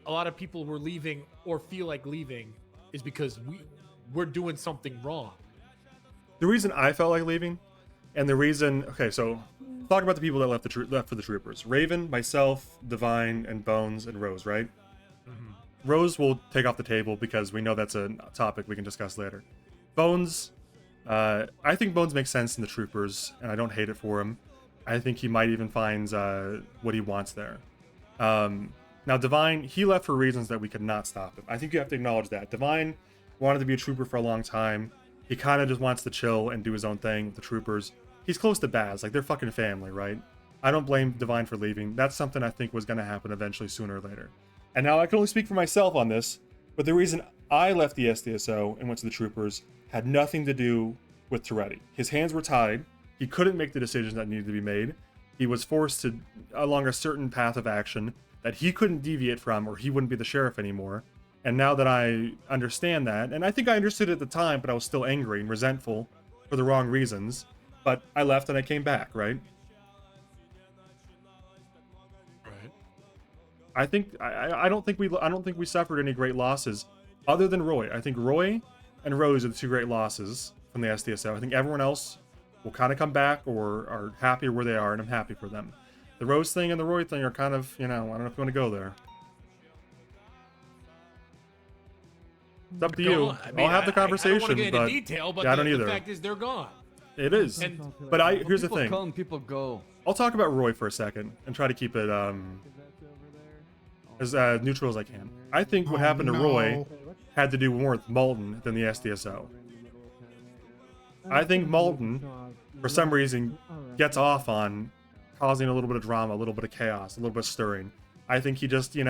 a lot of people were leaving or feel like leaving is because we're doing something wrong. The reason I felt like leaving, and the reason, okay, so talk about the people that left for the Troopers. Raven, myself, Divine, and Bones, and Rose, right? Mm-hmm. Rose will take off the table because we know that's a topic we can discuss later. Bones, I think Bones makes sense in the Troopers, and I don't hate it for him. I think he might even find what he wants there. Now, Divine, he left for reasons that we could not stop him. I think you have to acknowledge that. Divine wanted to be a Trooper for a long time. He kind of just wants to chill and do his own thing with the troopers. He's close to Baz, like they're fucking family, right? I don't blame Divine for leaving. That's something I think was going to happen eventually, sooner or later. And now I can only speak for myself on this, but the reason I left the SDSO and went to the troopers had nothing to do with Toretti. His hands were tied. He couldn't make the decisions that needed to be made. He was forced to along a certain path of action that he couldn't deviate from, or he wouldn't be the sheriff anymore. And now that I understand that, and I think I understood it at the time, but I was still angry and resentful for the wrong reasons. But I left and I came back, right? I don't think we suffered any great losses other than Roy. I think Roy and Rose are the two great losses from the SDSO. I think everyone else will kind of come back or are happy where they are, and I'm happy for them. The Rose thing and the Roy thing are kind of, I don't know if you want to go there. It's up to you. I'll have the conversation, I don't want to get into but detail, but yeah, I don't the either. fact is they're gone. It is. But here's the thing. People come, people go. I'll talk about Roy for a second and try to keep it as neutral as I can. I think what happened to Roy had to do more with Malton than the SDSO. I think Malton, for some reason, gets off on causing a little bit of drama, a little bit of chaos, a little bit of stirring. I think he just, he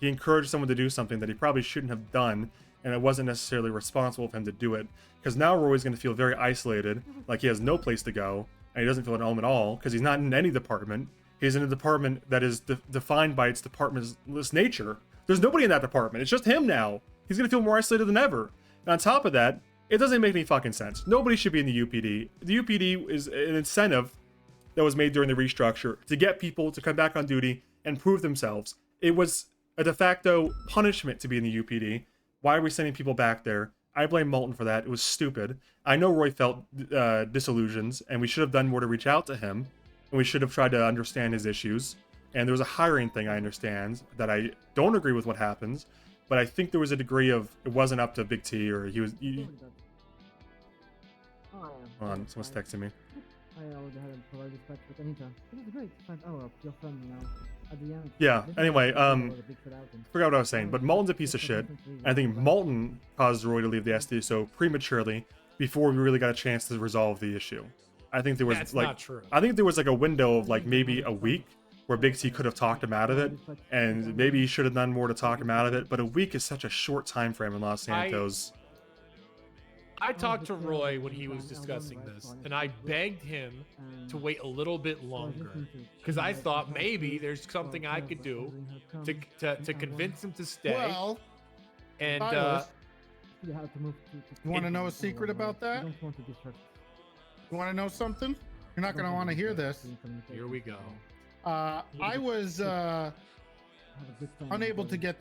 encouraged someone to do something that he probably shouldn't have done, and it wasn't necessarily responsible for him to do it. Because now Roy's going to feel very isolated, like he has no place to go, and he doesn't feel at home at all, because he's not in any department. He's in a department that is defined by its departmentless nature. There's nobody in that department. It's just him now. He's going to feel more isolated than ever. And on top of that, it doesn't make any fucking sense. Nobody should be in the UPD. The UPD is an incentive that was made during the restructure to get people to come back on duty and prove themselves. It was a de facto punishment to be in the UPD. Why are we sending people back there? I blame Malton for that. It was stupid. I know Roy felt disillusions, and we should have done more to reach out to him. And we should have tried to understand his issues. And there was a hiring thing, I understand, that I don't agree with what happens. But I think there was a degree of, it wasn't up to Big T, or he was... Hold on, someone's texting me. Yeah, anyway, forgot what I was saying, but Malton's a piece of shit. I think Malton caused Roy to leave the SDSO prematurely before we really got a chance to resolve the issue. I think there was not true. I think there was like a window of like maybe a week where Big T could have talked him out of it, and maybe he should have done more to talk him out of it, but a week is such a short time frame in Los Santos. I talked to Roy when he was discussing this, and I begged him to wait a little bit longer because I thought maybe there's something I could do to convince him to stay. Well, and you want to know a secret about that? You want to know something? You're not going to want to hear this. Here we go. I was unable to get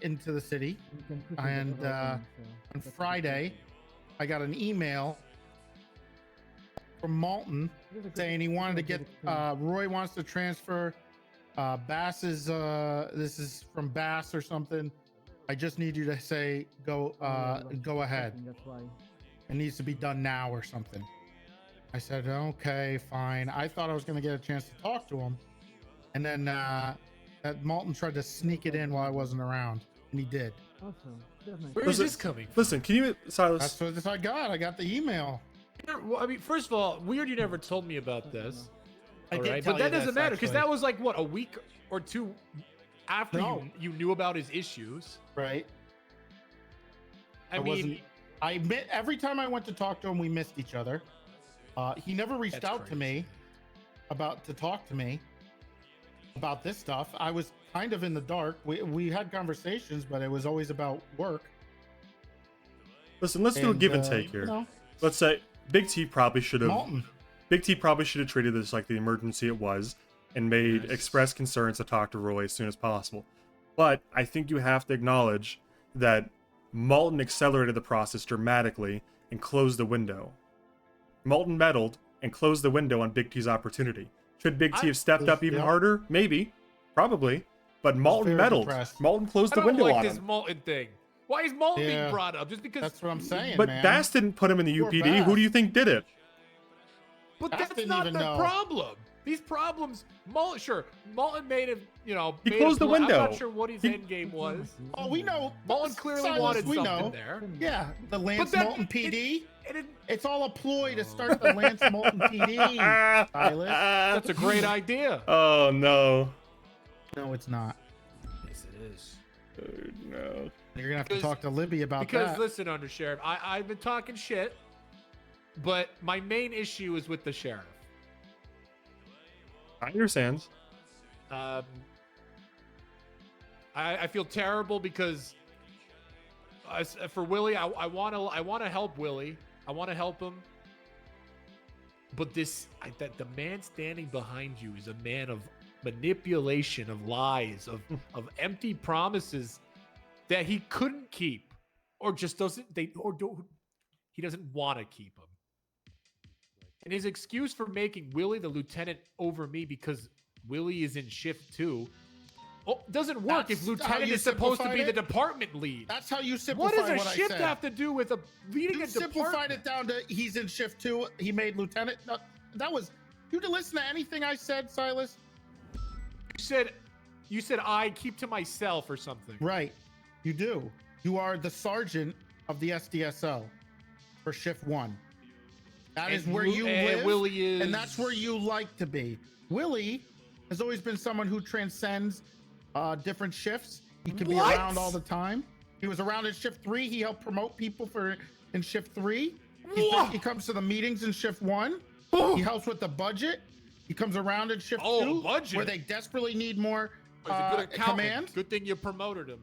into the city, and on Friday, I got an email from Malton saying he wanted to get Roy wants to transfer Bass's. This is from Bass or something. I just need you to say go ahead. It needs to be done now or something. I said, okay, fine. I thought I was going to get a chance to talk to him. And then Malton tried to sneak it in while I wasn't around. And he did. Where is this coming from? Listen, can you, Silas? That's what I got. I got the email. Well, I mean, first of all, weird you never told me about this. I did right? tell But that you doesn't this, matter because that actually. was like, what, a week or two after you knew about his issues. Right. I mean, every time I went to talk to him, we missed each other. He never reached out to me to talk to me about this stuff. I was kind of in the dark. We had conversations, but it was always about work. Listen, let's do a give and take here. Let's say Big T probably should have treated this like the emergency it was and made express concerns to talk to Roy as soon as possible. But I think you have to acknowledge that Malton accelerated the process dramatically and closed the window. Malton meddled and closed the window on Big T's opportunity. Should Big T have stepped up even harder? Maybe. Probably. But Malton meddled. Malton closed the window on him. I don't like this Malton thing. Why is Malton being brought up? Just because... That's what I'm saying, But man. Bass didn't put him in the UPD. Who do you think did it? But Bass that's didn't not even the know. problem. These problems, Mullen made him, He made closed him, the window. I'm not sure what his end game was. Oh, we know. Mullen clearly Silas, wanted we something know. there. Yeah, the Lance then Moulton PD. It, It's all a ploy to start the Lance Moulton PD, Silas. that's a great idea. Oh no. No, it's not. Yes, it is. Oh, no. You're gonna have to talk to Libby about Because that. listen, Undersheriff, I've been talking shit, but my main issue is with the sheriff. I understand. I feel terrible because for Willie, I want to help Willie. I want to help him. But that the man standing behind you is a man of manipulation, of lies, of empty promises that he couldn't keep, or just doesn't. He doesn't want to keep them. And his excuse for making Willie the lieutenant over me because Willie is in shift 2 doesn't work if lieutenant is supposed to be the department lead. That's how you simplify What does a what I shift said. have to do with leading You a simplified department? it down to he's in shift 2. He made lieutenant. No, that was. You didn't listen to anything I said, Silas. You said I keep to myself or something. Right. You do. You are the sergeant of the SDSO for shift 1. That is where you live, Willie is, and that's where you like to be. Willie has always been someone who transcends different shifts. He can be around all the time. He was around in shift 3. He helped promote people in shift 3. He comes to the meetings in shift 1. He helps with the budget. He comes around in shift 2, budget. where they desperately need more He's a good accountant. command. Good thing you promoted him.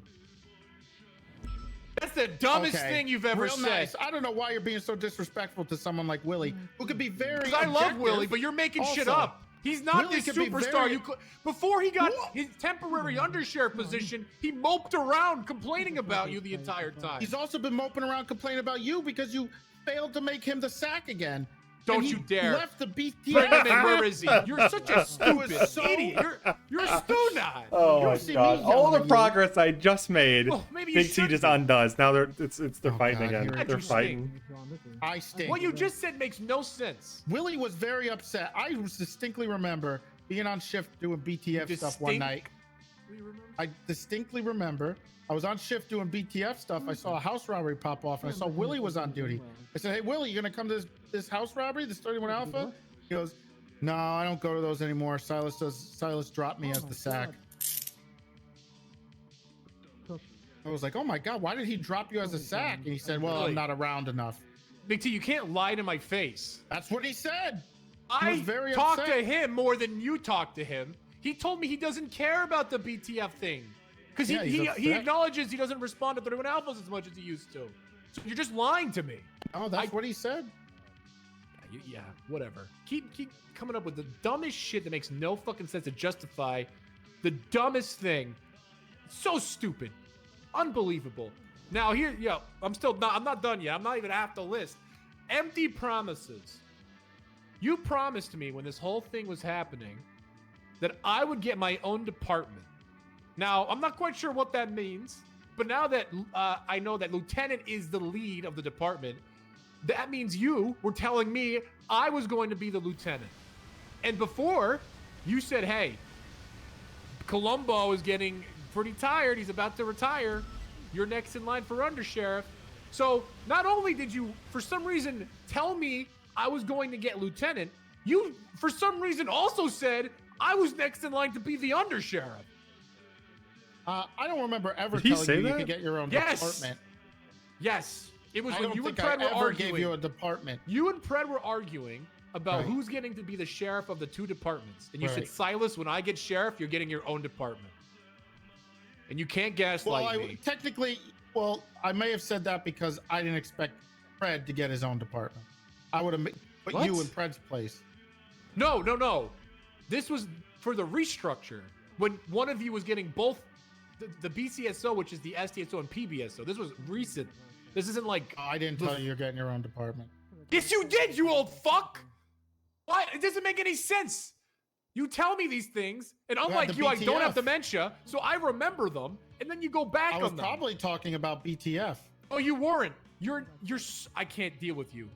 That's the dumbest thing you've ever Real said. nice. I don't know why you're being so disrespectful to someone like Willie, who could be very. Because I love Willie, but you're making shit Also, up. He's not Willie this could be superstar. very- Before he got his temporary undersheriff position, he moped around complaining about you the entire time. He's also been moping around complaining about you because you failed to make him the sack again. Don't And he you dare. Left the BTS. Bring him in. Where is he? You're such a He was stupid so- idiot. You're a stunot. Oh my see god! me All yelling the at you. progress I just made, Well, maybe you Big T shouldn't just be. undoes. Now they're fighting God, again. here They're you fighting. I stink. What you just said makes no sense. Willie was very upset. I distinctly remember being on shift doing BTF stuff one night. I distinctly remember I was on shift doing BTF stuff. I saw a house robbery pop off, and I saw Willie was on duty. I said, "Hey, Willie, you gonna come to this house robbery, this 31 Alpha?" He goes, "No, I don't go to those anymore. Silas dropped me as the sack." I was like, "Oh my god, why did he drop you as a sack?" And he said, "Well, I'm not around enough." Big T, you can't lie to my face. That's what he said. I was very talked upset. to him more than you talked to him. He told me he doesn't care about the BTF thing. Because Yeah, he's he upset. acknowledges he doesn't respond to 31 Alphas as much as he used to. So you're just lying to me. Oh, that's what he said. Yeah, whatever. Keep coming up with the dumbest shit that makes no fucking sense to justify the dumbest thing. So stupid. Unbelievable. Now here, I'm not done yet. I'm not even half the list. Empty promises. You promised me when this whole thing was happening that I would get my own department. Now, I'm not quite sure what that means, but now that I know that Lieutenant is the lead of the department, that means you were telling me I was going to be the lieutenant. And before, you said, hey, Columbo is getting pretty tired. He's about to retire. You're next in line for Undersheriff. So not only did you, for some reason, tell me I was going to get lieutenant, you, for some reason, also said I was next in line to be the Undersheriff. I don't remember ever Did he telling say you that? you could get your own Yes. department. Yes. It was I when don't you and think I Pred were ever arguing. gave you a department. You and Pred were arguing about Right. who's getting to be the sheriff of the two departments. And you said, Right. Silas, when I get sheriff, you're getting your own department. And you can't gaslight me. Technically, I may have said that because I didn't expect Pred to get his own department. I would have put What? you in Pred's place. No. This was for the restructure. When one of you was getting both the BCSO, which is the STSO and PBSO. This was recent. This isn't like... I didn't tell you you're getting your own department. Yes, you did, you old fuck! Why? It doesn't make any sense. You tell me these things, and unlike the you, I don't have BTF. dementia, so I remember them, and then you go back I on was them. probably talking about BTF. Oh, you weren't. I can't deal with you.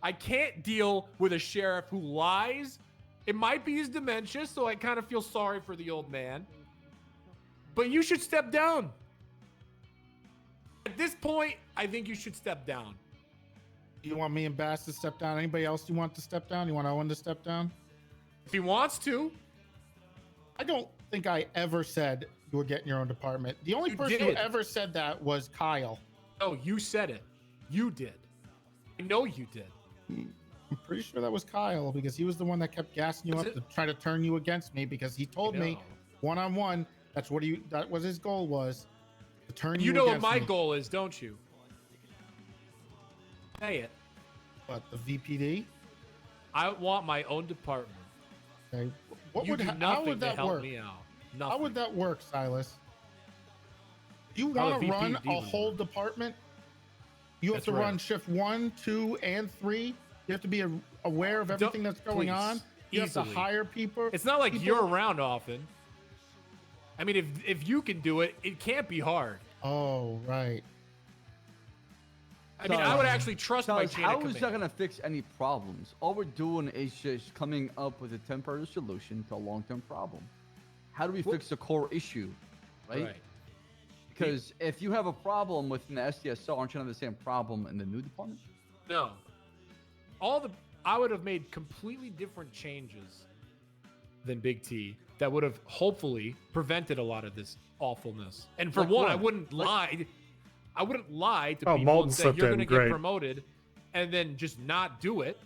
I can't deal with a sheriff who lies It might be his dementia, so I kind of feel sorry for the old man. But you should step down. At this point, I think you should step down. You want me and Bass to step down? Anybody else you want to step down? You want Owen to step down? If he wants to. I don't think I ever said you were getting your own department. The only You person who did. ever said that was Kyle. Oh, you said it. You did. I know you did. I'm pretty sure that was Kyle because he was the one that kept gassing you Was up it? to try to turn you against me because he told me know. one-on-one that was his goal was to turn you You know what against my me. goal is, don't you? Say it. What, the VPD? I want my own department. Okay. What You would do how nothing would to that help work? me out. How Nothing. would that work, Silas? You How want the to run VPD a would whole department? You have That's to right. run shift 1, 2, and 3. You have to be aware of everything that's going please, on. You have easily. to hire people. It's not like people- you're around often. I mean, if you can do it, it can't be hard. Oh, right. I mean, I would actually trust my Silas, chain of how is that command. gonna fix any problems? All we're doing is just coming up with a temporary solution to a long-term problem. How do we fix the core issue, right? Because if you have a problem within the SDSO, aren't you gonna have the same problem in the new department? No. I would have made completely different changes than Big T that would have hopefully prevented a lot of this awfulness. And for Like one, what? I wouldn't lie. I wouldn't lie to Oh, people Malton and say slipped you're in, going to get great. promoted and then just not do it.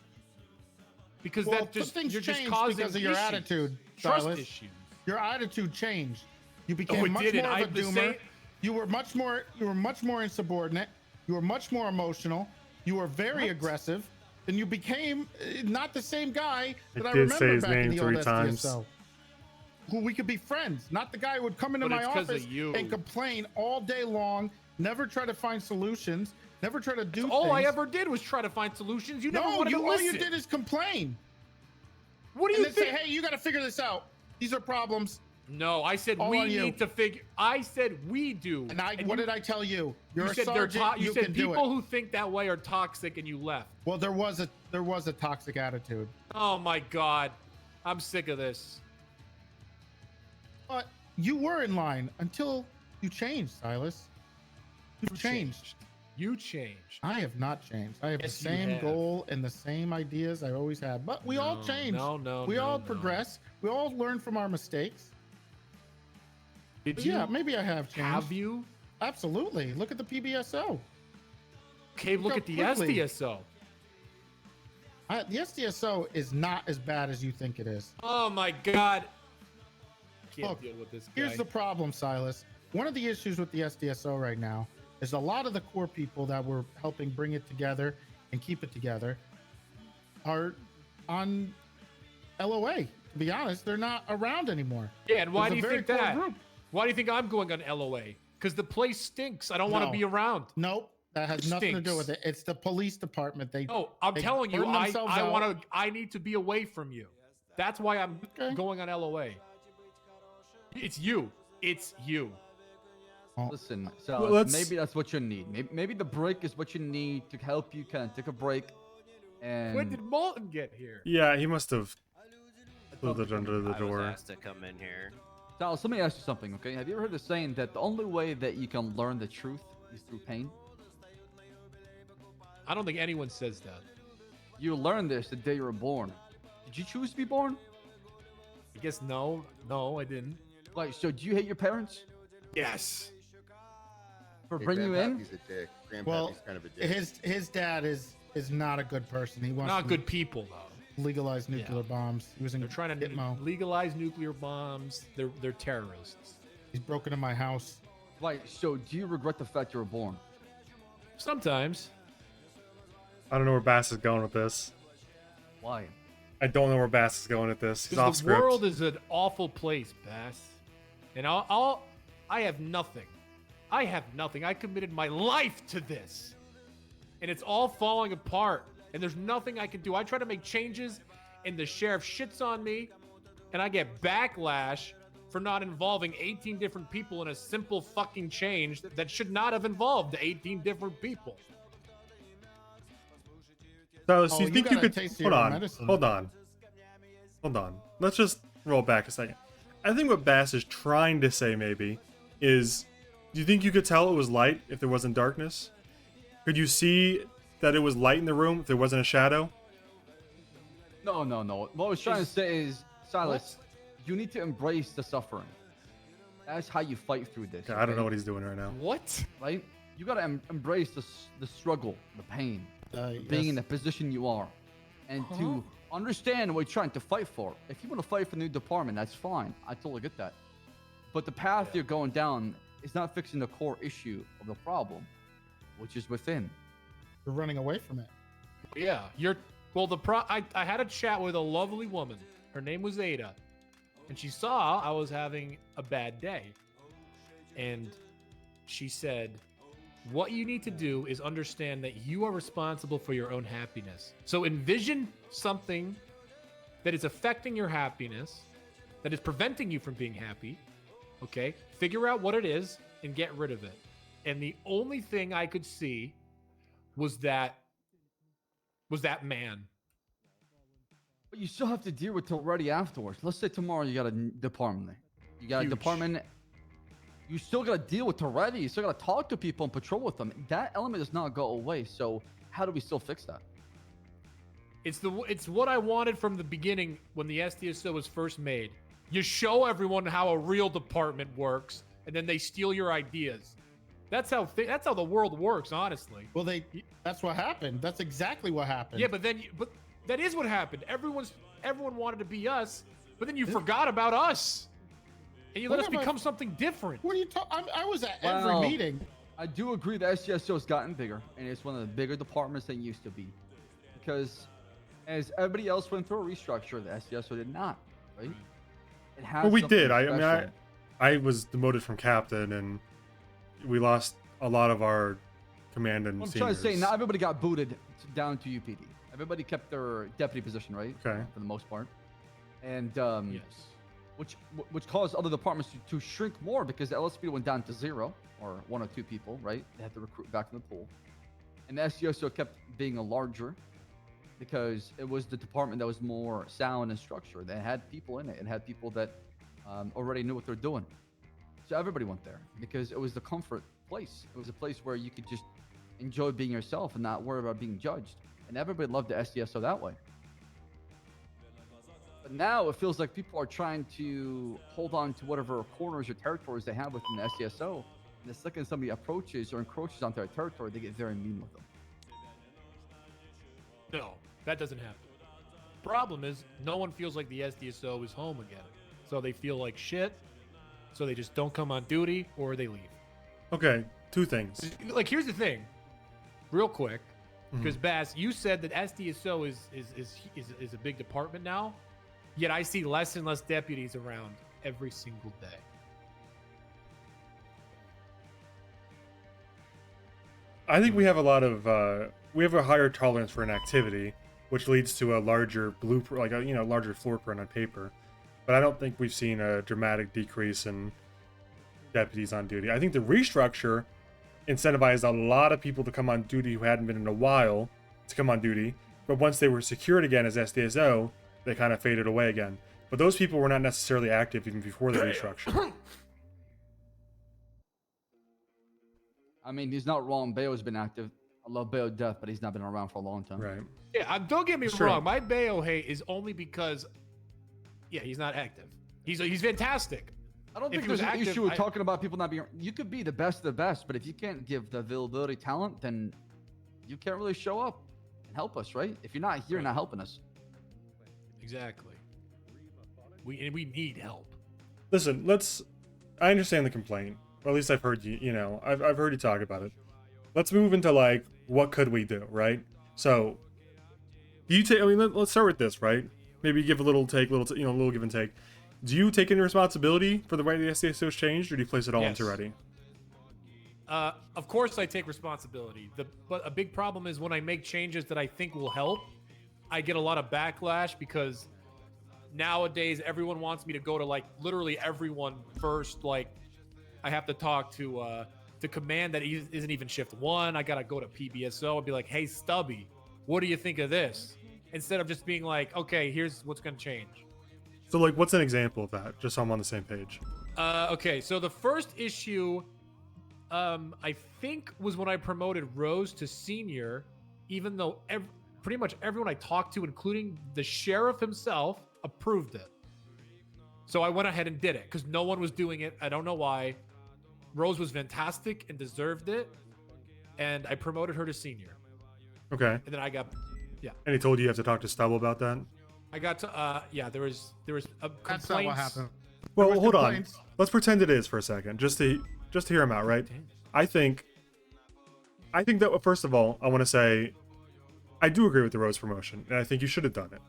Because Well, that just things you're just changed causing because of your issues. attitude, Trust Silas. issues. Your attitude changed. You No, became it much didn't. more of a I'm the doomer. same- You were much more insubordinate. You were much more emotional. You were very aggressive. And you became not the same guy that I did say remember his back in name the old 3 times. SDSO. Who we could be friends, not the guy who would come into But my it's 'cause of office you. and complain all day long, never try to find solutions, never try to do things. All I ever did was try to find solutions. You never No, wanted to all listen. you did is complain. What do and you then think? say, hey, you got to figure this out. These are problems. No, I said All we on you. need to figure. I said we do. And what did I tell you? You're You a said sergeant. you You said can do people it. who think that way are toxic, and you left. Well, there was a toxic attitude. Oh my god, I'm sick of this. But you were in line until you changed, Silas. You've changed. You changed. I have not changed. I have Yes, the you same have. goal and the same ideas I always had. But we all No, change. no, We no, all no. progress. We all learn from our mistakes. Did But you? yeah, maybe I have changed. Have you? Absolutely. Look at the PBSO. Okay, look how at the quickly- SDSO. The SDSO is not as bad as you think it is. Oh my god. Can't Look, deal with this guy. Here's the problem, Silas. One of the issues with the SDSO right now is a lot of the core people that were helping bring it together and keep it together are on LOA. To be honest, they're not around anymore. Yeah, and why There's do a you very think core that? group. Why do you think I'm going on LOA? Because the place stinks. I don't want to No. be around. Nope, that has It nothing to do stinks. with it. It's the police department. No, I'm they telling you, burn themselves out. I need to be away from you. That's why I'm going on LOA. It's you. It's you. Listen, so Well, let's- maybe that's what you need. Maybe the break is what you need to help you kind of take a break. And When did Malton get here? Yeah, he must have pulled it under the I was door. asked to come in here. Silas, let me ask you something, okay? Have you ever heard the saying that the only way that you can learn the truth is through pain? I don't think anyone says that. You learned this the day you were born. Did you choose to be born? I guess no. No, I didn't. Like, so do you hate your parents Yes. for Hey, bringing you in? Grandpappy's a dick. Grandpappy's Well, kind of a dick. his dad is not a good person. He wants Not to good people, though. legalize nuclear bombs. He was in They're trying to Gitmo. legalize nuclear bombs. They're terrorists. He's broken in my house. Like, so do you regret the fact you were born? Sometimes. I don't know where Bass is going with this. Why? I don't know where Bass is going with this. He's off Because the script. world is an awful place, Bass. And I have nothing. I have nothing. I committed my life to this. And it's all falling apart. And there's nothing I can do. I try to make changes, and the sheriff shits on me, and I get backlash for not involving 18 different people in a simple fucking change that should not have involved 18 different people. So, Oh, you you think got you a could taste of hold your on? medicine. Hold on. Hold on. Let's just roll back a second. I think what Bass is trying to say maybe is, do you think you could tell it was light if there wasn't darkness? Could you see that it was light in the room if there wasn't a shadow? No. What I was trying to say is, Silas, you need to embrace the suffering. That's how you fight through this. Okay, I don't know what he's doing right now. What? Right? You gotta embrace the struggle, the pain, being in the position you are, and to understand what you're trying to fight for. If you want to fight for the new department, that's fine. I totally get that. But the path you're going down is not fixing the core issue of the problem, which is within. You're running away from it. Yeah, I had a chat with a lovely woman. Her name was Ada, and she saw I was having a bad day, and she said, what you need to do is understand that you are responsible for your own happiness. So envision something that is affecting your happiness, that is preventing you from being happy. Okay? Figure out what it is and get rid of it. And the only thing I could see was that man. But you still have to deal with it already afterwards. Let's say tomorrow you got a department there. You got a department. You still got to deal with Toretti. You still got to talk to people and patrol with them. That element does not go away. So how do we still fix that? It's what I wanted from the beginning when the SDSO was first made. You show everyone how a real department works, and then they steal your ideas. That's how the world works, honestly. Well, that's what happened. That's exactly what happened. Yeah, but that is what happened. Everyone wanted to be us, but then you forgot about us. And you let us become something different. What are you talking? I was at every meeting. I do agree that SDSO has gotten bigger, and it's one of the bigger departments than it used to be. Because as everybody else went through a restructure, the SDSO did not, right? It has Well, we did. special. I was demoted from captain, and we lost a lot of our command and I'm seniors. trying to say, not everybody got booted down to UPD. Everybody kept their deputy position, right? Okay. For the most part. And yes. Which caused other departments to shrink more because the LSP went down to 0 or 1 or 2 people, right? They had to recruit back in the pool. And the SDSO kept being a larger because it was the department that was more sound and structured. They had people in it and had people that already knew what they're doing. So everybody went there because it was the comfort place. It was a place where you could just enjoy being yourself and not worry about being judged. And everybody loved the SDSO that way. But now it feels like people are trying to hold on to whatever corners or territories they have within the SDSO. And the second somebody approaches or encroaches onto their territory, they get very mean with them. No, that doesn't happen. Problem is, no one feels like the SDSO is home again. So they feel like shit. So they just don't come on duty or they leave. Okay, 2 things. Like, here's the thing, real quick, because Bass, you said that SDSO is a big department now. Yet I see less and less deputies around every single day. I think we have a lot of we have a higher tolerance for inactivity, which leads to a larger blueprint, like a larger floor print on paper. But I don't think we've seen a dramatic decrease in deputies on duty. I think the restructure incentivized a lot of people to come on duty who hadn't been in a while to come on duty. But once they were secured again as SDSO, they kind of faded away again. But those people were not necessarily active even before the restructure. I mean, he's not wrong. Bayo's been active. I love Bayo to death, but he's not been around for a long time. Right. Yeah, don't get me wrong. My Bayo hate is only because, he's not active. He's fantastic. I don't think there's an issue with talking about people not being. You could be the best of the best, but if you can't give the availability talent, then you can't really show up and help us, right? If you're not here, you're not helping us. Exactly. We need help. Listen, I understand the complaint. Or at least I've heard I've heard you talk about it. Let's move into like, what could we do, right? So, let's start with this, right? Maybe give a little take, little give and take. Do you take any responsibility for the way the SDSO has changed, or do you place it all into Ready? Of course I take responsibility. But a big problem is when I make changes that I think will help, I get a lot of backlash because nowadays everyone wants me to go to like literally everyone first. Like I have to talk to command that isn't even shift 1. I gotta go to PBSO and be like, hey Stubby, what do you think of this? Instead of just being like, okay, here's what's gonna change. So like, what's an example of that? Just so I'm on the same page. Okay, so the first issue, I think was when I promoted Rose to senior, even though pretty much everyone I talked to, including the sheriff himself, approved it. So I went ahead and did it because no one was doing it. I don't know why. Rose was fantastic and deserved it, and I promoted her to senior. Okay. And then I got, yeah. And he told you have to talk to Stubble about that? I got to, yeah, there was complaints. That's not what happened. Well, hold on. Let's pretend it is for a second, just to hear him out, right? I think that first of all, I want to say, I do agree with the Rose promotion, and I think you should have done it.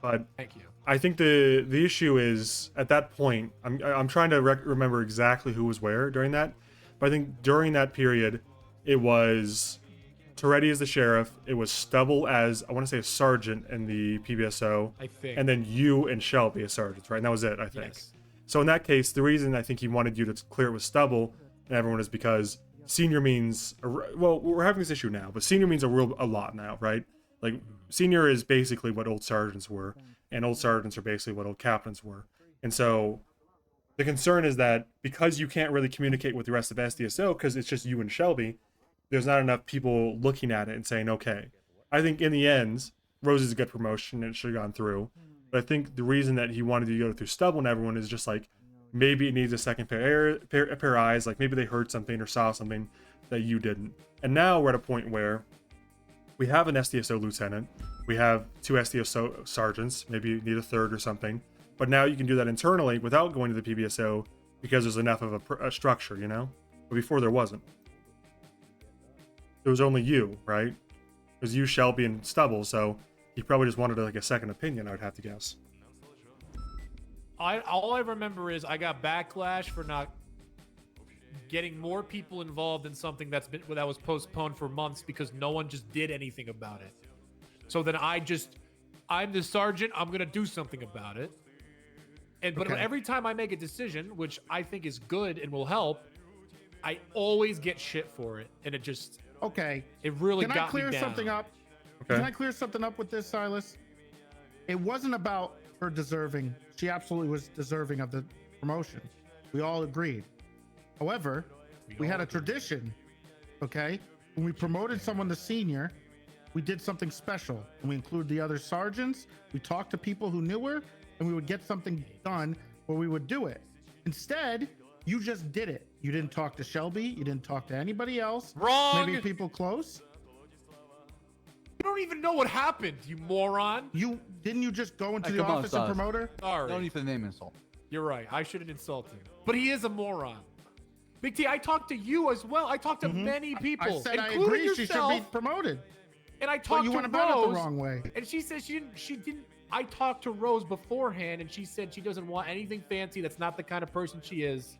But thank you. I think the issue is at that point, I'm trying to remember exactly who was where during that, but I think during that period, it was Toretti as the sheriff, it was Stubble as, I want to say, a sergeant in the PBSO, I think, and then you and Shelby as sergeants, right? And that was it, I think. Yes. So in that case, the reason I think he wanted you to clear it with Stubble and everyone is because senior means, well, we're having this issue now, but senior means a lot now, right? Like, senior is basically what old sergeants were, and old sergeants are basically what old captains were. And so the concern is that because you can't really communicate with the rest of SDSO, because it's just you and Shelby, there's not enough people looking at it and saying, okay. I think in the end, Rose is a good promotion and it should have gone through. But I think the reason that he wanted you to go through Stubble and everyone is just like, maybe it needs a second pair of eyes, like maybe they heard something or saw something that you didn't. And now we're at a point where we have an SDSO lieutenant, we have 2 SDSO sergeants, maybe you need a third or something. But now you can do that internally without going to the PBSO because there's enough of a structure, you know? But before there wasn't. It was only you, right? It was you, Shelby, and Stubble, so he probably just wanted like a second opinion, I would have to guess. All I remember is I got backlash for not getting more people involved in something that was postponed for months because no one just did anything about it. So then I'm the sergeant, I'm gonna do something about it. But every time I make a decision, which I think is good and will help, I always get shit for it, and it just it really got me down. Can I clear something up? Can I clear something up with this, Silas? It wasn't about her deserving. She absolutely was deserving of the promotion. We all agreed. However, we had a tradition, okay? When we promoted someone to senior, we did something special. And we included the other sergeants, we talked to people who knew her, and we would get something done where we would do it. Instead, you just did it. You didn't talk to Shelby, you didn't talk to anybody else. Wrong! Maybe people close. You don't even know what happened, you moron. Didn't you just go into the office and promote her? Sorry. No need for the name insult. You're right. I shouldn't insult him. But he is a moron. Big T, I talked to you as well. I talked to many people. I said I including agree yourself, she should be promoted. And I talked you to went about it Rose, the wrong way. And she said she didn't. I talked to Rose beforehand, and she said she doesn't want anything fancy. That's not the kind of person she is.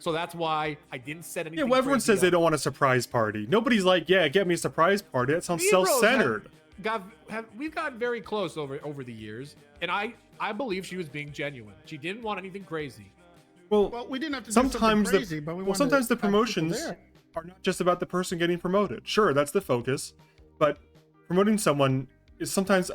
So that's why I didn't set anything. Yeah, well, everyone says they don't want a surprise party. Nobody's like, yeah, get me a surprise party. That sounds self-centered. We've gotten very close over the years, and I believe she was being genuine. She didn't want anything crazy. Well, we didn't have to sometimes do something crazy, but we wanted sometimes to the have people promotions there. are not just about the person getting promoted. Sure, that's the focus, but promoting someone is sometimes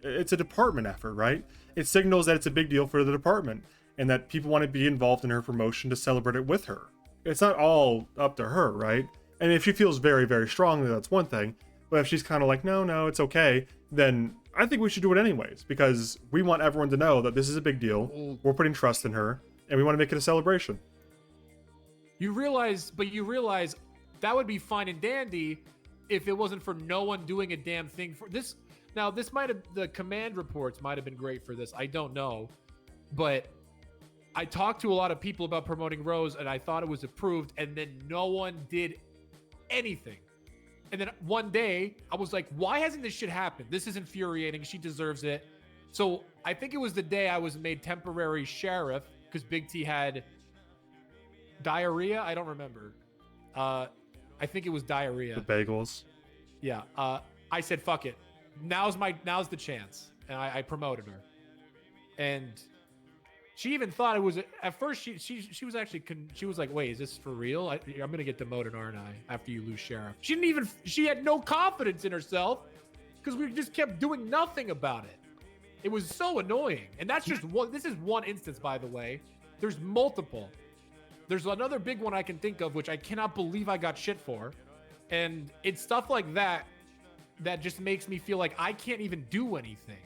it's a department effort, right? It signals that it's a big deal for the department and that people want to be involved in her promotion to celebrate it with her. It's not all up to her, right? And if she feels very, very strongly, that's one thing. But if she's kind of like, no, it's okay, then I think we should do it anyways because we want everyone to know that this is a big deal. We're putting trust in her, and we want to make it a celebration. You realize that would be fine and dandy if it wasn't for no one doing a damn thing for this. Now, the command reports might have been great for this. I don't know, but I talked to a lot of people about promoting Rose, and I thought it was approved, and then no one did anything. And then one day, I was like, why hasn't this shit happened? This is infuriating. She deserves it. So I think it was the day I was made temporary sheriff because Big T had diarrhea. I don't remember. I think it was diarrhea. The bagels. Yeah. I said, fuck it. Now's the chance. And I promoted her. And she even thought it was, at first she was actually, she was like, wait, is this for real? I'm going to get demoted, aren't I? After you lose sheriff. She had no confidence in herself because we just kept doing nothing about it. It was so annoying. And that's just one. This is one instance, by the way. There's multiple. There's another big one I can think of, which I cannot believe I got shit for. And it's stuff like that that just makes me feel like I can't even do anything.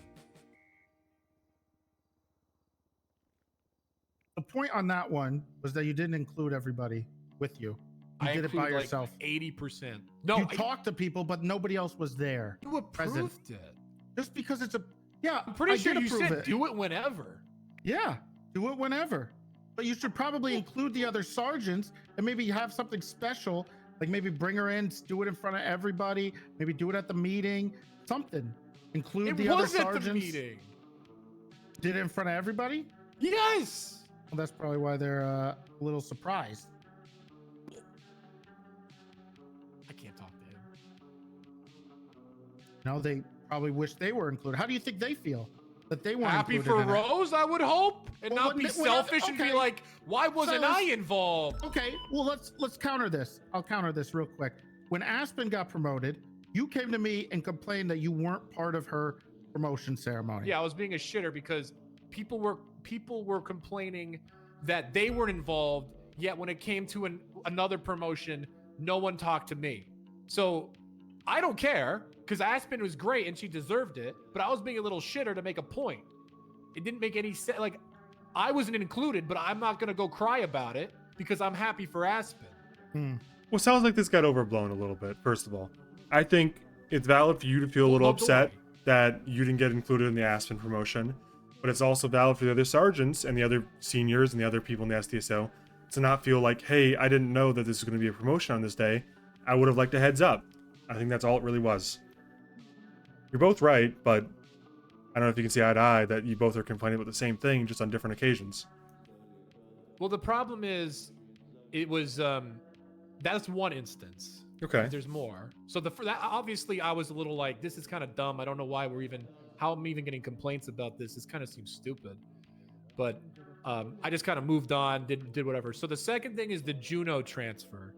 The point on that one was that you didn't include everybody with you. You did it by included, yourself. 80%. No, you talked to people, but nobody else was there. You approved it. Just because it's yeah. I'm pretty sure did you approve said it. do it whenever. Yeah, do it whenever. But you should probably include the other sergeants and maybe have something special, like maybe bring her in, do it in front of everybody, maybe do it at the meeting, something. Include the other sergeants. It was at the meeting. Did it in front of everybody? Yes. Well, that's probably why they're a little surprised. I can't talk to him. No, they probably wish they were included. How do you think they feel that they weren't Happy included for in it? Rose, I would hope, and Well, not be when- selfish and be okay. like, why wasn't Fellas, I involved? Okay, well let's counter this. I'll counter this real quick. When Aspen got promoted, you came to me and complained that you weren't part of her promotion ceremony. Yeah, I was being a shitter because people were complaining that they weren't involved, yet when it came to another promotion, no one talked to me. So I don't care, because Aspen was great and she deserved it, but I was being a little shitter to make a point. It didn't make any sense. Like, I wasn't included, but I'm not going to go cry about it because I'm happy for Aspen. Well, sounds like this got overblown a little bit, first of all. I think it's valid for you to feel a little upset that you didn't get included in the Aspen promotion, but it's also valid for the other sergeants and the other seniors and the other people in the SDSO to not feel like, hey, I didn't know that this was going to be a promotion on this day. I would have liked a heads up. I think that's all it really was. You're both right, but I don't know if you can see eye to eye that you both are complaining about the same thing, just on different occasions. Well, the problem is, it was, that's one instance. Okay. There's more. So that obviously I was a little like, this is kind of dumb. I don't know why how I'm even getting complaints about this. This kind of seems stupid. But I just kind of moved on, did whatever. So the second thing is the Juno transfer.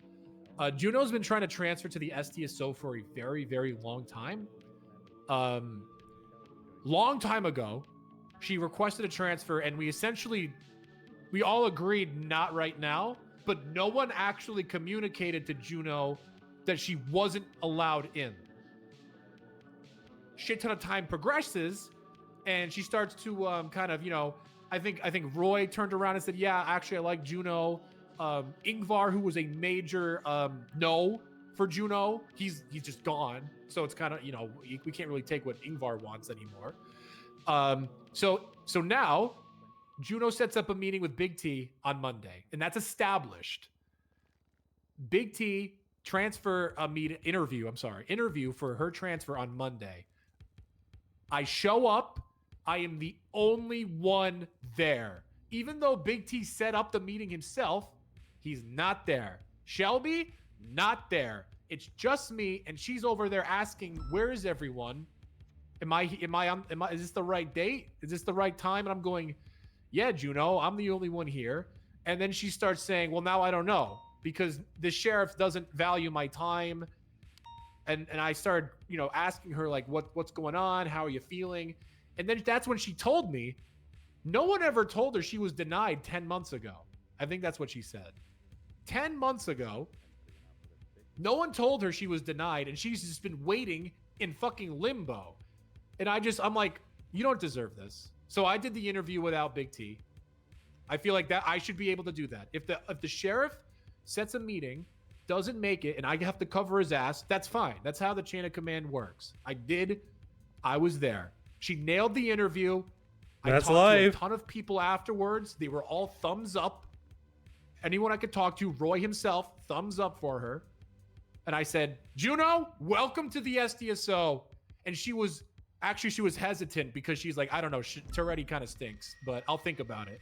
Juno's been trying to transfer to the SDSO for a very, very long time. Long time ago, she requested a transfer, and we all agreed not right now, but no one actually communicated to Juno that she wasn't allowed in. Shit ton of time progresses, and she starts to kind of, I think Roy turned around and said, yeah, actually I like Juno. Ingvar, who was a major no for Juno, he's just gone. So it's kind of, we can't really take what Ingvar wants anymore. So now Juno sets up a meeting with Big T on Monday, and that's established. Big T interview for her transfer on Monday. I show up. I am the only one there. Even though Big T set up the meeting himself, he's not there. Shelby, not there. It's just me, and she's over there asking, "Where is everyone? Is this the right date? Is this the right time?" And I'm going, "Yeah, Juno, I'm the only one here." And then she starts saying, "Well, now I don't know because the sheriff doesn't value my time." And I started, asking her like, "What's going on? How are you feeling?" And then that's when she told me, no one ever told her she was denied 10 months ago. I think that's what she said. 10 months ago, no one told her she was denied, and she's just been waiting in fucking limbo. And I'm like, you don't deserve this. So I did the interview without Big T. I feel like that I should be able to do that. If the sheriff sets a meeting, doesn't make it, and I have to cover his ass, that's fine. That's how the chain of command works. I was there. She nailed the interview. That's I talked live. to a ton of people afterwards. They were all thumbs up. Anyone I could talk to, Roy himself, thumbs up for her. And I said, "Juno, welcome to the SDSO." And she was hesitant because she's like, I don't know, Toretti kind of stinks, but I'll think about it.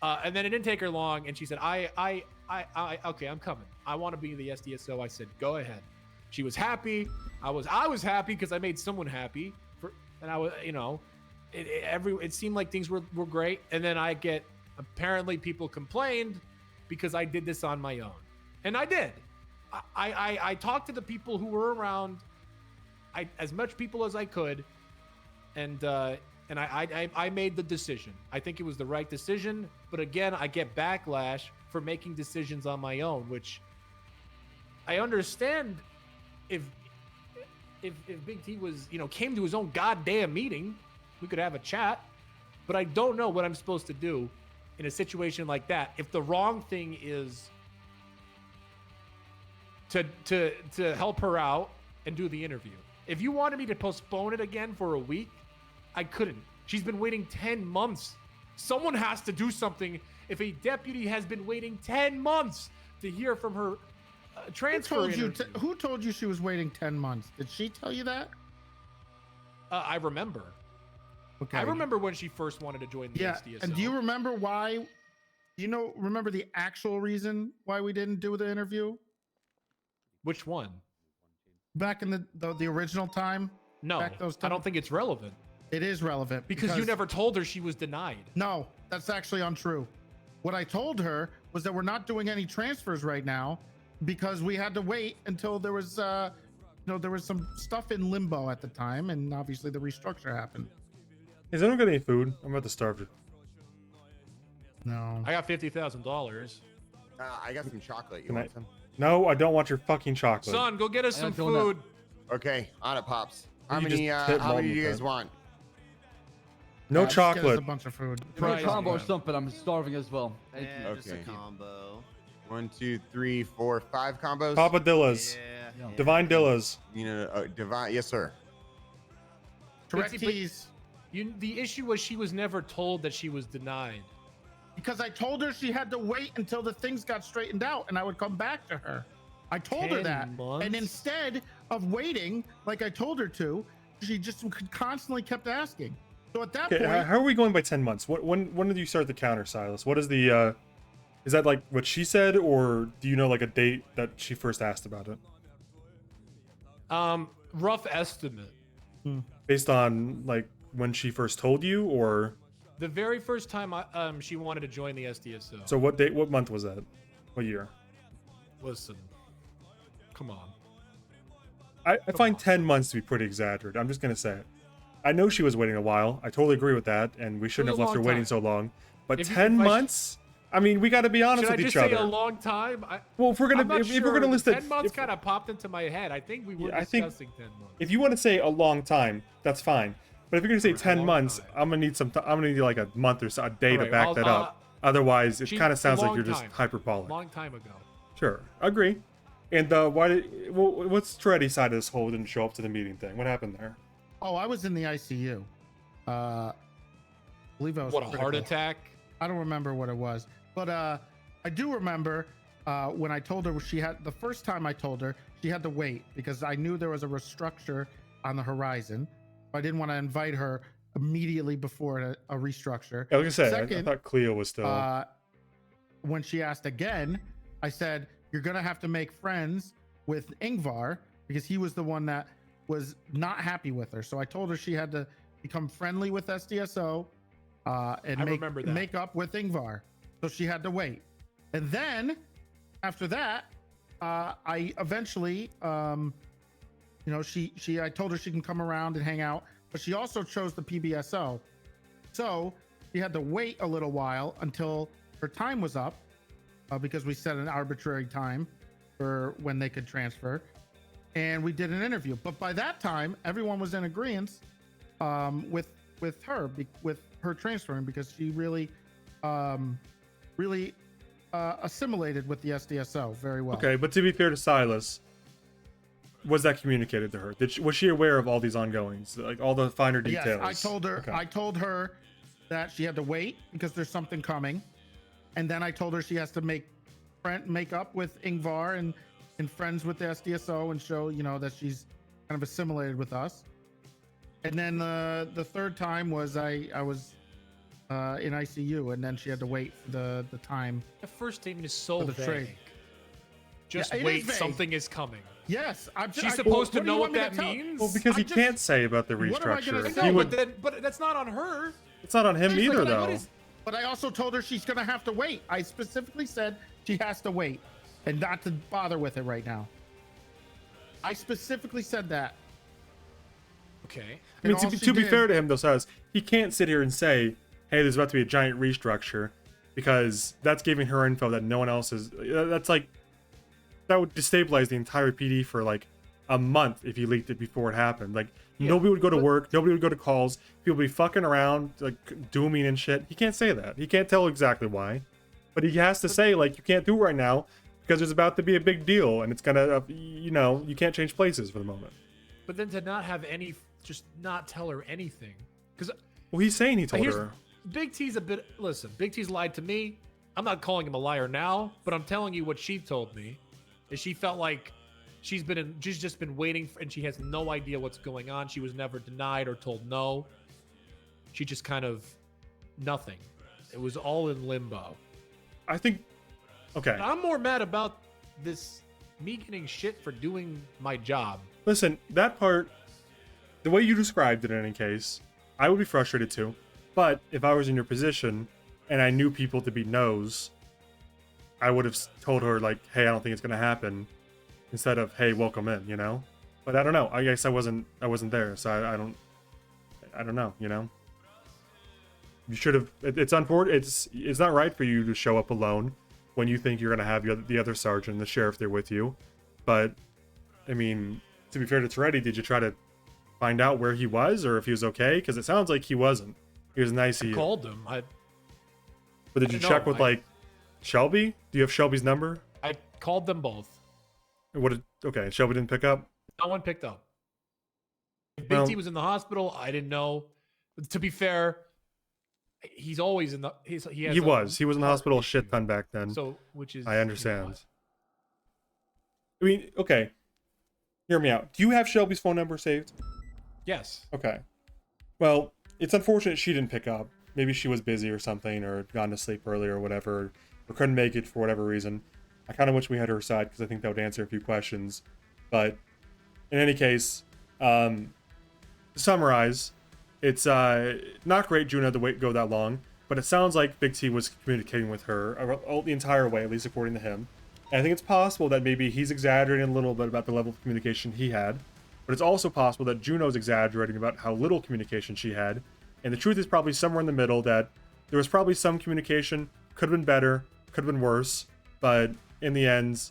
And then it didn't take her long, and she said, okay, I'm coming. I want to be in the SDSO. I said, go ahead. She was happy. I was happy because I made someone happy. And I was, it seemed like things were great. And then apparently people complained because I did this on my own. And I did. I talked to the people who were around, as much people as I could. And and I made the decision. I think it was the right decision, but again, I get backlash for making decisions on my own, which I understand if Big T was, came to his own goddamn meeting, we could have a chat, but I don't know what I'm supposed to do in a situation like that. If the wrong thing is to help her out and do the interview. If you wanted me to postpone it again for a week, I couldn't. She's been waiting 10 months. Someone has to do something if a deputy has been waiting 10 months to hear from her transfer interview. Who told you she was waiting 10 months? Did she tell you that? I remember. Okay. I remember when she first wanted to join the SDSO. And do you remember why? Remember the actual reason why we didn't do the interview? Which one? Back in the original time? No, back those I don't think it's relevant. It is relevant. Because you never told her she was denied. No, that's actually untrue. What I told her was that we're not doing any transfers right now because we had to wait until there was, there was some stuff in limbo at the time, and obviously the restructure happened. Is anyone got any food? I'm about to starve you. No. I got $50,000. I got some chocolate. You want some? No, I don't want your fucking chocolate. Son, go get us some food. Okay, on it, Pops. How You many just hit do mom you with guys that. want? No just get us chocolate. a bunch of food. Give me a combo or something. I'm starving as well. Thank you. Okay. Just a combo. 1, 2, 3, 4, 5 combos. Papadillas. Yeah. Divine Dillas. Divine. Yes, sir. Correct keys. The issue was she was never told that she was denied. Because I told her she had to wait until the things got straightened out and I would come back to her. I told her 10 that. months? And instead of waiting like I told her to, she just constantly kept asking. So at that Okay, point, how are we going by 10 months? When did you start the counter, Silas? What is the is that like what she said, or do you know like a date that she first asked about it? Rough estimate. Based on like when she first told you, or The very first time she wanted to join the SDSO. so what date? What month was that? What year? Listen, come on. I find 10 months to be pretty exaggerated. I'm just gonna say it. I know she was waiting a while. I totally agree with that, and we shouldn't have was a left her long waiting time. so long. But If 10 months? I mean, we got to be honest Should I with just each say other. a long time? Well, if we're gonna I'm not if we're sure. gonna list it, 10 months if- kind of popped into my head. I think we were Yeah, I think- discussing 10 months. if you want to say a long time, that's fine. But if you're gonna say 10 months, I'm gonna need I'm gonna need like a month or so, a day to Alright, back I'll- that up. Otherwise, it She- kind of sounds a like long you're just time. hyperbolic. Long time ago. Sure, agree. And what's Treddy's side of this whole didn't show up to the meeting thing? What happened there? oh, I was in the ICU. I believe I was. What, a heart critical. attack? I don't remember what it was, but I do remember when I told her the first time I told her she had to wait because I knew there was a restructure on the horizon. I didn't want to invite her immediately before a restructure. Yeah, like I said, I Second, thought Cleo was still. when she asked again, I said, you're going to have to make friends with Ingvar because he was the one that was not happy with her. So I told her she had to become friendly with SDSO and I remember that. make up with Ingvar. So she had to wait. And then after that, I eventually, I told her she can come around and hang out, but she also chose the PBSO. So she had to wait a little while until her time was up because we set an arbitrary time for when they could transfer. And we did an interview. But by that time, everyone was in agreement with her transferring because she really assimilated with the SDSO very well. Okay, but to be fair to Silas, was that communicated to her? Was she aware of all these ongoings, like all the finer details? Yes, I told her. Okay. I told her that she had to wait because there's something coming, and then I told her she has to make up with Ingvar and friends with the SDSO and show that she's kind of assimilated with us. And then the third time was I was in ICU, and then she had to wait for the time. The first statement is so For the vague. trade. Just Yeah, it is wait, vague. something is coming. Yes, She's supposed to what do you know what want me to that tell? means. Well, because he I'm just- can't say about the What am I gonna restructure. say? He No, would. but that's not on her. It's not on him She's either, like, though. But I also told her she's gonna have to wait. I specifically said she has to wait and not to bother with it right now. I specifically said that. Okay. I mean, And all to she be did- fair to him, though, says he can't sit here and say, "Hey, there's about to be a giant restructure," because that's giving her info that no one else is. That's like that would destabilize the entire PD for like a month if he leaked it before it happened. Like nobody would go to work, nobody would go to calls. People would be fucking around, like dooming and shit. He can't say that. He can't tell exactly why, but he has to say like you can't do it right now because there's about to be a big deal and it's gonna, you can't change places for the moment. But then to not have any, just not tell her anything, because Well, he's saying he told her. Big T's a bit. Listen, Big T's lied to me. I'm not calling him a liar now, but I'm telling you what she told me. Is she felt like she's just been waiting and she has no idea what's going on. She was never denied or told no. She just kind of nothing. It was all in limbo. I think. Okay. I'm more mad about this me getting shit for doing my job. Listen, that part, the way you described it in any case, I would be frustrated too. But if I was in your position and I knew people to be no's, I would have told her like, "Hey, I don't think it's gonna happen," instead of, "Hey, welcome in," But I don't know. I guess I wasn't there, so I don't know. You should have. It's unfortunate. It's not right for you to show up alone when you think you're gonna have the other sergeant, the sheriff, there with you. But I mean, to be fair to Toretti, did you try to find out where he was or if he was okay? Because it sounds like he wasn't. He was nice. I called him. But did you No, check with like Shelby? Do you have Shelby's number? I called them both. Okay, Shelby didn't pick up. No one picked up. If Well- Big T was in the hospital, I didn't know. But to be fair, he's always in the. He was in the hospital a shit ton back then. So, which is I understand. I mean, okay. Hear me out. Do you have Shelby's phone number saved? Yes. Okay. Well, it's unfortunate she didn't pick up. Maybe she was busy or something, or gone to sleep early or whatever, or couldn't make it for whatever reason. I kind of wish we had her side because I think that would answer a few questions. But in any case, to summarize, it's not great Juno to go that long, but it sounds like Big T was communicating with her the entire way, at least according to him. And I think it's possible that maybe he's exaggerating a little bit about the level of communication he had, but it's also possible that Juno's exaggerating about how little communication she had. And the truth is probably somewhere in the middle, that there was probably some communication, could have been better, could have been worse, but in the end,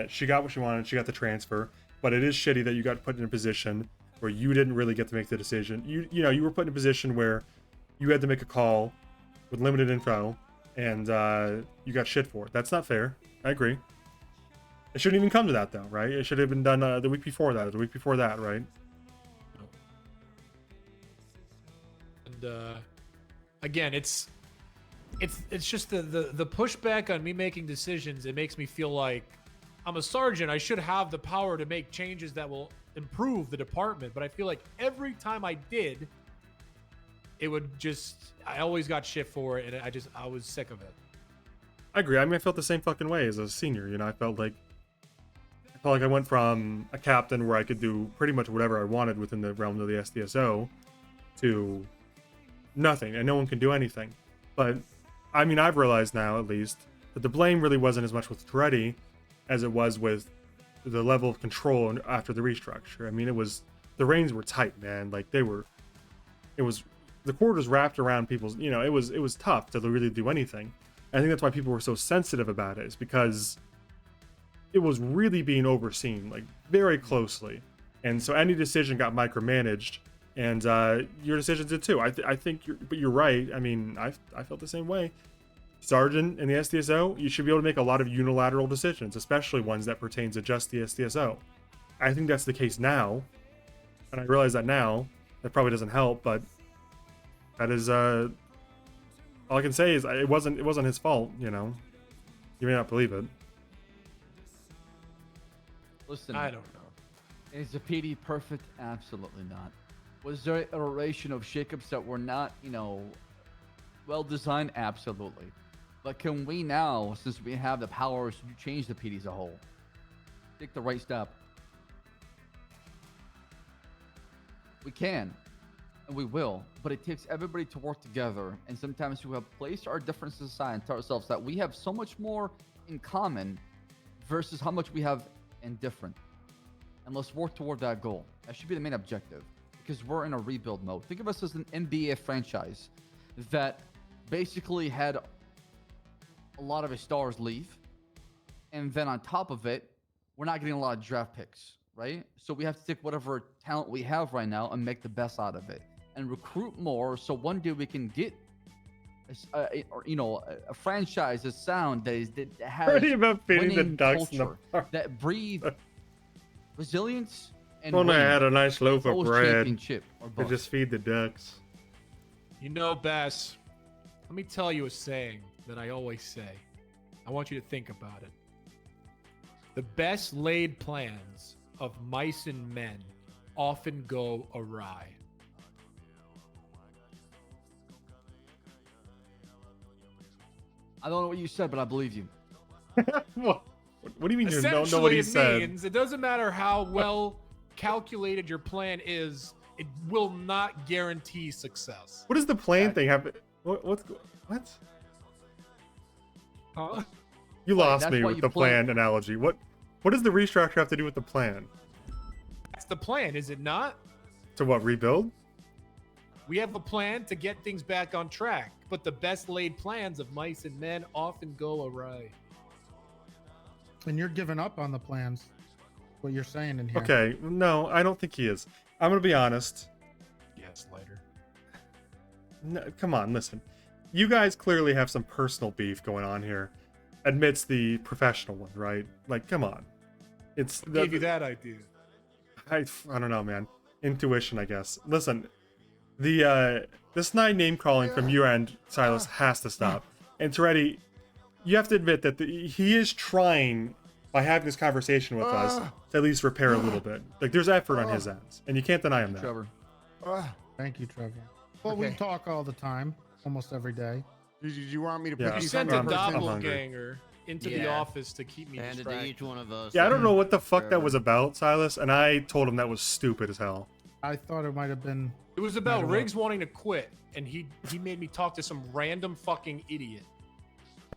she got what she wanted, she got the transfer. But it is shitty that you got put in a position where you didn't really get to make the decision. You were put in a position where you had to make a call with limited info, and you got shit for it. That's not fair. I agree. It shouldn't even come to that, though, right? It should have been done the week before that, or the week before that, right? And again, it's just the pushback on me making decisions. It makes me feel like I'm a sergeant. I should have the power to make changes that will improve the department. But I feel like every time I did, it would I always got shit for it, and I was sick of it. I agree. I mean, I felt the same fucking way as a senior. I felt like I went from a captain where I could do pretty much whatever I wanted within the realm of the SDSO to nothing, and no one can do anything. But I mean, I've realized now, at least, that the blame really wasn't as much with Toretti as it was with the level of control after the restructure. I mean, the reins were tight, man. Like the cord was wrapped around people's. It was tough to really do anything. I think that's why people were so sensitive about it, is because it was really being overseen, like, very closely. And so any decision got micromanaged, and your decisions did too. I think you're right. I mean, I felt the same way. Sergeant in the SDSO, you should be able to make a lot of unilateral decisions, especially ones that pertain to just the SDSO. I think that's the case now, and I realize that now. That probably doesn't help, but that is all I can say is it wasn't his fault. You may not believe it. Listen, I don't know. Is the PD perfect? Absolutely not. Was there an iteration of shakeups that were not, well designed? Absolutely. But can we now, since we have the powers to change the PD as a whole, take the right step? We can, and we will, but it takes everybody to work together. And sometimes we have placed our differences aside and tell ourselves that we have so much more in common versus how much we have in different. And let's work toward that goal. That should be the main objective. because we're in a rebuild mode. Think of us as an NBA franchise that basically had a lot of its stars leave. And then on top of it, we're not getting a lot of draft picks, right? So we have to take whatever talent we have right now and make the best out of it and recruit more. So one day we can get, a franchise, a sound that has Worry about feeding the winning ducks in the culture, park. that breathe resilience and When I winning. had a nice loaf of Always bread, championship or I bust. just feed the ducks. You know, Bess, let me tell you a saying that I always say. I want you to think about it. The best laid plans of mice and men often go awry. I don't know what you said, but I believe you. What do you mean you don't know Essentially, what he it said? means it doesn't matter how well calculated your plan is, it will not guarantee success. What does the plane thing have? What? Huh? You lost that's me why with you the plan- plan analogy. What does the restructure have to do with the plan? That's the plan, is it not? To what, rebuild? We have a plan to get things back on track, but the best laid plans of mice and men often go awry. And you're giving up on the plans. What you're saying in here. Okay, no, I don't think he is. I'm gonna be honest. Yes, later. No, come on, listen. You guys clearly have some personal beef going on here, amidst the professional one, right? Like, come on. It's Who gave you that idea? I don't know, man. Intuition, I guess. Listen, this name calling from your end, Silas, has to stop. And Toretti, you have to admit that he is trying, by having this conversation with us, to at least repair a little bit. Like, there's effort on his ends, and you can't deny him that. Trevor. Thank you, Trevor. Well, we talk all the time, almost every day. Did you want me to Yeah. put You these sent on a your person? doppelganger into the office to keep me Handed to distracted. each one of us. Yeah, I don't know what the fuck that was about, Silas, and I told him that was stupid as hell. I thought it might have been. It was about Riggs wanting to quit, and he made me talk to some random fucking idiot.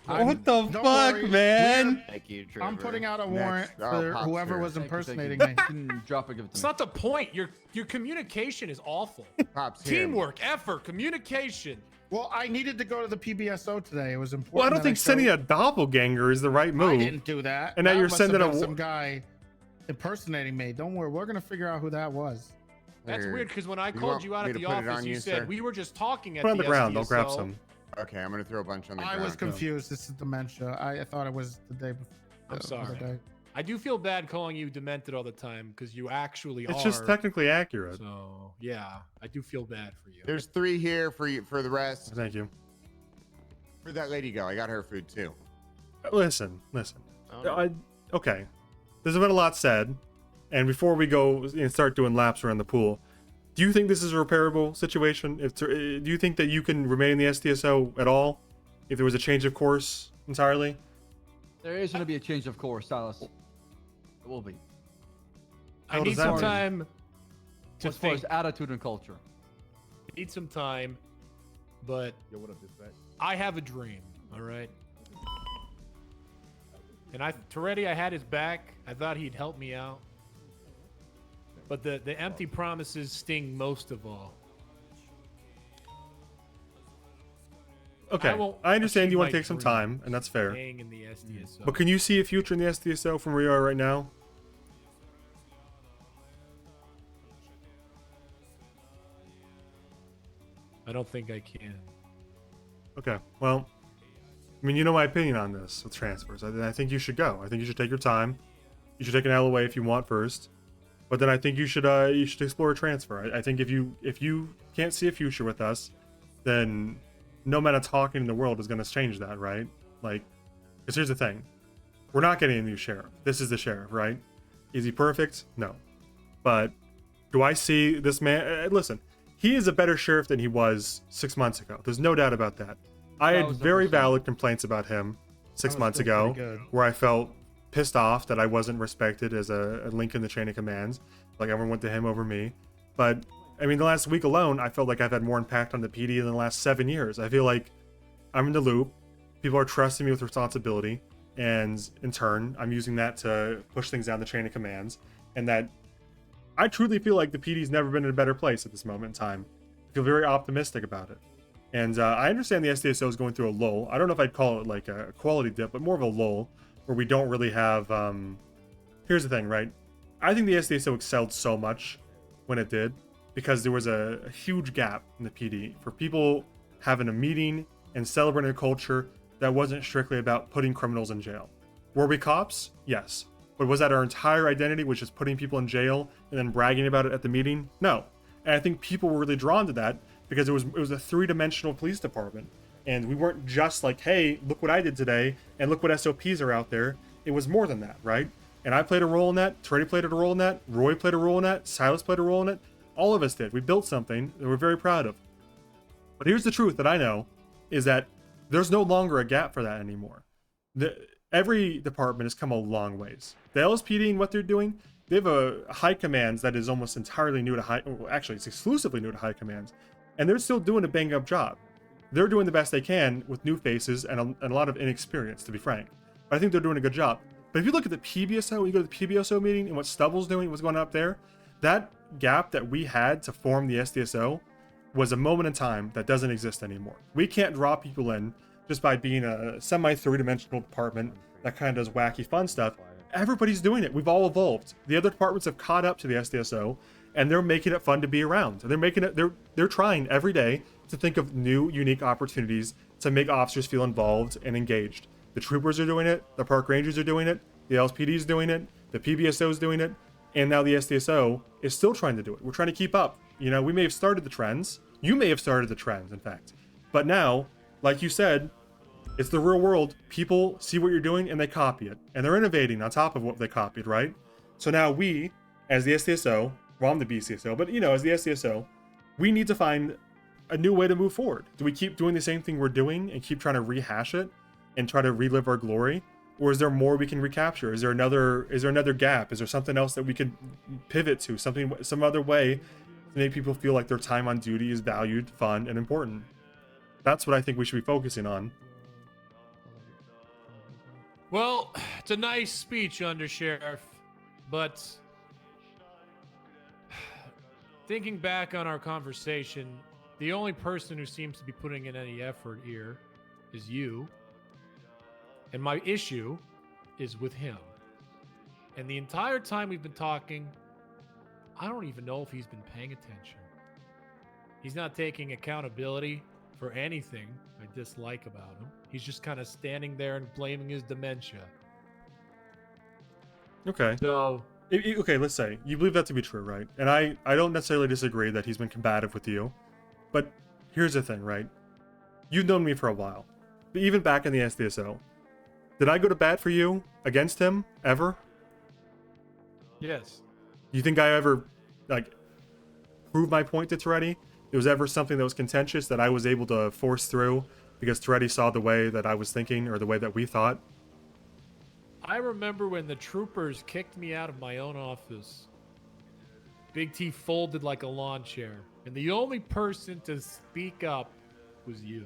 What the Don't fuck, worry, man? Thank you, Trevor. I'm putting out a warrant Next. for Pop's whoever here. was Thank you, impersonating thank me. you. You can drop it, give it to It's me. not the point. Your communication is awful. Pop's here. Teamwork, effort, communication. Well, I needed to go to the PBSO today. It was important. Well, I don't that think show- sending a doppelganger is the right I move. didn't do that. And now That you're must have sending been a some guy impersonating me. Don't worry, we're gonna figure out who that was. That's Here. weird because when I You called want you out me at to the put it office, on you you, said sir? we were just talking at Put it on the the ground. Don't grab SVSO. some. Okay, I'm gonna throw a bunch on the I ground. was confused. This is dementia. I thought it was the day before. I'm the other sorry. day. I do feel bad calling you demented all the time because you actually are. It's just technically accurate. So yeah, I do feel bad for you. There's 3 here for you for the rest. Thank you. Where'd that lady go? I got her food too. Listen. Okay. There's been a lot said, and before we go and start doing laps around the pool, do you think this is a repairable situation? Do you think that you can remain in the SDSO at all if there was a change of course entirely? There is going to be a change of course, Silas. It will be. I How need does that some mean? time to As far think. as attitude and culture. I need some time, but Yo, what up, dispatch? I have a dream. All right. And Toretti, I had his back. I thought he'd help me out. But the empty promises sting most of all. Okay, won't I understand achieve you want my to take some dream time, and that's fair. Staying in the SDSO. But can you see a future in the SDSO from where you are right now? I don't think I can. Okay, well, I mean, you know my opinion on this with transfers. I think you should go. I think you should take your time. You should take an LOA if you want first, but then I think you should explore a transfer. I think if you can't see a future with us, then no amount of talking in the world is going to change that, right? Like, because here's the thing, we're not getting a new sheriff. This is the sheriff, right? Is he perfect? No, but do I see this man? Listen. He is a better sheriff than he was 6 months ago. There's no doubt about that. I had very valid complaints about him 6 months ago, where I felt pissed off that I wasn't respected as a link in the chain of commands. Like everyone went to him over me. But I mean, the last week alone, I felt like I've had more impact on the PD than the last 7 years. I feel like I'm in the loop. People are trusting me with responsibility, and in turn, I'm using that to push things down the chain of commands. And that I truly feel like the PD's never been in a better place at this moment in time. I feel very optimistic about it. And I understand the SDSO is going through a lull. I don't know if I'd call it like a quality dip, but more of a lull where we don't really have... Here's the thing, right? I think the SDSO excelled so much when it did because there was a huge gap in the PD for people having a meeting and celebrating a culture that wasn't strictly about putting criminals in jail. Were we cops? Yes. But was that our entire identity, which is putting people in jail and then bragging about it at the meeting? No. And I think people were really drawn to that because it was a three-dimensional police department. And we weren't just like, hey, look what I did today, and look what SOPs are out there. It was more than that, right? And I played a role in that, Treddy played a role in that, Roy played a role in that, Silas played a role in it. All of us did. We built something that we're very proud of. But here's the truth that I know, is that there's no longer a gap for that anymore. Every department has come a long ways. The LSPD and what they're doing, they have a high commands that is almost entirely new to high, well, actually it's exclusively new to high commands. And they're still doing a bang up job. They're doing the best they can with new faces and a lot of inexperience, to be frank. But I think they're doing a good job. But if you look at the PBSO, you go to the PBSO meeting and what Stubble's doing, what's going on up there, that gap that we had to form the SDSO was a moment in time that doesn't exist anymore. We can't draw people in just by being a semi-three-dimensional department that kind of does wacky fun stuff. Everybody's doing it. We've all evolved. The other departments have caught up to the SDSO, and they're making it fun to be around. They're making it. They're trying every day to think of new, unique opportunities to make officers feel involved and engaged. The troopers are doing it. The park rangers are doing it. The LSPD is doing it. The PBSO is doing it. And now the SDSO is still trying to do it. We're trying to keep up. You know, we may have started the trends. You may have started the trends, in fact. But now, like you said, it's the real world. People see what you're doing and they copy it. And they're innovating on top of what they copied, right? So now we, as the SDSO, well, I'm the BCSO, but you know, as the SDSO, we need to find a new way to move forward. Do we keep doing the same thing we're doing and keep trying to rehash it and try to relive our glory? Or is there more we can recapture? Is there another gap? Is there something else that we could pivot to? Some other way to make people feel like their time on duty is valued, fun, and important? That's what I think we should be focusing on. Well, it's a nice speech, Undersheriff, but thinking back on our conversation, the only person who seems to be putting in any effort here is you. And my issue is with him. And the entire time we've been talking, I don't even know if he's been paying attention. He's not taking accountability for anything I dislike about him. He's just kind of standing there and blaming his dementia. Okay. So... Okay, let's say you believe that to be true, right? And I don't necessarily disagree that he's been combative with you. But here's the thing, right? You've known me for a while. But even back in the SDSO, did I go to bat for you against him ever? Yes. You think I ever, like, proved my point to Treddy? It was ever something that was contentious that I was able to force through because Treddy saw the way that I was thinking or the way that we thought? I remember when the troopers kicked me out of my own office. Big T folded like a lawn chair. And the only person to speak up was you.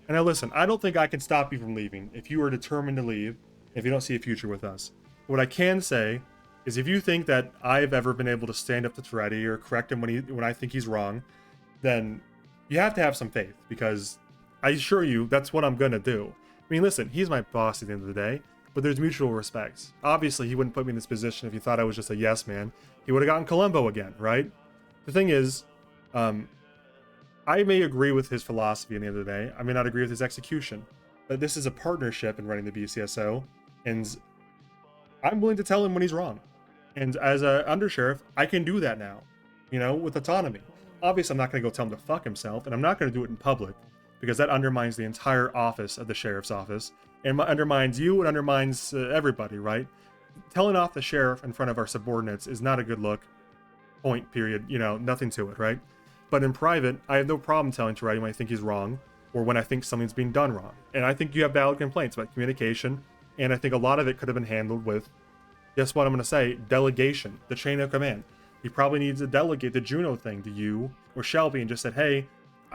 And now listen, I don't think I can stop you from leaving if you are determined to leave, if you don't see a future with us. What I can say is if you think that I've ever been able to stand up to Treddy or correct him when I think he's wrong, then you have to have some faith, because I assure you that's what I'm going to do. I mean, listen, he's my boss at the end of the day, but there's mutual respect. Obviously, he wouldn't put me in this position if he thought I was just a yes man. He would have gotten Columbo again, right? The thing is, I may agree with his philosophy at the end of the day. I may not agree with his execution, but this is a partnership in running the BCSO, and I'm willing to tell him when he's wrong. And as a Undersheriff, I can do that now, you know, with autonomy. Obviously, I'm not going to go tell him to fuck himself, and I'm not going to do it in public, because that undermines the entire office of the sheriff's office, and undermines you, and undermines everybody, right? Telling off the sheriff in front of our subordinates is not a good look. Point, period. You know, nothing to it, right? But in private, I have no problem telling Treddy when I think he's wrong, or when I think something's being done wrong. And I think you have valid complaints about communication, and I think a lot of it could have been handled with, guess what I'm going to say, delegation, the chain of command. He probably needs to delegate the Juno thing to you or Shelby and just said, hey,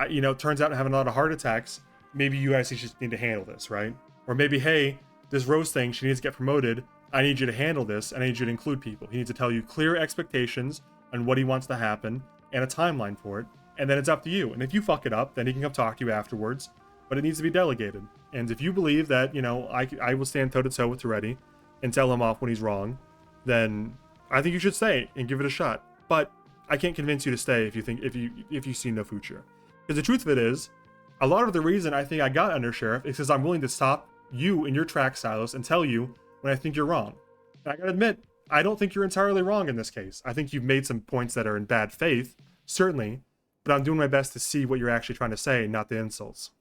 you know, turns out I'm having a lot of heart attacks. Maybe you guys just need to handle this, right? Or maybe, hey, this Rose thing, she needs to get promoted. I need you to handle this, and I need you to include people. He needs to tell you clear expectations on what he wants to happen and a timeline for it, and then it's up to you. And if you fuck it up, then he can come talk to you afterwards, but it needs to be delegated. And if you believe that, you know, I will stand toe-to-toe with Toretti and tell him off when he's wrong, then I think you should stay and give it a shot. But I can't convince you to stay if you see no future. Because the truth of it is, a lot of the reason I think I got Undersheriff is because I'm willing to stop you in your tracks, Silas, and tell you when I think you're wrong. And I gotta admit, I don't think you're entirely wrong in this case. I think you've made some points that are in bad faith, certainly, but I'm doing my best to see what you're actually trying to say, not the insults.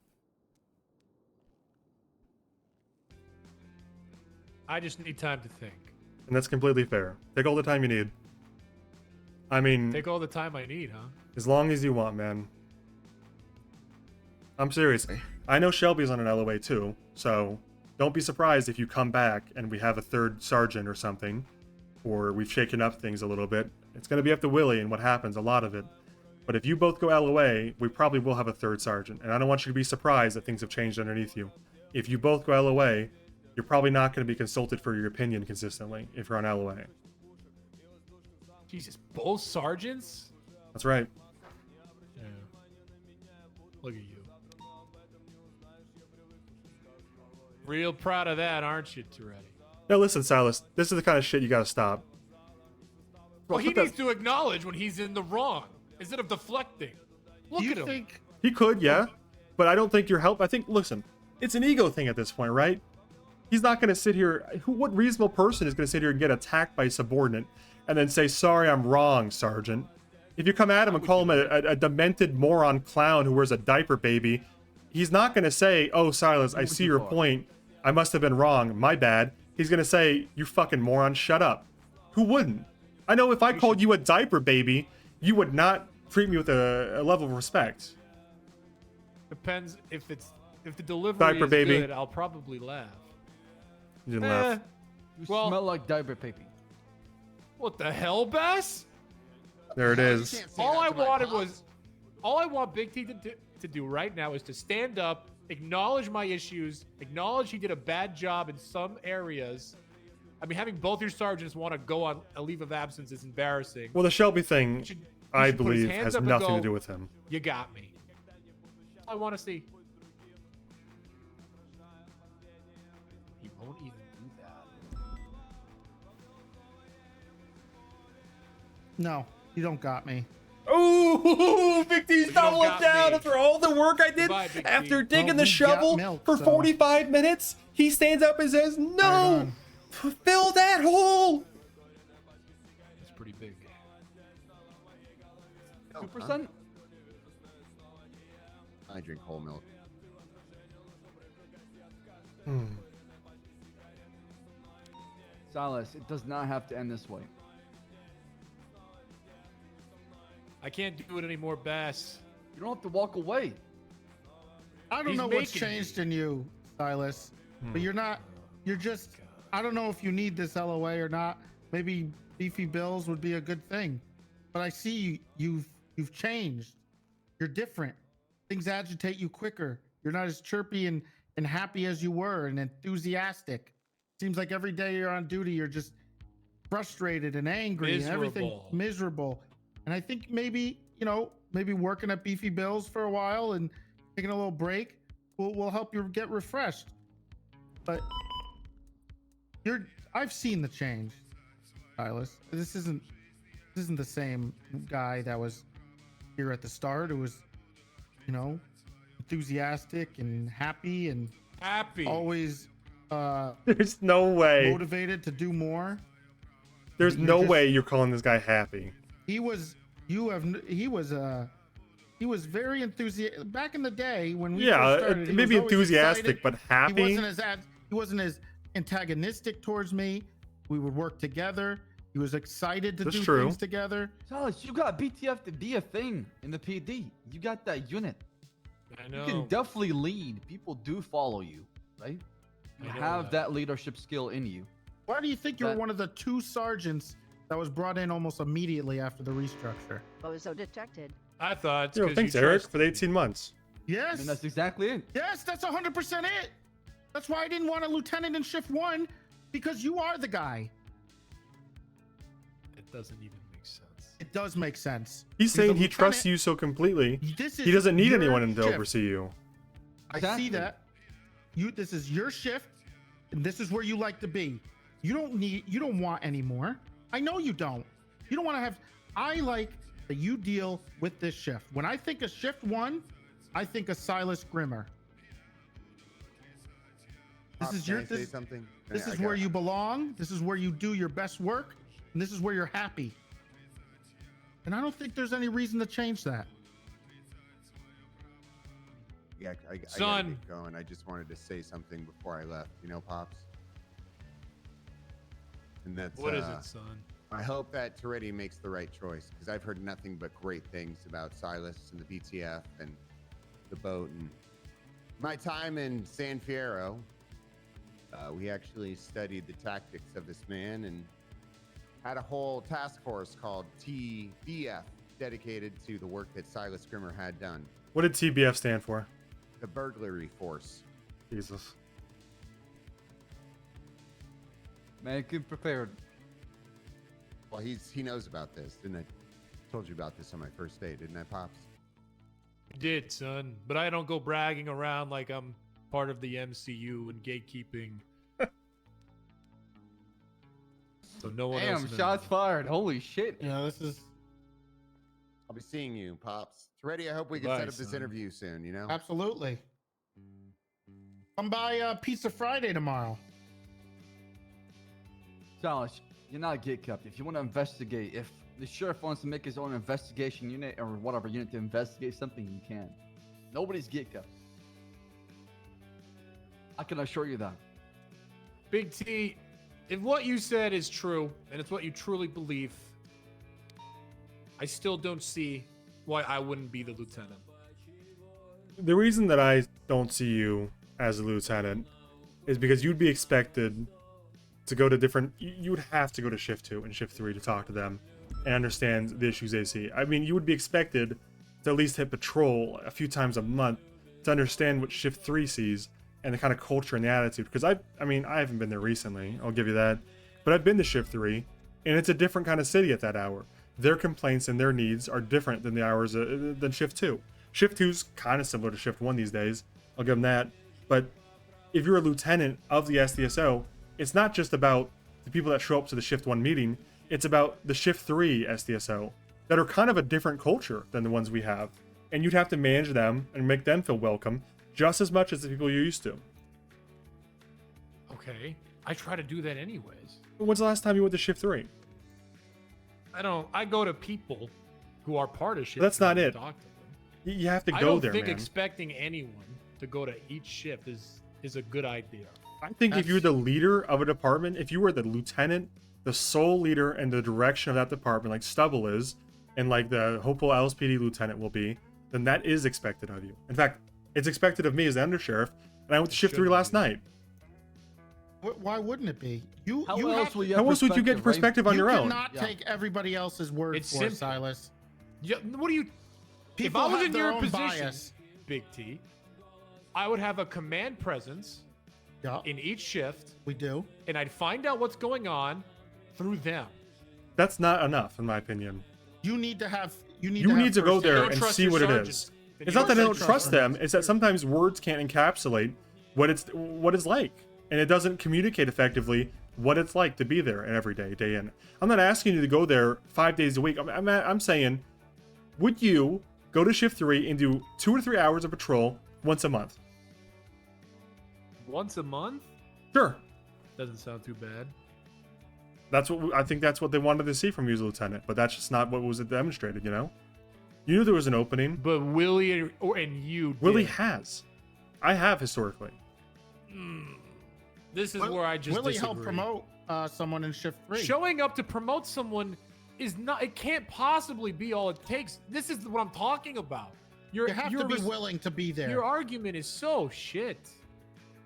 I just need time to think. And that's completely fair. Take all the time you need. I mean... Take all the time I need, huh? As long as you want, man. I'm serious. I know Shelby's on an LOA too, so don't be surprised if you come back and we have a third sergeant or something, or we've shaken up things a little bit. It's going to be up to Willie and what happens, a lot of it. But if you both go LOA, we probably will have a third sergeant, and I don't want you to be surprised that things have changed underneath you. If you both go LOA, you're probably not going to be consulted for your opinion consistently if you're on LOA. Jesus, both sergeants? That's right. Yeah. Look at you. Real proud of that, aren't you, Toretti? Now listen, Silas, this is the kind of shit you gotta stop. Well, he needs to acknowledge when he's in the wrong, instead of deflecting. Look at him. He could, yeah, but I don't think your help. I think, listen, it's an ego thing at this point, right? He's not gonna sit here. What reasonable person is gonna sit here and get attacked by a subordinate and then say, "Sorry, I'm wrong, Sergeant"? If you come at him and call him a demented moron clown who wears a diaper baby, he's not gonna say, "Oh, Silas, I see your point. I must have been wrong. My bad." He's gonna say, "You fucking moron, shut up." Who wouldn't? I know if I called you a diaper baby, you would not treat me with a level of respect. Depends if the delivery Diaper is baby. good, I'll probably laugh. You didn't laugh. You smell like diaper baby. What the hell, Bass? There it is. All I want Big T to do right now is to stand up, acknowledge my issues, acknowledge he did a bad job in some areas. I mean, having both your sergeants want to go on a leave of absence is embarrassing. Well, the Shelby thing, I should put his believe, hands has up and nothing go, to do with him. You got me. I want to see. He won't even do that. No, you don't got me. Ooh, Big T's doubling down me. after all the work I did. Goodbye, Big T. After digging Well, the we got shovel milk, for so- 45 minutes, he stands up and says, "No, fill that hole." It's pretty big. 2%? I drink whole milk. Silas, it does not have to end this way. I can't do it anymore, Bass. You don't have to walk away. I don't He's know what's making changed in you, Silas, but you're just, I don't know if you need this LOA or not. Maybe beefy bills would be a good thing, but I see you've changed. You're different. Things agitate you quicker. You're not as chirpy and happy as you were and enthusiastic. Seems like every day you're on duty, you're just frustrated and angry and everything Miserable. miserable. And I think maybe, maybe working at Beefy Bills for a while and taking a little break will help you get refreshed. But I've seen the change, Silas. This isn't the same guy that was here at the start. It was, enthusiastic and happy and always There's no way. motivated to do more. There's You're no just- way you're calling this guy happy. He was very enthusiastic back in the day when we Yeah, first started. He maybe was always enthusiastic, excited. but happy? He wasn't as antagonistic towards me. We would work together. He was excited to That's do true. things together. Silas, you got BTF to be a thing in the PD. You got that unit. I You know. can definitely lead. People do follow you, right? You I know have that. that leadership skill in you. Why do you think you're one of the 2 sergeants that was brought in almost immediately after the restructure? Bozo detected. I thought. Yo, thanks, Eric, for the 18 months. Yes. And that's exactly it. Yes, that's 100% it. That's why I didn't want a lieutenant in shift 1. Because you are the guy. It doesn't even make sense. It does make sense. He's saying the he trusts lieutenant. you so completely. This is He doesn't need your anyone to shift. oversee you. I see that. This is your shift, and this is where you like to be. You don't want any more. I know you don't. You don't want to have. I like that you deal with this shift. When I think of shift 1, I think of Silas Grimmer. This is your. Can I say This, something? this I is got- where you belong. This is where you do your best work, and this is where you're happy. And I don't think there's any reason to change that. Yeah, I gotta Son. get going. I just wanted to say something before I left. You know, Pops? And that's What is it, son? I hope that Toretti makes the right choice, because I've heard nothing but great things about Silas and the BTF and the boat. And my time in San Fierro, we actually studied the tactics of this man and had a whole task force called TBF dedicated to the work that Silas Grimmer had done. What did TBF stand for? The burglary force. Jesus. Man, get prepared. Well, he knows about this, didn't I? Told you about this on my first date, didn't I, Pops? You did, son. But I don't go bragging around like I'm part of the MCU and gatekeeping. So no one else Damn, knows. shots fired. Holy shit. Yeah, this is. I'll be seeing you, Pops. Toretti, I hope we can Goodbye, set up this son. interview soon, you know? Absolutely. Come by Pizza Friday tomorrow. Silas, you're not a gate captain. If you want to investigate, if the sheriff wants to make his own investigation unit or whatever unit to investigate something, you can. Nobody's gate captain. I can assure you that. Big T, if what you said is true, and it's what you truly believe, I still don't see why I wouldn't be the lieutenant. The reason that I don't see you as a lieutenant is because you'd be expected to go to different. You would have to go to shift 2 and shift 3 to talk to them and understand the issues they see. I mean, you would be expected to at least hit patrol a few times a month to understand what shift 3 sees and the kind of culture and the attitude. Because I haven't been there recently, I'll give you that, but I've been to shift 3, and it's a different kind of city at that hour. Their complaints and their needs are different than the hours than shift 2. Shift 2's kind of similar to shift 1 these days, I'll give them that. But if you're a lieutenant of the SDSO, it's not just about the people that show up to the shift 1 meeting, it's about the shift 3 SDSO that are kind of a different culture than the ones we have. And you'd have to manage them and make them feel welcome just as much as the people you're used to. Okay, I try to do that anyways. When's the last time you went to shift 3? I go to people who are part of shift. That's not three it. and talk to them. You have to I go don't there, think man. expecting anyone to go to each shift is a good idea. I think if you're the leader of a department, if you were the lieutenant, the sole leader and the direction of that department, like Stubble is, and like the hopeful LSPD lieutenant will be, then that is expected of you. In fact, it's expected of me as the undersheriff, and I went to shift 3 last night. Why wouldn't it be? How else would you How else would you get perspective on your You own? cannot take everybody else's word It's for simple. it, Silas. Yeah, what do you? People if I was have in their your own position, bias. Big T, I would have a command presence in each shift. We do. And I'd find out what's going on through them. That's not enough, in my opinion. You need to have. You need. You to have need to go first- there and see what it is. It's not that I don't trust them. It's that sometimes words can't encapsulate what it's like, and it doesn't communicate effectively what it's like to be there every day, day in. I'm not asking you to go there 5 days a week. I'm saying, would you go to shift 3 and do 2 or 3 hours of patrol once a month? Once a month? Sure. Doesn't sound too bad. I think that's what they wanted to see from you as a lieutenant, but that's just not what was demonstrated. You know, you knew there was an opening. But Willie and you. Willie did. has. I have historically. This is where I just Willie disagree. helped promote someone in shift 3. Showing up to promote someone is not. It can't possibly be all it takes. This is what I'm talking about. You have to be willing to be there. Your argument is so shit.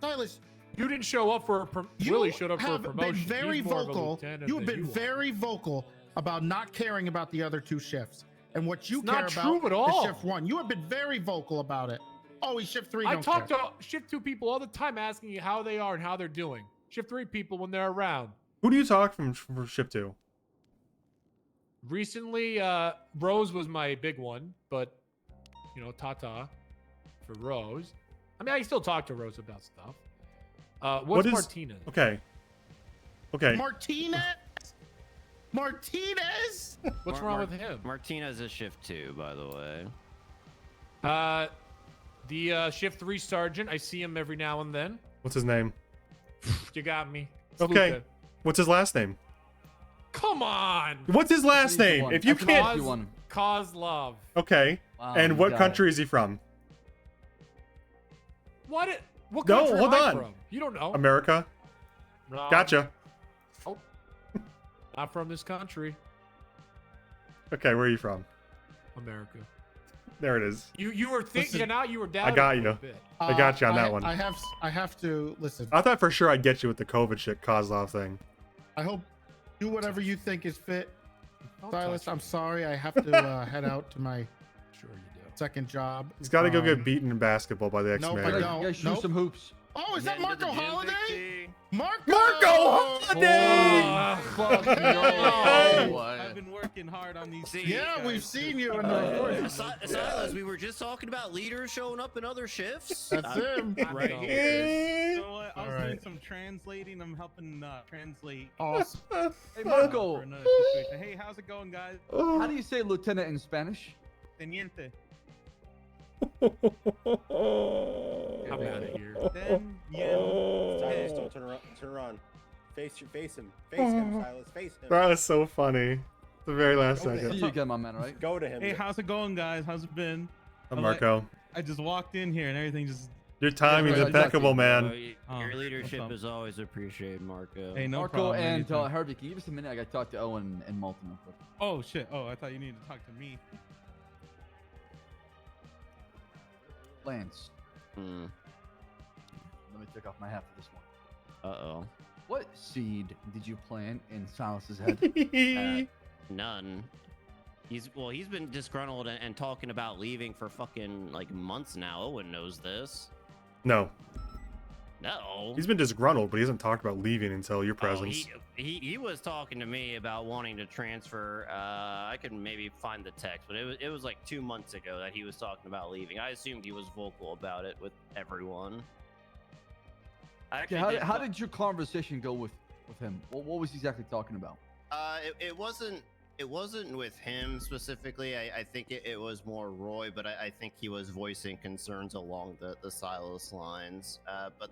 Silas, you didn't show up for Willie showed up for a have promotion. been very He's more of a vocal. lieutenant You have than been you are. very vocal about not caring about the other 2 shifts and what you It's care not about true at all. is shift 1. You have been very vocal about it. Oh, he's shift 3. I don't talk care. to shift 2 people all the time asking you how they are and how they're doing. Shift 3 people when they're around. Who do you talk from shift 2? Recently, Rose was my big one, but you know, Tata for Rose. I mean, I still talk to Rose about stuff. What's Martinez? Okay. Martinez. What's wrong with him? Martinez is shift 2, by the way. The shift 3 sergeant. I see him every now and then. What's his name? You got me. Okay. Luka. What's his last name? Come on. What's his last name? If you can't. Kozlov. Okay. Wow, and you what got country is he from? What No, country hold am I on. from? You don't know. America. No. Gotcha. Oh. Not from this country. Okay, where are you from? America. There it is. You were thinking out. You were down. I got you. I got you on that one. I have to listen. I thought for sure I'd get you with the COVID shit, Kozlov thing. I hope do whatever you think is fit. Silas, I'm sorry. I have to head out to my second job. He's got to go get beaten in basketball by the Nope, ex-mayor. I don't. Yeah, shoot Nope. some hoops. Oh, is that Marco Holiday? Marco Holiday! I've been working hard on these. Yeah, we've seen you in the reports. Silas, we were just talking about leaders showing up in other shifts. That's him. Right here. You know what? I was All right. doing some translating. I'm helping translate. Awesome. Hey, Marco. For another situation. Hey, how's it going, guys? How do you say lieutenant in Spanish? Teniente. I'm out of here. Then, Silas, don't turn around. Face him. Face him, Silas. Face him. That was so funny. The very last Go to second. See you again, my man, right? Go to him. Hey, how's it going, guys? How's it been? I'm Marco. I just walked in here and everything just. Your timing's impeccable, man. Your leadership is always appreciated, Marco. Hey, no Marco problem. and anytime. Harvey, can you give us a minute? I got to talk to Owen and Malton real quick. Oh shit! Oh, I thought you needed to talk to me. Lance. Hmm. Let me take off my hat for this one. Uh-oh. What seed did you plant in Silas's head? None. He's been disgruntled and talking about leaving for fucking like months now. Owen knows this. No. No. He's been disgruntled, but he hasn't talked about leaving until your presence. He was talking to me about wanting to transfer. I could maybe find the text, but it was like 2 months ago that he was talking about leaving. I assumed he was vocal about it with everyone. Okay, how did your conversation go with him? What was he exactly talking about? It wasn't with him specifically. I think it was more Roy, but I think he was voicing concerns along the Silas lines. But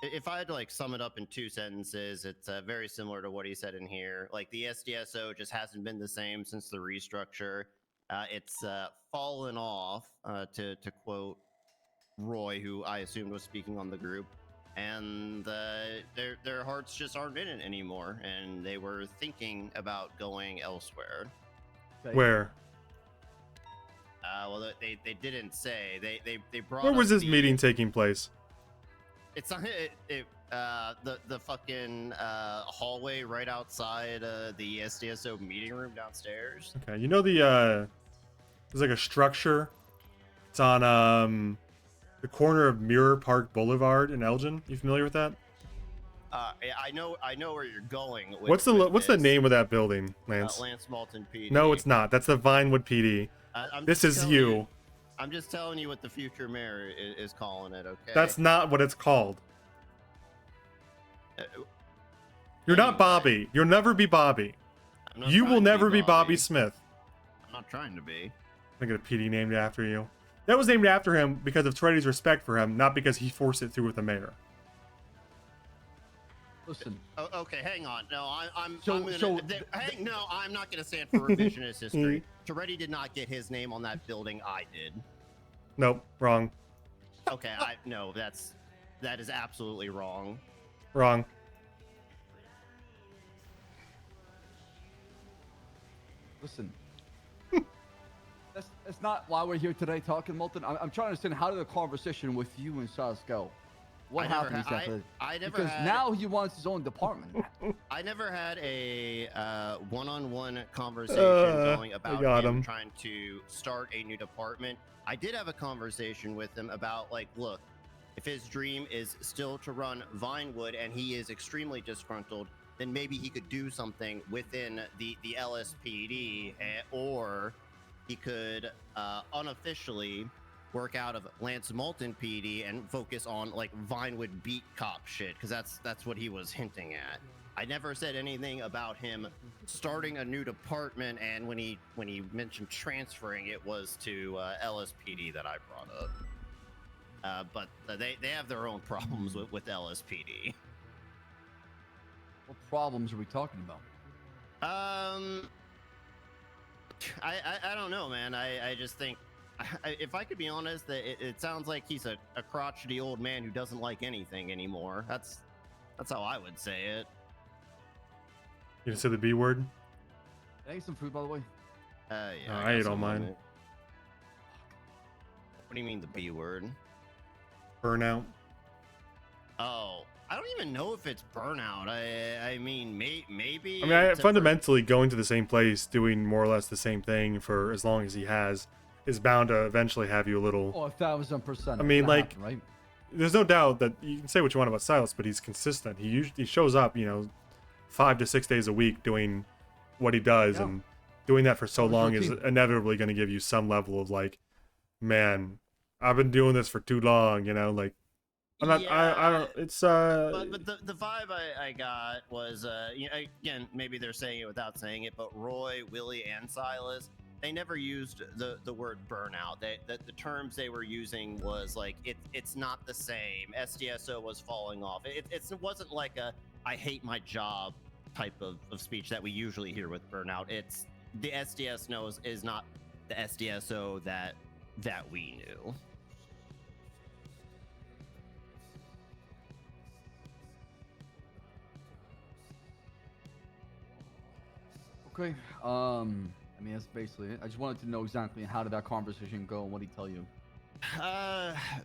if I had to like sum it up in 2 sentences, it's very similar to what he said in here. Like the SDSO just hasn't been the same since the restructure. It's fallen off, to quote Roy, who I assumed was speaking on the group. And their hearts just aren't in it anymore, and they were thinking about going elsewhere. Where? Well, they didn't say. They brought. Where was up this meeting taking place? It's not the fucking hallway right outside the SDSO meeting room downstairs. Okay, you know there's like a structure. It's on the corner of Mirror Park Boulevard in Elgin. You familiar with that? I know where you're going. What's the name of that building, Lance? Lance Malton PD. No, it's not. That's the Vinewood PD. This is you. I'm just telling you what the future mayor is calling it. Okay. That's not what it's called. You're not Bobby. You'll never be Bobby. You will never be Bobby Smith. I'm not trying to be. I get a PD named after you. That was named after him because of Toretti's respect for him, not because he forced it through with the mayor. Listen. Okay, hang on. No, I'm not gonna stand for revisionist history. Toretti did not get his name on that building. I did. Nope, wrong. Okay, no, that is absolutely wrong. Wrong. Listen. That's not why we're here today talking, Molten. I'm trying to understand how did the conversation with you and Silas go? What happened exactly? Because now he wants his own department. I never had a one-on-one conversation going about him trying to start a new department. I did have a conversation with him about, like, look, If his dream is still to run Vinewood and he is extremely disgruntled, then maybe he could do something within the LSPD, or he could unofficially work out of Lance Moulton PD and focus on like Vinewood beat cop shit, because that's what he was hinting at. I never said anything about him starting a new department, and when he mentioned transferring, it was to LSPD that I brought up. But they have their own problems with LSPD. What problems are we talking about? I don't know, man. I just think, if I could be honest, it sounds like he's a crotchety old man who doesn't like anything anymore. That's how I would say it. You gonna say the B word? Can I eat some food, by the way? Yeah. I ate all mine. What do you mean the B word? Burnout. Oh, I don't even know if it's burnout. I mean, maybe. I mean, fundamentally, going to the same place, doing more or less the same thing for as long as he has, is bound to eventually have you a little. Oh, 1,000%. I mean, like, happen, right? There's no doubt that you can say what you want about Silas, but he's consistent. He usually shows up, 5 to 6 days a week doing what he does, and doing that for so long is inevitably going to give you some level of like, man, I've been doing this for too long, like. I'm not, I don't. It's But the vibe I got was again, maybe they're saying it without saying it, but Roy, Willie, and Silas, they never used the word burnout. The terms they were using was like it's not the same. SDSO was falling off. It wasn't like a I hate my job type of speech that we usually hear with burnout. It's the SDS knows is not the SDSO that we knew. Okay. I mean, that's basically it. I just wanted to know exactly how did that conversation go and what did he tell you?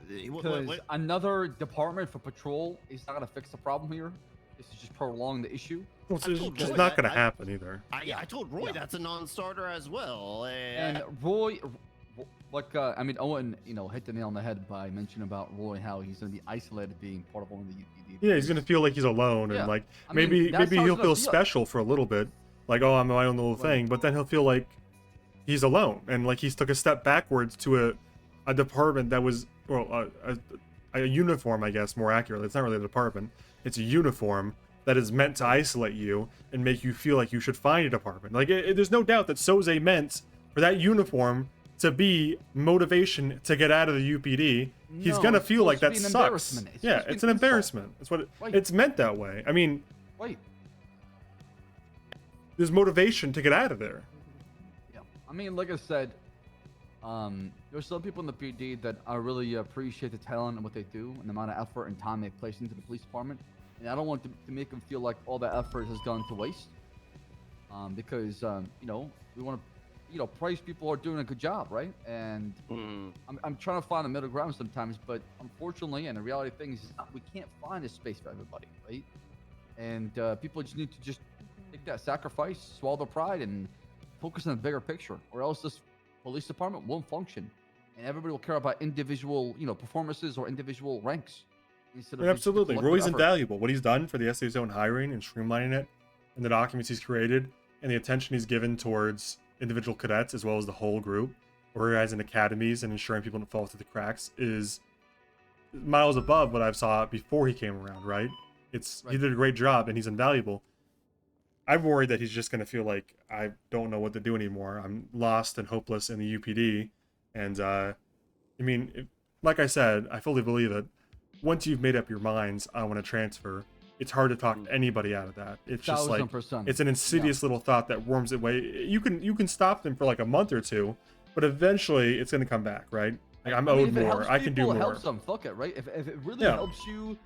Because another department for patrol is not going to fix the problem here. This is just prolong the issue. Well, it's just not going to happen either. I told Roy that's a non-starter as well. And Roy, like, I mean, Owen, hit the nail on the head by mentioning about Roy, how he's going to be isolated being part of one of the UPD. Yeah, he's going to feel like he's alone, and like maybe he'll feel special for a little bit. Like, oh, I'm my own little thing, but then he'll feel like he's alone, and like he's took a step backwards to a department that was, well, a uniform, I guess, more accurately. It's not really a department. It's a uniform that is meant to isolate you and make you feel like you should find a department. Like, there's no doubt that Soze meant for that uniform to be motivation to get out of the UPD. He's gonna feel like that sucks. Yeah, it's an embarrassment. That's what it's meant that way. I mean, there's motivation to get out of there. Yeah, I mean, like I said, there's some people in the PD that I really appreciate the talent and what they do and the amount of effort and time they place into the police department. And I don't want to make them feel like all that effort has gone to waste. Because we want to, praise people who are doing a good job, right? And I'm trying to find a middle ground sometimes, but unfortunately, and the reality of things is we can't find a space for everybody, right? And people just need to just take that sacrifice, swallow their pride, and focus on the bigger picture, or else this police department won't function, and everybody will care about individual, performances or individual ranks. Absolutely, Roy's invaluable. What he's done for the SA Zone hiring and streamlining it, and the documents he's created, and the attention he's given towards individual cadets as well as the whole group, organizing academies and ensuring people don't fall through the cracks, is miles above what I've saw before he came around. Right? He did a great job, and he's invaluable. I'm worried that he's just going to feel like I don't know what to do anymore. I'm lost and hopeless in the UPD. And, I mean, like I said, I fully believe it. Once you've made up your minds, I want to transfer, it's hard to talk anybody out of that. It's just like, it's an insidious little thought that worms its way. You can stop them for like a month or two, but eventually it's going to come back, right? Like, I'm owed more. I can do more. Helps them. Fuck it, right? If it really helps you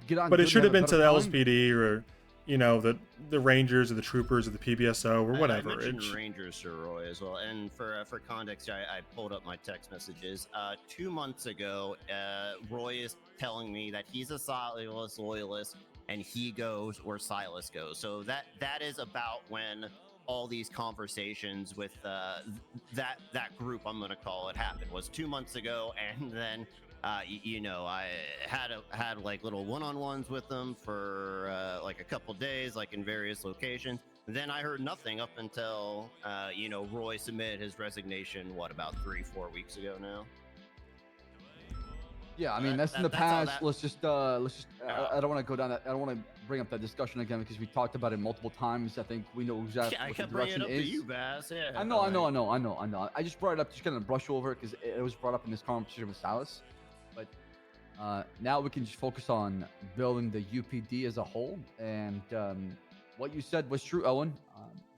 get on. But it should have been to the LSPD or, the Rangers or the Troopers or the PBSO or whatever. I mentioned Rangers to Roy as well. And for context, I pulled up my text messages. 2 months ago, Roy is telling me that he's a Silas loyalist and he goes where Silas goes. So that is about when all these conversations with that group, I'm going to call it, happened. Was 2 months ago, and then you know, I had like little one-on-ones with them for like a couple days, like in various locations. Then I heard nothing up until you know, Roy submitted his resignation. What, about 3-4 weeks ago now? Yeah, I mean, that's in the past. Let's just I don't want to go down that. I don't want to bring up that discussion again because we talked about it multiple times. I think we know exactly Yeah, I what the kept bringing direction it up is. to you, Bass. Yeah. I know. I just brought it up, just kind of brush over it because it was brought up in this conversation with Salas. But now we can just focus on building the UPD as a whole. And what you said was true, Owen.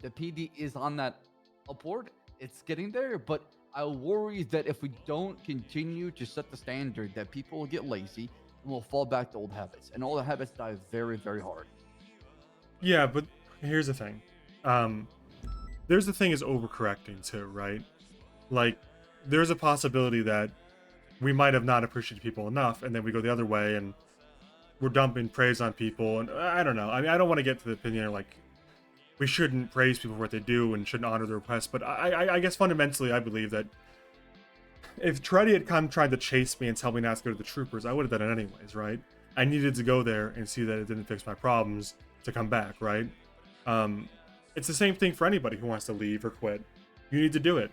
The PD is on that upward. It's getting there, but I worry that if we don't continue to set the standard, that people will get lazy and will fall back to old habits. And old habits die very, very hard. Yeah, but here's the thing. There's the thing is overcorrecting too, right? Like, there's a possibility that we might have not appreciated people enough, and then we go the other way and we're dumping praise on people. And I don't know. I mean, I don't want to get to the opinion of, like, we shouldn't praise people for what they do and shouldn't honor their requests. But I guess fundamentally, I believe that if Treddy had come tried to chase me and tell me not to go to the troopers, I would have done it anyways, right? I needed to go there and see that it didn't fix my problems to come back, right? It's the same thing for anybody who wants to leave or quit. You need to do it.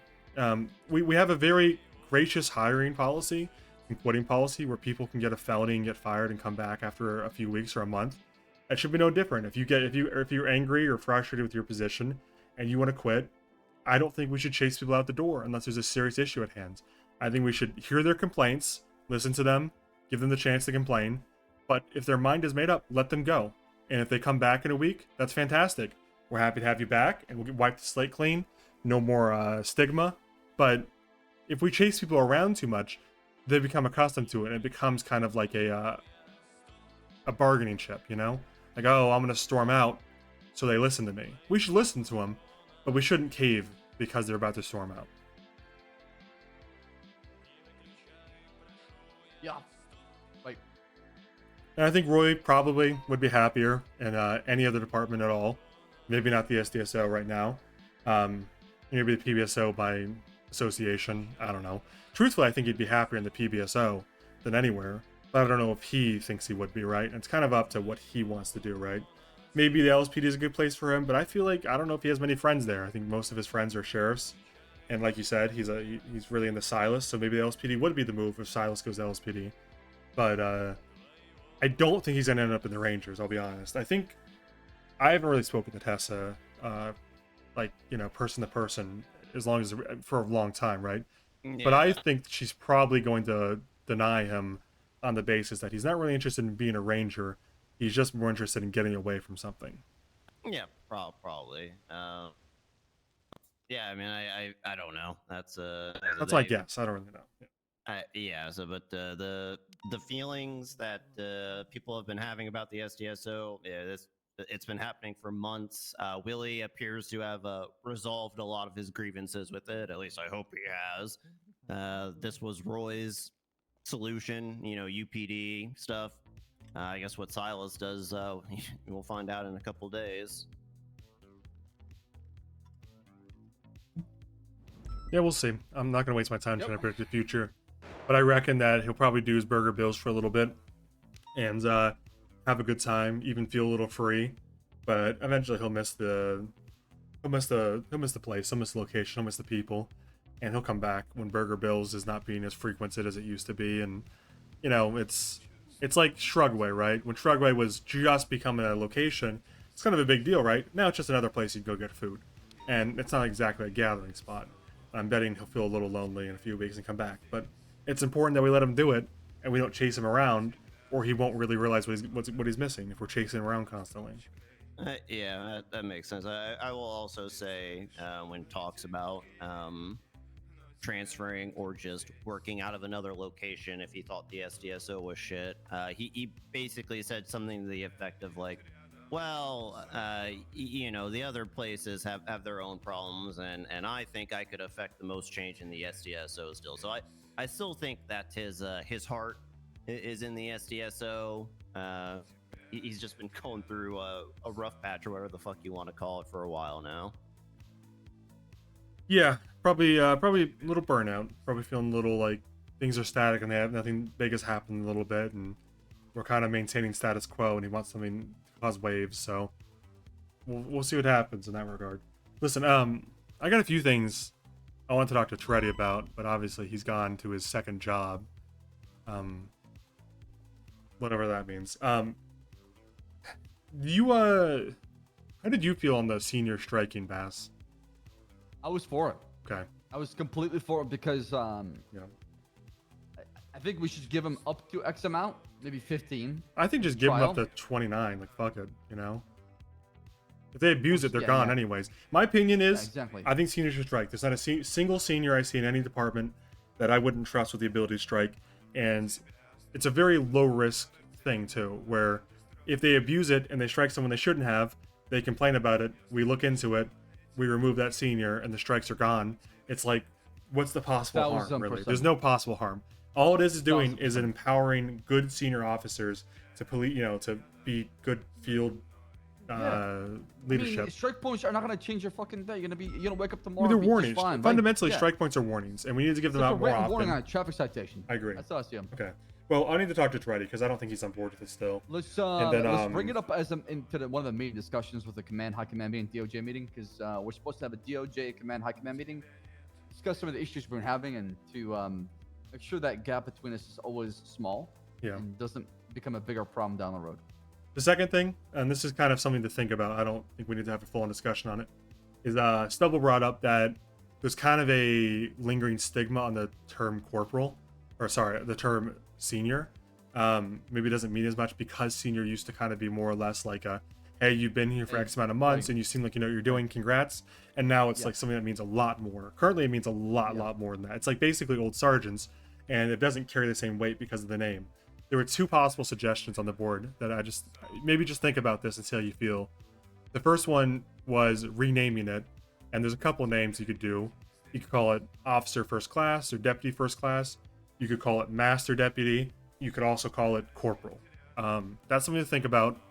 We have a very gracious hiring policy and quitting policy where people can get a felony and get fired and come back after a few weeks or a month. It should be no different. If you're angry or frustrated with your position and you want to quit, I don't think we should chase people out the door unless there's a serious issue at hand. I think we should hear their complaints, listen to them, give them the chance to complain. But if their mind is made up, let them go. And if they come back in a week, that's fantastic. We're happy to have you back, and we'll wipe the slate clean. No more stigma. But if we chase people around too much, they become accustomed to it, and it becomes kind of like a bargaining chip, you know? Like, oh, I'm going to storm out, so they listen to me. We should listen to them, but we shouldn't cave because they're about to storm out. Yeah. Like, and I think Roy probably would be happier in any other department at all. Maybe not the SDSO right now. Maybe the PBSO by association. I don't know. Truthfully, I think he'd be happier in the PBSO than anywhere. But I don't know if he thinks he would be, right? And it's kind of up to what he wants to do, right? Maybe the LSPD is a good place for him, but I feel like, I don't know if he has many friends there. I think most of his friends are sheriffs. And like you said, he's really into Silas, so maybe the LSPD would be the move if Silas goes to LSPD. But I don't think he's going to end up in the Rangers, I'll be honest. I haven't really spoken to Tessa, like, you know, person to person, for a long time, right? Yeah. But I think she's probably going to deny him on the basis that he's not really interested in being a Ranger. He's just more interested in getting away from something. Yeah, probably. Yeah, I mean, I don't know. That's my guess. I don't really know. Yeah. So, but the feelings that people have been having about the SDSO, it's been happening for months. Willie appears to have resolved a lot of his grievances with it. At least I hope he has. This was Roy's solution, you know, UPD stuff. I guess what Silas does, we'll find out in a couple days. Yeah, we'll see. I'm not going to waste my time trying to predict the future. But I reckon that he'll probably do his Burger Bills for a little bit and have a good time, even feel a little free. But eventually he'll miss the place, he'll miss the location, he'll miss the people. And he'll come back when Burger Bills is not being as frequented as it used to be. And, you know, it's like Shrugway, right? When Shrugway was just becoming a location, it's kind of a big deal, right? Now it's just another place you'd go get food. And it's not exactly a gathering spot. I'm betting he'll feel a little lonely in a few weeks and come back. But it's important that we let him do it and we don't chase him around, or he won't really realize what he's missing if we're chasing him around constantly. Yeah, that makes sense. I will also say when talks about transferring or just working out of another location, if he thought the SDSO was shit, he basically said something to the effect of like, well, you know, the other places have their own problems, and I think I could affect the most change in the SDSO still. So I still think that his heart is in the SDSO. He's just been going through a rough patch or whatever the fuck you want to call it for a while now. Yeah, probably a little burnout. Probably feeling a little like things are static and they have nothing big has happened a little bit, and we're kind of maintaining status quo, and he wants something to cause waves. So we'll see what happens in that regard. Listen, I got a few things I want to talk to Treddy about, but obviously he's gone to his second job. Whatever that means. How did you feel on the senior striking, Bass? I was for it. Okay. I was completely for it because I think we should give him up to X amount, maybe 15. I think just give them up to 29. Like, fuck it, you know? If they abuse it, they're gone anyways. My opinion is, exactly. I think seniors should strike. There's not a single senior I see in any department that I wouldn't trust with the ability to strike. And it's a very low-risk thing, too, where if they abuse it and they strike someone they shouldn't have, they complain about it, we look into it, we remove that senior, and the strikes are gone. It's like, what's the possible harm, really? There's no possible harm. All it is doing is empowering good senior officers to to be good field leadership. I mean, strike points are not going to change your fucking day. You're gonna wake up tomorrow. I mean, they're and be just warnings. fine, Fundamentally, right? strike points are warnings, and we need to give them out more often. Warning on a traffic citation. I agree. That's how I see him. Okay. Well, I need to talk to Treddy because I don't think he's on board with it still. Let's let's bring it up as into one of the meeting discussions with the high command meeting, DOJ meeting, because we're supposed to have a DOJ high command meeting, discuss some of the issues we're having, and to make sure that gap between us is always small. Yeah. And doesn't become a bigger problem down the road. The second thing, and this is kind of something to think about, I don't think we need to have a full-on discussion on it, is Stubble brought up that there's kind of a lingering stigma on the term corporal, or sorry, the term senior. Maybe it doesn't mean as much because senior used to kind of be more or less like a, hey, you've been here for X amount of months and you seem like you know what you're doing, congrats. And now it's like something that means a lot more. Currently, it means a lot more than that. It's like basically old sergeants, and it doesn't carry the same weight because of the name. There were two possible suggestions on the board that I just think about this and see how you feel. The first one was renaming it, and there's a couple names you could do. You could call it Officer First Class or Deputy First Class. You could call it Master Deputy. You could also call it Corporal. That's something to think about.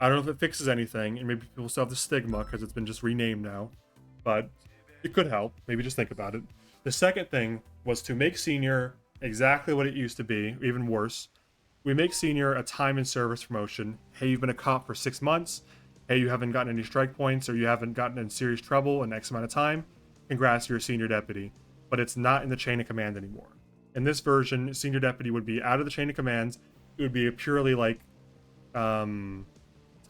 I don't know if it fixes anything, and maybe people still have the stigma because it's been just renamed now, but it could help. Maybe just think about it. The second thing was to make senior exactly what it used to be, even worse. We make senior a time and service promotion. Hey, you've been a cop for 6 months. Hey, you haven't gotten any strike points, or you haven't gotten in serious trouble in X amount of time. Congrats, you're a senior deputy. But it's not in the chain of command anymore. In this version, senior deputy would be out of the chain of commands. It would be a purely like time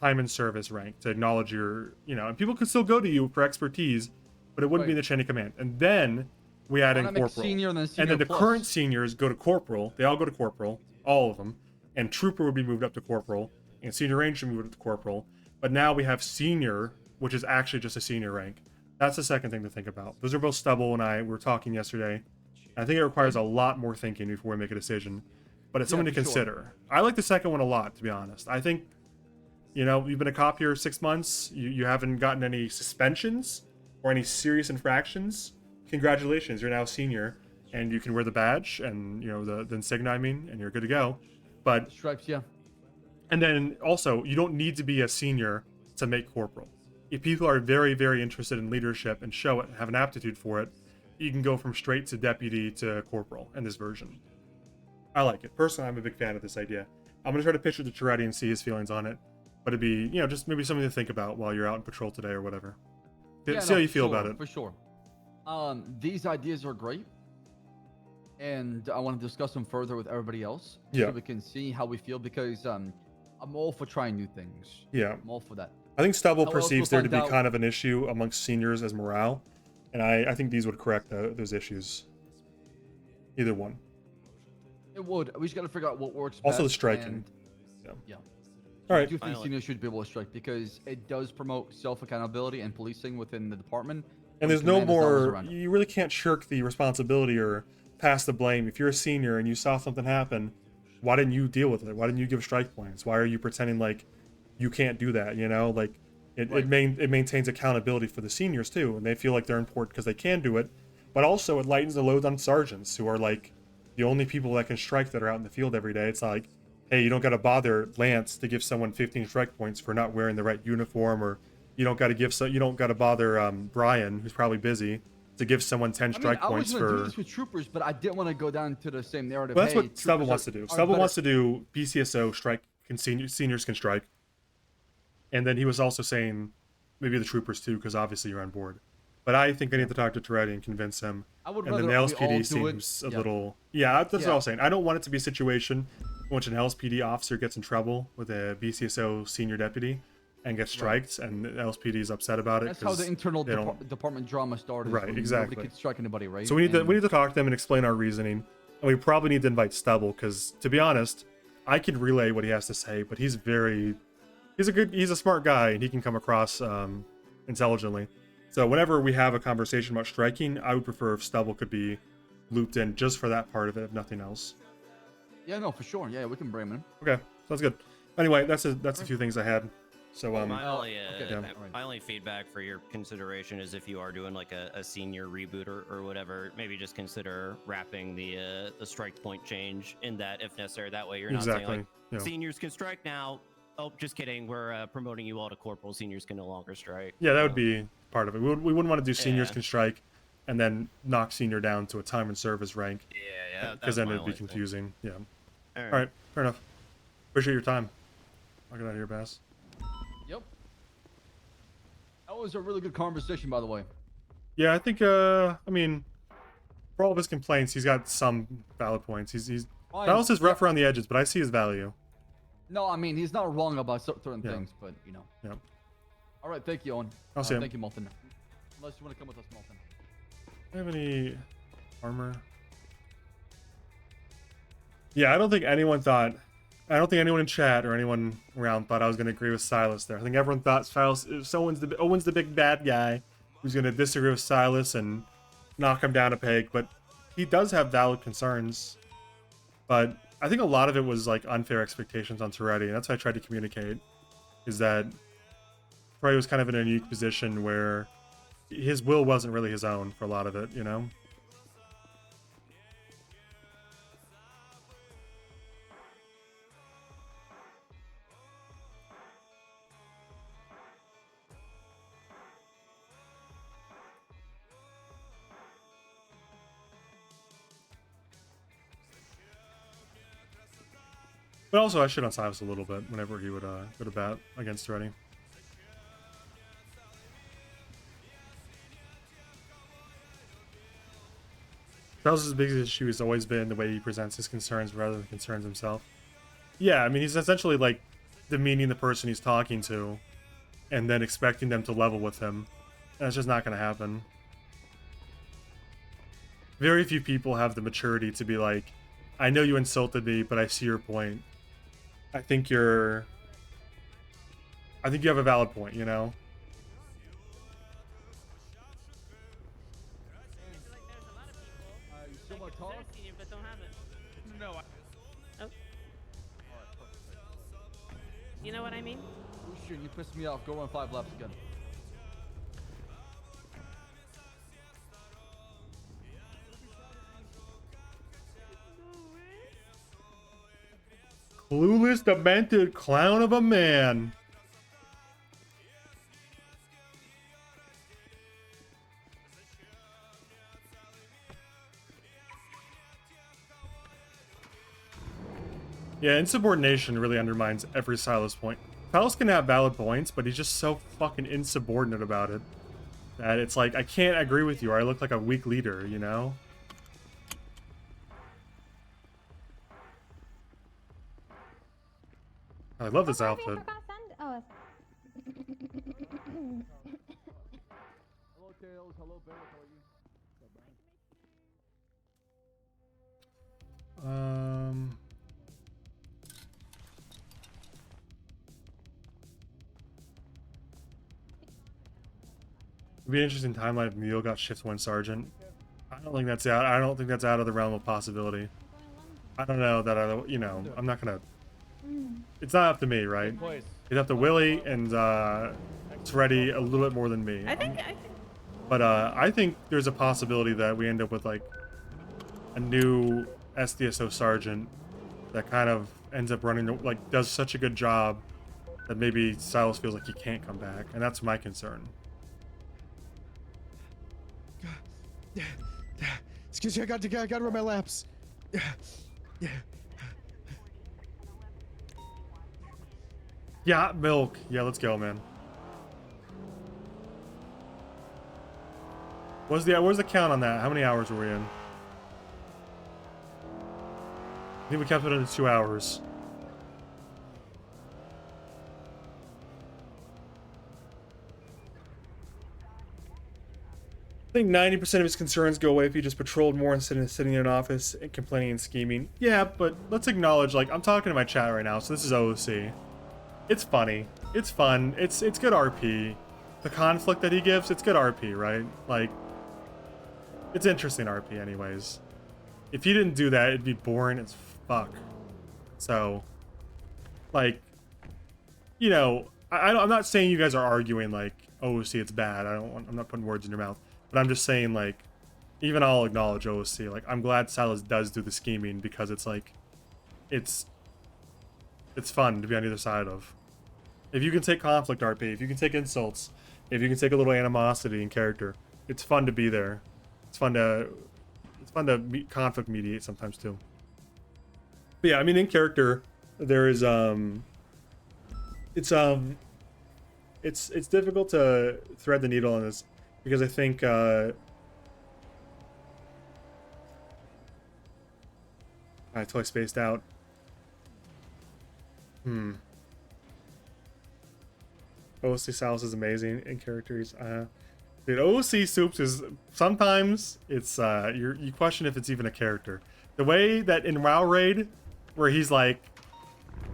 and service rank to acknowledge your, and people could still go to you for expertise, but it wouldn't be in the chain of command. And then we add in corporal. Senior and then the current seniors go to corporal. They all go to corporal, all of them. And trooper would be moved up to corporal, and senior ranger moved up to corporal. But now we have senior, which is actually just a senior rank. That's the second thing to think about. Those are both Stubble and I were talking yesterday. I think it requires a lot more thinking before we make a decision, but it's something to consider. I like the second one a lot, to be honest. I think, you've been a cop here 6 months. You haven't gotten any suspensions or any serious infractions. Congratulations, you're now a senior, and you can wear the badge and the insignia. And you're good to go. But stripes, yeah. And then also, you don't need to be a senior to make corporal. If people are very, very interested in leadership and show it and have an aptitude for it, you can go from straight to deputy to corporal in this version. I like it. Personally, I'm a big fan of this idea. I'm going to try to pitch it to Toretti and see his feelings on it. But it'd be, just maybe something to think about while you're out in patrol today or whatever. See how you feel about it. For sure. These ideas are great. And I want to discuss them further with everybody else. Yeah. So we can see how we feel, because I'm all for trying new things. Yeah. I'm all for that. I think Stubble perceives there to be find out- kind of an issue amongst seniors as morale. And I think these would correct those issues. Either one. It would. We just got to figure out what works best. Also the striking. And, yeah. All right. I do think seniors should be able to strike, because it does promote self-accountability and policing within the department. And there's no more, you really can't shirk the responsibility or pass the blame. If you're a senior and you saw something happen, why didn't you deal with it? Why didn't you give strike points? Why are you pretending like you can't do that? It maintains accountability for the seniors too, and they feel like they're important because they can do it. But also it lightens the load on sergeants, who are like the only people that can strike that are out in the field every day. It's like, hey, you don't got to bother Lance to give someone 15 strike points for not wearing the right uniform, or you don't got to bother Brian, who's probably busy, to give someone 10 strike I points was gonna do for. this with troopers, but I didn't want to go down to the same narrative. Well, that's Hey, what Stubble troopers wants to are- do. are Stubble better. wants to do BCSO strike, seniors can strike, and then he was also saying maybe the troopers too, because obviously you're on board. But I think I need to talk to Toretti and convince him. I would and then the rather we all LSPD do seems it. a Yeah. little. Yeah, that's what I Yeah. was saying. I don't want it to be a situation in which an LSPD officer gets in trouble with a BCSO senior deputy and gets striked, and the LSPD is upset about it. That's how the 'cause internal they don't- department drama started. Right, when exactly. Nobody could strike anybody, right? So we need And- to talk to them and explain our reasoning, and we probably need to invite Stubble because, to be honest, I can relay what he has to say, but he's a smart guy and he can come across intelligently. So whenever we have a conversation about striking, I would prefer if Stubble could be looped in just for that part of it, if nothing else. Yeah, no, for sure. Yeah, we can bring him in. Okay, sounds good. Anyway, that's a few things I had. So my only yeah. my only feedback for your consideration is if you are doing like a senior reboot or whatever, maybe just consider wrapping the strike point change in that if necessary. That way you're not saying like Yeah. seniors can strike now. Oh, just kidding. We're promoting you all to corporal. Seniors can no longer strike. Yeah, that would be part of it. We wouldn't want to do seniors Yeah. can strike and then knock senior down to a time and service rank. Yeah, Because that's then my it'd be only thing. confusing. Yeah. All All right, fair enough. Appreciate your time. I'll get out of here, Bass. Yep. That was a really good conversation, by the way. Yeah, I think. I mean, for all of his complaints, he's got some valid points. He's Fine. Dallas is rough Yeah. around the edges, but I see his value. No, I mean, he's not wrong about certain Yeah. things, but, you know. Yep. All right, thank you, Owen. I'll see him. Thank you, Molten. Unless you want to come with us, Molten. Do I have any armor? Yeah, I don't think anyone in chat or anyone around thought I was going to agree with Silas there. I think everyone thought Owen's the big bad guy who's going to disagree with Silas and knock him down a peg, but he does have valid concerns. But I think a lot of it was like unfair expectations on Toretti, and that's what I tried to communicate, is that Toretti was kind of in a unique position where his will wasn't really his own for a lot of it, you know? But also, I shit on Silas a little bit whenever he would go to bat against Toretti. Silas' biggest issue has always been the way he presents his concerns rather than concerns himself. Yeah, I mean, he's essentially like demeaning the person he's talking to and then expecting them to level with him. That's just not going to happen. Very few people have the maturity to be like, I know you insulted me, but I see your point. I think you have a valid point, you know? You still want to talk? But don't have it. No. Oh. You know what I mean? Lucian, you pissed me off. Go run 5 laps again. Clueless, demented clown of a man. Yeah, insubordination really undermines every Silas point. Silas can have valid points, but he's just so fucking insubordinate about it that it's like, I can't agree with you or I look like a weak leader, you know? I love this outfit. Oh, Hello, Tails. Hello, Barrett. How are you? It'd be an interesting timeline if Mule got shift 1 sergeant. I don't think that's out of the realm of possibility. I don't know that I'm not gonna. It's not up to me, right? It's up to Willie and Toretti a little bit more than me. But I think there's a possibility that we end up with like a new SDSO sergeant that kind of ends up running, like, does such a good job that maybe Silas feels like he can't come back, and that's my concern. Excuse me, I got to run my laps. Yeah, milk. Yeah, let's go, man. Where's the count on that? How many hours were we in? I think we kept it under 2 hours. I think 90% of his concerns go away if he just patrolled more instead of sitting in an office and complaining and scheming. Yeah, but let's acknowledge, like, I'm talking to my chat right now, so this is OOC. It's funny. It's fun. It's good RP. The conflict that he gives, it's good RP, right? Like, it's interesting RP anyways. If he didn't do that, it'd be boring as fuck. So, like, you know, I'm not saying you guys are arguing, like, OOC, it's bad. I'm not putting words in your mouth. But I'm just saying, like, even I'll acknowledge OOC. Like, I'm glad Silas does do the scheming because it's like, it's fun to be on either side of. If you can take conflict RP, if you can take insults, if you can take a little animosity in character, it's fun to be there. It's fun to conflict mediate sometimes too. But yeah, I mean, in character, there is it's difficult to thread the needle on this because I think I totally spaced out. OOC Salas is amazing in characters. Dude, OOC Soups is sometimes it's you question if it's even a character. The way that in WoW Raid, where he's like,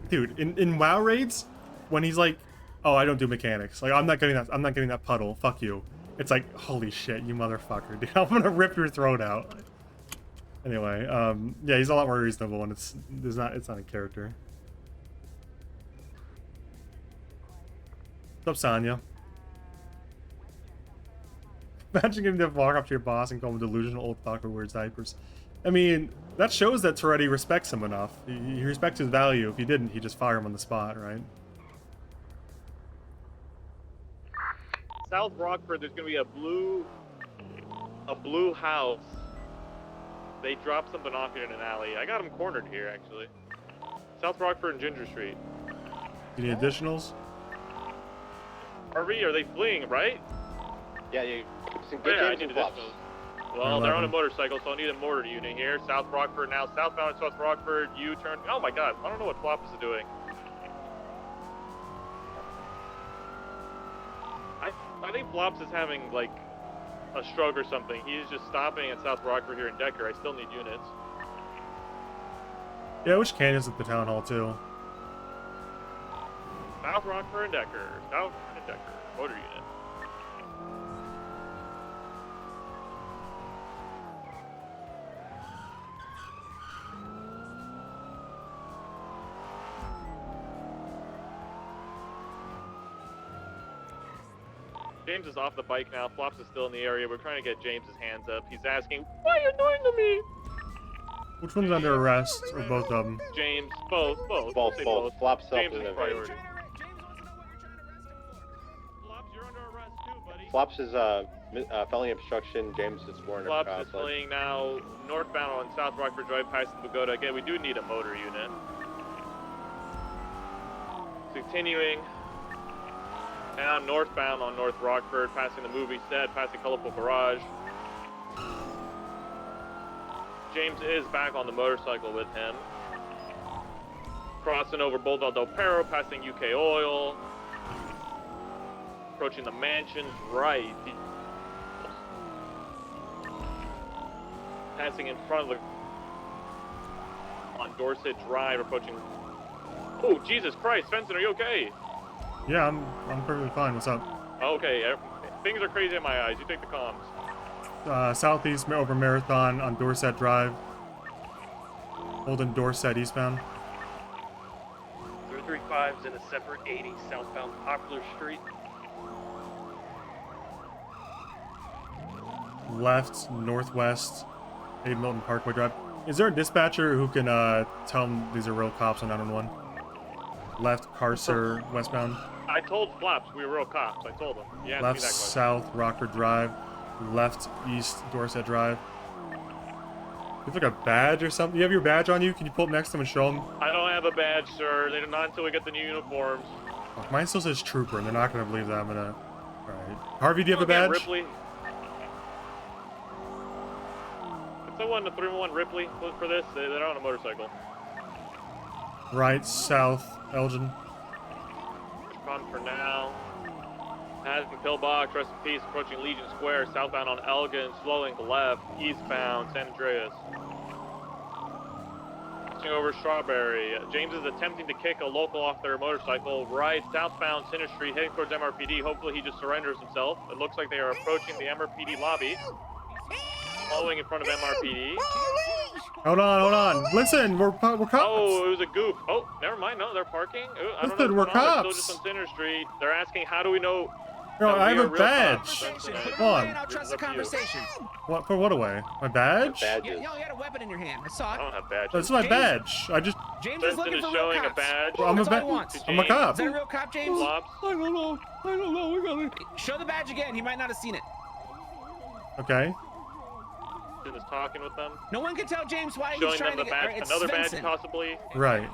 dude, in WoW Raids, when he's like, oh, I don't do mechanics. Like, I'm not getting that puddle. Fuck you. It's like, holy shit, you motherfucker, dude. I'm gonna rip your throat out. Anyway, yeah, he's a lot more reasonable, and it's not a character. What's up, Sanya? Imagine getting to walk up to your boss and call him a delusional old fucker who wears diapers. I mean, that shows that Toretti respects him enough. He respects his value. If he didn't, he'd just fire him on the spot, right? South Rockford, there's gonna be a blue house. They dropped something off here in an alley. I got them cornered here, actually. South Rockford and Ginger Street. You need additionals? RV, are they fleeing, right? Yeah, you. Yeah, I need additionals. Well, they're on a motorcycle, so I need a mortar unit here. South Rockford now. Southbound South Rockford, U-turn. Oh my god, I don't know what Flops is doing. I think Flops is having, like, a stroke or something. He's just stopping at South Rockford here in Decker. I still need units. Yeah, I wish Canyon's at the town hall, too. South Rockford and Decker. South Rockford and Decker. Motor unit. James is off the bike now. Flops is still in the area. We're trying to get James's hands up. He's asking, "What are you doing to me?" Which one's under arrest, or both of them? James, both. Both. Flops James is priority. Flops, you're under arrest too, buddy. Flops is felony obstruction. James is warrant of Flops is fleeing now northbound on South Rockford Drive, past the Pagoda. Again, we do need a motor unit. Continuing. Now northbound on North Rockford, passing the movie set, passing Colorful Garage. James is back on the motorcycle with him. Crossing over Boulevard del Perro, passing UK Oil. Approaching the mansions right. Passing in front of the... on Dorset Drive, approaching... Oh, Jesus Christ, Svensson, are you okay? Yeah, I'm perfectly fine. What's up? Okay, things are crazy in my eyes. You take the comms. Southeast over Marathon on Dorset Drive. Holding Dorset eastbound. 335's in a separate 80 southbound Poplar Street. Left, northwest, 8 Milton Parkway Drive. Is there a dispatcher who can tell them these are real cops on 911? Left, Carcer, westbound. I told Flops we were real cops. I told him. Yeah. Left, south, Rockford Drive. left east Dorset Drive. You have like a badge or something? You have your badge on you? Can you pull up next to them and show them? I don't have a badge, sir. They not until we get the new uniforms. Fuck, mine still says trooper, and they're not gonna believe that I'm gonna. Alright. Harvey, do you have a Okay, badge? Ripley. It's someone to 311 Ripley for this. They're on a motorcycle. Right, south, Elgin. On for now. Passing Pillbox, rest in peace, approaching Legion Square, southbound on Elgin, slowing left, eastbound, San Andreas. Passing over Strawberry. James is attempting to kick a local off their motorcycle, right, southbound Center Street, heading towards MRPD. Hopefully he just surrenders himself. It looks like they are approaching the MRPD lobby. Following in front of MRPD. Hold on. Listen, we're cops. Oh, it was a goof. Oh, never mind. No, they're parking. Ooh, I don't know Listen, what's we're going on. They're cops. still just on Center Street. They're asking, how do we know? No, that I we have are a real badge. cops? Come on. I'll trust the conversation. What for? What away? My badge? You had a weapon in your hand. I saw it. I don't have badges. That's my badge. I just. James is looking is for showing real a cops. badge. I'm a That's all he wants. I'm a cop. Is that a real cop, James? Flops. I don't know. We got it. Show the badge again. He might not have seen it. Okay. Is talking with them. No one can tell James why he's Showing trying them to the get. badge. It's Another badge, Svensson. possibly. Right.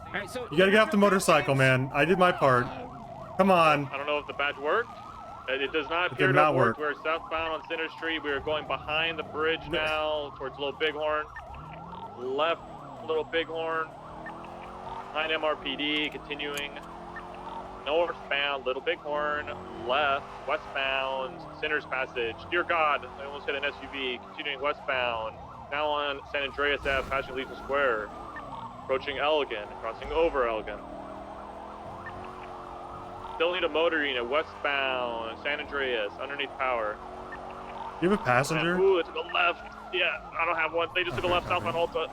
All right, so You gotta get off the motorcycle, man. I did my part. Come on. I don't know if the badge worked. It does not It appear did to not have worked. work. We're southbound on Center Street. We are going behind the bridge now towards Little Bighorn. Left Little Bighorn. Behind MRPD, continuing northbound Little Bighorn. Left, westbound, Center's Passage. Dear God, I almost hit an SUV. Continuing westbound. Now on San Andreas Ave, passing Legion Square. Approaching Elgin, crossing over Elgin. Still need a motor unit, westbound, San Andreas, underneath power. You have a passenger? Ooh, it's to the left. Yeah, I don't have one. They just took a left southbound Alta.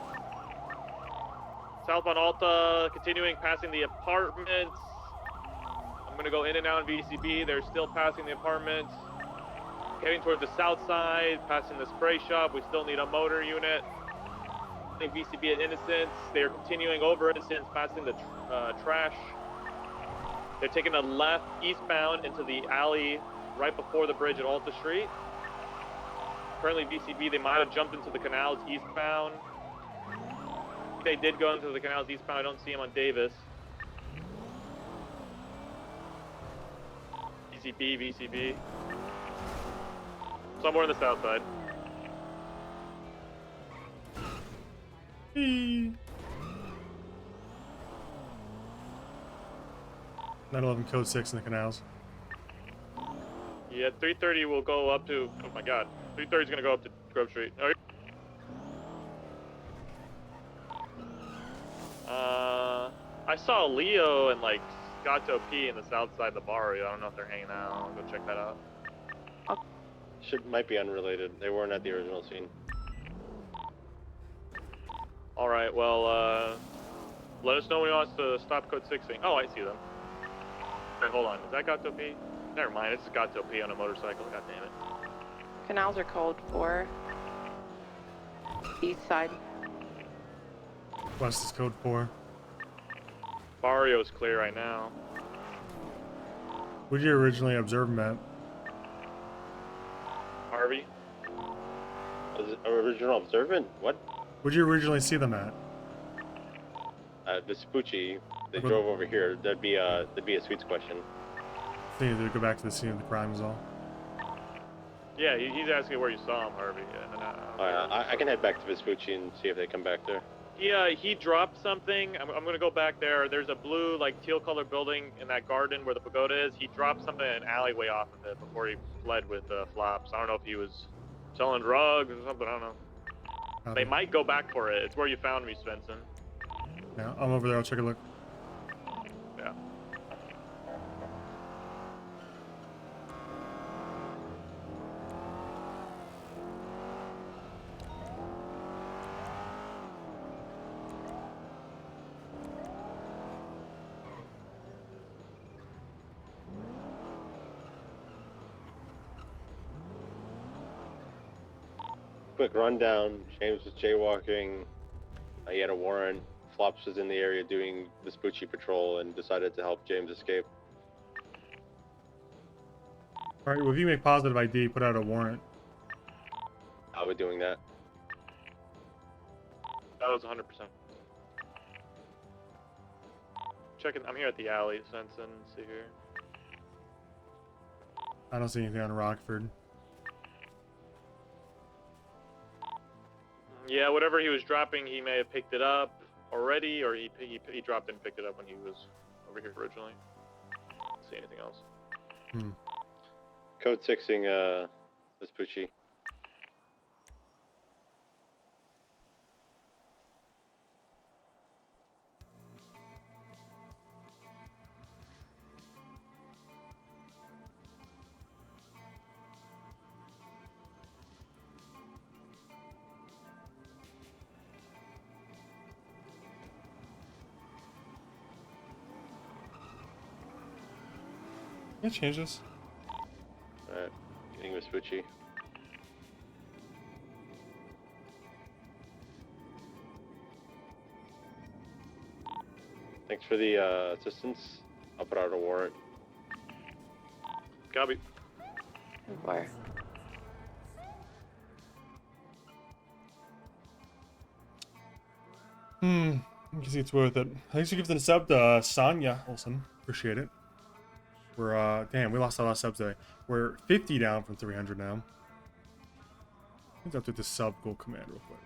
Southbound Alta, continuing, passing the apartments. I'm gonna go in and out in VCB. They're still passing the apartments. Heading towards the south side, passing the spray shop. We still need a motor unit. I think VCB at Innocence. They're continuing over Innocence, passing the trash. They're taking a left eastbound into the alley right before the bridge at Alta Street. Currently VCB, they might have jumped into the canals eastbound. They did go into the canals eastbound. I don't see them on Davis. VCB. Somewhere on the south side. 911 code 6 in the canals. Yeah, 330 will go up to, oh my god. 330 is gonna go up to Grove Street. Oh, I saw Leo and like Gato P in the south side of the bar. I don't know if they're hanging out. I'll go check that out. Might be unrelated. They weren't at the original scene. Alright, well, let us know when he wants to stop code 6ing. Oh, I see them. Wait, hold on. Is that Gato P? Never mind, it's Gato P on a motorcycle. God damn it. Canals are code 4. East side. West is code 4. Barrio's clear right now. Where'd you originally observe him at? Harvey? Original observant? What? Where'd you originally see them at? Vespucci. They What- drove over here. That'd be a Sweets question. They need to go back to the scene of the crime is all. Yeah, he's asking where you saw him, Harvey. Yeah, I can head back to Vespucci and see if they come back there. He dropped something. I'm gonna go back there. There's a blue, like, teal colored building in that garden where the pagoda is. He dropped something in an alleyway off of it before he fled with flops. I don't know if he was selling drugs or something. I don't know. They might go back for it. It's where you found me, Svensson. Yeah, I'm over there. I'll take a look. Yeah. Quick rundown. James was jaywalking. He had a warrant. Flops was in the area doing Vespucci patrol and decided to help James escape. All right, well, if you make positive ID, put out a warrant. I'll be doing that. That was 100%. Checking. I'm here at the alley, Svensson. See here. I don't see anything on Rockford. Yeah, whatever he was dropping, he may have picked it up already, or he dropped and picked it up when he was over here originally. Don't see anything else. Code 6ing Vespucci. Can I change this? Alright, getting Vespucci. Thanks for the assistance. I'll put out a warrant. Copy. Where? I guess it's worth it. Thanks for giving the sub to Sonya Olsen. Appreciate it. We're, damn, we lost a lot of subs today. We're 50 down from 300 now. Let's update the sub goal command real quick.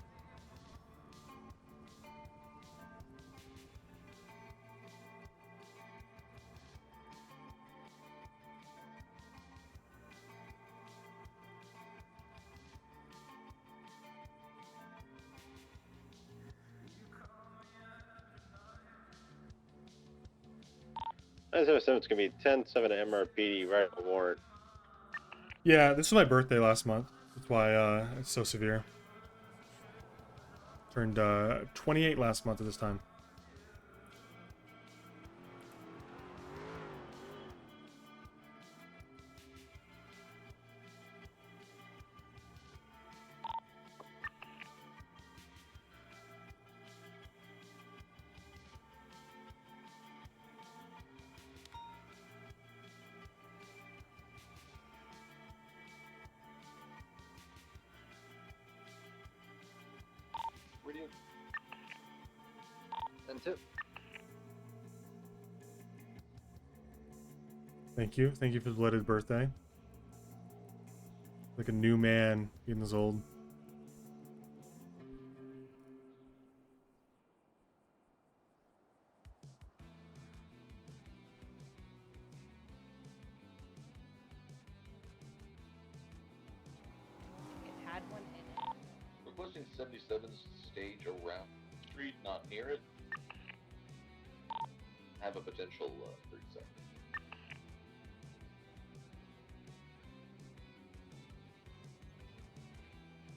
It's gonna be 10-7 MRPD, right? A warrant. Yeah, this was my birthday last month. That's why it's so severe. Turned 28 last month at this time. Radio. And two. Thank you. Thank you for the belated birthday. Like a new man getting this old. Requesting 77's stage around the street, not near it. Have a potential 30 seconds.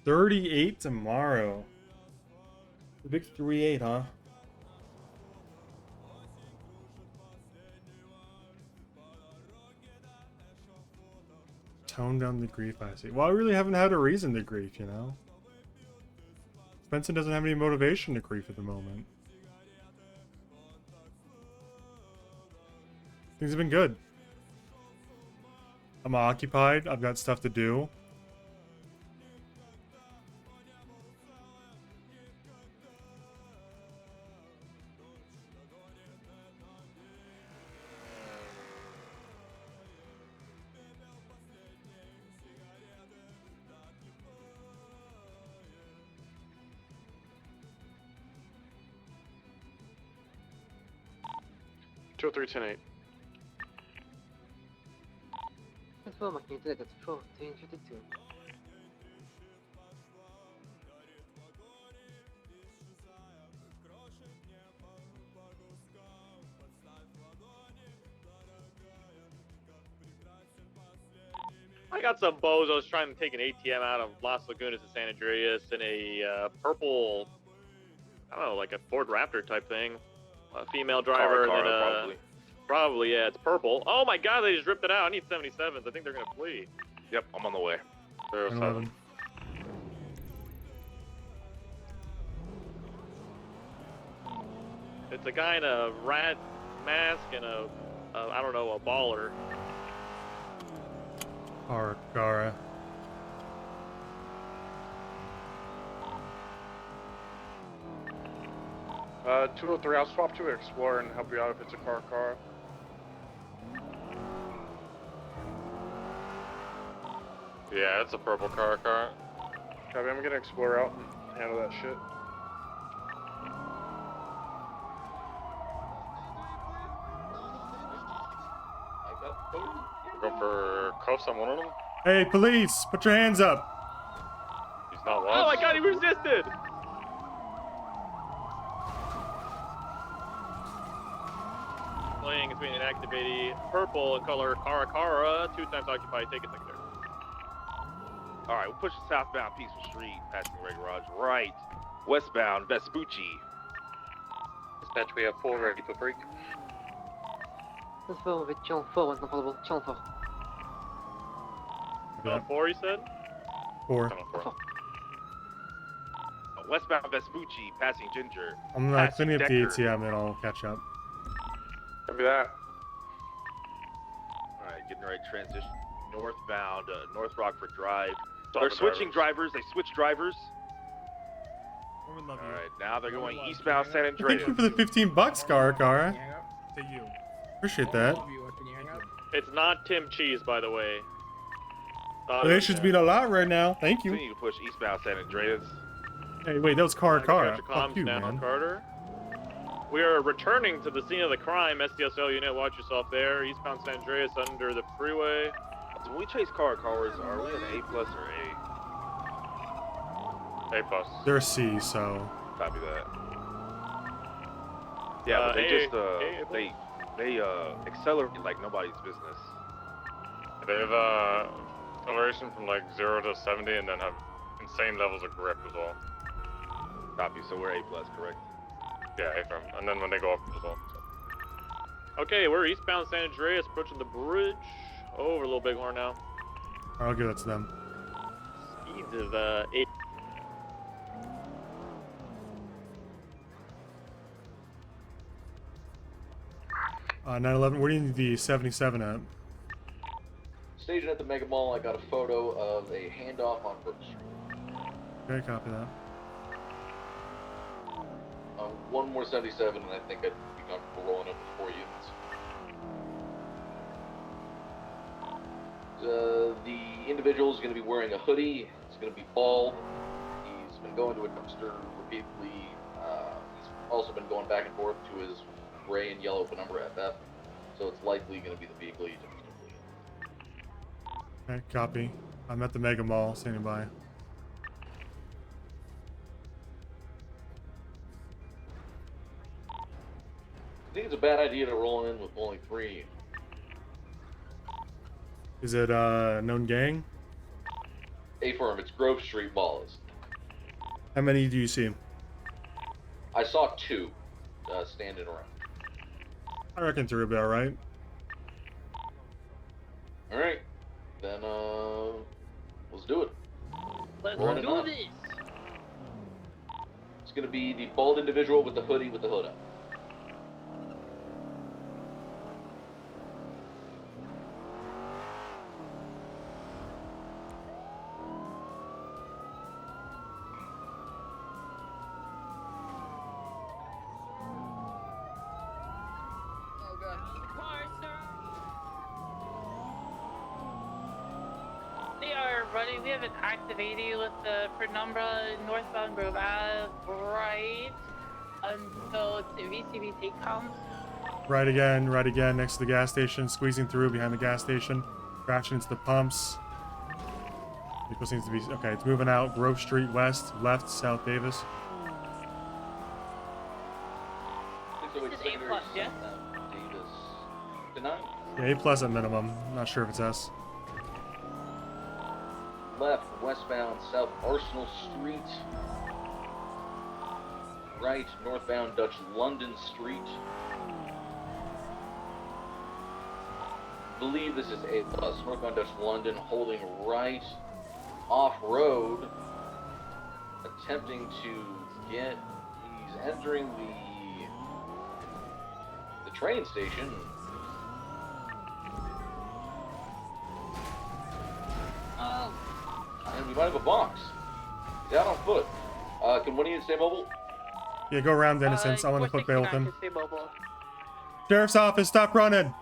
$38 tomorrow. The big 3-8, huh? Tone down the grief, I see. Well, I really haven't had a reason to grief, you know? Svensson doesn't have any motivation to grief at the moment. Things have been good. I'm occupied. I've got stuff to do. Two 310-8. Control maquinita de control 352. I got some bozos trying to take an ATM out of Las Lagunas to San Andreas in a purple, I don't know, like a Ford Raptor type thing. A female driver, and then probably, yeah, it's purple. Oh my god, they just ripped it out. I need 77s. I think they're gonna flee. Yep, I'm on the way. 07. It's a guy in a rat mask and a I don't know, a baller. Cara. 203, I'll swap to Explorer and help you out if it's a car. Yeah, it's a purple car. Copy, I'm gonna Explorer out and handle that shit. Go for cuffs on one of them. Hey, police, put your hands up. He's not lost. Oh my god, he resisted! Playing between an activated purple and color Cara, 2 times occupied, take it secondary. Alright, we'll push the southbound Peaceful Street, passing the red garage. Right, westbound Vespucci. Dispatch, we have 4 ready to break. 4, available, 4, you said? 4. Westbound Vespucci, passing Ginger. I'm not cleaning up the ATM and I'll catch up. Copy that. Alright, getting ready to transition northbound, North Rockford Drive. Stop They're the switching drivers, they switched drivers. Love you. Alright, now they're going eastbound San Andreas. Thank you for the $15, Cara. To you. Appreciate that. It's not Tim Cheese, by the way. Donations mean a lot right now. Thank you. Continue to push eastbound San Andreas. Hey, wait, that was Cara. Capture Fuck comms you, now, man. Carter. We are returning to the scene of the crime. SDSL unit, watch yourself there. Eastbound San Andreas under the freeway. So when we chase cars, are we an A plus or A? A plus. They're C, so. Copy that. Yeah, but they just they accelerate like nobody's business. They have acceleration from like 0 to 70, and then have insane levels of grip as well. Copy. So we're A plus, correct? Yeah, A firm. And then when they go up as well. Okay, we're eastbound San Andreas, approaching the bridge. Over Little Bighorn now. I'll give that to them. Speeds of 8. 911, where do you need the 77 at? Staging at the Mega Mall, I got a photo of a handoff on Brook Street. Okay, copy that. One more 77, and I think I'd be comfortable rolling up with 4 units. The individual is going to be wearing a hoodie. He's going to be bald. He's been going to a dumpster repeatedly. He's also been going back and forth to his gray and yellow penumbra FF. So it's likely going to be the vehicle he took. Okay, copy. I'm at the Mega Mall, standing by. I think it's a bad idea to roll in with only 3. Is it a known gang? Affirm, it's Grove Street Ballas. How many do you see? I saw 2 standing around. I reckon 3 will be alright. Alright, then let's do it. Let's Rolling do up. this. It's gonna be the bald individual with the hoodie with the hood up. They are running. We have an active 80 with the penumbra northbound Grove Ave, right until VCB take comes. Right again, next to the gas station, squeezing through behind the gas station, crashing into the pumps. Vehicle seems to be, okay, it's moving out, Grove Street West, left, South Davis. This is A plus, yeah? Davis. Denied. Yeah, A plus at minimum. Not sure if it's S. Left, westbound South Arsenal Street. Right, northbound Dutch London Street. Believe this is A plus. Northbound Dutch London holding right off-road. Attempting to get, he's entering the train station. might have a box. He's out on foot. Can one of you stay mobile? Yeah, go around Innocence. I want to put bail with him. 469 can stay mobile. Sheriff's office, stop running.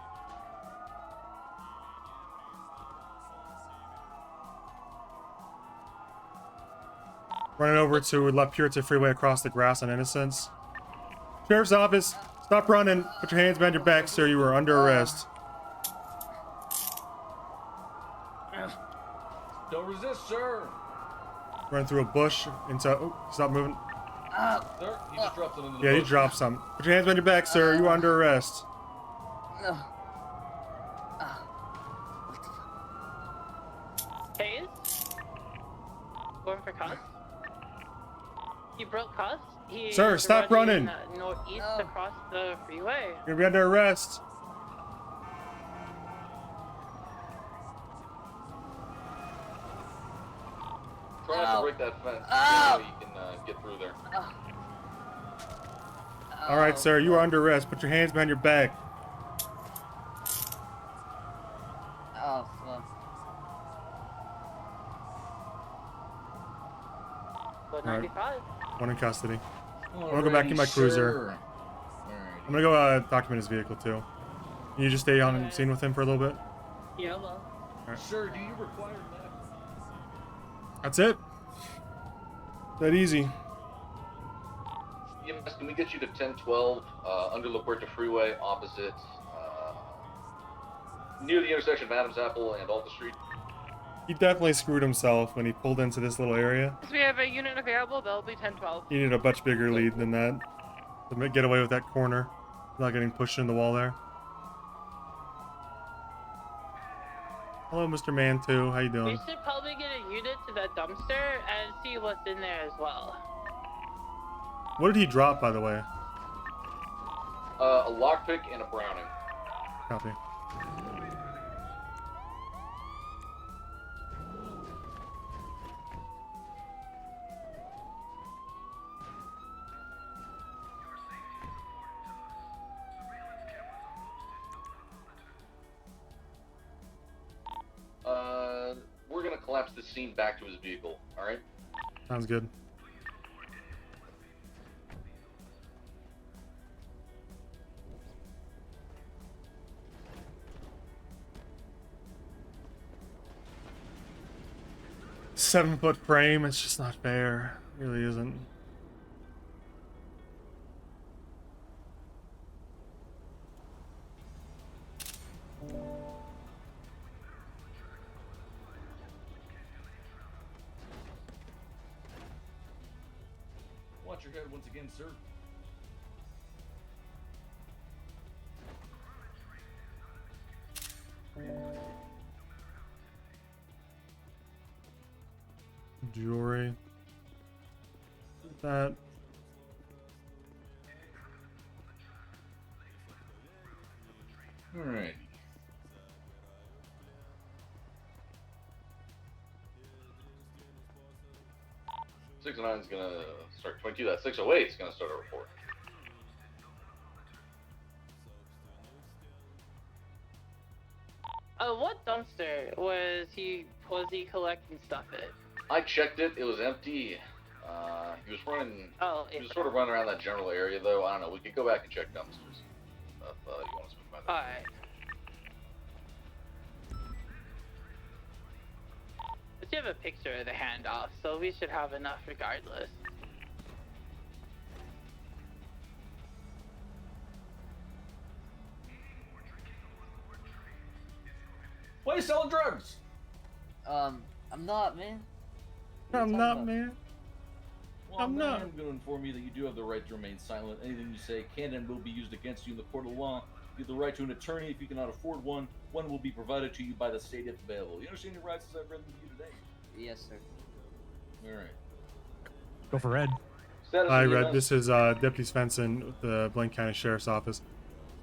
Running over to left Purita Freeway across the grass on Innocence. Sheriff's office, stop running. Put your hands behind your back, sir. You are under arrest. Don't resist, sir. Running through a bush into. Oh, stop moving. Sir, he just dropped something in the Yeah, you bush. dropped some. Put your hands behind your back, sir. You are under arrest. Hayes? Going for cuffs? He broke cuffs. He Sir, is stop running. Northeast across the freeway. You're gonna be under arrest. Try not to break that fence. So you can get through there. All right, sir. You are under arrest. Put your hands behind your back. Oh, fuck. But All right. 95. One in custody. I'm gonna go back in my cruiser. I'm gonna go document his vehicle too. Can you just stay on scene with him for a little bit? Yeah, well. Right. Sir, do you require that? That's it. That easy. EMS, can we get you to 1012 under La Puerta Freeway, opposite, near the intersection of Adams Apple and Alta Street? He definitely screwed himself when he pulled into this little area. We have a unit available. They'll be 1012. He needed a much bigger lead than that to get away with that corner, not getting pushed in the wall there. Hello, Mr. Man 2. How you We doing? should probably get a unit to that dumpster and see what's in there as well. What did he drop, by the way? A lockpick and a Browning. Copy. We're gonna collapse the scene back to his vehicle, alright? Sounds good. Seven-foot frame, it's just not fair. It really isn't. Watch your head once again, sir. Jewelry. That. All right. Six 609 is gonna start 22. That 608 is gonna start a report. What dumpster was he collecting stuff at? I checked it. It was empty. He was running. Oh, he was sort of running around that general area, though. I don't know. We could go back and check dumpsters. If you want to swing by there. All right. But you have a picture of the handoff, so we should have enough regardless. Why are you selling drugs? I'm not, man. I'm not, man. Well, I'm not. I'm going to inform you that you do have the right to remain silent. Anything you say can and will be used against you in the court of law. You have the right to an attorney if you cannot afford one. One will be provided to you by the state if available. You understand your rights as I've read them to you today? Yes, sir. All right. Go for Red. Hi, Red. This is Deputy Svensson with the Blaine County Sheriff's Office.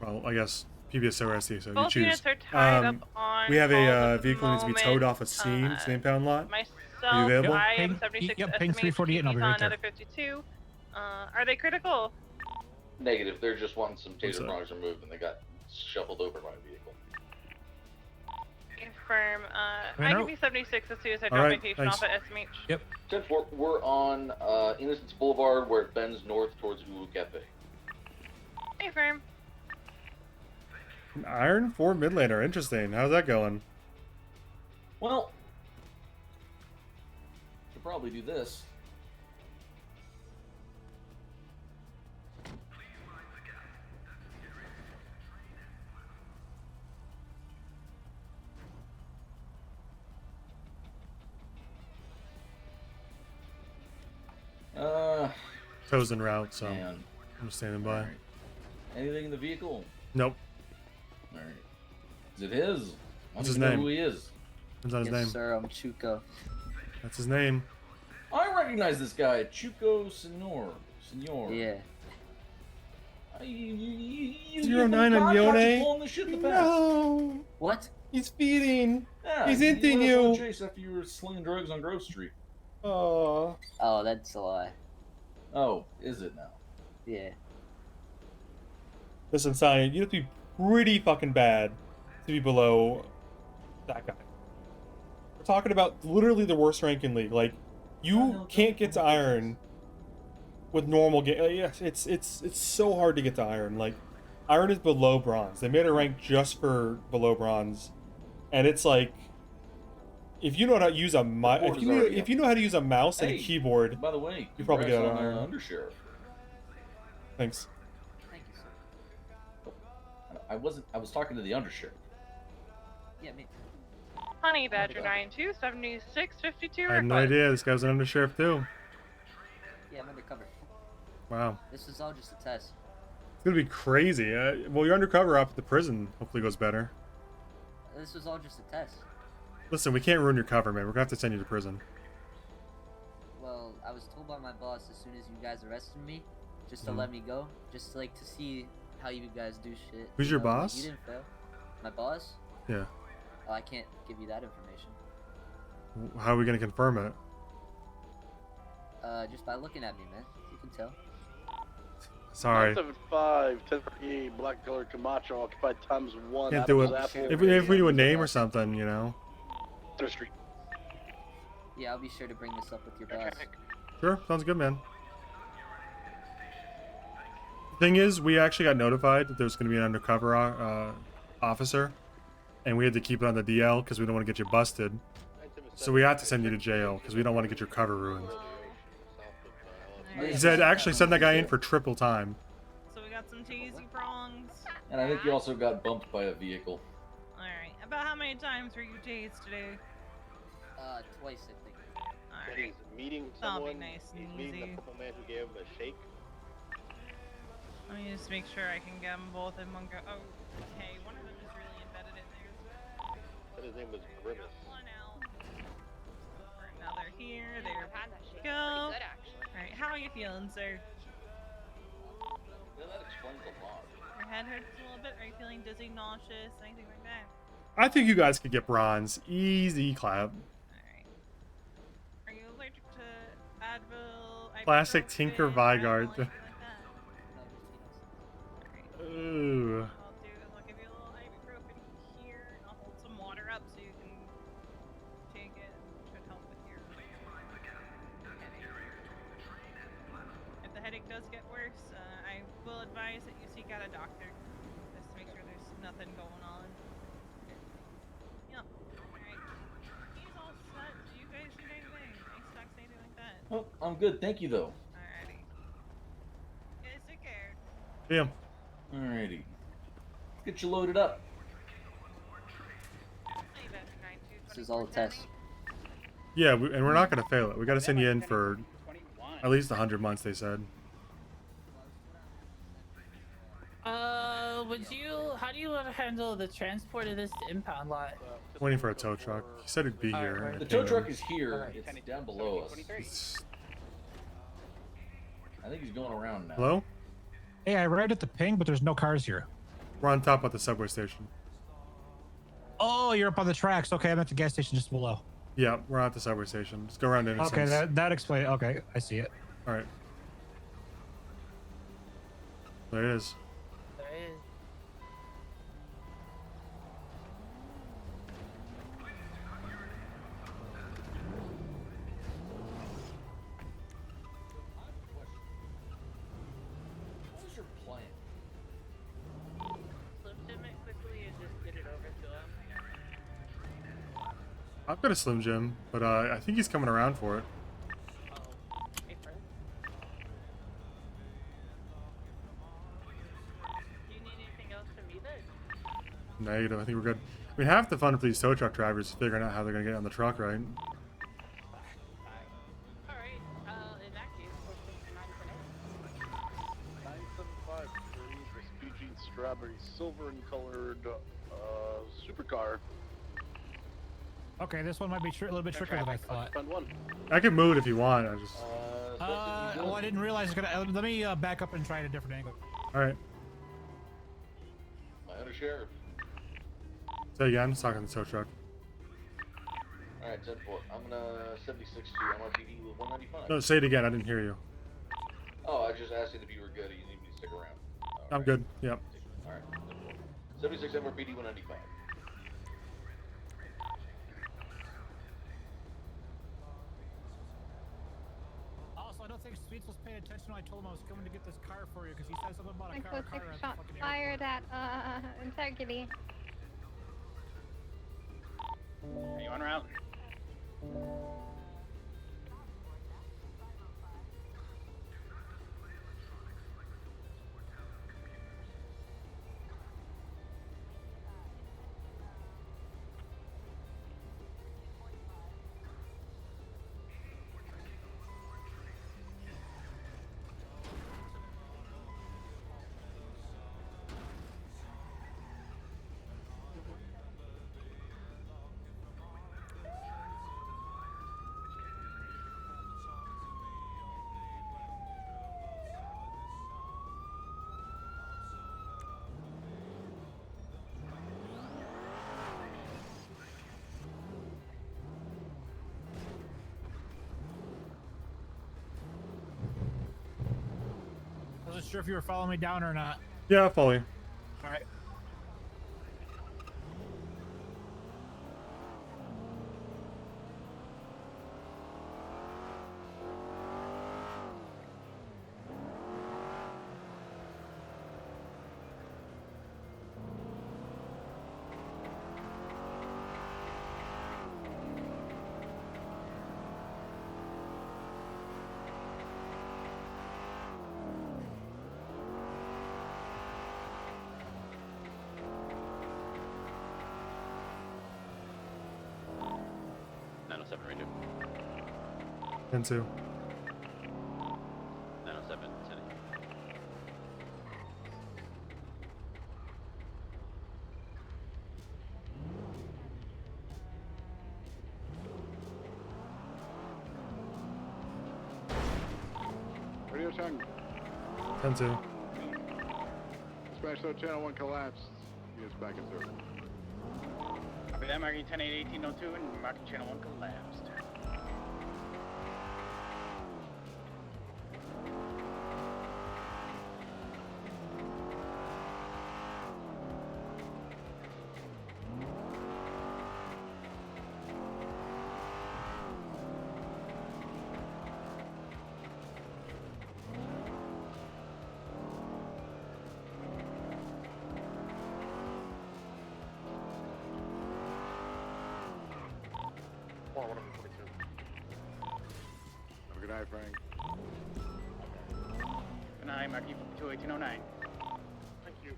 Well, I guess PBS OSD, so you Both choose. units are tied up on We have calls a at the vehicle that needs to be towed moment. off a scene. It's an impound lot. Myself, Are you available? I am Ping- 76 yep, ping estimated 348 and I'll be he's on right there. another 52. Are they critical? Negative. They're just wanting some What's taser that? prongs removed, and they got shuffled over by a vehicle. Affirm. Man, IDP 76 as soon as I All drop right, my patient thanks. off at SMH. Yep. 10-4, we're on Innocence Boulevard where it bends north towards Ulu Cafe. Affirm. An Iron 4 mid laner. Interesting. How's that going? Well, should probably do this. Chosen route, so Man. I'm standing by. Alright. Anything in the vehicle? Nope. Alright. Is it his? I What's don't his even know name? who he is. What's his Yes, name? sir. I'm Chuko. That's his name. I recognize this guy, Chuko Senor. Yeah. You 09 on Yone? pulling this shit in the past. No. What? He's feeding. Yeah, He's you inting went off on a you. chase after you were slinging drugs on Grove Street. Oh. Oh, that's a lie. Oh, is it now? Yeah. Listen, Cyan, you have to be pretty fucking bad to be below that guy. We're talking about literally the worst rank in league. Like, you can't get to Iron with normal game. Yes, it's so hard to get to Iron. Like, Iron is below Bronze. They made a rank just for below Bronze, and it's like, if you know how to use a if you know how to use a mouse and a keyboard, By the way, you probably get congrats on on Iron. Undersheriff. Thanks. Thank you, sir. I was talking to the Undersheriff. Yeah, me. Honey Badger 92 76 52 I had no idea this guy was an Undersheriff too. Yeah, I'm undercover. Wow. This is all just a test. It's gonna be crazy. Well, you're undercover up at the prison. Hopefully it goes better. This was all just a test. Listen, we can't ruin your cover, man. We're gonna have to send you to prison. Well, I was told by my boss as soon as you guys arrested me, just to Mhm. let me go, just like to see how you guys do shit. Who's you your know, like, boss? you didn't fail. My boss? Yeah. Oh, I can't give you that information. How are we gonna confirm it? Just by looking at me, man. You can tell. Sorry. 975, 1038, black color Camacho, occupied times 1. Can't do it. Apples, If we do a name or something, you know. Third Street. Yeah, I'll be sure to bring this up with your boss. Sure, sounds good, man. Thing is, we actually got notified that there's gonna be an undercover officer, and we had to keep it on the DL because we don't want to get you busted. So we have to send you to jail because we don't want to get your cover ruined. He said, actually send that guy in for triple time. So we got some cheesy prongs. And I think you also got bumped by a vehicle. Alright. About how many times were you tased today? Twice, I think. Said he's meeting That'll be someone. nice and He's meeting easy. the purple man who gave him a shake. Let me just make sure I can get them both in one go. Oh, okay. One of them is really embedded in there. Said his name was Grimace. One out. For another here. There we go. Alright, how are you feeling, sir? Yeah, that explains a lot. Your head hurts a little bit? Are you feeling dizzy, nauseous, anything like that? I think you guys could get bronze. Easy clap. Are you allergic to Advil? Classic ibuprofen, Tinker Advil, Vigard. anything like that? Ooh. I'll do is I'll give you a little ibuprofen here, and I'll hold some water up so you can take it. Should help with your headache. If the headache does get worse, I will advise that you seek out a doctor, just to make sure there's nothing going on. Yep. Alright. He's all set. Do you guys need anything? Any stocks, anything like that? Oh, I'm good, thank you though. Alrighty. You guys take care. Yeah. Alrighty. Let's get you loaded up. This is all a test. Yeah, and we're not gonna fail it. We gotta send you in for at least 100 months, they said. How do you handle the transport of this impound lot? Waiting for a tow truck. He said he'd be here. and The it tow came truck in. is here. It's down below us. I think he's going around now. Hello? Hey, I arrived at the ping, but there's no cars here. We're on top of the subway station. Oh, you're up on the tracks. Okay, I'm at the gas station just below. Yeah, we're at the subway station. Let's go around Innocence. Okay, that explains. Okay, I see it. All right. There it is. There is. I've got a Slim Jim, but I think he's coming around for it. Wait for it. Do you need anything else from me then? Negative. I think we're good. I mean, half the fun for these tow truck drivers is figuring out how they're gonna get on the truck, right? Alright, in that case, we'll put 9 975 Vespucci Strawberry Silver and colored supercar. Okay, this one might be a little bit trickier than I thought. Spend one. I can move it if you want. I just. Well, I didn't realize it's gonna. Let me back up and try at a different angle. All right. My Undersheriff. Say again. Talking the tow truck. Alright, 10-4. I'm gonna 76 to MRPD with 195. No, say it again. I didn't hear you. Oh, I just asked you if you were good. You need me to stick around. I'm good. Yep. Alright, 76 MRPD 195. Also, I don't think Sweets was paying attention when I told him I was coming to get this car for you because he said something about a car. Echo 6 shot fired at Integrity. Are you en route? I wasn't sure if you were following me down or not. Yeah, I'll follow you. All right. Ranger. 10-2. 907, 10. Radio 10. 10-2. Smash out channel 1 collapsed. Units back in service. Copy that, marking 10-8-1802 and marking channel 1 collapsed. Have a good night, Frank. Good night, marking 52-1809. Thank you.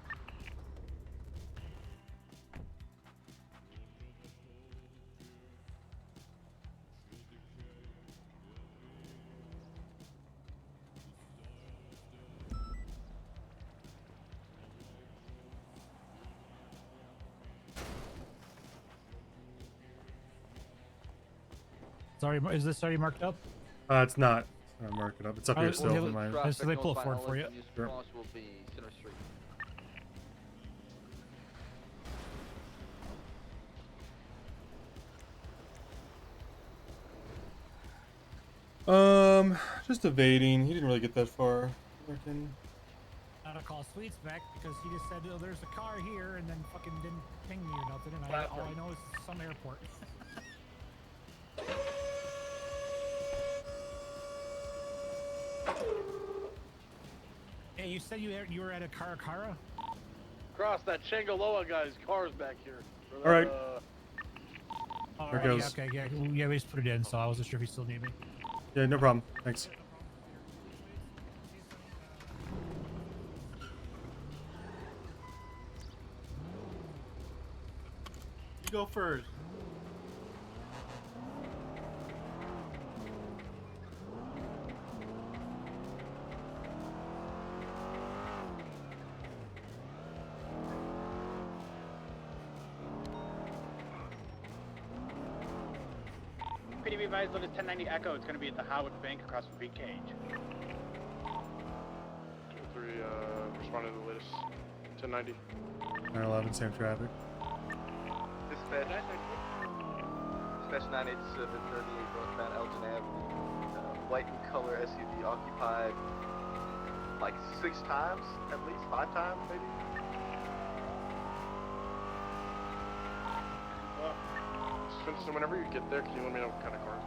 Sorry, is this already marked up? It's not. I'll mark it up. It's up here still. In my... So they pull it forward for you. Sure. Will be Center Street. Just evading. He didn't really get that far. Working. Gotta call Sweets back because he just said, "Oh, there's a car here," and then fucking didn't ping me or nothing. And all I know is some airport. Hey, you said you were at a Karakara? Cross that Shangaloa guy's car's back here. All right. There it goes. Okay, yeah, we just put it in, so I wasn't sure if you still need me. Yeah, no problem. Thanks. You go first. Pretty revised on this 1090 Echo. It's going to be at the Howard Bank across from Big Cage. 3, responding to the latest 1090. 911, same traffic. Dispatch 987 38 northbound Elgin Avenue. White and color SUV occupied like 6 times, at least 5 times maybe. Svensson, whenever you get there, can you let me know what kind of car?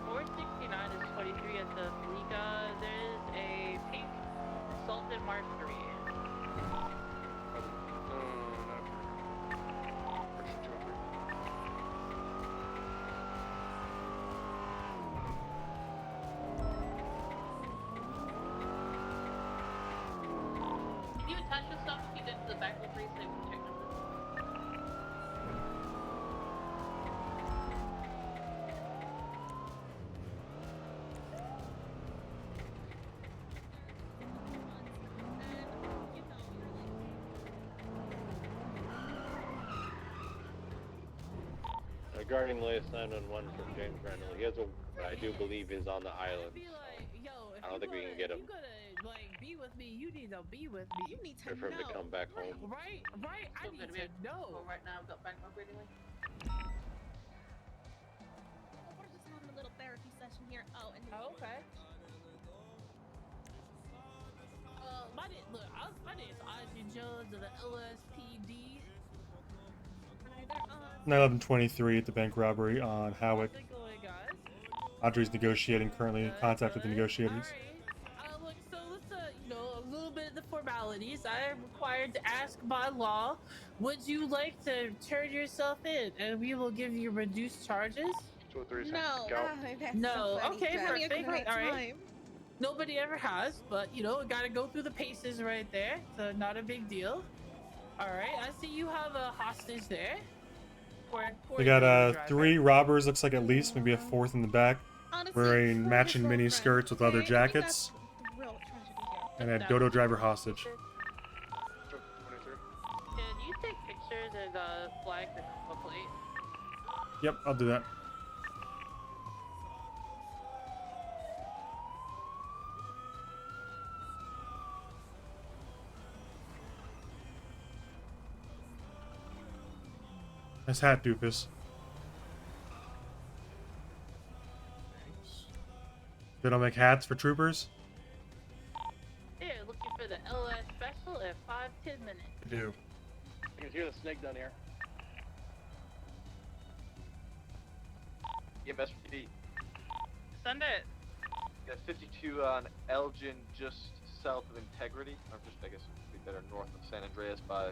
469 is 23 at the Felica. There's a pink Sultan Mark III. Can you attach this stuff to the back of the police so we can check numbers? Regarding the latest 911 from James Randall, he has a, I do believe, is on the island. I don't think we can get him. You gotta like be with me. You need to be with me. You need to For him to come back home. Right. I need to know. Right now, I've got bank operating. We're just having a little therapy session here. Oh, and okay. My name is Audrey Jones of the LSPD. 911-23 at the bank robbery on Howick. How's it going, guys? Audrey's negotiating, currently in contact with the negotiators. Look, so let's, a little bit of the formalities. I am required to ask by law, would you like to turn yourself in and we will give you reduced charges? 203 No. that's No, so funny. okay, You're having a perfect. great All right. time. Nobody ever has, but gotta go through the paces right there, so not a big deal. All right, I see you have a hostage there. We got 3 robbers, looks like at least, maybe a 4th in the back, wearing matching mini skirts with leather jackets, and a dodo driver hostage. Can you take pictures and flag the number plate? Yep, I'll do that. Nice hat, Doofus. They don't make hats for troopers? Yeah, looking for the LS special in 5-10 minutes. I do. I can hear the snake down here. EMS PD. Send it. Got 52 on Elgin, just south of Integrity, or just I guess it would be better north of San Andreas by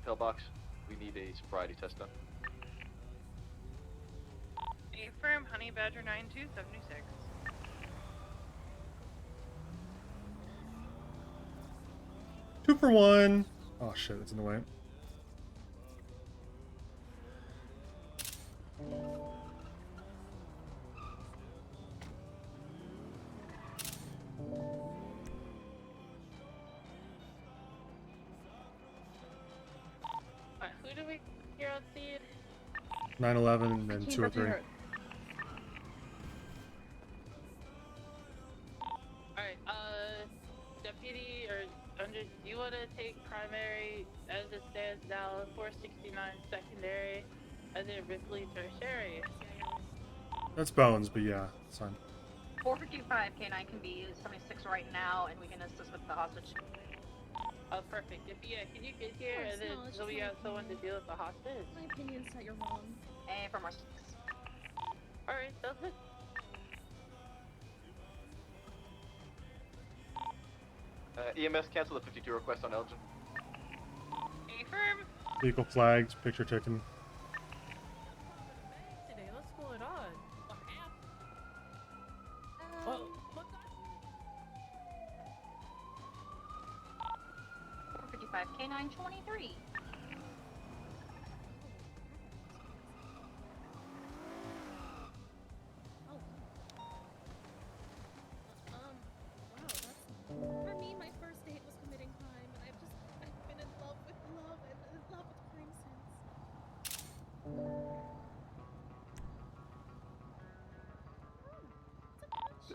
Pillbox. We need a sobriety test done. Affirm, Honey Badger 9276. Two for one. Oh shit, it's in the way. Who do we hear on scene? 911 and 203. Alright, deputy or do you want to take primary as it stands now, 469 secondary, and then Ripley tertiary? That's Bones, but yeah, it's fine. 455 K9 can be used 76 right now, and we can assist with the hostage. Oh, perfect. Can you get here and then so we have someone to deal with the hostage? My opinion's that you're wrong. And from our Alright, sounds good. EMS cancel the 52 request on Elgin. Affirm. Vehicle flagged, picture taken. 65 K9 23. Wow, for me, my first date was committing crime, and I've been in love with love and in love with crime since.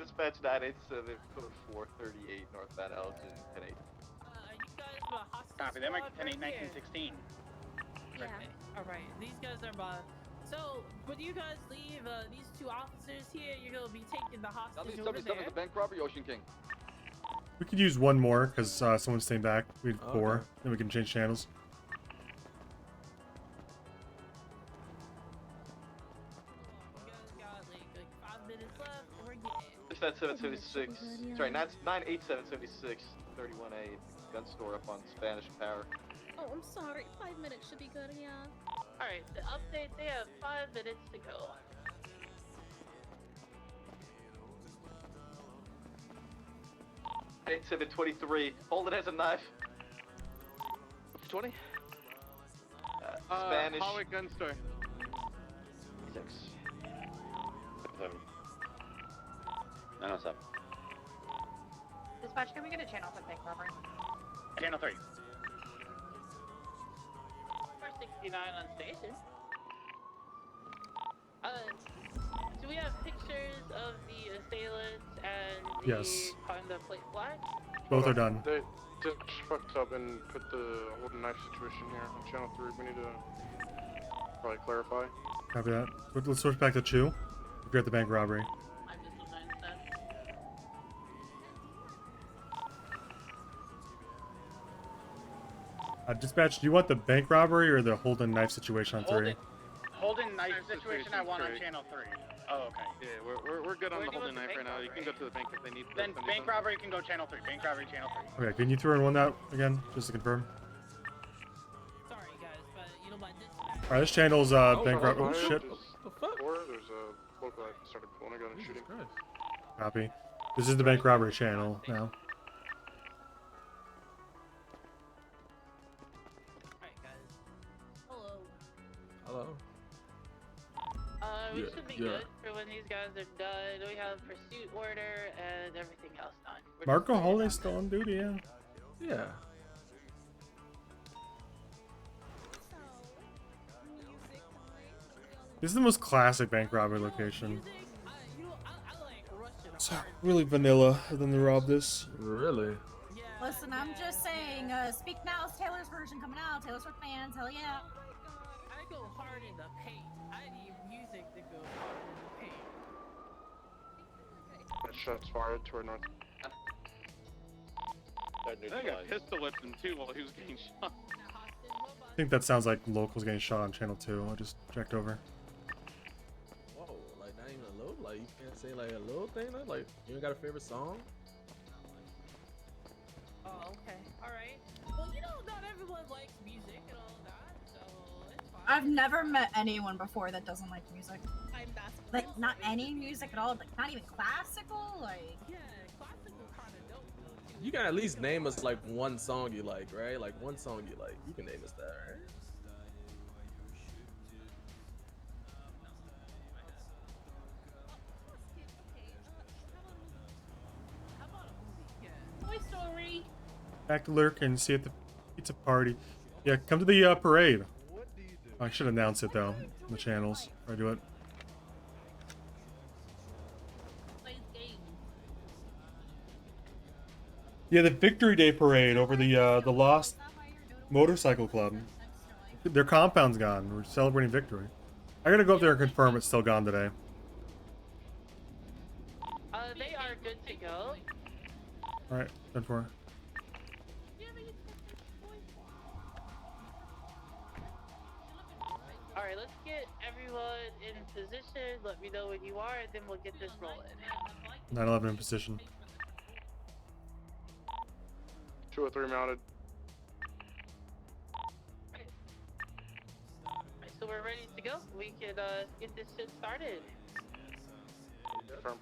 Dispatch 987, code 438, northbound Elgin, 10-8. You guys are hostage Copy, that might squad right 10-8, here. 1916. Yeah. Alright, these guys are my... So, when you guys leave, these two officers here, you're gonna be taking the hostage over there. the bank robbery, Ocean King. We could use one more because someone's staying back. We need 4. Then we can change channels. Dispatch 776, sorry, 98776, 31A, gun store up on Spanish Power. Oh, I'm sorry. 5 minutes should be good, yeah. Alright, the update, they have 5 minutes to go. Eight 723. Holden has a knife. 20. Spanish. Hallway gun store. 6. 7. 907. Dispatch, can we get a channel for bank robbery? Channel 3. 469 on station. Do we have pictures of the assailants and the Yes. Honda plate flag? Both are done. They just fucked up and put the holding knife situation here on channel 3. We need to probably clarify. Copy that. Let's switch back to 2. If you're at the bank robbery. I'm just on 9 cents. Dispatch, do you want the bank robbery or the Holden knife situation on 3? Holden knife situation I want on channel 3. Oh, okay. Yeah, we're good on the holding knife right now. You can go to the bank if they need. Then bank robbery can go channel 3. Bank robbery channel 3. Okay, can you throw in one that again, just to confirm? Sorry guys, but you know my dispatch. Alright, this channel's bank robbery. Oh shit. Or there's a local that started pulling a gun and shooting. Copy. This is the bank robbery channel now. Hello. Hello. We should be good for when these guys are done. We have pursuit order and everything else done. Marco Holden's still on duty, yeah. Yeah. This is the most classic bank robbery location. So really vanilla than to rob this. Really? Listen, I'm just saying, Speak Now is Taylor's version coming out. Taylor Swift fans, hell yeah. I go hard in the paint. I need music that goes hard in the paint. Shots fired toward north. I got pistol whipped him too while he was getting shot. I think that sounds like locals getting shot on channel 2. I just checked over. Whoa, like not even a little? Like you can't say like a little thing? Like you ain't got a favorite song? Oh, okay. Alright. Well, you know, not everyone likes music and all that, so it's fine. I've never met anyone before that doesn't like music. Like, I'm not any music at all. Like, not even classical. Like, yeah, classical kind of dope though. You can at least name us like one song you like, right? Like one song you like. You can name us that, right? Toy Story. Back to lurk and see at the pizza party. Yeah, come to the parade. I should announce it though in the channels. Or do it. Yeah, the Victory Day parade over the Lost Motorcycle Club. Their compound's gone. We're celebrating victory. I gotta go up there and confirm it's still gone today. They are good to go. Alright, done for. Alright, let's get everyone in position. Let me know when you are, and then we'll get this rolling. 9/11 in position. 203 mounted. Alright, so we're ready to go. We can get this shit started. Confirm.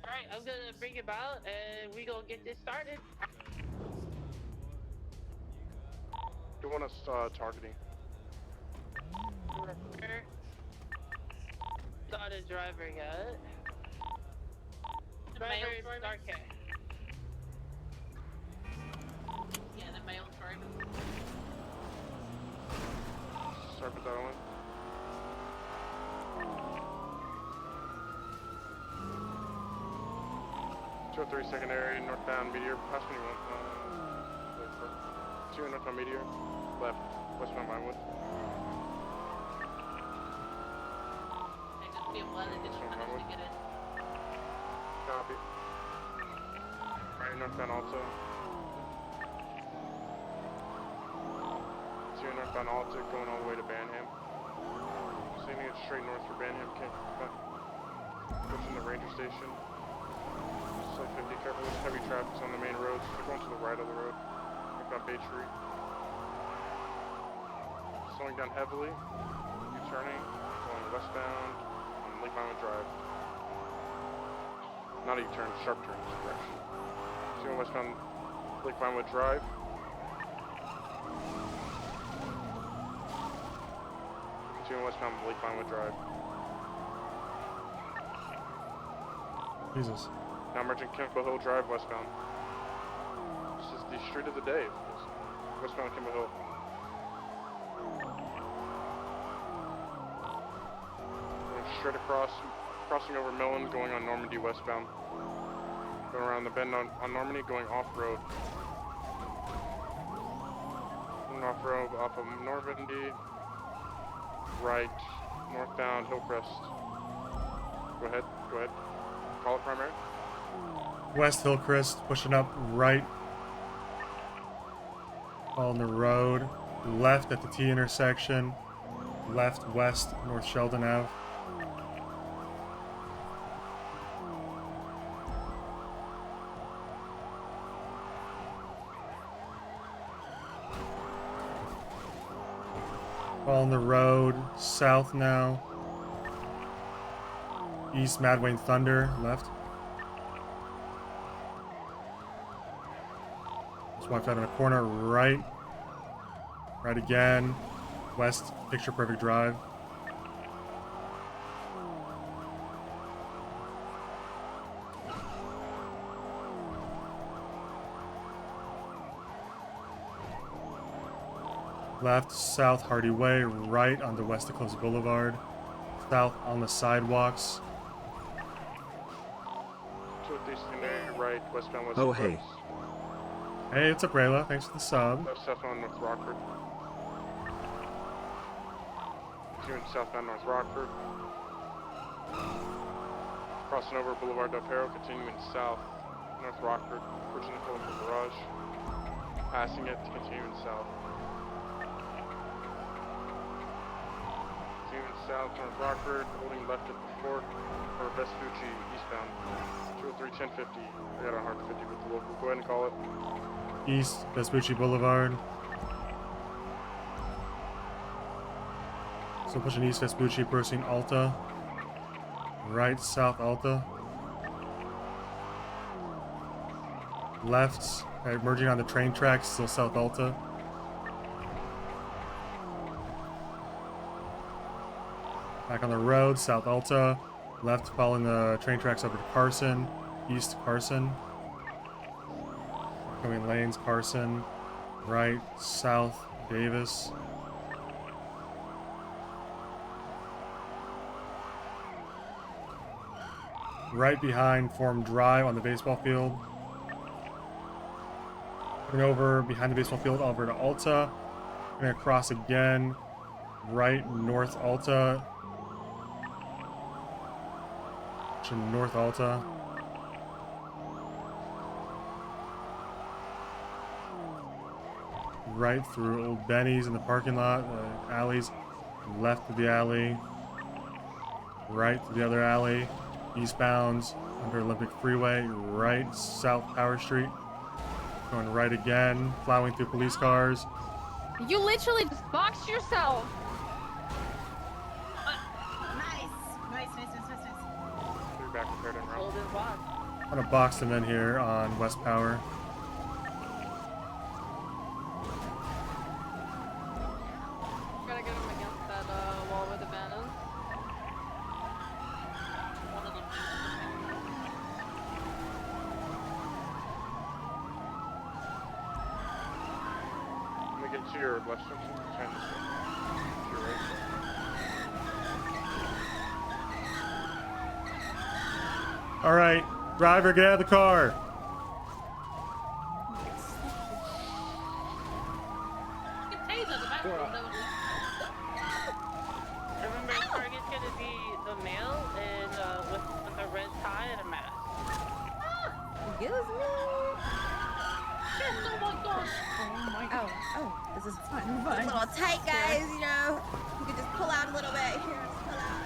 Alright, I'm gonna bring him out, and we gonna get this started. You want us targeting? Not a driver yet. Driver is dark hair. Yeah, the male driver. Sorry about that, Owen. Two 3 secondary, northbound Meteor. Pass me one. 2 northbound Meteor. Left, westbound Vinewood. Hey, just be a blood that didn't manage to get in. Copy. Right, northbound Alta. 2 northbound Alta going all the way to Banham. Sending it straight north for Banham. Pushing the ranger station. Just like 50, careful, there's heavy traffic on the main roads. They're going to the right of the road. Northbound Bay Tree. Slowing down heavily. U-turning. Going westbound on Lake Vinewood Drive. Not a U-turn, sharp turn this direction. Going westbound Lake Vinewood Drive. Continuing westbound Lake Vinewood Drive. Jesus. Now merging Kimbo Hill Drive westbound. This is the street of the day. Westbound Kimbo Hill. Going straight across, crossing over Millen, going on Normandy westbound. Going around the bend on Normandy, going off-road. Going off-road off of Normandy. Right, northbound Hillcrest. Go ahead. Call it primary. West Hillcrest, pushing up right on the road. Left at the T intersection. Left west, North Sheldon Ave. On the road, south now. East Madwayne Thunder, left. Just walked out in a corner, right. Right again. West, Picture Perfect Drive. Left, south Hardy Way, right onto West Eclipse Boulevard. South on the sidewalks. 203 secondary, right, westbound West Oh, Eclipse. Hey, what's up, Rayla? Thanks for the sub. Southbound North Rockford. Continuing southbound North Rockford. Crossing over Boulevard Del Perro, continuing south North Rockford, approaching the Phillips Garage. Passing it, continuing south. Continuing south North Rockford, holding left at the fork for Vespucci eastbound. 203 1050. I got a hard 50 with the local. Go ahead and call it. East Vespucci Boulevard. So pushing East Vespucci, approaching Alta. Right, South Alta. Left, right, merging on the train tracks, still South Alta. Back on the road, South Alta. Left, following the train tracks over to Carson. East Carson. Going lanes, Carson. Right, South Davis. Right behind Forum Drive on the baseball field. Coming over behind the baseball field over to Alta. Going to cross again. Right, North Alta. North Alta. Right through Old Benny's in the parking lot, alleys. Left of the alley. Right to the other alley. Eastbound under Olympic Freeway. Right, South Power Street. Going right again. Plowing through police cars. You literally just boxed yourself. Nice. Back prepared and round. I'm gonna box them in here on West Power. to your left, Simpson. 10 this way. To your right. All right, driver, get out of the car. Remember, target's gonna be the male and with a red tie and a mask. Excuse me. Yes, oh my gosh. Oh my god. Oh, this is fun. It's a little tight, guys, you know. You can just pull out a little bit. Here, just pull out.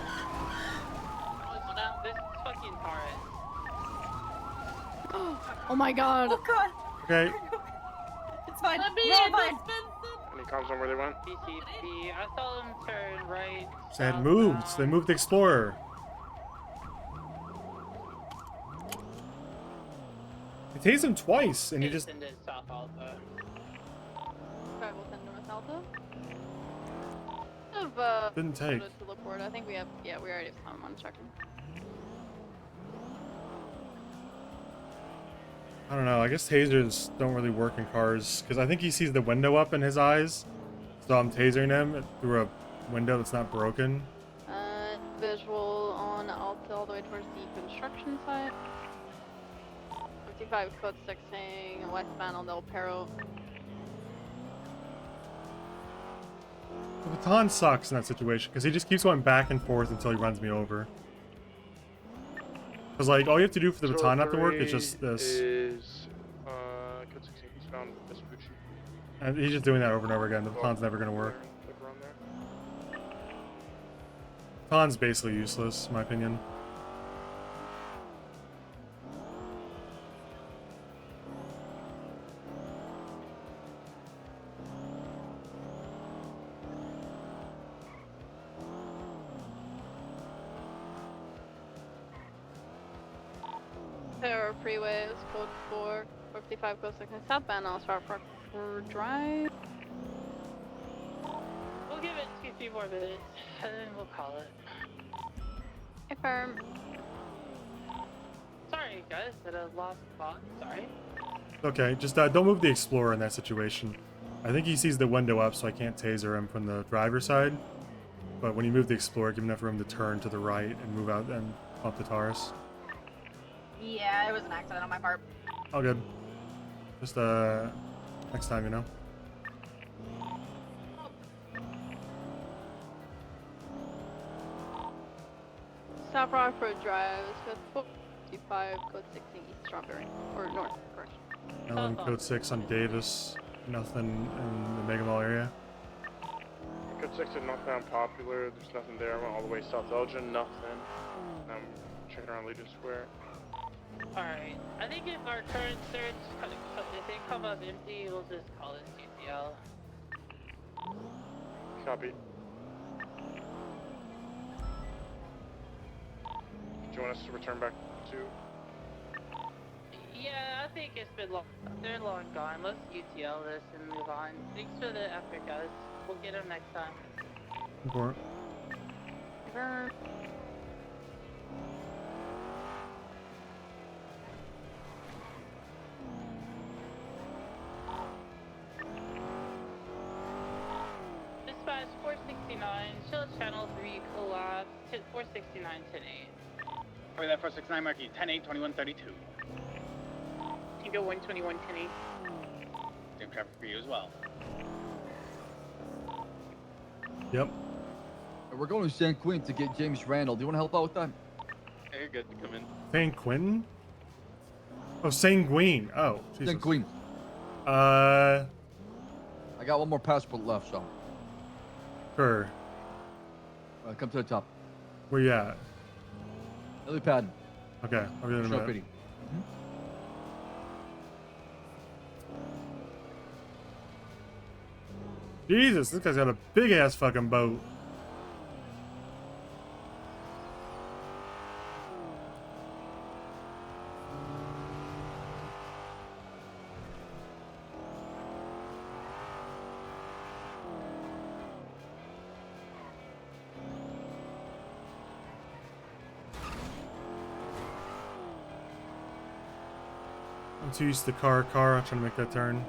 Now, this is fucking Taurus. Oh my god. Oh god. Okay. It's fine. Let me We're all in, fine. Any comms on where they went? BCP, I saw them turn right. They had moved. They moved the Explorer. They tased him twice, and he just. Into South Alpha. 510 North Alpha. Didn't take. To look forward. I think we have. Yeah, we already have time on checking. I don't know. I guess tasers don't really work in cars because I think he sees the window up in his eyes, so I'm tasering him through a window that's not broken. Visual on Alpha all the way towards the construction site. 55 code 6ing westbound on Del Perro. The baton sucks in that situation because he just keeps going back and forth until he runs me over. Because like all you have to do for the baton not to work is just this. Is code 16 eastbound Vespucci. And he's just doing that over and over again. The baton's never gonna work. Like around there. Baton's basically useless, in my opinion. Terror freeway is code 4, 55 code 6 southbound on Starpark Drive. We'll give it 2-3 more minutes, and then we'll call it. Affirm. Sorry, guys, that I lost spot. Sorry. Okay, just don't move the Explorer in that situation. I think he sees the window up, so I can't taser him from the driver's side. But when you move the Explorer, give him enough room to turn to the right and move out and pump the Taurus. Yeah, it was an accident on my part. All good. Just next time, you know. South Rockford Drive is code 55 code 16 East Strawberry. Or North, correction. Ellen code 6 on Davis. Nothing in the Mega Mall area. Code 6 is northbound Popular. There's nothing there. I went all the way south Elgin. Nothing. I'm checking around Legion Square. Alright, I think if our current search, if they come up empty, we'll just call it CCL. Copy. Do you want us to return back to? Yeah, I think it's been long. They're long gone. Let's UTL this and move on. Thanks for the effort, guys. We'll get them next time. Report. Dispatch 469, Shield Channel 3 collapse, 469, 10-8. For that 469 marking 10-8, 2132. Tango 121, 10-8. Same traffic for you as well. Yep. We're going to San Quentin to get James Randall. Do you want to help out with that? Hey, you're good to come in. San Quentin? Oh, Sanguine. Oh, Jesus. San Quentin. I got one more passport left, so. Sure. Come to the top. Where you at? Lily pad. Okay, I'll get in a Sharp minute. City. Jesus, this guy's got a big ass fucking boat. I'm too used to car, trying to make that turn.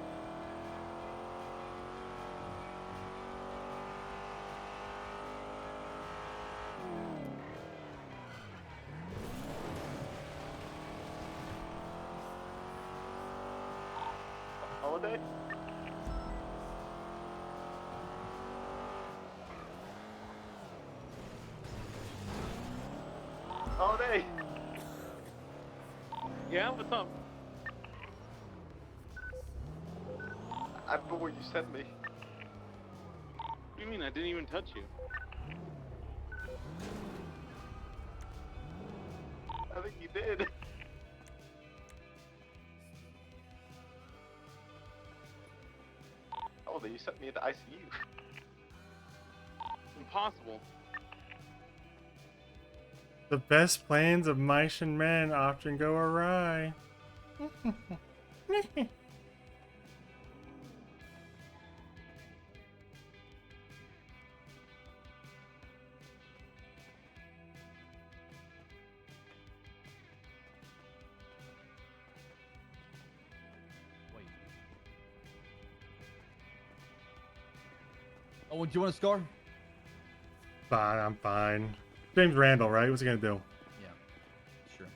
day. Holiday. Yeah, what's up? I put what you sent me. What do you mean? I didn't even touch you. I think you did. Oh, then you sent me into ICU. Impossible. The best plans of mice and men often go awry. Oh, do you want a scar? Fine, I'm fine. James Randall, right? What's he gonna do? Yeah, sure.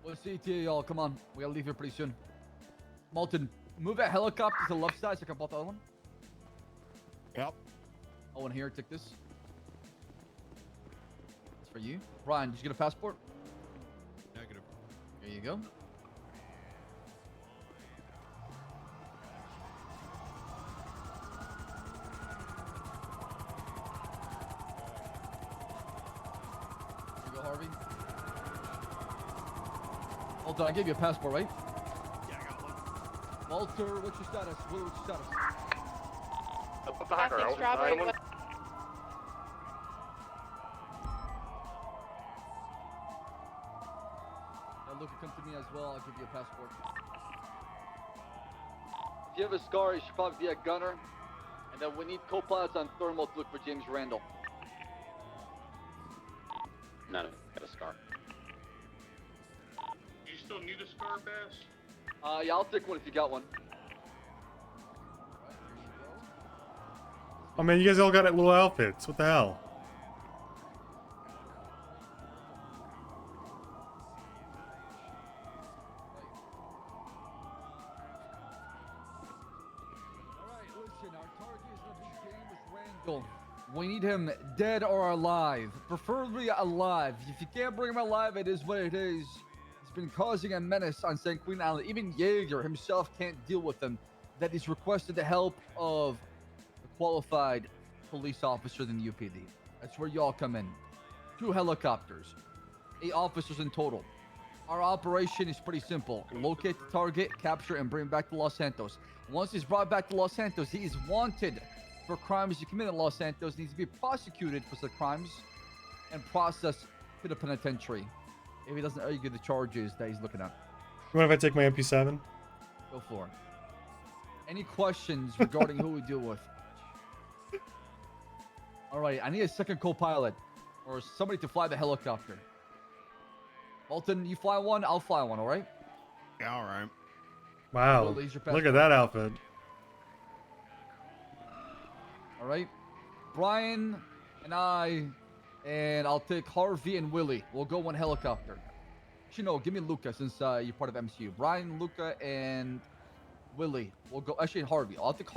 We'll see to y'all. Come on, we gotta leave here pretty soon. Malton, move that helicopter to the left side so I can pop the other one. Yep. Owen, here, take this. It's for you. Brian, did you get a passport? Negative. There you go. Here you go, Harvey. Walter, I gave you a passport, right? Yeah, I got one. Walter, what's your status? What's your status? Background. Strawberry. Someone- Now, Luca, come to me as well. I'll give you a passport. If you have a scar, you should probably be a gunner. And then we need co-pilots on thermal to look for James Randall. None of it. Got a scar. Do you still need a scar, Bass? Yeah, I'll take one if you got one. Oh man, you guys all got little outfits. What the hell? Alright, listen, our target is gonna be James Randall. We need him dead or alive. Preferably alive. If you can't bring him alive, it is what it is. He's been causing a menace on St. Queen Island. Even Jaeger himself can't deal with him. That he's requested the help of a qualified police officer in the UPD. That's where y'all come in. 2 helicopters. 8 officers in total. Our operation is pretty simple. Locate the target, capture, and bring him back to Los Santos. Once he's brought back to Los Santos, he is wanted for crimes he committed in Los Santos. He needs to be prosecuted for such crimes and processed to the penitentiary if he doesn't argue the charges that he's looking at. You mind if I take my MP7? Go for it. Any questions regarding who we deal with? All right, I need a second co-pilot or somebody to fly the helicopter. Walton, you fly one, I'll fly one, all right? Yeah, all right. Wow. Well, here's your Look passport. at that outfit. All right. Brian and I, and I'll take Harvey and Willie. We'll go one helicopter. Actually, no, give me Luca since you're part of MCU. Brian, Luca, and Willie. We'll go. Actually, Harvey. I'll take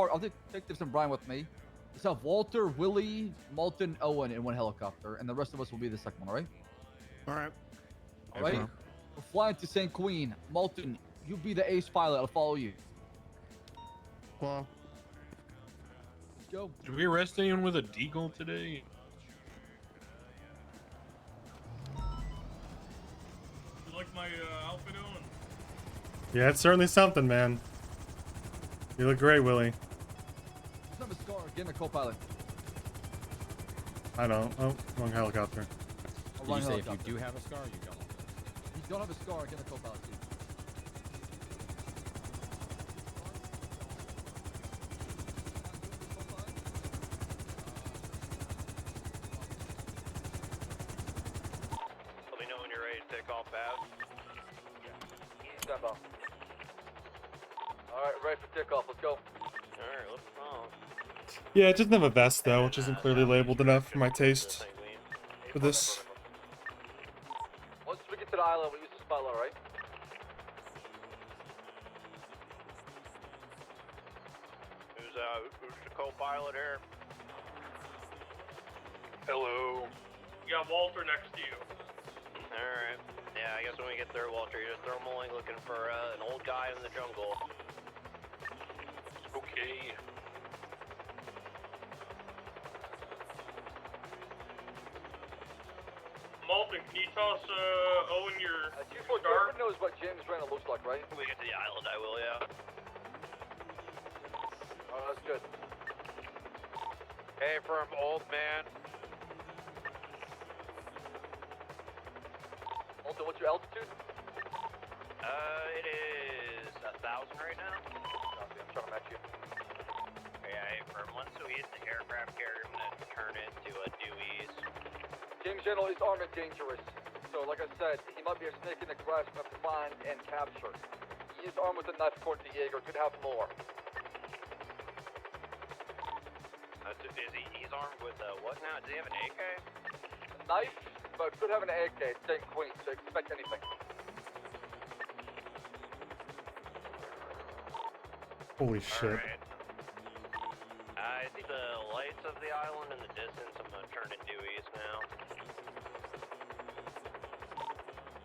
Detectives and Brian with me. Let's have Walter, Willie, Malton, Owen in one helicopter, and the rest of us will be the second one. All right. All right. All right. We're flying to St. Queen. Malton, you be the ace pilot. I'll follow you. Well, let's go. Did we arrest anyone with a deagle today? You like my outfit, Owen? Yeah, it's certainly something, man. You look great, Willie. Let's have a scar. Get in the co-pilot. I don't. Oh, wrong helicopter. Did you say if you do have a scar, you don't? If you don't have a scar, get in the co-pilot seat. Let me know when you're ready to take off, Bass. Stand by. All right, ready for takeoff. Let's go. Alright, let's go. Yeah, it doesn't have a vest though, which isn't clearly labeled enough for my taste for this. Once we get to the island, we use the spotlight, right? Who's the co-pilot here? Hello. You got Walter next to you. Alright. Yeah, I guess when we get there, Walter, you're thermally looking for an old guy in the jungle. Okay. Malton, can you toss Owen your scar? Everyone knows what James Randall looks like, right? When we get to the island, I will, yeah. Oh, that's good. Hey, from old man. Alton, what's your altitude? It is 1,000 right now. Copy, I'm trying to match you. Yeah, hey, from once we hit the aircraft carrier, I'm gonna turn it to a Dewey's. James Randall is armed and dangerous. So, like I said, he might be a snake in the grass we have to find and capture. He is armed with a knife according to Jaeger, could have more. He's armed with what now? Does he have an AK? A knife, but could have an AK. It's St. Queen, so expect anything. Holy shit. Alright. I see the lights of the island in the distance. I'm gonna turn to Dewey's now.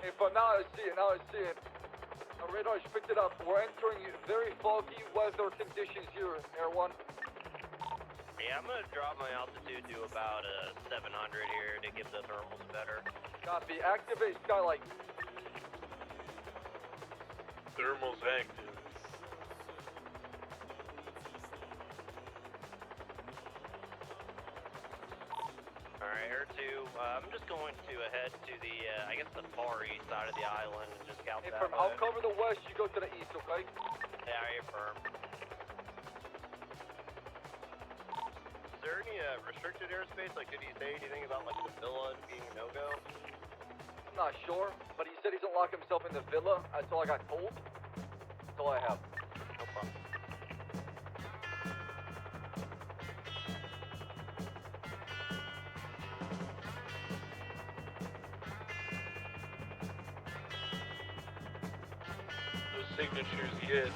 Hey, but now I see it, Our radar has picked it up. We're entering very foggy weather conditions here, Air 1. Yeah, I'm gonna drop my altitude to about 700 here to give the thermals better. Copy. Activate skylight. Thermal's active. Alright, Air 2, I'm just going to head to the, I guess the far east side of the island and just scout that way. I'll cover the west, you go to the east, okay? Yeah, I affirm. Is there any restricted airspace? Like, did he say anything about, like, the villa being a no-go? I'm not sure, but he said he's gonna lock himself in the villa. That's all I got told. That's all I have. No problem. No signatures yet.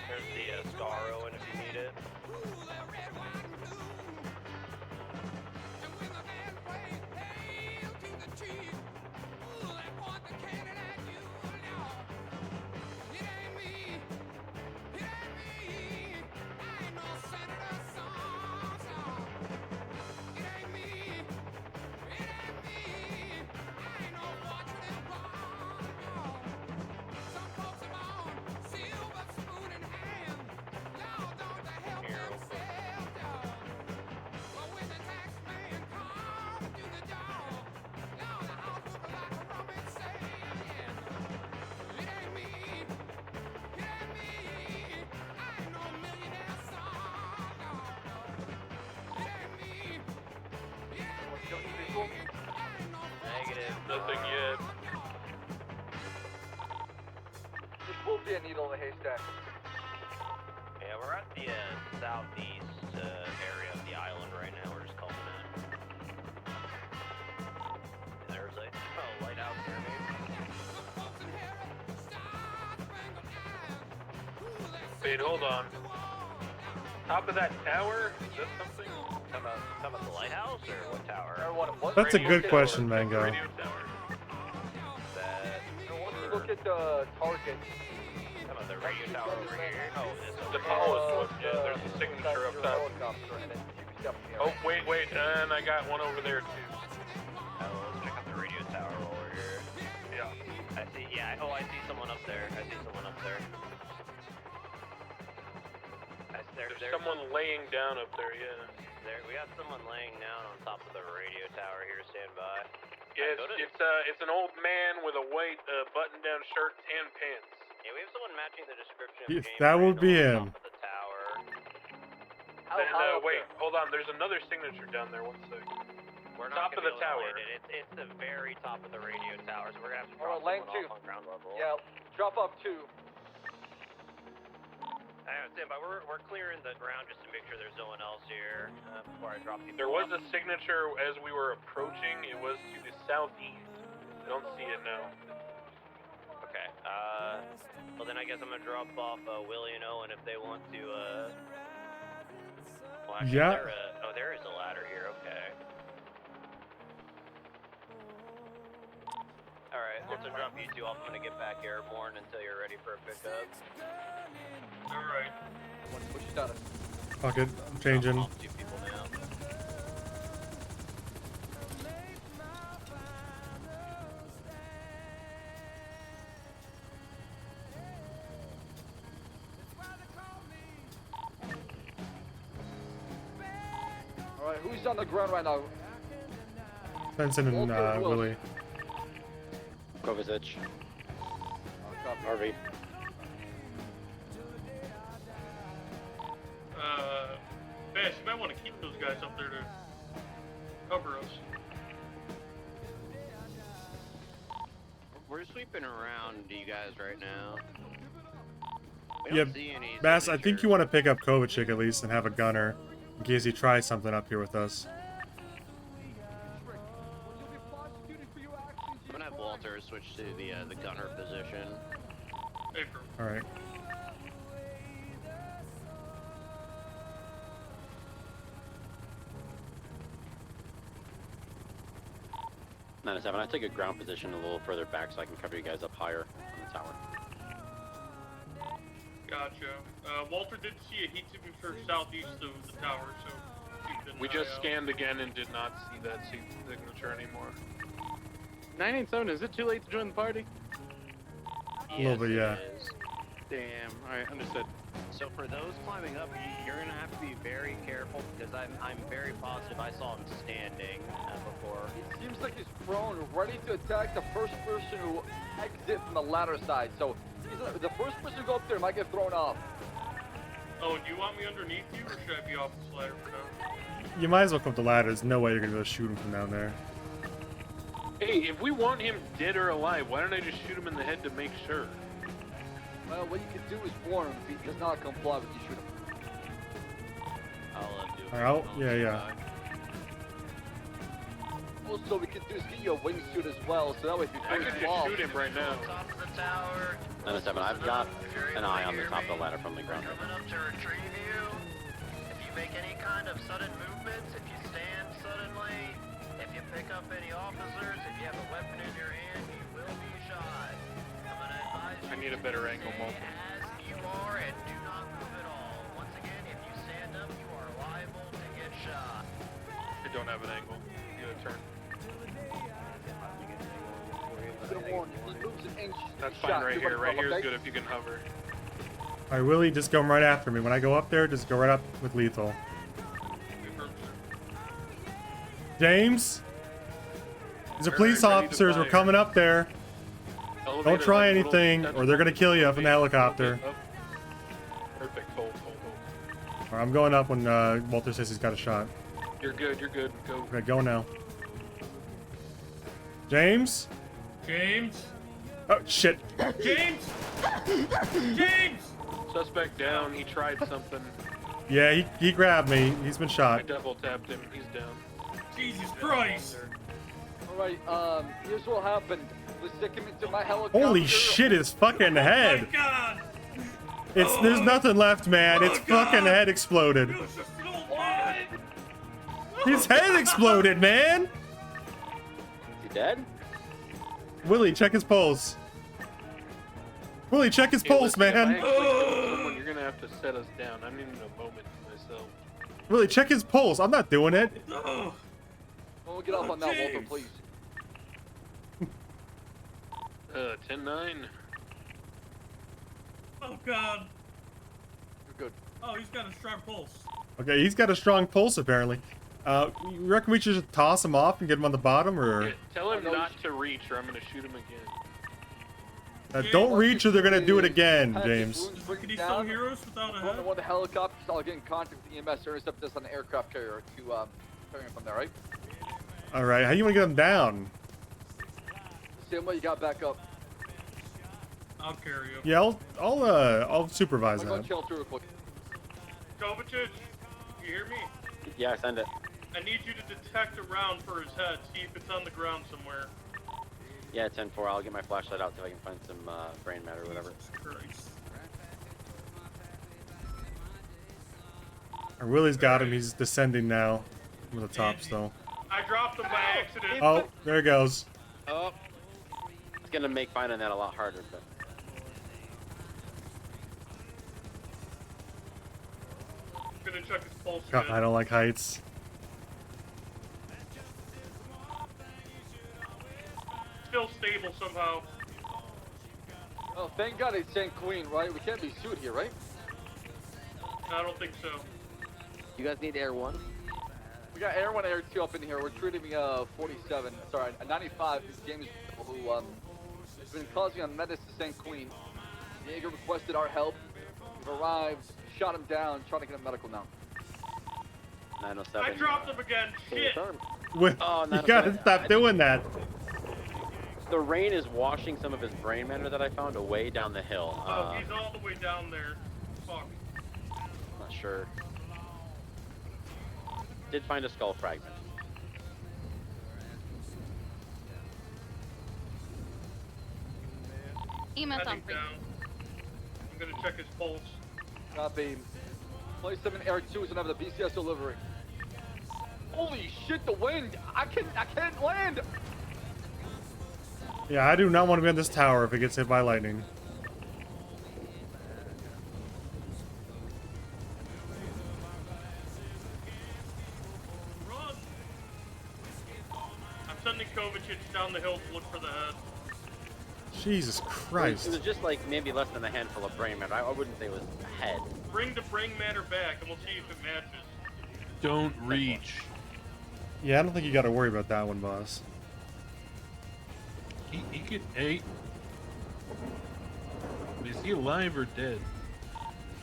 There's the scar, Owen, if you need it. Negative. Nothing yet. This will be a needle in a haystack. Yeah, we're at the southeast area of the island right now. We're just calling it. There's a lighthouse here, maybe. Wait, hold on. Top of that tower? Is that something? Talking about the lighthouse or what tower? That's a good question, Mango. Radio tower. That. Once you look at the target. Talking about the radio tower over here. Oh, this The tallest one. Yeah, there's a signature up top. Oh, wait, and I got one over there too. Let's check out the radio tower over here. Yeah. I see. Yeah. Oh, I see someone up there. There's someone laying down up there. Yeah. We got someone laying down on top of the radio tower here. Stand by. Yeah, it's an old man with a white button-down shirt and pants. Yeah, we have someone matching the description. Yes, that would be him. The tower. And wait, hold on. There's another signature down there. One sec. We're not top of the tower. It's the very top of the radio tower, so we're gonna have to drop lane someone 2. off on ground level. Yeah, drop off 2. Stand by. We're clearing the ground just to make sure there's no one else here before I drop people. There was a signature as we were approaching. It was to the southeast. I don't see it now. Okay. Well then I guess I'm gonna drop off Willie and Owen if they want to. Well, actually, Yeah. Oh, there is a ladder here. Okay. All right. Once I drop you two off, I'm gonna get back airborne until you're ready for a pickup. All right. Push it out. Fuck it. I'm changing. Two people now. All right, who's on the ground right now? Svensson and Willie. Kovacic. Harvey. Bash, you might want to keep those guys up there to cover us. We're sweeping around you guys right now. We Yeah, don't see any Bass, I think you want to pick up Kovacic at least and have a gunner in case he tries something up here with us. I'm gonna have Walter switch to the gunner position. All right. -7. I take a ground position a little further back so I can cover you guys up higher on the tower. Gotcha. Walter did see a heat signature southeast of the tower, so keep an We eye just out. scanned again and did not see that signature anymore. 987, is it too late to join the party? A little bit, yeah. Damn. Alright, understood. So for those climbing up, you're gonna have to be very careful because I'm very positive I saw him standing before. It seems like he's prone, ready to attack the first person who exits from the ladder side. So the first person to go up there might get thrown off. Oh, do you want me underneath you, or should I be off the ladder for now? You might as well come up the ladder. There's no way you're gonna be able to shoot him from down there. Hey, if we want him dead or alive, why don't I just shoot him in the head to make sure? Well, what you can do is warn him if he does not comply with you shoot him. I'll do it. Alright, yeah. Also, we can do is get you a wingsuit as well, so that way if you I could just shoot him right now. Top of the tower. -7. I've got an eye on the top of the ladder from the ground. Coming up to retrieve you. If you make any kind of sudden movements, if you stand suddenly, if you pick up any officers, if you have a weapon in your hand, you will be shot. I'm gonna advise you I need a better angle, Mo. as you are and do not move at all. Once again, if you stand up, you are liable to get shot. I don't have an angle. You gotta turn. That's fine right here. Right here is good if you can hover. Alright, Willie, just come right after me. When I go up there, just go right up with lethal. James? These are police officers. We're coming up there. Don't try anything, or they're gonna kill you from the helicopter. Perfect. Hold. Alright, I'm going up when Walter says he's got a shot. You're good. Go. Okay, go now. James? James? Oh, shit. James! James! Suspect down. He tried something. Yeah, he grabbed me. He's been I shot. double tapped him. He's down. Jesus Christ! Alright, here's what happened. Let's stick him into my helicopter. Holy shit, his fucking head. Oh my God! There's nothing left, man. Its fucking head exploded. His head exploded, man. Is he dead? Willie, check his pulse. Willie, check his Hey, pulse, listen, if I man. actually kill someone, you're gonna have to set us down. I'm needing a moment to myself. Willie, check his pulse. I'm not doing it. Oh. Don't get off on that, Walter, please. 10-9. Oh God. You're good. Oh, he's got a strong pulse. Okay, he's got a strong pulse, apparently. You reckon we should just toss him off and get him on the bottom, or... Yeah, tell him not to reach, or I'm gonna shoot him again. don't reach, or they're gonna do it again, James. Can he still hear us without a head? One of the helicopters, I'll get in contact with EMS, intercept this on the aircraft carrier to carry him from there, right? Alright, how you wanna get him down? Same way you got back up. I'll carry you. Yeah, I'll supervise I'm that. gonna chill through real quick. Kovacic, you hear me? Yeah, send it. I need you to detect a round for his head. See if it's on the ground somewhere. Yeah, 10-4. I'll get my flashlight out so I can find some brain matter or whatever. Christ. Willie's got him. He's descending now. From the top still. I dropped him by accident. Oh, there it goes. Oh. It's gonna make finding that a lot harder, but. I'm gonna check his pulse. God, I don't like heights. Still stable somehow. Oh, thank God it's St. Queen, right? We can't be sued here, right? I don't think so. You guys need Air 1? We got Air 1, Air 2 up in here. We're treating me 47, sorry, 95, who's James, who has been causing a menace to St. Queen. Jaeger requested our help. We've arrived, shot him down, trying to get him medical now. 907. I dropped him again. Shit. Wait, Oh, you gotta stop doing that. The rain is washing some of his brain matter that I found away down the hill. Oh, he's all the way down there. Fuck. Not sure. Did find a skull fragment. EMS on Heading free. down. I'm gonna check his pulse. Copy. Place 7 Air 2 is gonna have the BCS delivery. Holy shit, the wind! I can't land! Yeah, I do not want to be on this tower if it gets hit by lightning. Run! I'm sending Kovacic down the hill to look for the head. Jesus Christ. It was just like maybe less than a handful of brain matter. I wouldn't say it was a head. Bring the brain matter back and we'll see if it matches. Don't reach. Yeah, I don't think you gotta worry about that one, boss. He could. Hey. Is he alive or dead?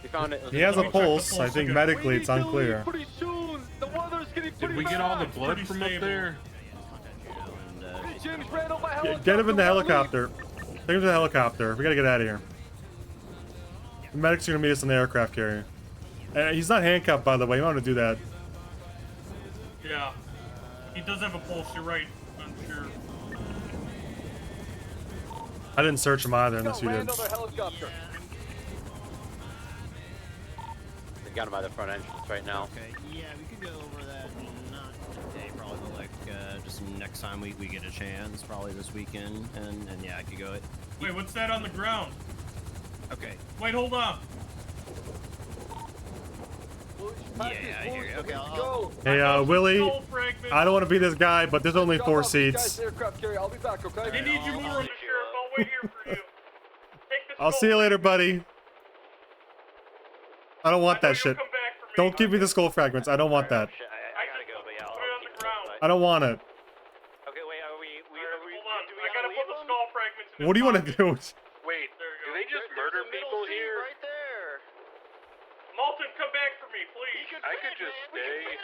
We found it. He has a pulse. I think medically it's unclear. Pretty soon. The weather's getting Did pretty we get all the bad. blood from up there? Hey, James Randall, my Yeah, helicopter. get him in the won't leave. helicopter. Take him to the helicopter. We gotta get out of here. The medics are gonna meet us in the aircraft carrier. He's not handcuffed, by the way. You want to do that. Yeah. He does have a pulse, you're right. I'm sure. I didn't search him either, unless you did. Randall, their helicopter. They got him by the front entrance right now. Okay, yeah, we could go over that. Not today, probably, but like just next time we get a chance, probably this weekend, and yeah, I could go it. Wait, what's that on the ground? Okay. Wait, hold on. Yeah, I hear you. Okay, I'll Hey, Willie, I don't want to be this guy, but there's only 4 seats. Aircraft carrier. I'll be back, okay? They need you more, Undersheriff. I'll wait here for you. I'll see you later, buddy. I don't want that shit. Don't give me the skull fragments. I don't want that. I gotta go, but yeah, I'll Put it on the ground. I don't want it. Okay, wait, are we Hold on, I gotta put the skull fragments in. What do you want to do? Wait, do they just murder people here? right there. Malton, come back for me, please. I could just stay.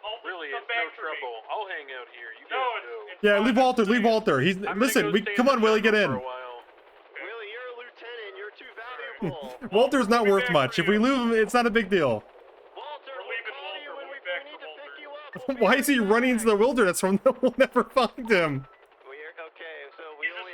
Malton, Really, come it's back no for me. trouble. I'll hang out here. You No, guys go. Yeah, leave Walter. Leave Walter. He's listen. Come on, Willie, get in. Willie, you're a lieutenant. You're too valuable. Walter's not worth much. If we lose him, it's not a big deal. Why is he running into the wilderness from? We'll never find him. Okay, so we only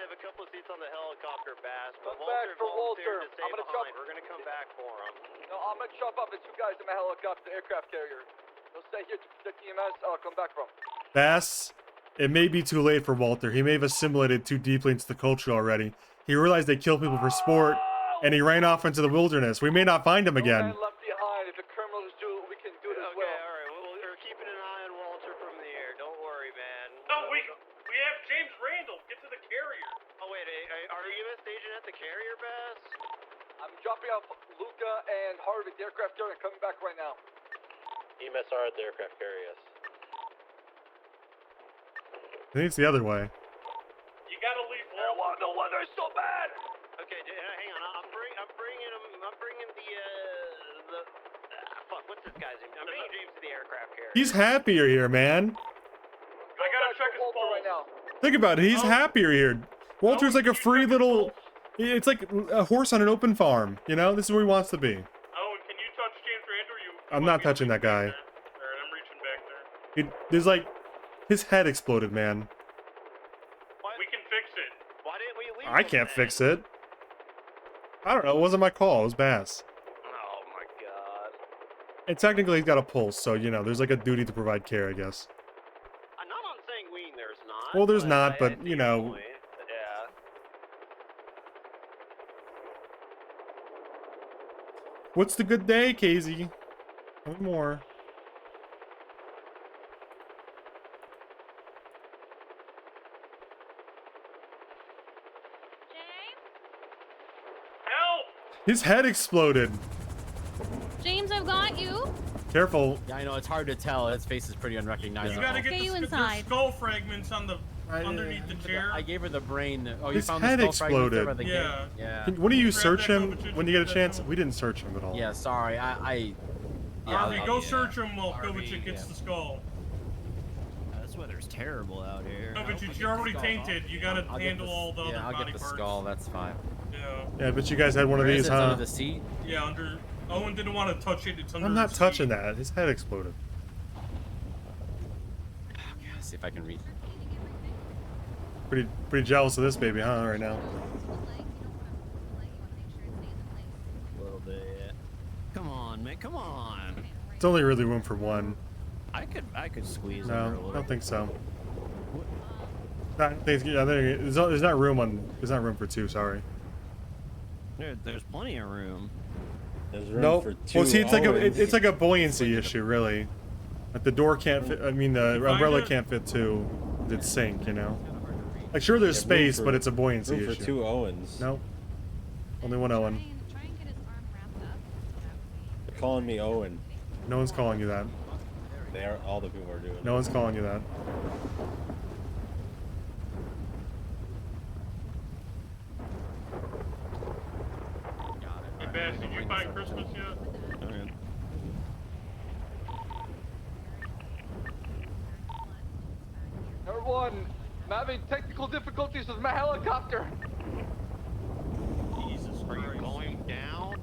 have a couple of seats on the helicopter, Bass, but Come back for Walter. volunteered to stay I'm gonna behind. jump. We're gonna come back for him. No, I'm gonna chop up the 2 guys in my helicopter, aircraft carrier. They'll stay here to protect EMS. I'll come back from. Bass, it may be too late for Walter. He may have assimilated too deeply into the culture already. He realized they kill people for sport, and he ran off into the wilderness. We may not find him again. No man left behind. If the criminals do, we can do it as well. Okay, alright, we're keeping an eye on Walter from the air. Don't worry, man. No, we have James Randall. Get to the carrier. Oh, wait, are you EMS station at the carrier, Bass? I'm dropping off Luca and Harvey, the aircraft carrier, and coming back right now. EMS are at the aircraft carrier, yes. I think it's the other way. You gotta leave Walter. The weather is so bad. Okay, hang on. I'm bringing the fuck. What's this guy's name? I'm bringing James to the aircraft carrier. He's happier here, man. I gotta check his pulse. Right now. Think about it. He's happier here. Walter's like a free little... It's like a horse on an open farm, you know? This is where he wants to be. Owen, can you touch James Rand, or you? I'm not touching that guy. Alright, I'm reaching back there. There's like... His head exploded, man. We can fix it. Why didn't we leave? I can't fix it. I don't know, it wasn't my call, it was Bass. Oh my god. And technically he's got a pulse, so, you know, there's like a duty to provide care, I guess. I'm not on sanguine, there's not. Well, there's not, I but, you know... point. Yeah. What's the good day, Casey? Tell me more. Help! His head exploded. James, I've got you. Careful. Yeah, I know, it's hard to tell. His face is pretty unrecognizable. You gotta get Get you there's inside. skull fragments on the underneath the chair. I gave her the brain. Oh, you His found head the skull fragments exploded. over the Yeah. gate? Yeah. When do you Grab search that him garbage when you get a chance? We didn't search him at all. Yeah, sorry. Yeah, Harvey, go yeah. search him while Kovacic gets the skull. This weather's terrible out here. Kovacic, you're already tainted. You gotta handle all the other I'll body get the parts. skull. That's fine. Yeah. Yeah, but you guys had one of Where is these, it? It's huh? under the seat? Yeah, under... Owen didn't want to touch it. It's under I'm not the touching seat. that. His head exploded. Okay, let's see if I can read. Pretty jealous of this baby, huh? Right now. A little bit. Yeah. Come on, man. Come on. It's only really room for one. I could squeeze No, under a I little. don't think so. There's not room for two. Sorry. There's plenty of room. There's room Nope. for two Well, see, it's Owens. like a buoyancy issue, really. Like the door can't fit. I mean, the umbrella can't fit two. It's sink, you know. Like sure, there's Yeah, room space, for- but it's a buoyancy room for issue. two Owens. Nope. Only one Owen. They're calling me Owen. No one's calling you that. They are. All the people are doing. No one's calling you that. Hey, Bass, did you find Christmas yet? Okay. Everyone, I'm having technical difficulties with my helicopter. Jesus, are you going down?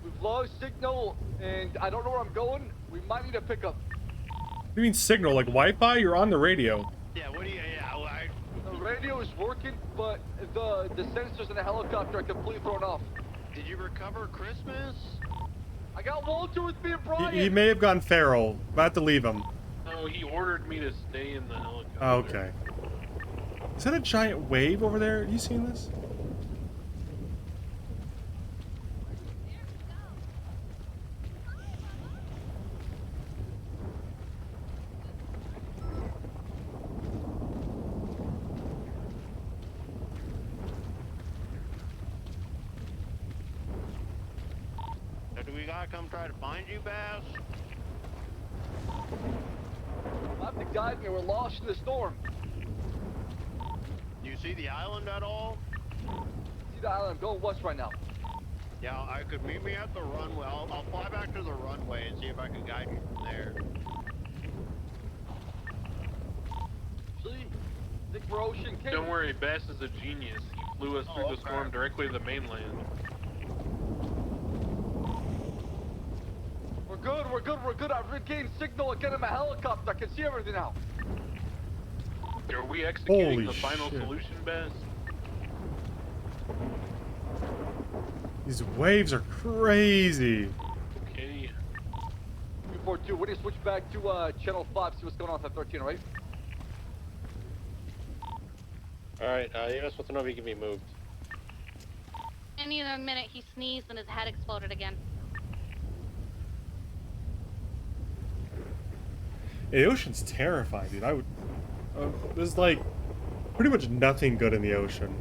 We've lost signal, and I don't know where I'm going. We might need a pickup. You mean signal, like Wi-Fi? You're on the radio. Yeah, what do you... Yeah, The radio is working, but the sensors in the helicopter are completely thrown off. Did you recover Christmas? I got Walter with me and Brian. He may have gone feral. About to leave him. No, he ordered me to stay in the helicopter. Oh, okay. Is that a giant wave over there? You seen this? So do we gotta come try to find you, Bass? I have to guide me. We're lost in the storm. Do you see the island at all? See the island. I'm going west right now. Yeah, I could meet me at the runway. I'll fly back to the runway and see if I can guide you from there. See? Think we're ocean king. Don't worry, Bass is a genius. He flew us through the storm directly to the mainland. We're good. We're good. We're good. I've regained signal again in my helicopter. I can see everything now. Are we executing Holy the final shit. solution, Bass? These waves are crazy. Okay. 242, we need to switch back to channel 5, see what's going on with that 13, right? Alright, you guys want to know if he can be moved. Any other minute, he sneezed and his head exploded again. The ocean's terrifying, dude. I would. There's like pretty much nothing good in the ocean.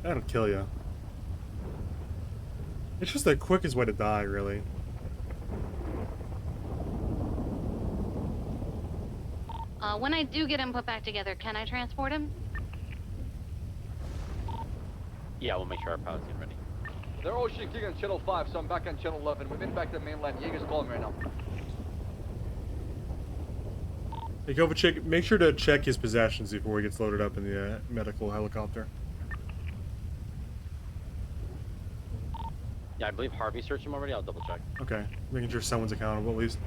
That'll kill you. It's just the quickest way to die, really. When I do get him put back together, can I transport him? Yeah, we'll make sure our pilots get ready. They're Ocean King on channel 5, so I'm back on channel 11. We've been back to the mainland. Jaeger's calling me right now. Hey, Kovacic, make sure to check his possessions before he gets loaded up in the medical helicopter. Yeah, I believe Harvey searched him already. I'll double check. Okay, making sure someone's accountable at least.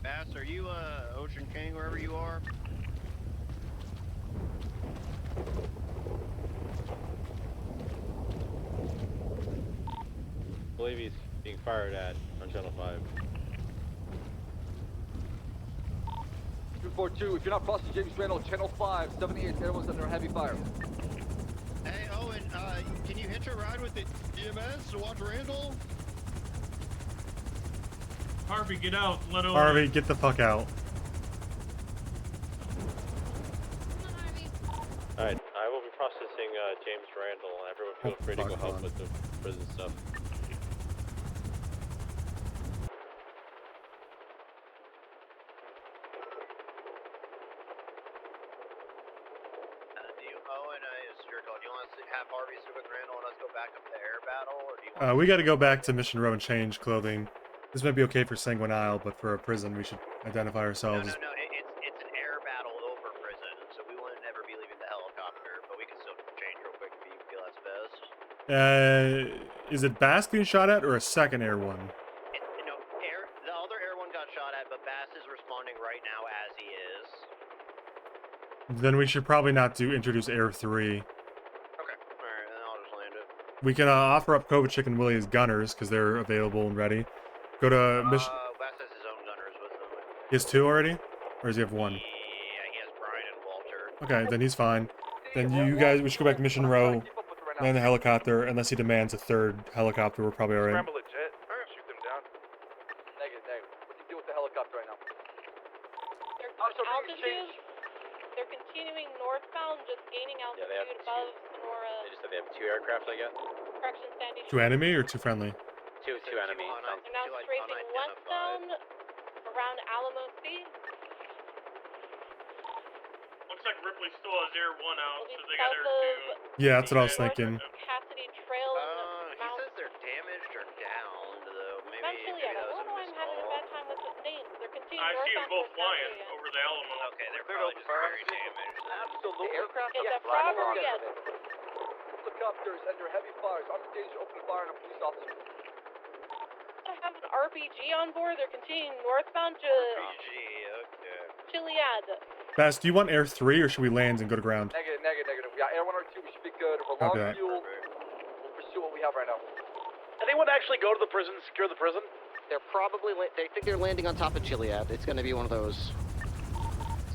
Bass, are you Ocean King wherever you are? I believe he's being fired at on Channel 5. 242, if you're not crossing James Randall, Channel 5, 78, everyone's under heavy fire. Hey, Owen, can you hitch a ride with the EMS to watch Randall? Harvey, get out. Let Owen. Harvey, get the fuck out. Alright, I will be processing James Randall. Everyone feel free to go help with the prison stuff. Owen, it's your call. Do you want us to have Harvey sit with Randall and us go back up to the air battle, or do you want We gotta go back to Mission Row and change clothing. This might be okay for Sanguine Isle, but for a prison, we should identify ourselves. No, it's an air battle over prison, so we wouldn't ever be leaving the helicopter, but we can still change real quick if you feel that's best. Is it Bass being shot at or a second air one? No, the other air one got shot at, but Bass is responding right now as he is. Then we should probably not introduce Air 3. Okay, alright, then I'll just land it. We can offer up Kovacic and Willie as gunners, because they're available and ready. Go to Mission... Bass has his own gunners with him. He has 2 already? Or does he have 1? Yeah, he has Brian and Walter. Okay, then he's fine. Then you guys, we should go back to Mission Row, land the helicopter, unless he demands a 3rd helicopter, we're probably alright. Scramble a jet, shoot them down. Negative. We can deal with the helicopter right now. Altitude, they're continuing northbound, just gaining altitude above Sonora. They just said they have 2 aircraft, I guess. Correction, Sandy. 2 enemy or 2 friendly? 2 enemy. They're now strafing westbound around Alamo Sea. Looks like Ripley still has Air 1 out, so they got South Air 2. Yeah, that's what I was thinking. Cassidy Trail and He says they're damaged or downed, though. Maybe Eventually, I that was don't a know why I'm having a miscall. bad time with the names. They're continuing I see them northbound both towards flying Cassidy. over the Alamo. Okay, they're probably just very damaged. Absolutely. The aircraft Is that Frog or yes? helicopters under heavy fire. It's under danger, opening fire on a police officer. I have an RPG on board. They're continuing northbound to Chiliad. Bass, do you want Air 3 or should we land and go to ground? Negative. We got Air 1 or 2, we should be good. We're Copy long that. fuel. We'll pursue what we have right now. Anyone actually go to the prison, secure the prison? They're probably, they think they're landing on top of Chiliad. It's going to be one of those.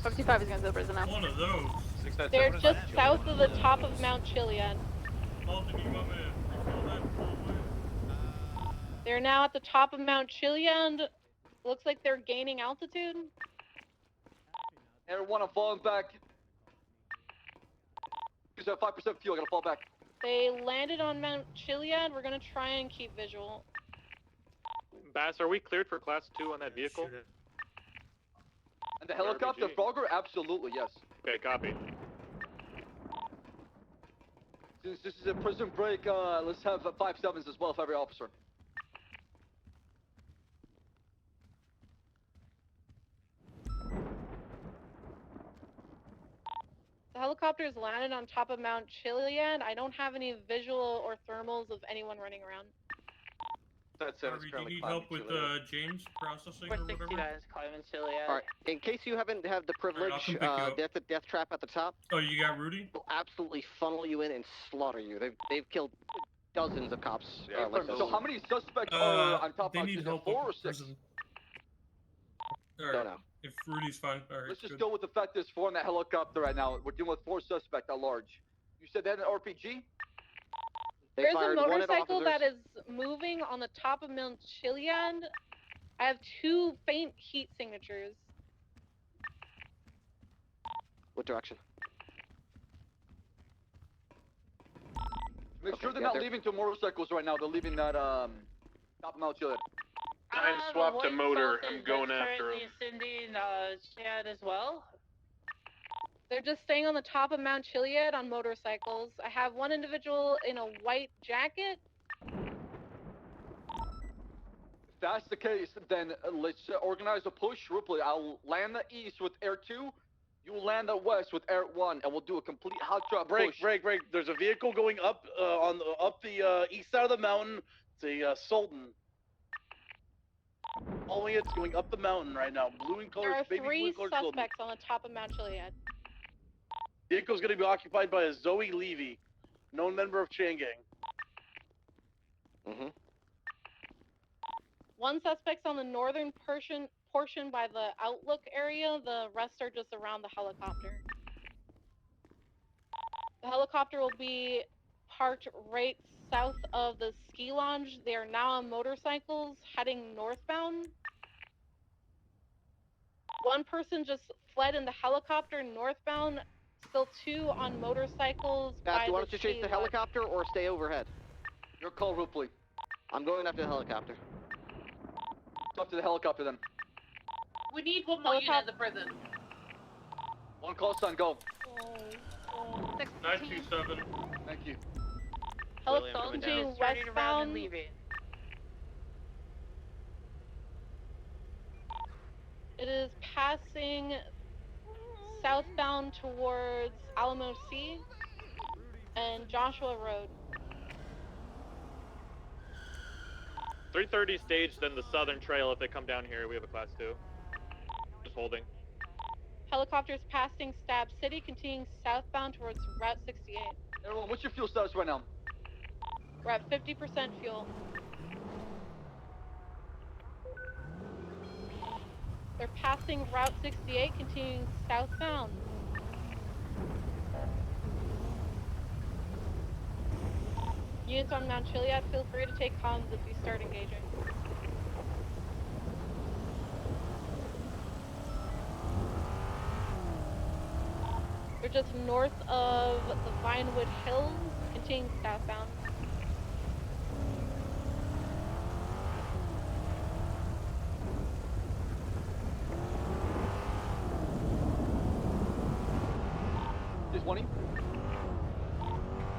55 is going to the prison now. One of those. They're just south of the top of Mount Chiliad. They're now at the top of Mount Chiliad. Looks like they're gaining altitude. Air 1, I'm falling back. Because I have 5% fuel, I gotta fall back. They landed on Mount Chiliad. We're gonna try and keep visual. Bass, are we cleared for Class 2 on that vehicle? And the helicopter, Frogger? Absolutely, yes. Okay, copy. Since this is a prison break, let's have 5-7s as well for every officer. The helicopter's landed on top of Mount Chiliad. I don't have any visual or thermals of anyone running around. Harvey, do you need help with James processing or whatever? climbing Chiliad. Alright, in case you haven't had the privilege, come pick you up. death trap at the top. Oh, you got Rudy? Will absolutely funnel you in and slaughter you. They've killed dozens of cops. So how many suspects are on top of need help 4 or 6? Alright, if Rudy's fine. Alright, Let's just good. go with the fact there's 4 in that helicopter right now. We're dealing with 4 suspects at large. You said that an RPG? There's a motorcycle that is moving on the top of Mount Chiliad. I have 2 faint heat signatures. What direction? Make sure they're not leaving 2 motorcycles right now. They're leaving that top of Mount Chiliad. Time swap to motor. I'm going after him. Sending Chad as well. They're just staying on the top of Mount Chiliad on motorcycles. I have 1 individual in a white jacket. If that's the case, then let's organize a push. Ripley, I'll land the east with Air 2. You land the west with Air 1, and we'll do a complete hot drop push. Break. There's a vehicle going up up the east side of the mountain. It's a Sultan. Only it's going up the mountain right now. Blue and colors, There are baby 3 blue colors. suspects on the top of Mount Chiliad. Vehicle's going to be occupied by a Zoe Levy, known member of Chain Gang. Mm-hmm. 1 suspect's on the northern portion by the outlook area. The rest are just around the helicopter. The helicopter will be parked right south of the ski lounge. They are now on motorcycles heading northbound. 1 person just fled in the helicopter northbound. Still 2 on motorcycles Pat, by do you want the us to chase the ski lodge. helicopter or stay overhead? Your call, Ripley. I'm going after the helicopter. Talk to the helicopter then. We need 1 more unit at the prison. 1 call sign, go. 927. Thank you. Helicopter westbound. It is passing southbound towards Alamo C and Joshua Road. 330 stage, then the southern trail. If they come down here, we have a class 2. Just holding. Helicopters passing Stab City, continuing southbound towards Route 68. Everyone, what's your fuel status right now? We're at 50% fuel. They're passing Route 68, continuing southbound. Units on Mount Chiliad, feel free to take comms if you start engaging. They're just north of the Vinewood Hills, continuing southbound. Just 20.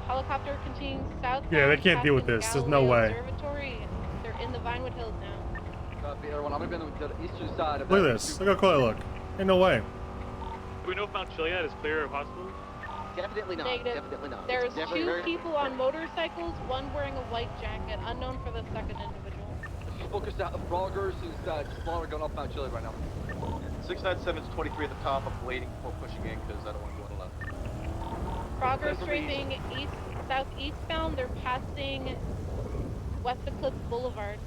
Helicopter continuing southbound. Yeah, they can't deal with this. There's no way. Observatory. They're in the Vinewood Hills now. Copy, everyone. I'm gonna be on the eastern side of Look at this. Look how cool I look. Ain't no way. Do we know if Mount Chiliad is clear of hospitals? Definitely not. Negative. Definitely not. There's It's 2 people on motorcycles, 1 wearing a white jacket, unknown for the second individual. Let's focus on Froggers is Slaughter going up Mount Chiliad right now. 697's 23 at the top. I'm waiting before pushing in because I don't want to go on the left. Progress strafing southeastbound. They're passing West Eclipse Boulevard.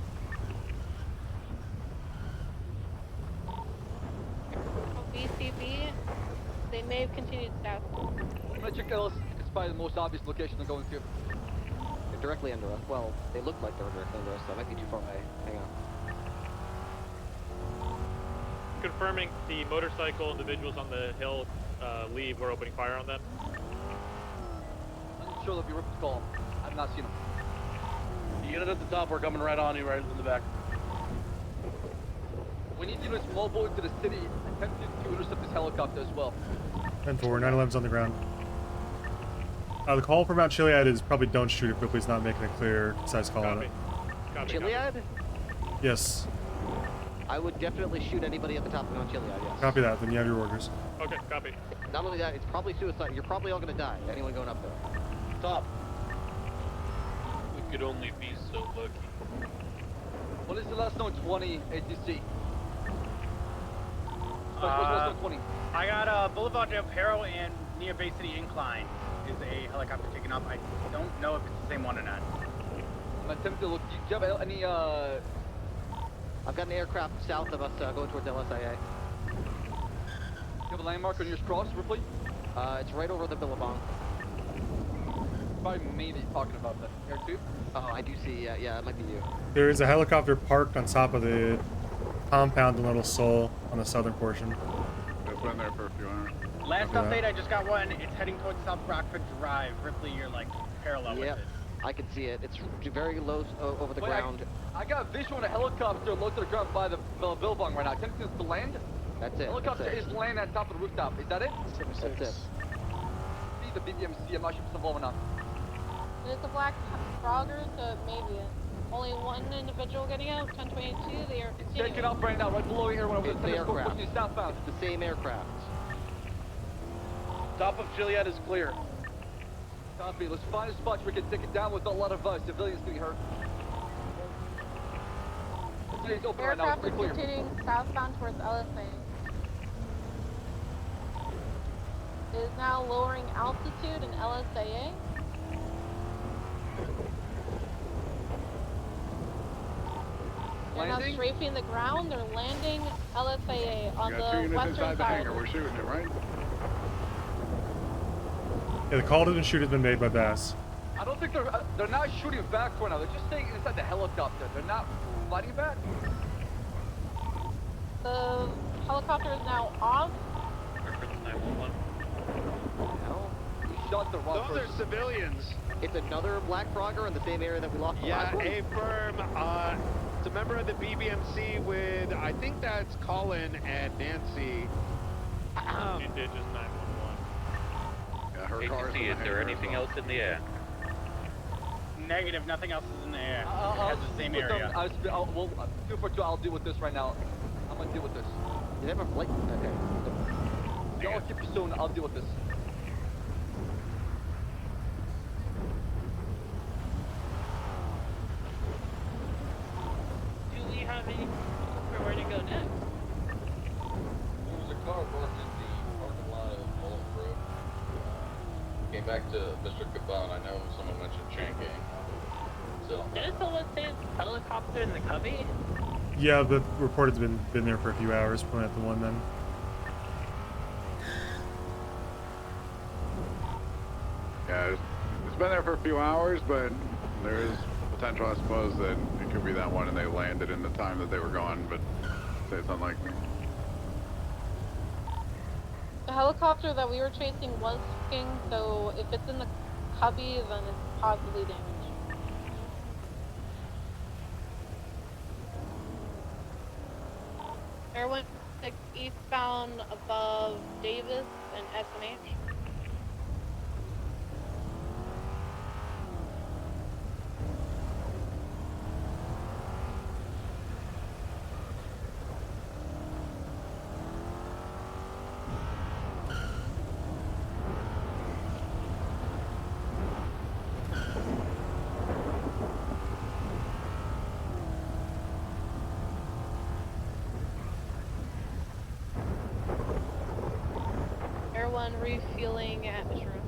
BCB. They may have continued south. I'm gonna check Ellis. It's probably the most obvious location they're going to. They're directly under us. Well, they look like they're directly under us, so I might be too far away. Hang on. Confirming the motorcycle individuals on the hill leave. We're opening fire on them. I'm sure they'll be ripped to call. I've not seen them. The unit at the top, we're coming right on you, right in the back. We need units mobile into the city, attempting to intercept this helicopter as well. 10-4, 911's on the ground. The call for Mount Chiliad is probably don't shoot if Ripley's not making a clear, concise call on it. Chiliad? Yes. I would definitely shoot anybody at the top of Mount Chiliad, yes. Copy that, then you have your orders. Okay, copy. Not only that, it's probably suicide. You're probably all going to die, anyone going up there. Top. We could only be so lucky. What is the last known 20 ATC? What's the last known 20? I got Boulevard del Perro and near Bay City Incline is a helicopter taking off. I don't know if it's the same one or not. I'm attempting to look. Do you have any I've got an aircraft south of us going towards LSIA. Do you have a landmark on your cross, Ripley? It's right over the Billabong. Probably me that you're talking about that. Air 2? Oh, I do see. Yeah, it might be you. There is a helicopter parked on top of the compound in Little Seoul on the southern portion. It's been there for a few hours. Last Copy update, that. I just got one. It's heading towards South Rockford Drive. Ripley, you're like parallel with Yep, it. I can see it. It's very low over the ground. I got a visual on a helicopter low to the ground by the Billabong right now. I think it's the land. That's it. Helicopter that's it. is landing at top of the rooftop. Is that it? That's it. See the BBMC. I'm not sure if it's involved or not. There's a black frogger, so maybe. Only one individual getting out, 1022, they are continuing. Taking off right now, right below here when I was It's the aircraft. pushing southbound. It's the same aircraft. Top of Chiliad is clear. Copy. Let's find a spot where we can take it down with a lot of civilians being hurt. It's open right now. It's Aircraft is pretty clear. continuing southbound towards LSA. It is now lowering altitude in LSAA. They're now Landing? strafing the ground. They're landing LSAA on You got 2 the units western inside the side. hangar. We're shooting it, right? Yeah, the call to the shoot has been made by Bass. I don't think they're not shooting back right now. They're just staying inside the helicopter. They're not fighting back. The helicopter is now off. He shot the wrong Those person. are civilians. It's another Black Frogger in the same area that we lost the Yeah, last one. affirm. It's a member of the BBMC with, I think that's Colin and Nancy. You did just 911. Yeah, her car's in the is there hangar anything as well. else in the air? Negative, nothing else is in the air. It I'll has the same with them. area. Well, 2 for 2, I'll deal with this right now. I'm gonna deal with this. You have a flight? Okay. Y'all keep pursuing, I'll deal with this. Do we have any for where to go next? There was a car parked in the parking lot of Mullen Road. Came back to Mr. Caban. I know someone mentioned Chain Gang. So, Didn't someone say it's a helicopter in the cubby? Yeah, the report has been there for a few hours. Probably not the one then. Yeah, it's been there for a few hours, but there is potential, I suppose, that it could be that one and they landed in the time that they were gone, but say it's unlikely. The helicopter that we were chasing was king, so if it's in the cubby, then it's possibly damaged. Air 16 eastbound above Davis and SMH. Air 1 refueling at Mission Room.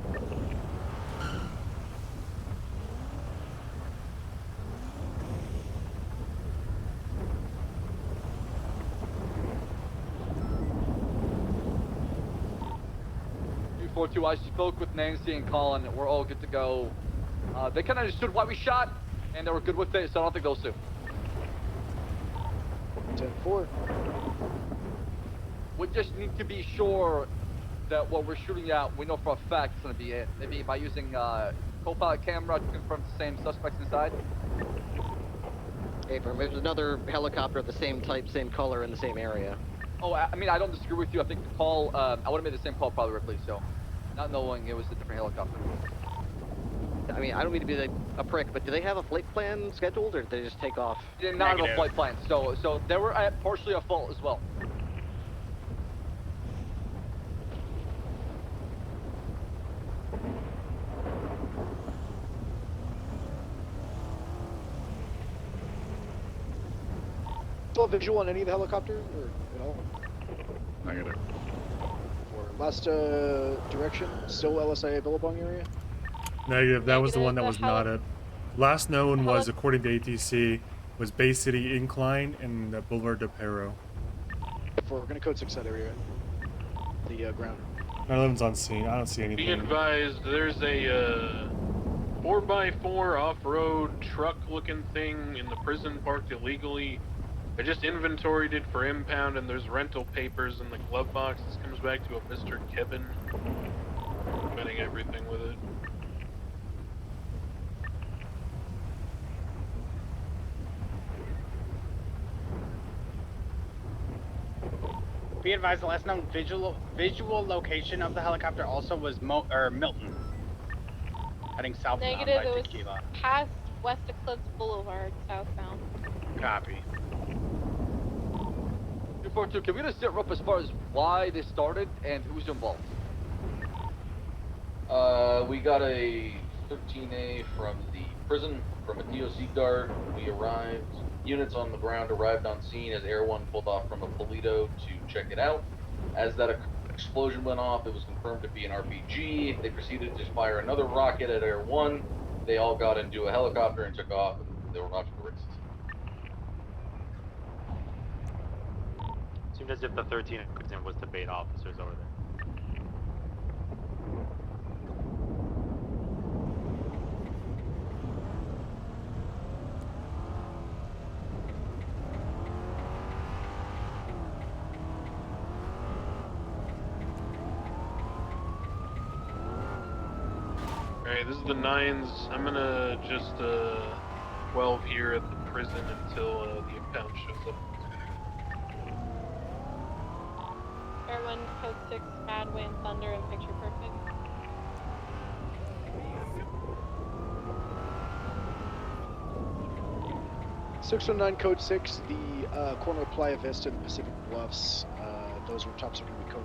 I spoke with Nancy and Colin. We're all good to go. They kind of understood why we shot, and they were good with it, so I don't think they'll sue. 10-4. We just need to be sure that what we're shooting at, we know for a fact it's going to be it. Maybe by using co-pilot camera to confirm the same suspects inside. Hey, there's another helicopter of the same type, same color, in the same area. Oh, I mean, I don't disagree with you. I think the call, I would have made the same call probably, Ripley, so not knowing it was a different helicopter. I mean, I don't mean to be like a prick, but do they have a flight plan scheduled, or did they just take off? They did not have a flight plan, so they were at partially at fault as well. Still a visual on any of the helicopters, or at all? Negative. Or last direction, still LSIA Billabong area? Negative. That was the one that was not Negative. Last known was, according to ATC, was Bay City Incline and Boulevard de Perro. We're gonna code 6 that area. The ground. 911's on scene. I don't see anything. Be advised, there's a 4x4 off-road truck-looking thing in the prison parked illegally. I just inventoried it for impound, and there's rental papers in the glove box. This comes back to a Mr. Kevin. Getting everything with it. Be advised, the last known visual location of the helicopter also was Milton. Heading southbound Negative, by it was Tequila. past West Eclipse Boulevard, southbound. Copy. 242, can we just sit up as far as why this started and who's involved? We got a 13A from the prison, from a DOC guard. We arrived. Units on the ground arrived on scene as Air 1 pulled off from a Polito to check it out. As that explosion went off, it was confirmed to be an RPG. They proceeded to fire another rocket at Air 1. They all got into a helicopter and took off, and they were off to the races. Seemed as if the 13 was the bait officers over there. Alright, this is the 9s. I'm gonna just 12 here at the prison until the impound shows up. Air 1, code 6, Mad Wind, Thunder, and Picture Perfect. (609) code 6, the corner of Playa Vista and the Pacific Bluffs. Those rooftops are going to be code.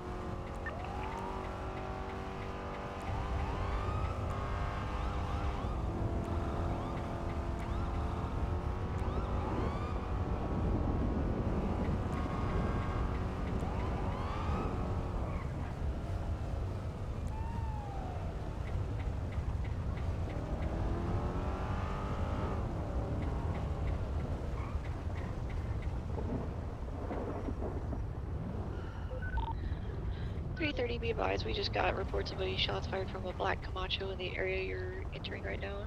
Be advised, we just got reports of a shots fired from a black Camacho in the area you're entering right now.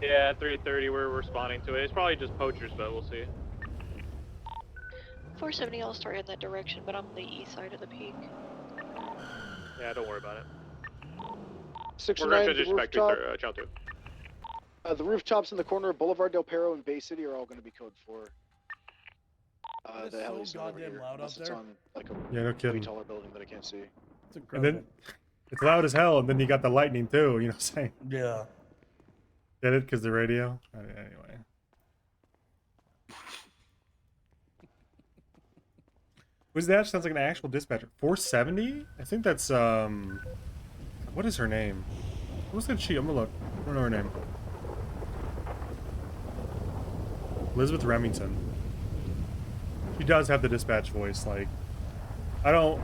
Yeah, at 3:30 we're responding to it. It's probably just poachers, but we'll see. 470, I'll start in that direction, but I'm on the east side of the peak. Yeah, don't worry about it. 609, We're going to the rooftop. channel 2. The rooftops in the corner of Boulevard Del Perro and Bay City are all going to be code 4. It's The so heli's not over goddamn here, loud unless up it's there. on like a Yeah, no way kidding. taller building that I can't see. It's And incredible. then it's loud as hell, and then you got the lightning too. You know what I'm saying? Yeah. Get it? Because the radio. Anyway. Who's that? Sounds like an actual dispatcher. 470? I think that's what is her name? What's that she? I'm gonna look. I don't know her name. Elizabeth Remington. She does have the dispatch voice, like, I don't,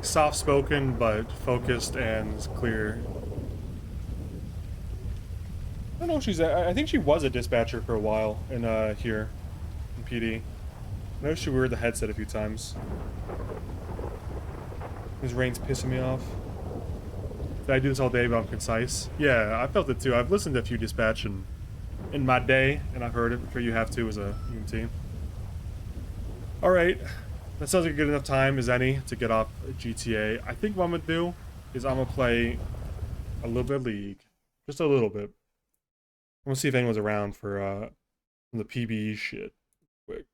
soft-spoken, but focused and clear. I don't know if she's, I think she was a dispatcher for a while in, here, in PD. I know she wore the headset a few times. This rain's pissing me off. I do this all day, but I'm concise. Yeah, I felt it too. I've listened to a few dispatch in my day, and I've heard it. I'm sure you have too as a EMT. Alright, that sounds like a good enough time as any to get off GTA. I think what I'm going to do is I'm going to play a little bit of League. Just a little bit. I'm going to see if anyone's around for the PBE shit. Quick.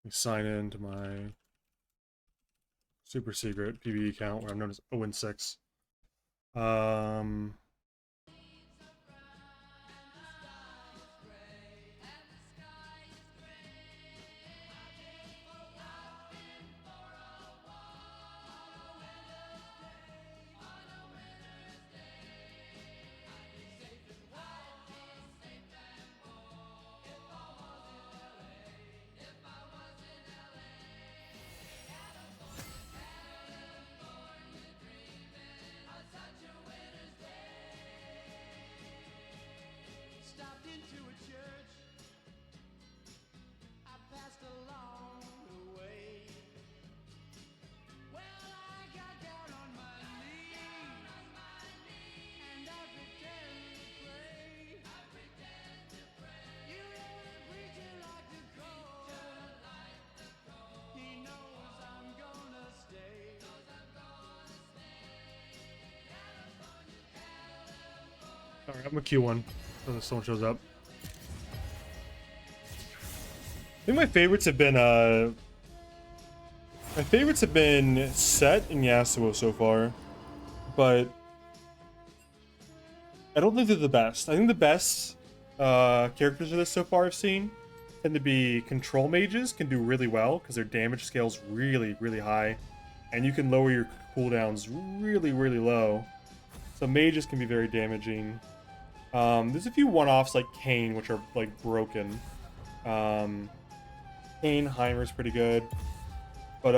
Let me sign in to my super secret PBE account where I'm known as Owen 6. Alright, I'm gonna queue one so someone shows up. I think my favorites have been Set and Yasuo so far, but I don't think they're the best. I think the best characters of this so far I've seen tend to be control mages. Can do really well because their damage scale's really, really high, and you can lower your cooldowns really, really low. So mages can be very damaging. There's a few one-offs like Kayn, which are like broken. Kayn, Heimer's pretty good, but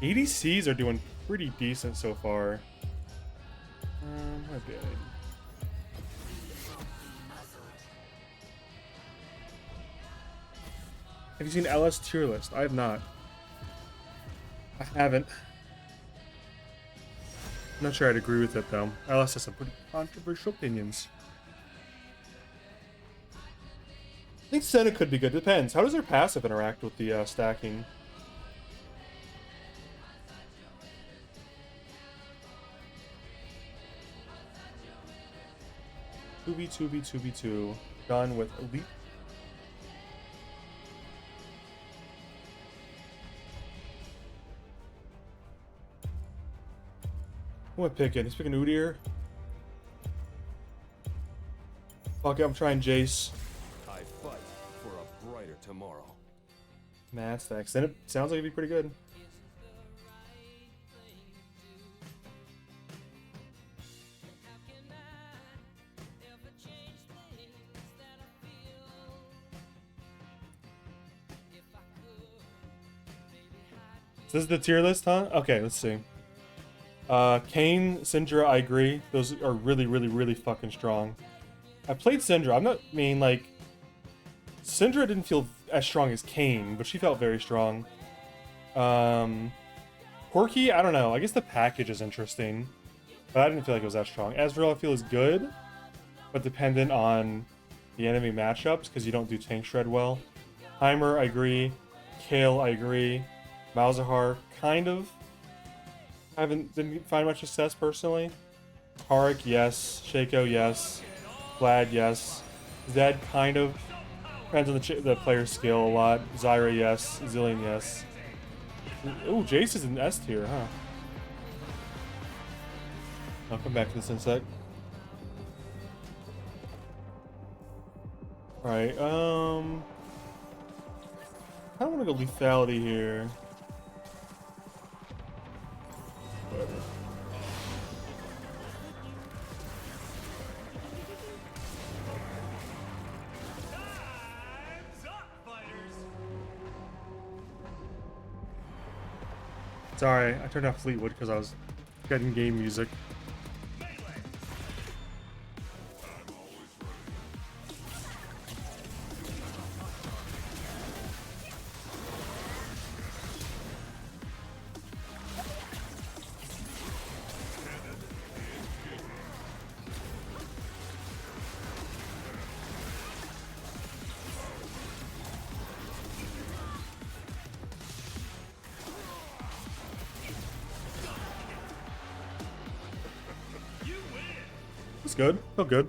ADCs are doing pretty decent so far. My bad. Have you seen LS tier list? I have not. I haven't. I'm not sure I'd agree with it though. LS has some pretty controversial opinions. I think Senna could be good. Depends. How does their passive interact with the stacking? $2v2v2v2. Done with elite. Who am I picking? He's picking Udyr. Fuck it, I'm trying Jace. I fight for a brighter tomorrow. Mad stacks. Then it sounds like it'd be pretty good. This is the tier list, huh? Okay, let's see. Kayn, Syndra, I agree. Those are really, really, really fucking strong. I played Syndra. I'm not mean like Syndra didn't feel as strong as Kayn, but she felt very strong. Quirky, I don't know. I guess the package is interesting, but I didn't feel like it was that strong. Ezreal, I feel is good, but dependent on the enemy matchups because you don't do tank shred well. Heimer, I agree. Kale, I agree. Malzahar, kind of. I didn't find much success personally. Taric, yes. Shaco, yes. Vlad, yes. Zed, kind of. Depends on the player's skill a lot. Zyra, yes. Zillion, yes. Ooh, Jace is in S tier, huh? I'll come back to this in a sec. Alright, I don't want to go lethality here. Sorry, I turned off Fleetwood because I was getting game music. It's good. Feel good.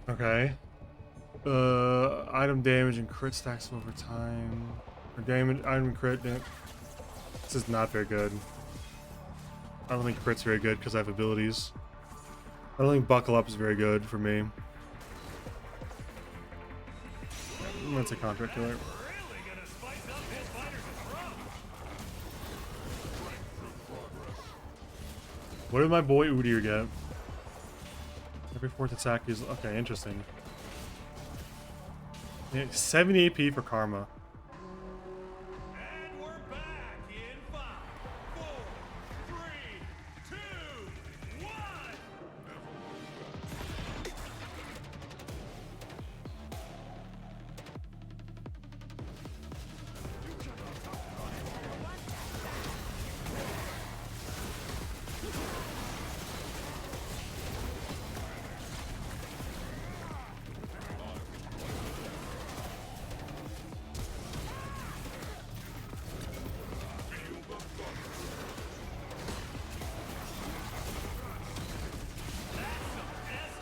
Okay. Item damage and crit stacks over time. Or damage, item and crit. This is not very good. I don't think crit's very good because I have abilities. I don't think Buckle Up is very good for me. That's a contract killer. What did my boy Udyr get? Every fourth attack is... Okay, interesting. Yeah, 70 AP for Karma.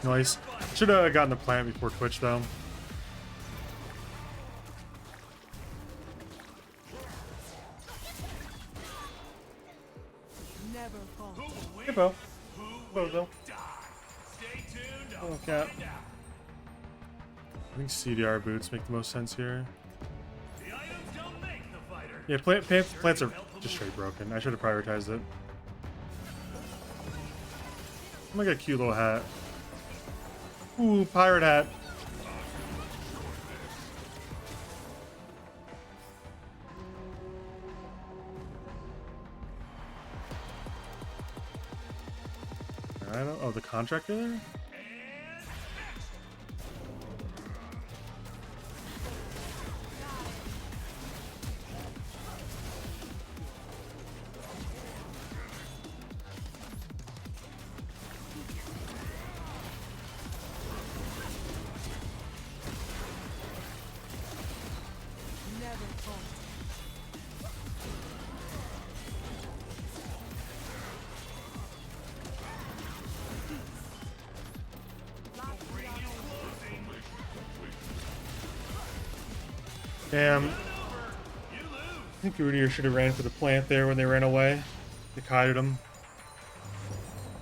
Nice. Should have gotten the plant before Twitch though. Hey, Bo. Bozo. Oh, cat. I think CDR boots make the most sense here. Yeah, plants are just straight broken. I should have prioritized it. I'm gonna get a cute little hat. Ooh, pirate hat. I don't. Oh, the contractor there? Damn. I think Rudier should have ran for the plant there when they ran away. They kited him.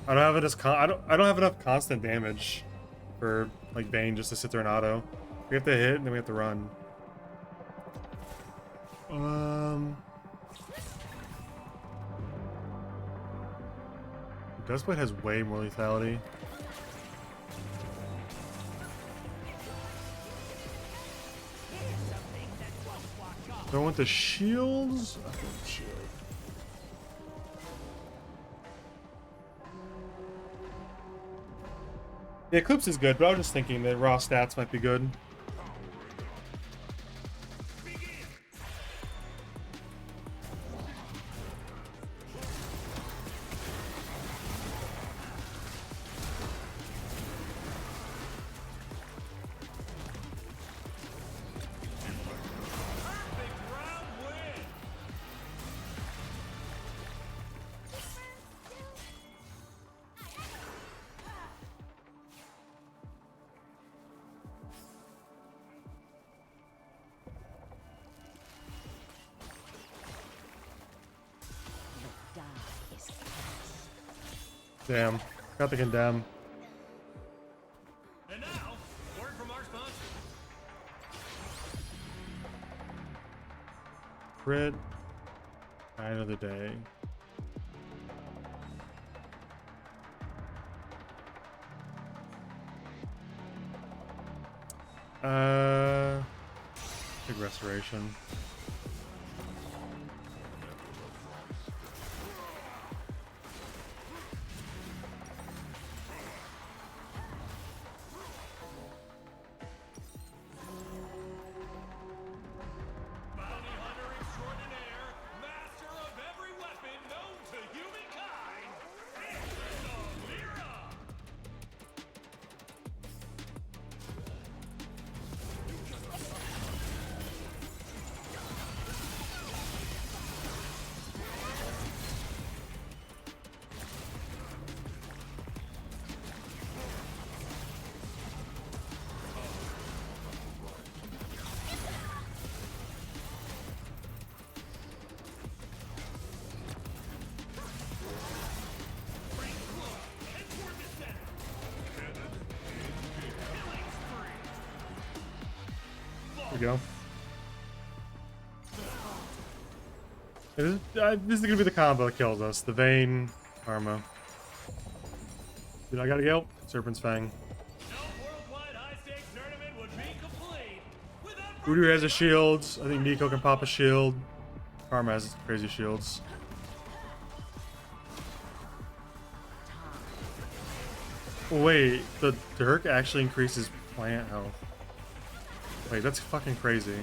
I don't have it as I don't have enough constant damage for like Bane just to sit there and auto. We have to hit and then we have to run. Duskblade has way more lethality. Do I want the shields? I think the shield. The Eclipse is good, but I was just thinking that raw stats might be good. Damn, got the condemn. And now, word from our sponsor. Crit. End of the day. Big restoration. There we go. This is gonna be the combo that kills us. The Vayne Karma. Dude, I gotta go. Serpent's Fang. Voodoo has a shield. I think Nico can pop a shield. Karma has crazy shields. Wait, the Dirk actually increases plant health. Wait, that's fucking crazy.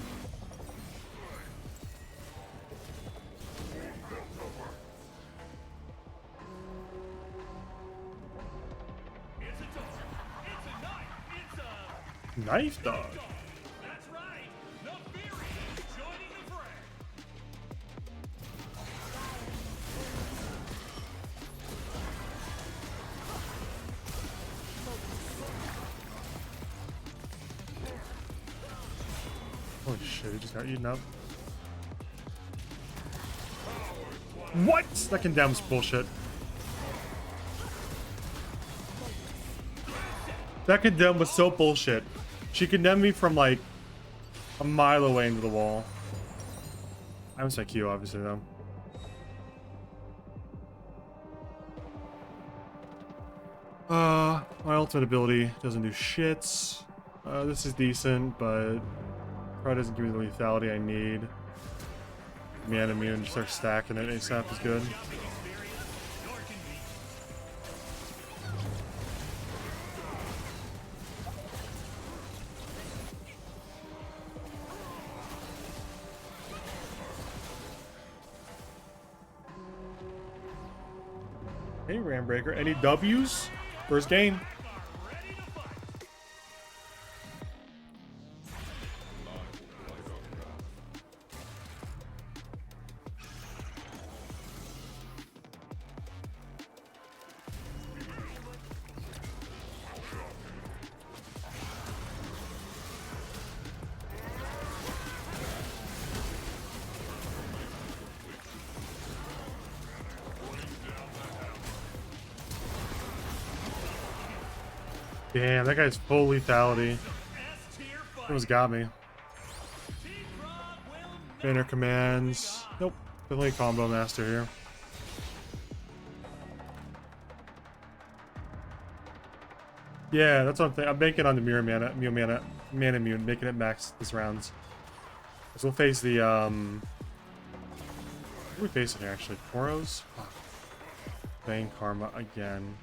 Knife dog. shit, he just got eaten up. What? That condemns bullshit. That condemn was so bullshit. She condemned me from like a mile away into the wall. I was like Q, obviously, though. My ultimate ability doesn't do shit. This is decent, but probably doesn't give me the lethality I need. Man immune, just start stacking it ASAP is good. Hey, Rambreaker. Any W's? First game. Damn, that guy's full lethality. Almost got me. Banner commands. Nope. Definitely combo master here. Yeah, that's what I'm thinking. I'm banking on the mana immune, making it max this round. So we'll face the what are we facing here actually? Poros? Bane Karma again.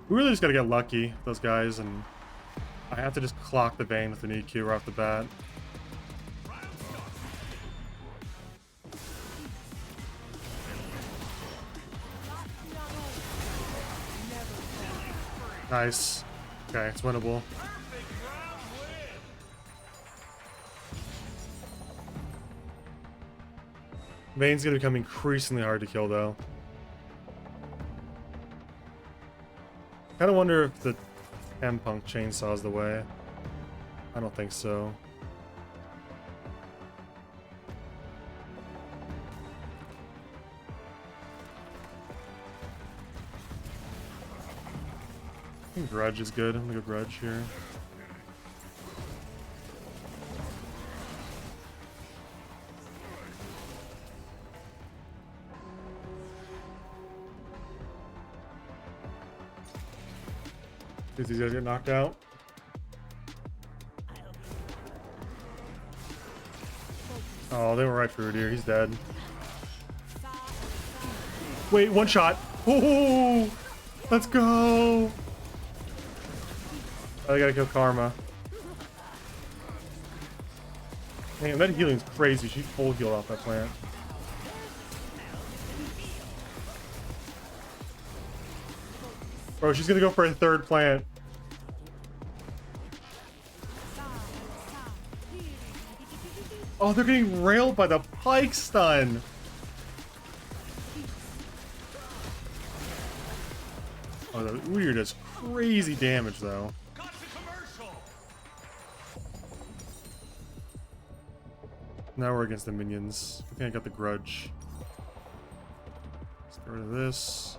We really just gotta get lucky with those guys, and I have to just clock the Bane with an EQ right off the bat. Nice. Okay, it's winnable. Vane's gonna become increasingly hard to kill, though. I kind of wonder if the M-Punk chainsaw's the way. I don't think so. I think Grudge is good. I'm gonna go Grudge here. Did these guys get knocked out? Oh, they were right for Rudier. He's dead. Wait, one shot. Ooh, let's go. I gotta kill Karma. Damn, that healing's crazy. She full healed off that plant. Bro, she's gonna go for a third plant. Oh, they're getting railed by the pike stun. Oh, the Weird does crazy damage though. Now we're against the minions. I think I got the Grudge. Let's get rid of this.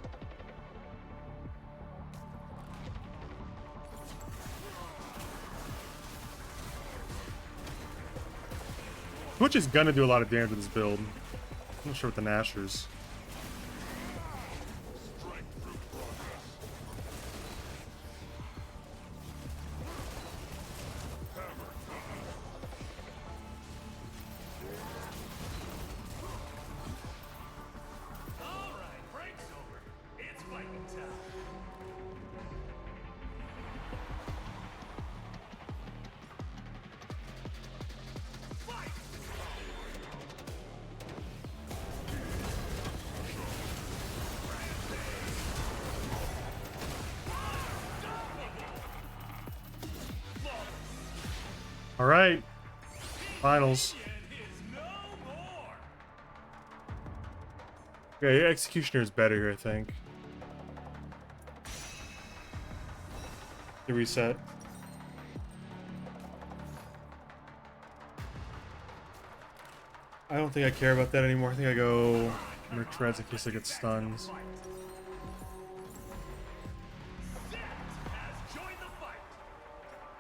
Twitch is gonna do a lot of damage with this build. I'm not sure with the Nashers. All right, finals. Okay, Executioner is better here, I think. The reset. I don't think I care about that anymore. I think I go Mertreads in case I get stuns.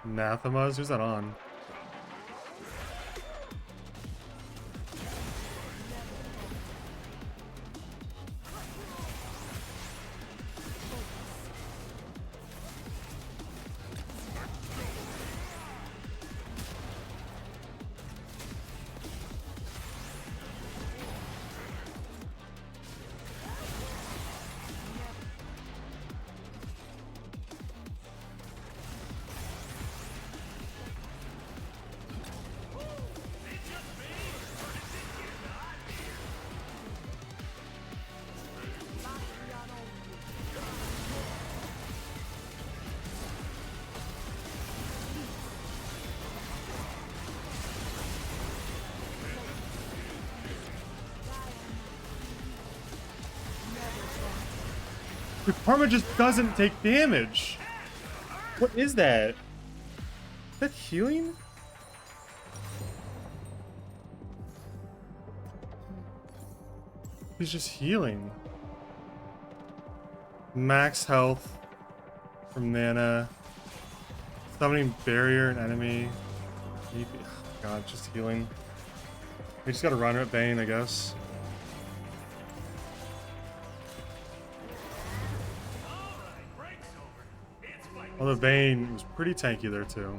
Anathemas? Who's that on? The Karma just doesn't take damage. What is that? Is that healing? He's just healing. Max health from mana. Summoning barrier and enemy. Oh God, just healing. We just gotta run at Bane, I guess. Although Bane was pretty tanky there too.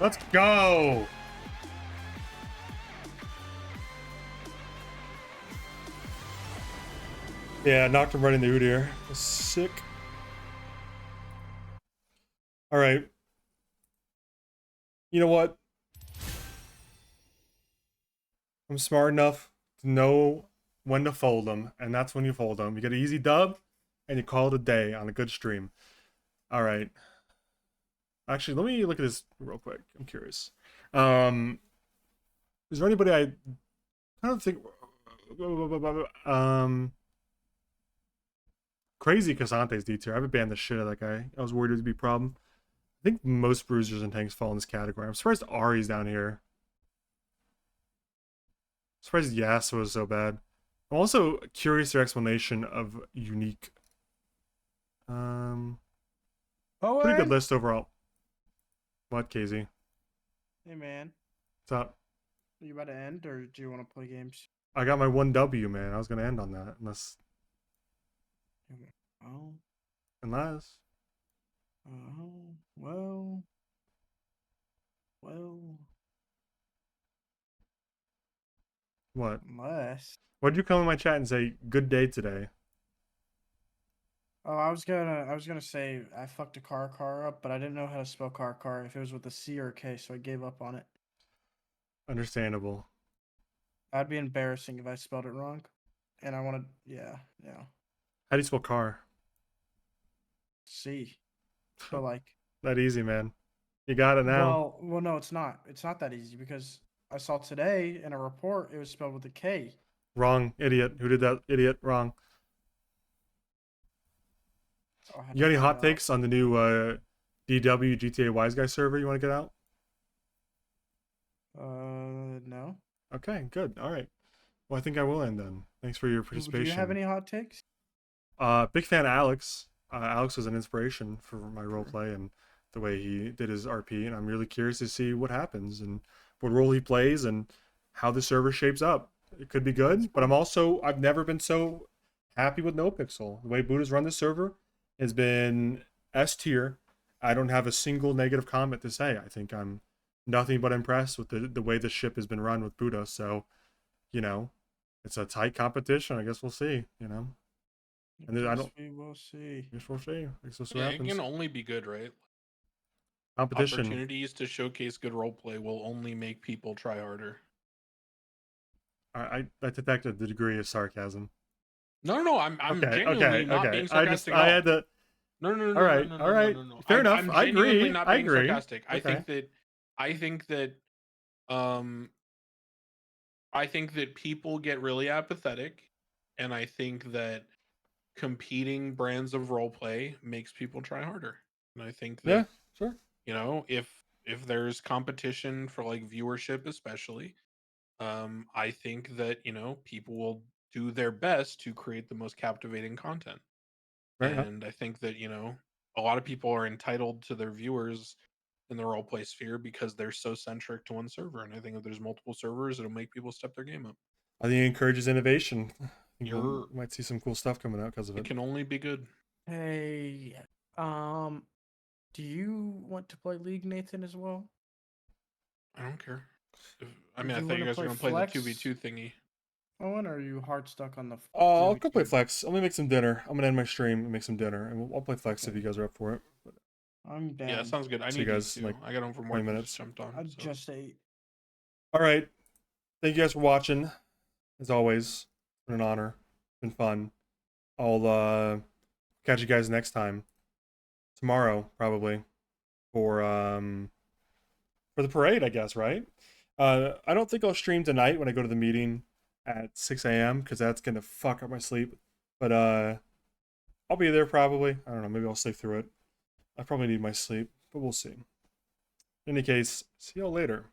Let's go! Yeah, knocked him right in the Udyr. Sick. Alright. You know what? I'm smart enough to know when to fold them, and that's when you fold them. You get an easy dub, and you call it a day on a good stream. Alright. Actually, let me look at this real quick. I'm curious. Is there anybody I don't think... Crazy Casante's D tier. I haven't banned the shit out of that guy. I was worried it would be a problem. I think most bruisers and tanks fall in this category. I'm surprised Ari's down here. I'm surprised Yasuo was so bad. I'm also curious their explanation of unique. Owen? Pretty good list overall. What, KZ? Hey man. What's up? Are you about to end, or do you want to play games? I got my 1W, man. I was gonna end on that, unless. Oh. Unless. Oh. Well. What? Unless. Why'd you come in my chat and say good day today? Oh, I was gonna say I fucked a car up, but I didn't know how to spell car if it was with a C or a K, so I gave up on it. Understandable. That'd be embarrassing if I spelled it wrong, and I wanted, yeah. How do you spell car? C. But like. That easy, man. You got it now. Well, no, it's not. It's not that easy because I saw today in a report it was spelled with a K. Wrong, idiot. Who did that? Idiot. Wrong. Oh, You got any hot takes on the new DW GTA Wise Guy server you want to get out? No. Okay, good. All right. Well, I think I will end then. Thanks for your participation. Do you have any hot takes? Big fan of Alex. Alex was an inspiration for my roleplay and the way he did his RP, and I'm really curious to see what happens and what role he plays and how the server shapes up. It could be good, but I've never been so happy with NoPixel. The way Buddha's run the server has been S tier. I don't have a single negative comment to say. I think I'm nothing but impressed with the way the ship has been run with Buddha. So, you know, it's a tight competition. I guess we'll see, you know. And then We will see. I guess we'll see. I guess we'll see Yeah, what it happens. can only be good, right? Competition. Opportunities to showcase good roleplay will only make people try harder. I detected the degree of sarcasm. No, I'm Okay, genuinely not being sarcastic. I had to. No, no, no, All no, right, no, no, all no, right. no, no. Fair enough. I'm I genuinely agree. not I being agree. sarcastic. Okay. I think that people get really apathetic, and I think that competing brands of roleplay makes people try harder. And I think Yeah, that sure. you know, if there's competition for like viewership, especially, I think that people will do their best to create the most captivating content. Fair enough. And I think that a lot of people are entitled to their viewers in the roleplay sphere because they're so centric to one server. And I think if there's multiple servers, it'll make people step their game up. I think it encourages innovation. I think we You're might see some cool stuff coming out because of It it. can only be good. Hey, do you want to play League, Nathan, as well? I don't care. I Do mean, I you thought you wanna guys were play gonna play Flex? the 2v2 thingy. Owen, or are you hard stuck on the? I'll go play Flex. I'm gonna make some dinner. I'm gonna end my stream and make some dinner, and I'll play Flex if you guys are up for it. I'm down. Yeah, sounds good. I See need you guys to in, eat like too. I got home from 20 work and minutes. just jumped on. I so. just ate. All right. Thank you guys for watching. As always, it's been an honor. It's been fun. I'll catch you guys next time. Tomorrow, probably. For the parade, I guess, right? I don't think I'll stream tonight when I go to the meeting at 6 a.m. because that's gonna fuck up my sleep. But I'll be there probably. I don't know, maybe I'll sleep through it. I probably need my sleep, but we'll see. In any case, see y'all later.